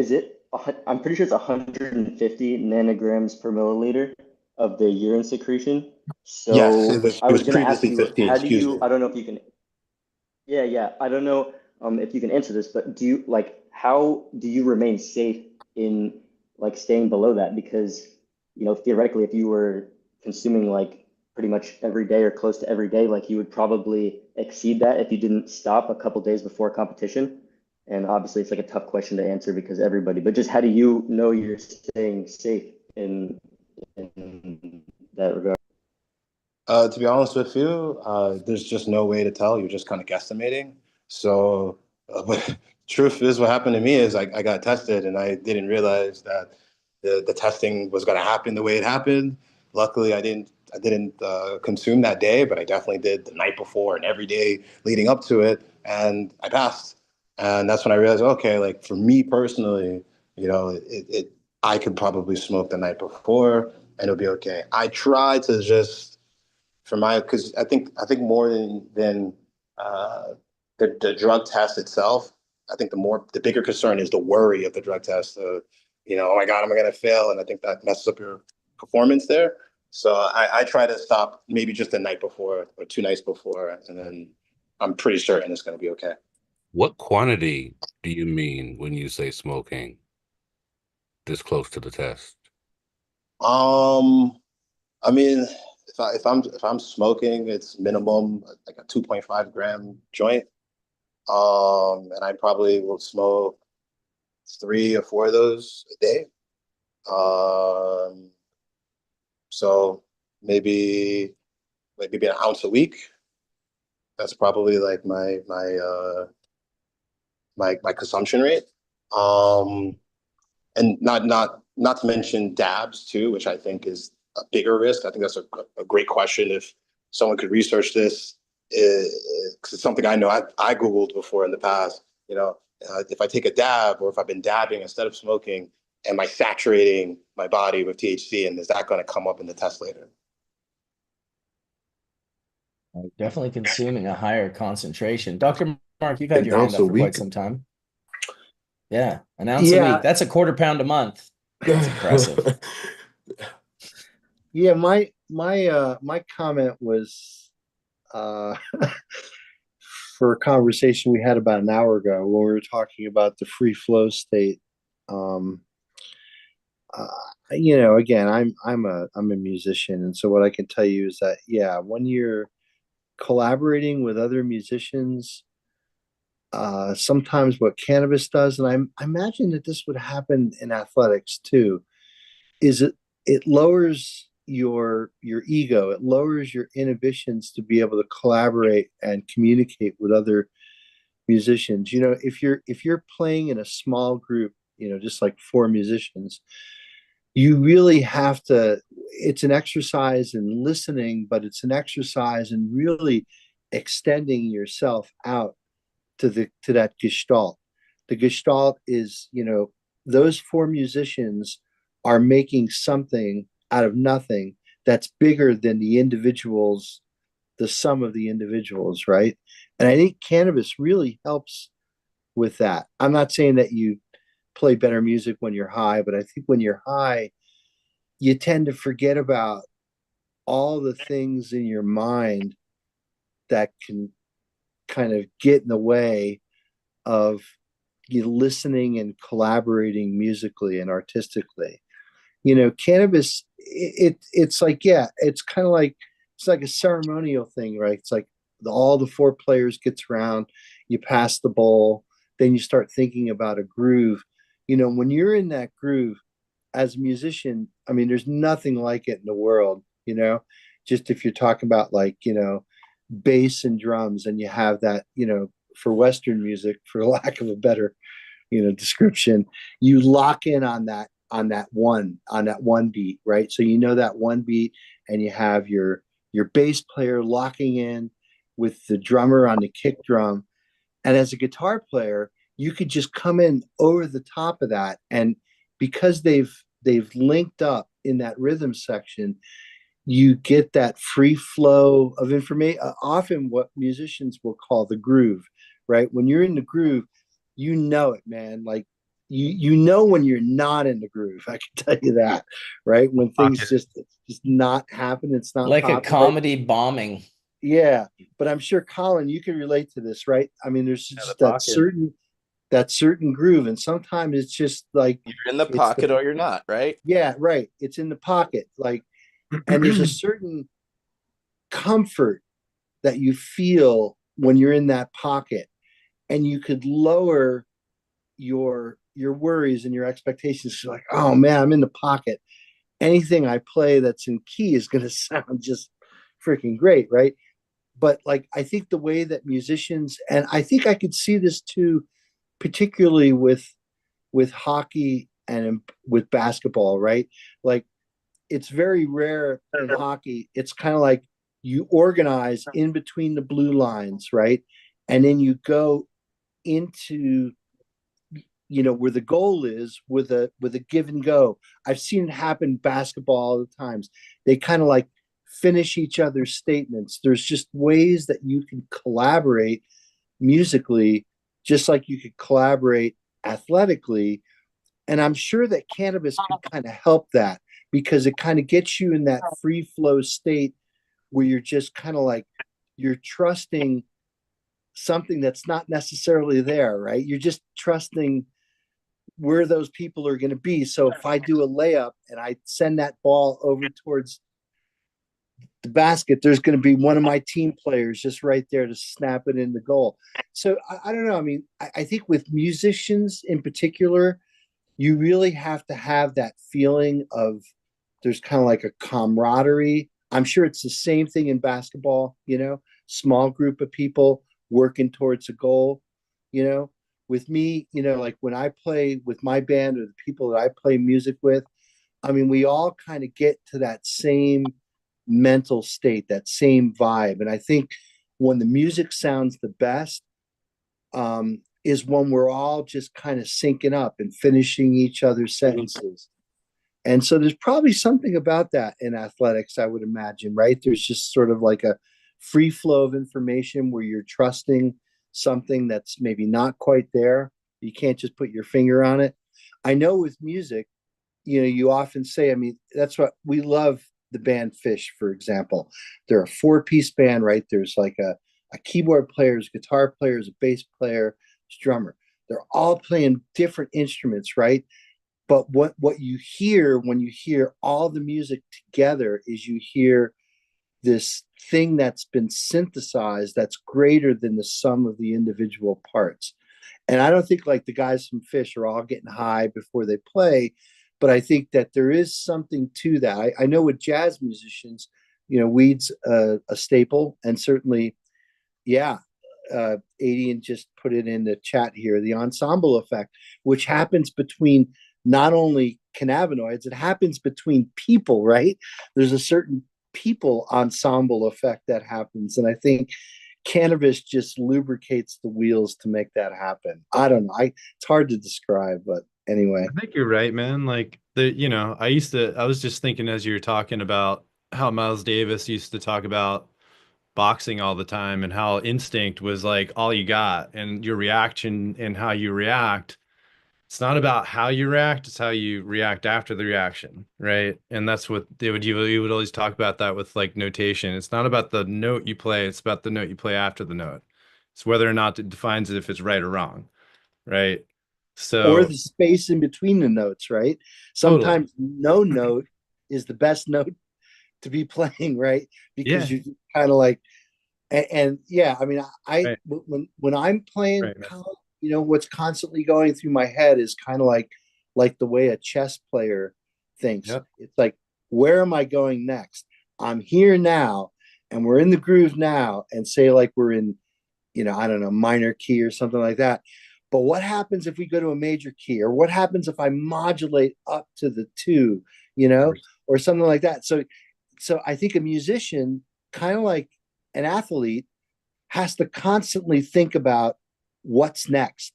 I'm pretty sure it's 150 nanograms per milliliter of the urine secretion. So yes, it was I was going to ask previously you, 15. how do Excuse you? me. I don't know if you can. Yeah. I don't know if you can answer this, but how do you remain safe in like staying below that? Because, theoretically, if you were consuming like pretty much every day or close to every day, like you would probably exceed that if you didn't stop a couple days before competition. And obviously, it's like a tough question to answer because everybody, but just how do you know you're staying safe in that regard? To be honest with you, there's just no way to tell. You're just kind of guesstimating. So, but truth is, what happened to me is I got tested and I didn't realize that the testing was going to happen the way it happened. Luckily, I didn't consume that day, but I definitely did the night before and every day leading up to it, and I passed. And that's when I realized, okay, like for me personally, I could probably smoke the night before and it'll be okay. I try to just because I think more than uh, the drug test itself. I think the bigger concern is the worry of the drug test. Oh my God, am I going to fail? And I think that messes up your performance there. So I try to stop maybe just the night before or 2 nights before, and then I'm pretty certain it's going to be okay. What quantity do you mean when you say smoking this close to the test? I mean, if I'm smoking, it's minimum like a 2.5 gram joint. And I probably will smoke 3 or 4 of those a day. Um, so maybe an ounce a week. That's probably like my consumption rate. Um, and not to mention dabs too, which I think is a bigger risk. I think that's a great question. If someone could research this, because it's something I know I Googled before in the past. If I take a dab or if I've been dabbing instead of smoking, am I saturating my body with THC, and is that going to come up in the test later? Definitely consuming a higher concentration. Dr. Mark, you've had An your hand ounce up a for quite week. some time. Yeah, an ounce a week. That's a quarter pound a month. That's impressive. Yeah, my comment was uh for a conversation we had about an hour ago when we were talking about the free flow state. Um, again, I'm a musician, and so what I can tell you is that yeah, when you're collaborating with other musicians, sometimes what cannabis does, and I imagine that this would happen in athletics too, is it lowers your ego, it lowers your inhibitions to be able to collaborate and communicate with other musicians. If you're playing in a small group, just like 4 musicians, you really have to, it's an exercise in listening, but it's an exercise in really extending yourself out to that gestalt. The gestalt is, those 4 musicians are making something out of nothing that's bigger than the sum of the individuals, right? And I think cannabis really helps with that. I'm not saying that you play better music when you're high, but I think when you're high, you tend to forget about all the things in your mind that can kind of get in the way of you listening and collaborating musically and artistically. Cannabis, it's like, yeah, it's kind of like, it's like a ceremonial thing, right? It's like all the four players gets around, you pass the bowl, then you start thinking about a groove. When you're in that groove as a musician, I mean, there's nothing like it in the world. Just if you're talking about like, bass and drums, and you have that, for Western music, for lack of a better, description, you lock in on that one beat, right? So that one beat, and you have your bass player locking in with the drummer on the kick drum. And as a guitar player, you could just come in over the top of that. And because they've linked up in that rhythm section, you get that free flow of information, often what musicians will call the groove, right? When you're in the groove, it, man. Like you know when you're not in the groove. I can tell you that, right? When things Pocket. just not happen, it's not Like a popping. Right? comedy bombing. Yeah, but I'm sure Colin, you can relate to this, right? I mean, there's Yeah, the just pocket. that certain groove, and sometimes it's just like You're in the it's the pocket or you're not, right? yeah, right. It's in the pocket, like, and there's a certain comfort that you feel when you're in that pocket, and you could lower your worries and your expectations. You're like, oh man, I'm in the pocket. Anything I play that's in key is going to sound just freaking great, right? But like, I think the way that musicians, and I think I could see this too, particularly with hockey and with basketball, right? Like, it's very rare in hockey. It's kind of like you organize in between the blue lines, right? And then you go into where the goal is with a give and go. I've seen it happen in basketball all the times. They kind of like finish each other's statements. There's just ways that you can collaborate musically, just like you could collaborate athletically. And I'm sure that cannabis could kind of help that, because it kind of gets you in that free flow state where you're just kind of like, you're trusting something that's not necessarily there, right? You're just trusting where those people are going to be. So if I do a layup and I send that ball over towards the basket, there's going to be one of my team players just right there to snap it in the goal. So I don't know. I mean, I think with musicians in particular, you really have to have that feeling of, there's kind of like a camaraderie. I'm sure it's the same thing in basketball, small group of people working towards a goal, you know. With me, like when I play with my band or the people that I play music with, I mean, we all kind of get to that same mental state, that same vibe. And I think when the music sounds the best, is when we're all just kind of syncing up and finishing each other's sentences. And so there's probably something about that in athletics, I would imagine, right? There's just sort of like a free flow of information where you're trusting something that's maybe not quite there. You can't just put your finger on it. I know with music, you often say, I mean, that's what we love, the band Fish, for example. They're a four-piece band, right? There's like a keyboard player, a guitar player, a bass player, a drummer. They're all playing different instruments, right? But what you hear when you hear all the music together is you hear this thing that's been synthesized that's greater than the sum of the individual parts. And I don't think like the guys from Fish are all getting high before they play, but I think that there is something to that. I know with jazz musicians, weed's a staple, and certainly, yeah, Adian just put it in the chat here, the ensemble effect, which happens between not only cannabinoids, it happens between people, right? There's a certain people ensemble effect that happens. And I think cannabis just lubricates the wheels to make that happen. I don't know. It's hard to describe, but anyway. I think you're right, man. Like I was just thinking as you were talking about how Miles Davis used to talk about boxing all the time and how instinct was like all you got and your reaction and how you react. It's not about how you react, it's how you react after the reaction, right? And that's what you would always talk about that with like notation. It's not about the note you play, it's about the note you play after the note. It's whether or not it defines it if it's right or wrong, right? or So the space in between the notes, right? totally. Sometimes no note is the best note to be playing, right? Because Yeah. you kind of like, and yeah, I mean, Right. when I'm playing, Right. Right. what's constantly going through my head is kind of like the way a chess player thinks. Yep. It's like, where am I going next? I'm here now, and we're in the groove now, and say like we're in, I don't know, minor key or something like that. But what happens if we go to a major key, or what happens if I modulate up to the two, or something like that? So I think a musician, kind of like an athlete, has to constantly think about what's next,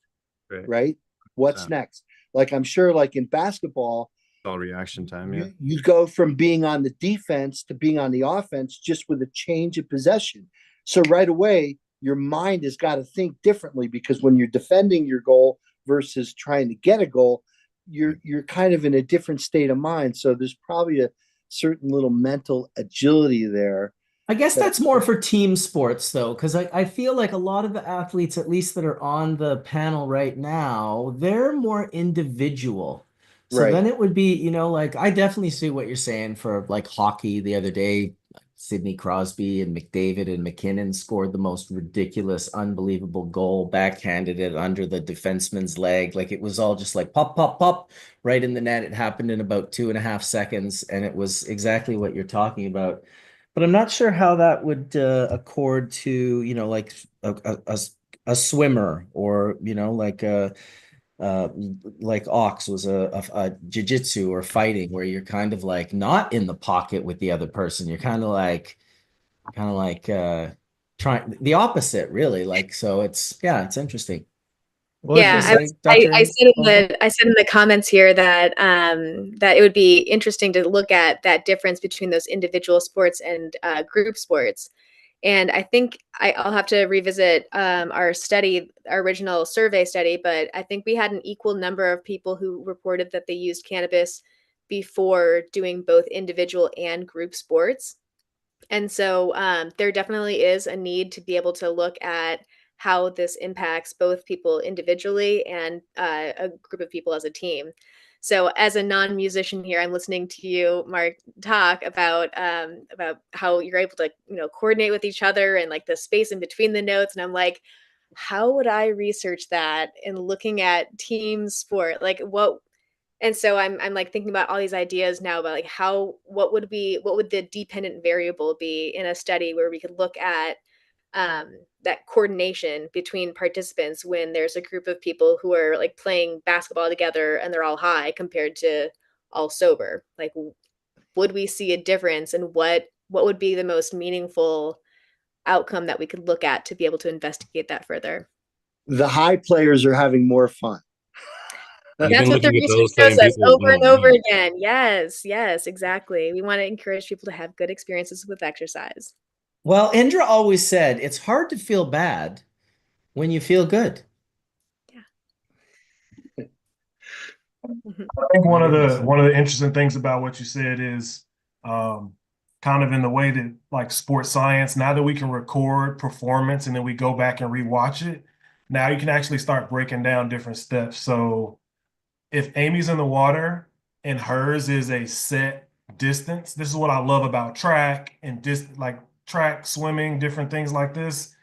Right. right? What's So next? Like I'm sure, like in basketball, it's all reaction time. Yeah. you go from being on the defense to being on the offense just with a change of possession. So right away, your mind has got to think differently, because when you're defending your goal versus trying to get a goal, you're kind of in a different state of mind. So there's probably a certain little mental agility there. I guess That that's more for team sports, though, because I feel like a lot of the athletes, at least that are on the panel right now, they're more individual. So right. then it would be, like I definitely see what you're saying for like hockey the other day. Sidney Crosby and McDavid and McKinnon scored the most ridiculous, unbelievable goal, backhanded it under the defenseman's leg. Like it was all just like pop, pop, pop right in the net. It happened in about 2.5 seconds, and it was exactly what you're talking about. But I'm not sure how that would accord to, like a swimmer, or, uh, like Ox was a jiu-jitsu or fighting, where you're kind of like not in the pocket with the other person. You're kind of like trying the opposite, really. Like, so it's interesting. What did you Yeah, say, Dr. Ogle? I said in the comments here that that it would be interesting to look at that difference between those individual sports and group sports. And I think I'll have to revisit our study, our original survey study, but I think we had an equal number of people who reported that they used cannabis before doing both individual and group sports. And so there definitely is a need to be able to look at how this impacts both people individually and a group of people as a team. So, as a non-musician here, I'm listening to you, Mark, talk about how you're able to, coordinate with each other and like the space in between the notes. And I'm like, how would I research that in looking at team sport? Like, what and so I'm like thinking about all these ideas now about like what would the dependent variable be in a study where we could look at that coordination between participants when there's a group of people who are like playing basketball together and they're all high compared to all sober. Like, would we see a difference, and what would be the most meaningful outcome that we could look at to be able to investigate that further? The high players are having more fun. You've That's been what the looking at research those shows same us people. over Oh, and over man. again. Yes, yes, exactly. We want to encourage people to have good experiences with exercise. Well, Indra always said it's hard to feel bad when you feel good. Yeah. I think My one of goodness. the interesting things about what you said is um, kind of in the way that like sports science, now that we can record performance and then we go back and rewatch it, now you can actually start breaking down different steps. So if Amy's in the water and hers is a set distance, this is what I love about track and just like track, swimming, different things like this.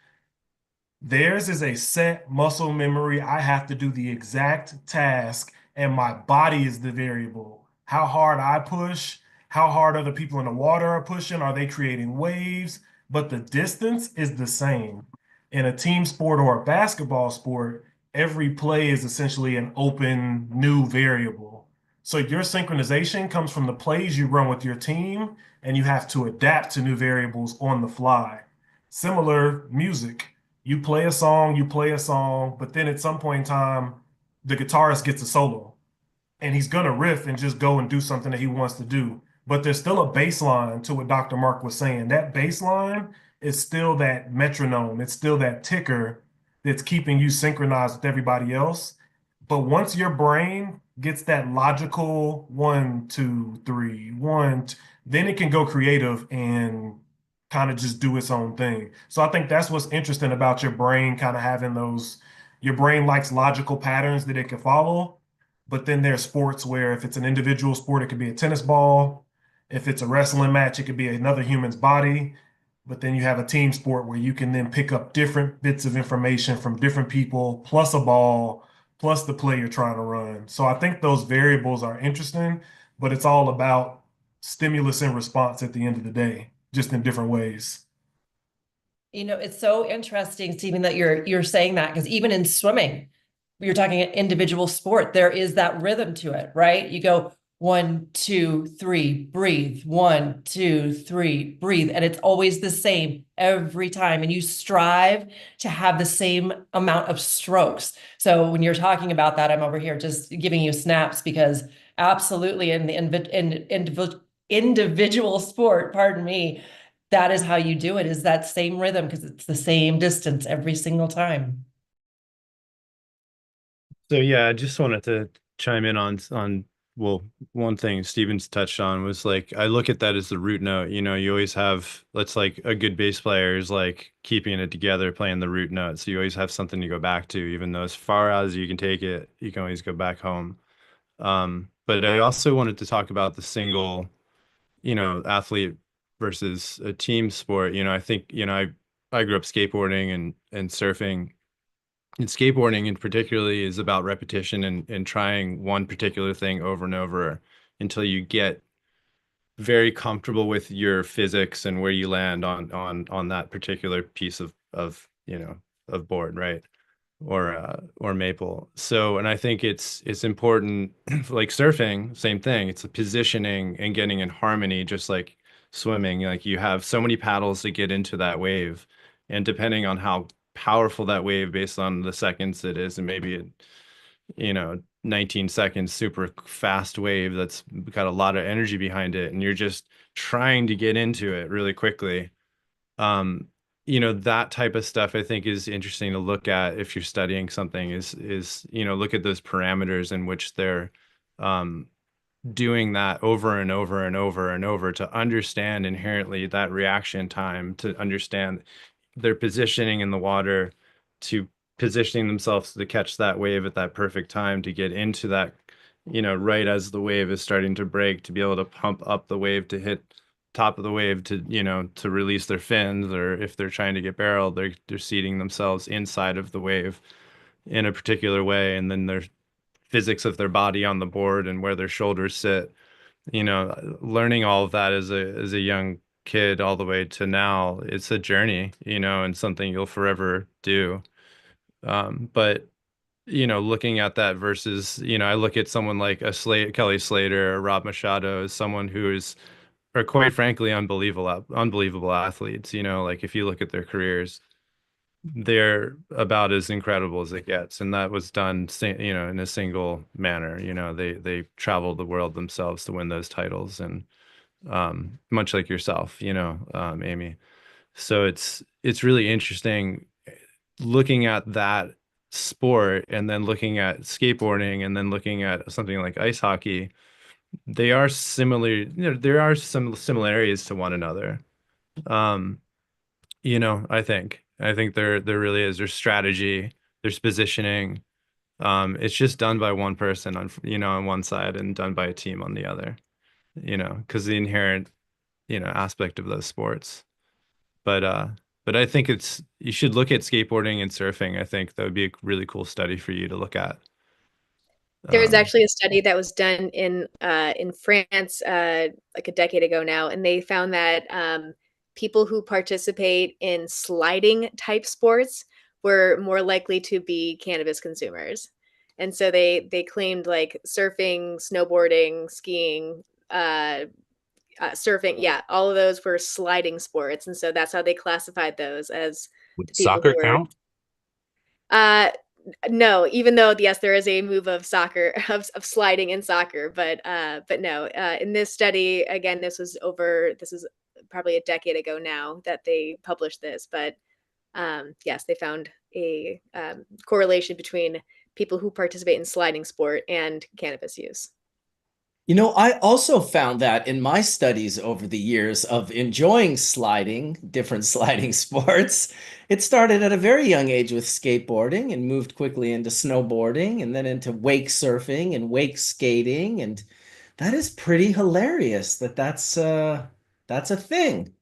Theirs is a set muscle memory. I have to do the exact task, and my body is the variable. How hard I push, how hard other people in the water are pushing, are they creating waves? But the distance is the same. In a team sport or a basketball sport, every play is essentially an open new variable. So your synchronization comes from the plays you run with your team, and you have to adapt to new variables on the fly. Similar music, you play a song, but then at some point in time, the guitarist gets a solo and he's gonna riff and just go and do something that he wants to do. But there's still a bass line to what Dr. Mark was saying. That bass line is still that metronome, it's still that ticker that's keeping you synchronized with everybody else. But once your brain gets that logical one, two, three, one, then it can go creative and kind of just do its own thing. So I think that's what's interesting about your brain kind of having those, your brain likes logical patterns that it can follow. But then there's sports where if it's an individual sport, it could be a tennis ball. If it's a wrestling match, it could be another human's body. But then you have a team sport where you can then pick up different bits of information from different people, plus a ball, plus the play you're trying to run. So I think those variables are interesting, but it's all about stimulus and response at the end of the day, just in different ways. You know, it's so interesting, Stephen, that you're saying that, because even in swimming, you're talking an individual sport, there is that rhythm to it, right? You go 1, 2, 3, breathe. 1, 2, 3, breathe. And it's always the same every time. And you strive to have the same amount of strokes. So when you're talking about that, I'm over here just giving you snaps, because absolutely in the individual sport, pardon me, that is how you do it, is that same rhythm, because it's the same distance every single time. So yeah, I just wanted to chime in on well, one thing Steven's touched on was like I look at that as the root note. You know, you always have let's like a good bass player is like keeping it together, playing the root note. So you always have something to go back to, even though as far as you can take it, you can always go back home. But I also wanted to talk about the single, athlete versus a team sport. I think, I grew up skateboarding and surfing. And skateboarding in particularly is about repetition and trying one particular thing over and over until you get very comfortable with your physics and where you land on that particular piece of board, right? Or maple. So, and I think it's important, like surfing, same thing. It's the positioning and getting in harmony, just like swimming. Like you have so many paddles to get into that wave, and depending on how powerful that wave, based on the seconds it is, and maybe 19 seconds, super fast wave that's got a lot of energy behind it, and you're just trying to get into it really quickly. um that type of stuff I think is interesting to look at if you're studying something, is look at those parameters in which they're um doing that over and over and over and over to understand inherently that reaction time, to understand their positioning in the water, to positioning themselves to catch that wave at that perfect time, to get into that, right as the wave is starting to break, to be able to pump up the wave to hit top of the wave, to to release their fins, or if they're trying to get barreled, they're seating themselves inside of the wave in a particular way, and then their physics of their body on the board and where their shoulders sit. Learning all of that as a young kid all the way to now, it's a journey, and something you'll forever do. But looking at that versus, I look at someone like Kelly Slater or Rob Machado as someone who is, or quite frankly, unbelievable athletes. Like if you look at their careers, they're about as incredible as it gets, and that was done, in a single manner. They traveled the world themselves to win those titles, and much like yourself, Amy. So it's really interesting looking at that sport, and then looking at skateboarding, and then looking at something like ice hockey. They are similar, there are some similarities to one another. Um, I think there really is. There's strategy, there's positioning. It's just done by one person on one side, and done by a team on the other, because the inherent, aspect of those sports. But but I think you should look at skateboarding and surfing. I think that would be a really cool study for you to look at. There was Um, actually a study that was done in France like a decade ago now, and they found that people who participate in sliding type sports were more likely to be cannabis consumers. And so they claimed like surfing, snowboarding, skiing, surfing, yeah, all of those were sliding sports, and so that's how they classified those as Would the people soccer who were count? uh no, even though yes, there is a move of soccer of sliding in soccer, but no, in this study, again, this is probably a decade ago now that they published this, but yes, they found a correlation between people who participate in sliding sport and cannabis use. You know, I also found that in my studies over the years of enjoying sliding, different sliding sports, it started at a very young age with skateboarding and moved quickly into snowboarding and then into wake surfing and wake skating. And that is pretty hilarious that that's a thing.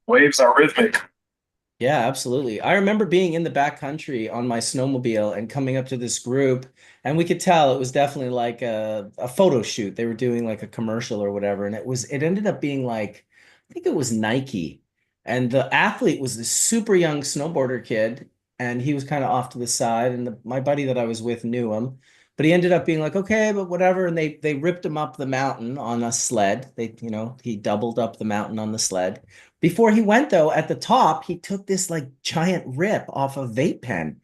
Waves are rhythmic. Yeah, absolutely. I remember being in the back country on my snowmobile and coming up to this group, and we could tell it was definitely like a photo shoot. They were doing like a commercial or whatever, and it ended up being like I think it was Nike. And the athlete was this super young snowboarder kid, and he was kind of off to the side, and my buddy that I was with knew him, but he ended up being like, okay, but whatever, and they ripped him up the mountain on a sled. He doubled up the mountain on the sled. Before he went, though, at the top, he took this like giant rip off a vape pen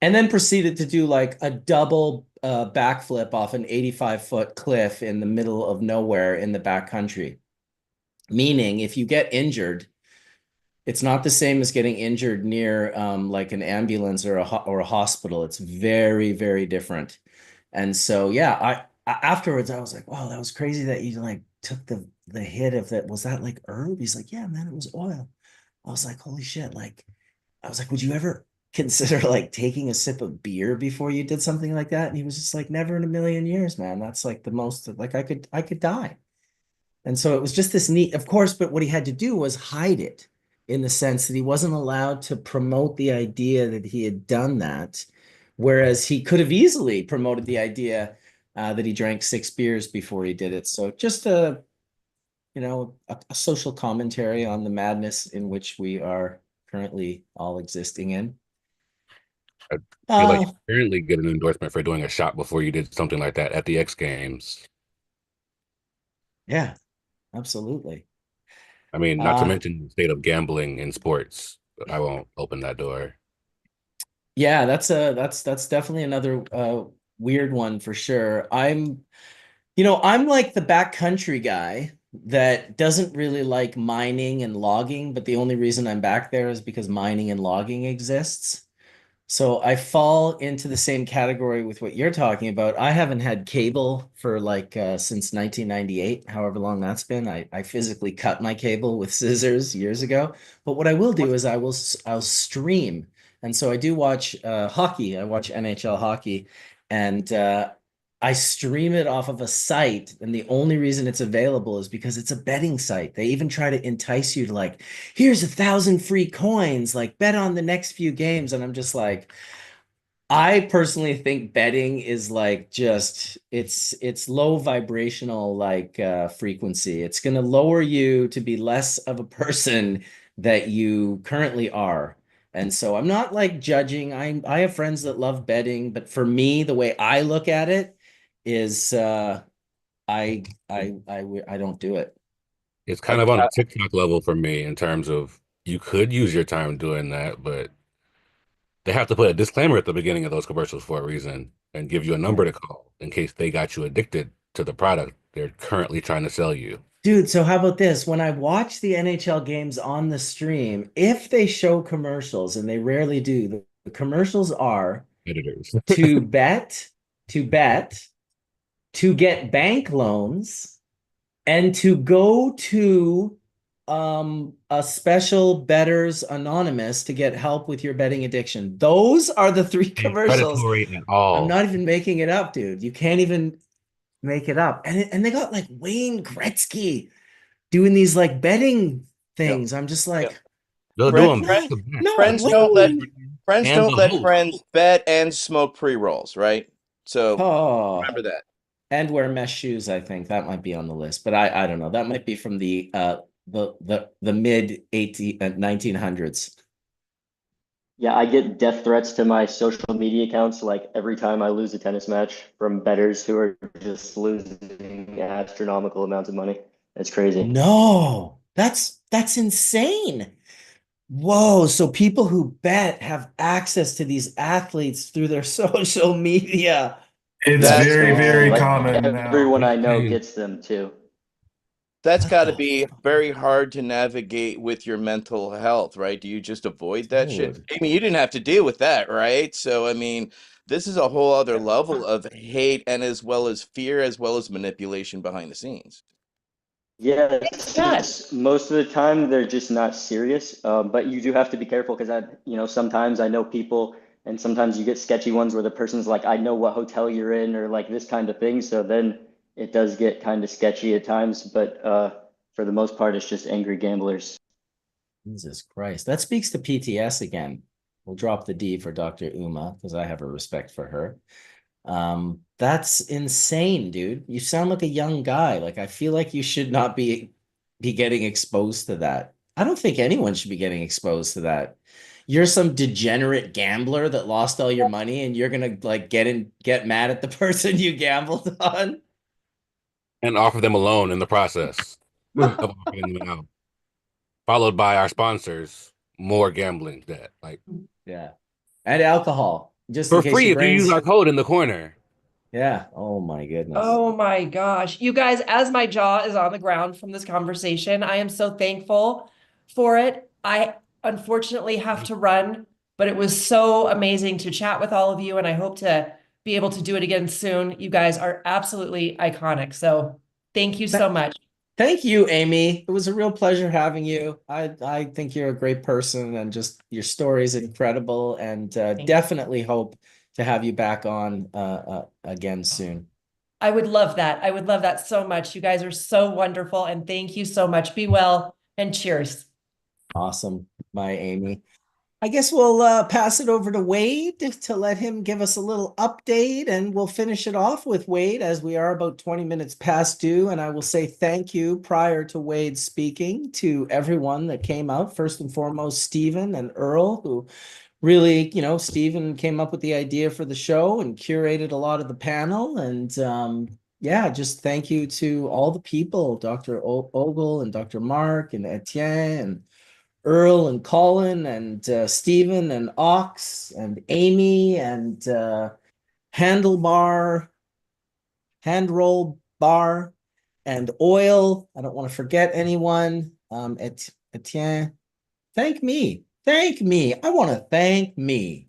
and then proceeded to do like a double backflip off an 85-foot cliff in the middle of nowhere in the backcountry. Meaning, if you get injured, it's not the same as getting injured near like an ambulance or a hospital. It's very, very different. And so, yeah, afterwards I was like, wow, that was crazy that you like took the hit of that. Was that like herb? He's like, yeah, man, it was oil. I was like, holy shit. Like, I was like, would you ever consider like taking a sip of beer before you did something like that? And he was just like, never in a million years, man. That's like the most like I could die. And so it was just this neat, of course, but what he had to do was hide it in the sense that he wasn't allowed to promote the idea that he had done that. Whereas he could have easily promoted the idea that he drank 6 beers before he did it. So just a social commentary on the madness in which we are currently all existing in. I feel like Oh, you currently get an endorsement for doing a shot before you did something like that at the X Games. yeah, absolutely. I mean, not to Uh, mention the state of gambling in sports. I won't open that door. yeah, that's definitely another weird one for sure. I'm like the backcountry guy that doesn't really like mining and logging, but the only reason I'm back there is because mining and logging exists. So I fall into the same category with what you're talking about. I haven't had cable for like since 1998, however long that's been. I physically cut my cable with scissors years ago. But what I will do is I'll stream. And so I do watch hockey. I watch NHL hockey, and I stream it off of a site. And the only reason it's available is because it's a betting site. They even try to entice you to like, here's 1,000 free coins, like bet on the next few games. And I'm just like, I personally think betting is like just it's low vibrational like frequency. It's going to lower you to be less of a person that you currently are. And so I'm not like judging. I have friends that love betting, but for me, the way I look at it is I don't do it. It's kind of on a TikTok level for me in terms of you could use your time doing that, but they have to put a disclaimer at the beginning of those commercials for a reason and give you a number to call in case they got you addicted to the product they're currently trying to sell you. Dude, so how about this? When I watch the NHL games on the stream, if they show commercials, and they rarely do, the commercials are Editors. to bet, to bet, to get bank loans, and to go to a special Betters Anonymous to get help with your betting addiction. Those are the three Ain't commercials. predatory at I'm all. not even making it up, dude. You can't even make it up. And they got like Wayne Gretzky doing these like betting Yep. things. I'm just like, They'll do Friend, them back friend, to back. no, Like friends the don't let Wayne. celebrity friends and don't the let host. friends bet and smoke pre-rolls, right? So Oh, remember that. and wear mesh shoes. I think that might be on the list, but I don't know. That might be from the mid 1900s. Yeah, I get death threats to my social media accounts like every time I lose a tennis match from bettors who are just losing astronomical amounts of money. It's crazy. No, that's insane. Whoa, so people who bet have access to these athletes through their social media. It's That's That's very, crazy. very Like common now. everyone I know Hey, gets them too. That's got to be very hard to navigate with your mental health, right? Do you just avoid that shit? Dude. I mean, you didn't have to deal with that, right? So, I mean, this is a whole other level of hate and as well as fear, as well as manipulation behind the scenes. Yeah, Yeah. most of the time they're just not serious. But you do have to be careful because sometimes I know people, and sometimes you get sketchy ones where the person's like, I know what hotel you're in, or like this kind of thing. So then it does get kind of sketchy at times. But for the most part, it's just angry gamblers. Jesus Christ. That speaks to PTS again. We'll drop the D for Dr. Uma because I have a respect for her. That's insane, dude. You sound like a young guy. Like I feel like you should not be getting exposed to that. I don't think anyone should be getting exposed to that. You're some degenerate gambler that lost all your money and you're gonna like get mad at the person you gambled on. And offer them a loan in the process of offering them out. Followed by our sponsors, more gambling debt. Like Yeah. And alcohol, just in for case free your if you use our brains. code in the corner. Yeah. Oh my goodness. Oh my gosh. You guys, as my jaw is on the ground from this conversation, I am so thankful for it. I unfortunately have to run, but it was so amazing to chat with all of you, and I hope to be able to do it again soon. You guys are absolutely iconic. So thank you so much. Thank you, Amy. It was a real pleasure having you. I think you're a great person and just your story is incredible and definitely hope to have you back on again soon. I would love that. I would love that so much. You guys are so wonderful, and thank you so much. Be well and cheers. Awesome. Bye, Amy. I guess we'll pass it over to Wade to let him give us a little update, and we'll finish it off with Wade as we are about 20 minutes past due. And I will say thank you prior to Wade speaking to everyone that came out. First and foremost, Steven and Earl, who really, Steven came up with the idea for the show and curated a lot of the panel. And yeah, just thank you to all the people, Dr. Ogle and Dr. Mark and Etienne and Earl and Colin and Stephen and Ox and Amy and Handlebar, Handroll Bar and Oil. I don't want to forget anyone. Etienne, thank me. Thank me. I want to thank me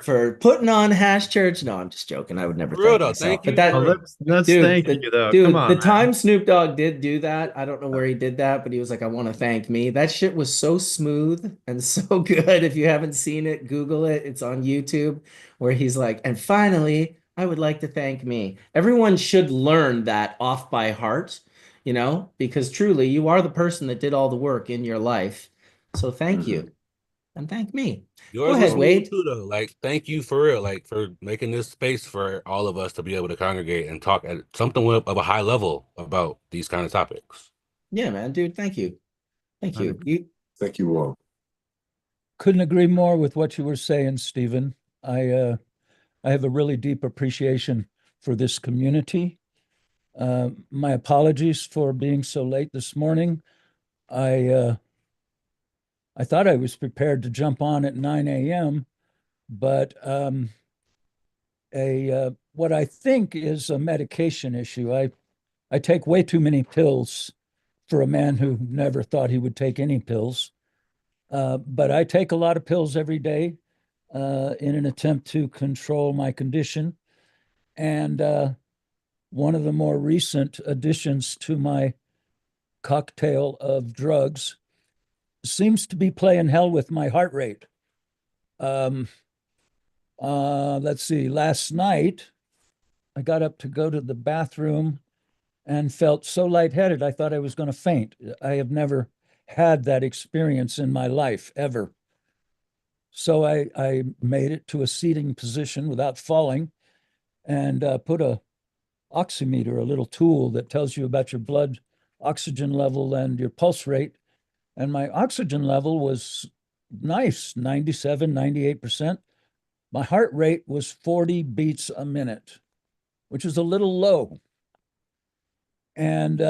for putting on Hash Church. No, I'm just joking. I would never For real thank though, myself. thank But you. that, Let's dude, thank you though. Come dude, on, the man. time Snoop Dogg did do that, I don't know where he did that, but he was like, I want to thank me. That shit was so smooth and so good. If you haven't seen it, Google it. It's on YouTube where he's like, and finally, I would like to thank me. Everyone should learn that off by heart, because truly you are the person that did all the work in your life. So thank you and thank me. Go Yours was ahead, smooth Wade. too, though. Like, thank you for real, like for making this space for all of us to be able to congregate and talk at something of a high level about these kind of topics. Yeah, man, dude, thank you. Thank you. Thank you all. Couldn't agree more with what you were saying, Stephen. I have a really deep appreciation for this community. My apologies for being so late this morning. I thought I was prepared to jump on at 9 a.m., but what I think is a medication issue. I take way too many pills for a man who never thought he would take any pills. But I take a lot of pills every day in an attempt to control my condition. And one of the more recent additions to my cocktail of drugs seems to be playing hell with my heart rate. Let's see, last night I got up to go to the bathroom and felt so lightheaded I thought I was going to faint. I have never had that experience in my life ever. So I made it to a seating position without falling and put a oximeter, a little tool that tells you about your blood oxygen level and your pulse rate. And my oxygen level was nice, 97, 98%. My heart rate was 40 beats a minute, which is a little low. And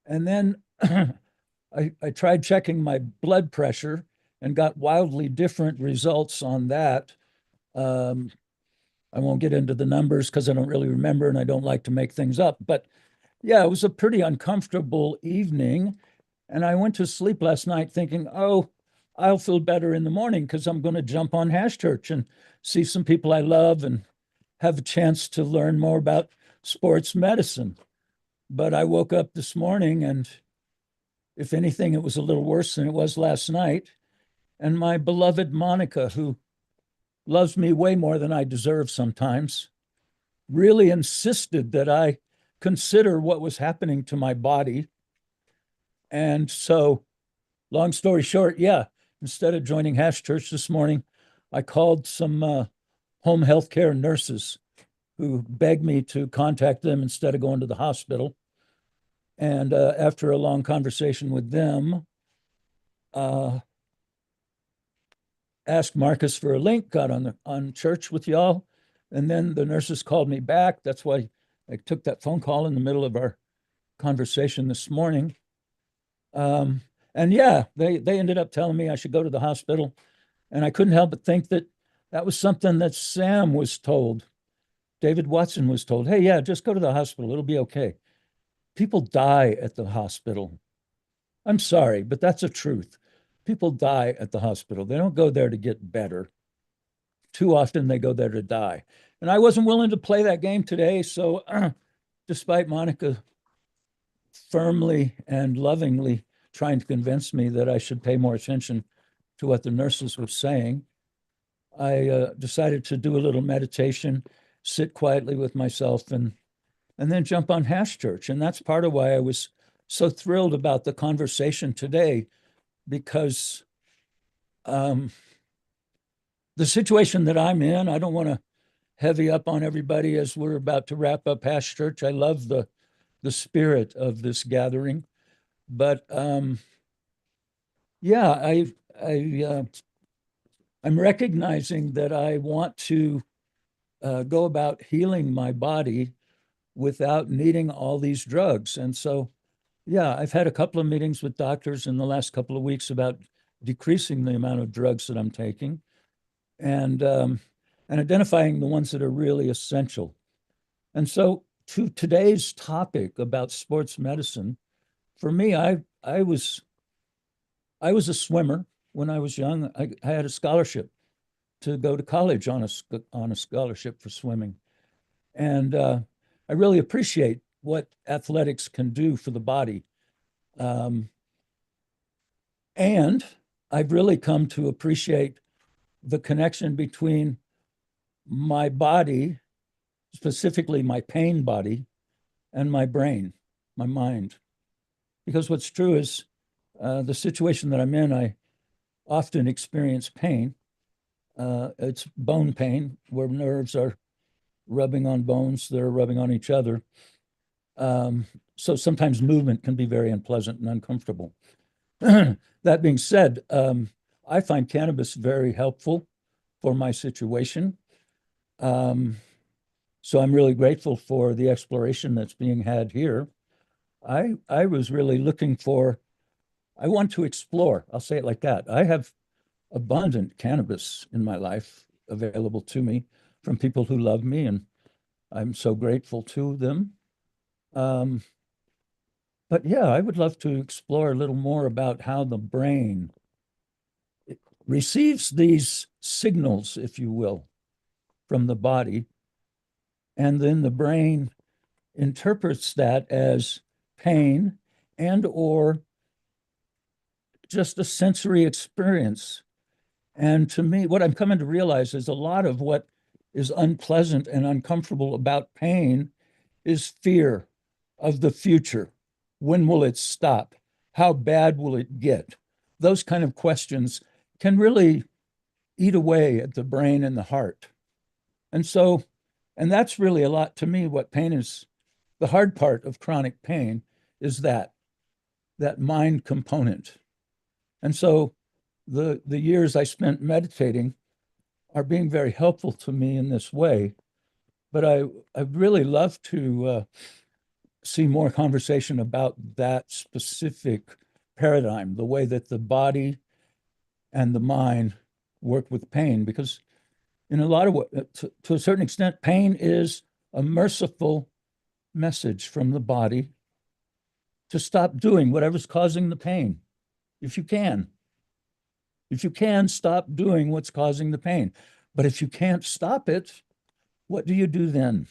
then I tried checking my blood pressure and got wildly different results on that. I won't get into the numbers because I don't really remember and I don't like to make things up. But Yeah, it was a pretty uncomfortable evening. And I went to sleep last night thinking, oh, I'll feel better in the morning because I'm going to jump on Hash Church and see some people I love and have a chance to learn more about sports medicine. But I woke up this morning and if anything, it was a little worse than it was last night. And my beloved Monica, who loves me way more than I deserve sometimes, really insisted that I consider what was happening to my body. And so, long story short, yeah, instead of joining Hash Church this morning, I called some home health care nurses who begged me to contact them instead of going to the hospital. And after a long conversation with them, uh, asked Marcus for a link, got on church with y'all, and then the nurses called me back. That's why I took that phone call in the middle of our conversation this morning. And yeah, they ended up telling me I should go to the hospital, and I couldn't help but think that that was something that Sam was told. David Watson was told, "Hey, yeah, just go to the hospital. It'll be okay." People die at the hospital. I'm sorry, but that's a truth. People die at the hospital. They don't go there to get better. Too often they go there to die. And I wasn't willing to play that game today. So, despite Monica firmly and lovingly trying to convince me that I should pay more attention to what the nurses were saying, I decided to do a little meditation, sit quietly with myself, and then jump on Hash Church. And that's part of why I was so thrilled about the conversation today, because um, the situation that I'm in, I don't want to heavy up on everybody as we're about to wrap up Hash Church. I love the spirit of this gathering, but yeah, I'm recognizing that I want to go about healing my body without needing all these drugs. And so, yeah, I've had a couple of meetings with doctors in the last couple of weeks about decreasing the amount of drugs that I'm taking and identifying the ones that are really essential. And so, to today's topic about sports medicine, for me, I was a swimmer when I was young. I had a scholarship to go to college on a scholarship for swimming, and I really appreciate what athletics can do for the body. Um, and I've really come to appreciate the connection between my body, specifically my pain body, and my brain, my mind. Because what's true is the situation that I'm in, I often experience pain. It's bone pain where nerves are rubbing on bones, they're rubbing on each other. Um, so sometimes movement can be very unpleasant and uncomfortable. That being said, I find cannabis very helpful for my situation. Um, so I'm really grateful for the exploration that's being had here. I was really looking for, I want to explore, I'll say it like that. I have abundant cannabis in my life available to me from people who love me, and I'm so grateful to them. Um, but yeah, I would love to explore a little more about how the brain receives these signals, if you will, from the body, and then the brain interprets that as pain and or just a sensory experience. And to me, what I'm coming to realize is a lot of what is unpleasant and uncomfortable about pain is fear of the future. When will it stop? How bad will it get? Those kind of questions can really eat away at the brain and the heart. And so, and that's really a lot to me what pain is. The hard part of chronic pain is that mind component. And so the years I spent meditating are being very helpful to me in this way. But I'd really love to see more conversation about that specific paradigm, the way that the body and the mind work with pain, because in a lot of to a certain extent, pain is a merciful message from the body to stop doing whatever's causing the pain, if you can. If you can, stop doing what's causing the pain. But if you can't stop it, what do you do then?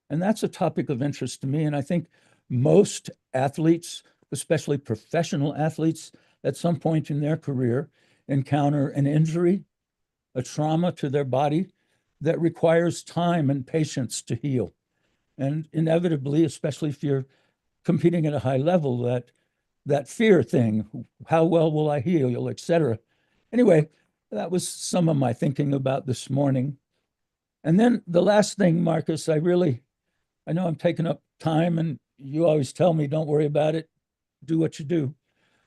And that's a topic of interest to me. And I think most athletes, especially professional athletes, at some point in their career encounter an injury, a trauma to their body that requires time and patience to heal. And inevitably, especially if you're competing at a high level, that fear thing, how well will I heal, et cetera. Anyway, that was some of my thinking about this morning. And then the last thing, Marcus, I know I'm taking up time, and you always tell me, don't worry about it, do what you do.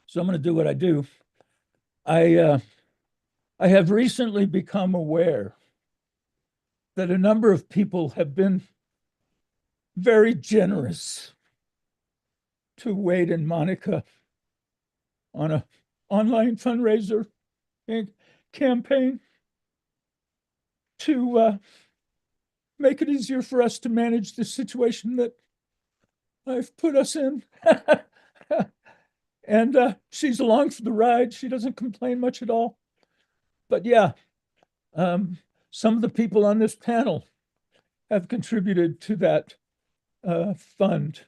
So I'm going to do what I do. I have recently become aware that a number of people have been very generous to Wade and Monica on an online fundraiser campaign to make it easier for us to manage the situation that I've put us in. And she's along for the ride. She doesn't complain much at all. But yeah, some of the people on this panel have contributed to that fund.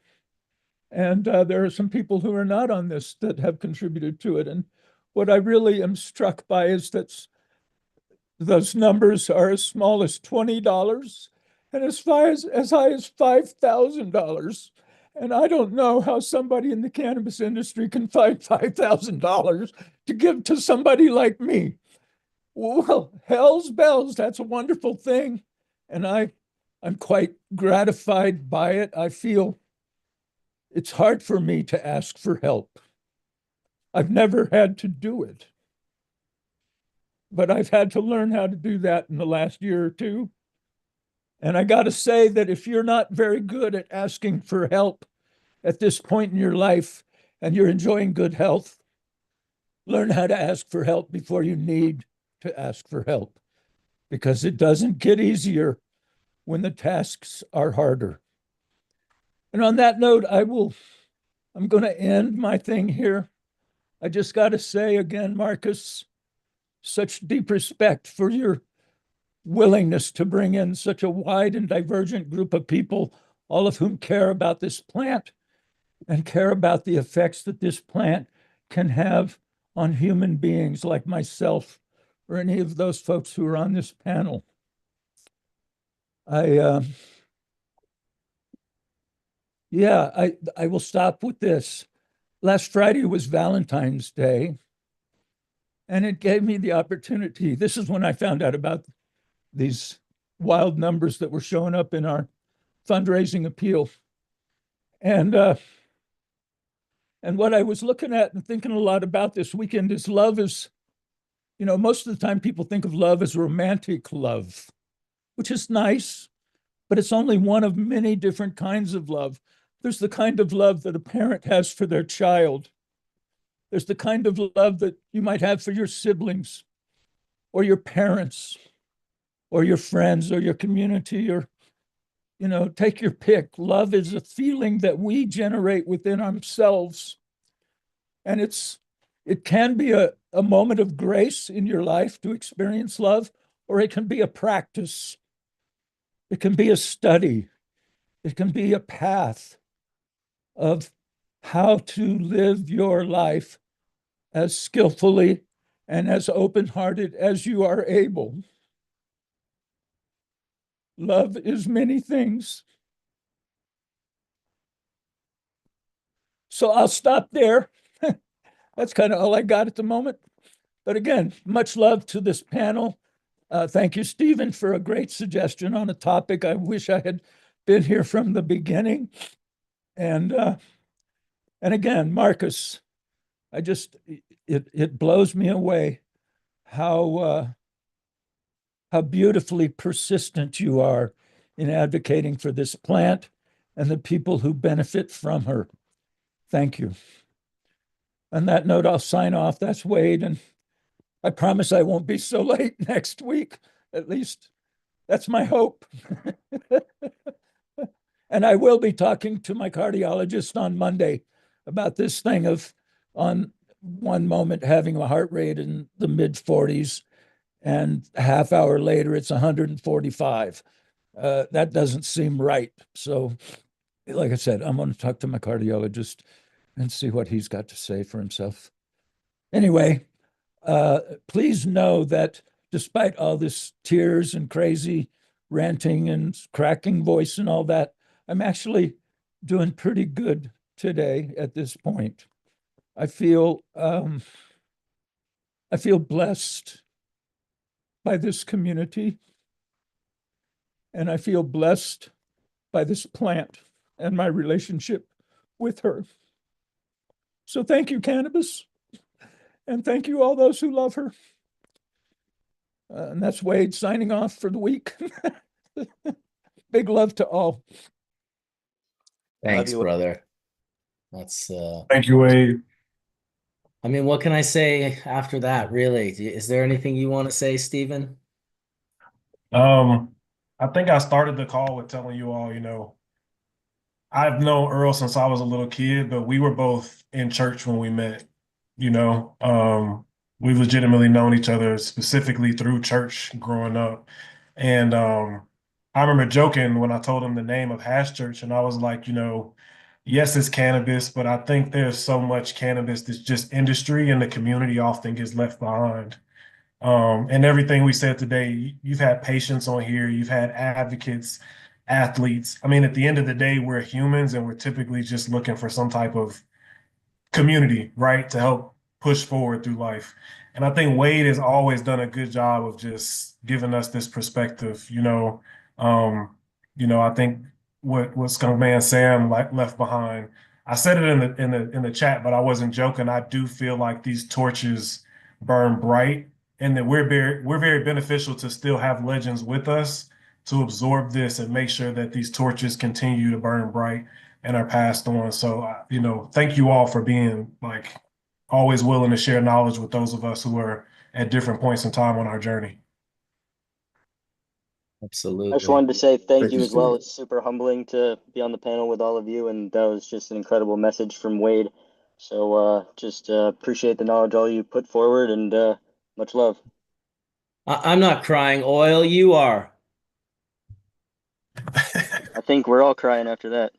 And there are some people who are not on this that have contributed to it. And what I really am struck by is that those numbers are as small as $20 and as high as $5,000. And I don't know how somebody in the cannabis industry can find $5,000 to give to somebody like me. Well, hell's bells, that's a wonderful thing. And I'm quite gratified by it. I feel it's hard for me to ask for help. I've never had to do it, but I've had to learn how to do that in the last year or two. And I got to say that if you're not very good at asking for help at this point in your life and you're enjoying good health, learn how to ask for help before you need to ask for help, because it doesn't get easier when the tasks are harder. And on that note, I'm going to end my thing here. I just got to say again, Marcus, such deep respect for your willingness to bring in such a wide and divergent group of people, all of whom care about this plant and care about the effects that this plant can have on human beings like myself or any of those folks who are on this panel. I will stop with this. Last Friday was Valentine's Day, and it gave me the opportunity. This is when I found out about these wild numbers that were showing up in our fundraising appeal. And what I was looking at and thinking a lot about this weekend is love is, most of the time people think of love as romantic love, which is nice, but it's only one of many different kinds of love. There's the kind of love that a parent has for their child. There's the kind of love that you might have for your siblings or your parents or your friends or your community, or, take your pick. Love is a feeling that we generate within ourselves. And it can be a moment of grace in your life to experience love, or it can be a practice. It can be a study. It can be a path of how to live your life as skillfully and as open-hearted as you are able. Love is many things. So I'll stop there. That's kind of all I got at the moment. But again, much love to this panel. Thank you, Steven, for a great suggestion on a topic I wish I had been here from the beginning. And again, Marcus, it blows me away how beautifully persistent you are in advocating for this plant and the people who benefit from her. Thank you. On that note, I'll sign off. That's Wade, and I promise I won't be so late next week. At least that's my hope. And I will be talking to my cardiologist on Monday about this thing of on one moment having a heart rate in the mid 40s and a half hour later it's 145. That doesn't seem right. So, like I said, I'm going to talk to my cardiologist and see what he's got to say for himself. Anyway, please know that despite all this tears and crazy ranting and cracking voice and all that, I'm actually doing pretty good today at this point. I feel blessed by this community, and I feel blessed by this plant and my relationship with her. So thank you, cannabis, and thank you all those who love her. And that's Wade signing off for the week. Big love to all. Thanks, you. brother. That's Thank you, Wade. I mean, what can I say after that, really? Is there anything you want to say, Steven? I think I started the call with telling you all, I've known Earl since I was a little kid, but we were both in church when we met, you know. We've legitimately known each other specifically through church growing up. And I remember joking when I told him the name of Hash Church, and I was like, yes, it's cannabis, but I think there's so much cannabis that's just industry and the community often gets left behind. And everything we said today, you've had patients on here, you've had advocates, athletes. I mean, at the end of the day, we're humans and we're typically just looking for some type of community, right, to help push forward through life. And I think Wade has always done a good job of just giving us this perspective. I think what Skunk Man Sam left behind. I said it in the chat, but I wasn't joking. I do feel like these torches burn bright, and that we're very beneficial to still have legends with us to absorb this and make sure that these torches continue to burn bright and are passed on. So, thank you all for being like always willing to share knowledge with those of us who are at different points in time on our journey. Absolutely. I just wanted to say thank you you, as well. Steven. It's super humbling to be on the panel with all of you, and that was just an incredible message from Wade. So just appreciate the knowledge all you put forward, and much love. I'm not crying, Oil. You are. I think we're all crying after that.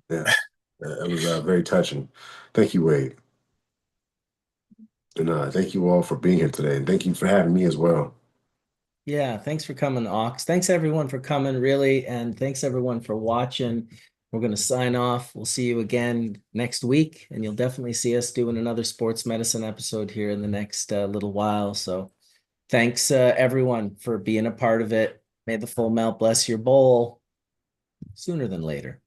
Yeah, it was very touching. Thank you, Wade. And thank you all for being here today. And thank you for having me as well. Yeah, thanks for coming, Ox. Thanks everyone for coming, really, and thanks everyone for watching. We're going to sign off. We'll see you again next week, and you'll definitely see us doing another sports medicine episode here in the next little while. So thanks everyone for being a part of it. May the full melt bless your bowl sooner than later.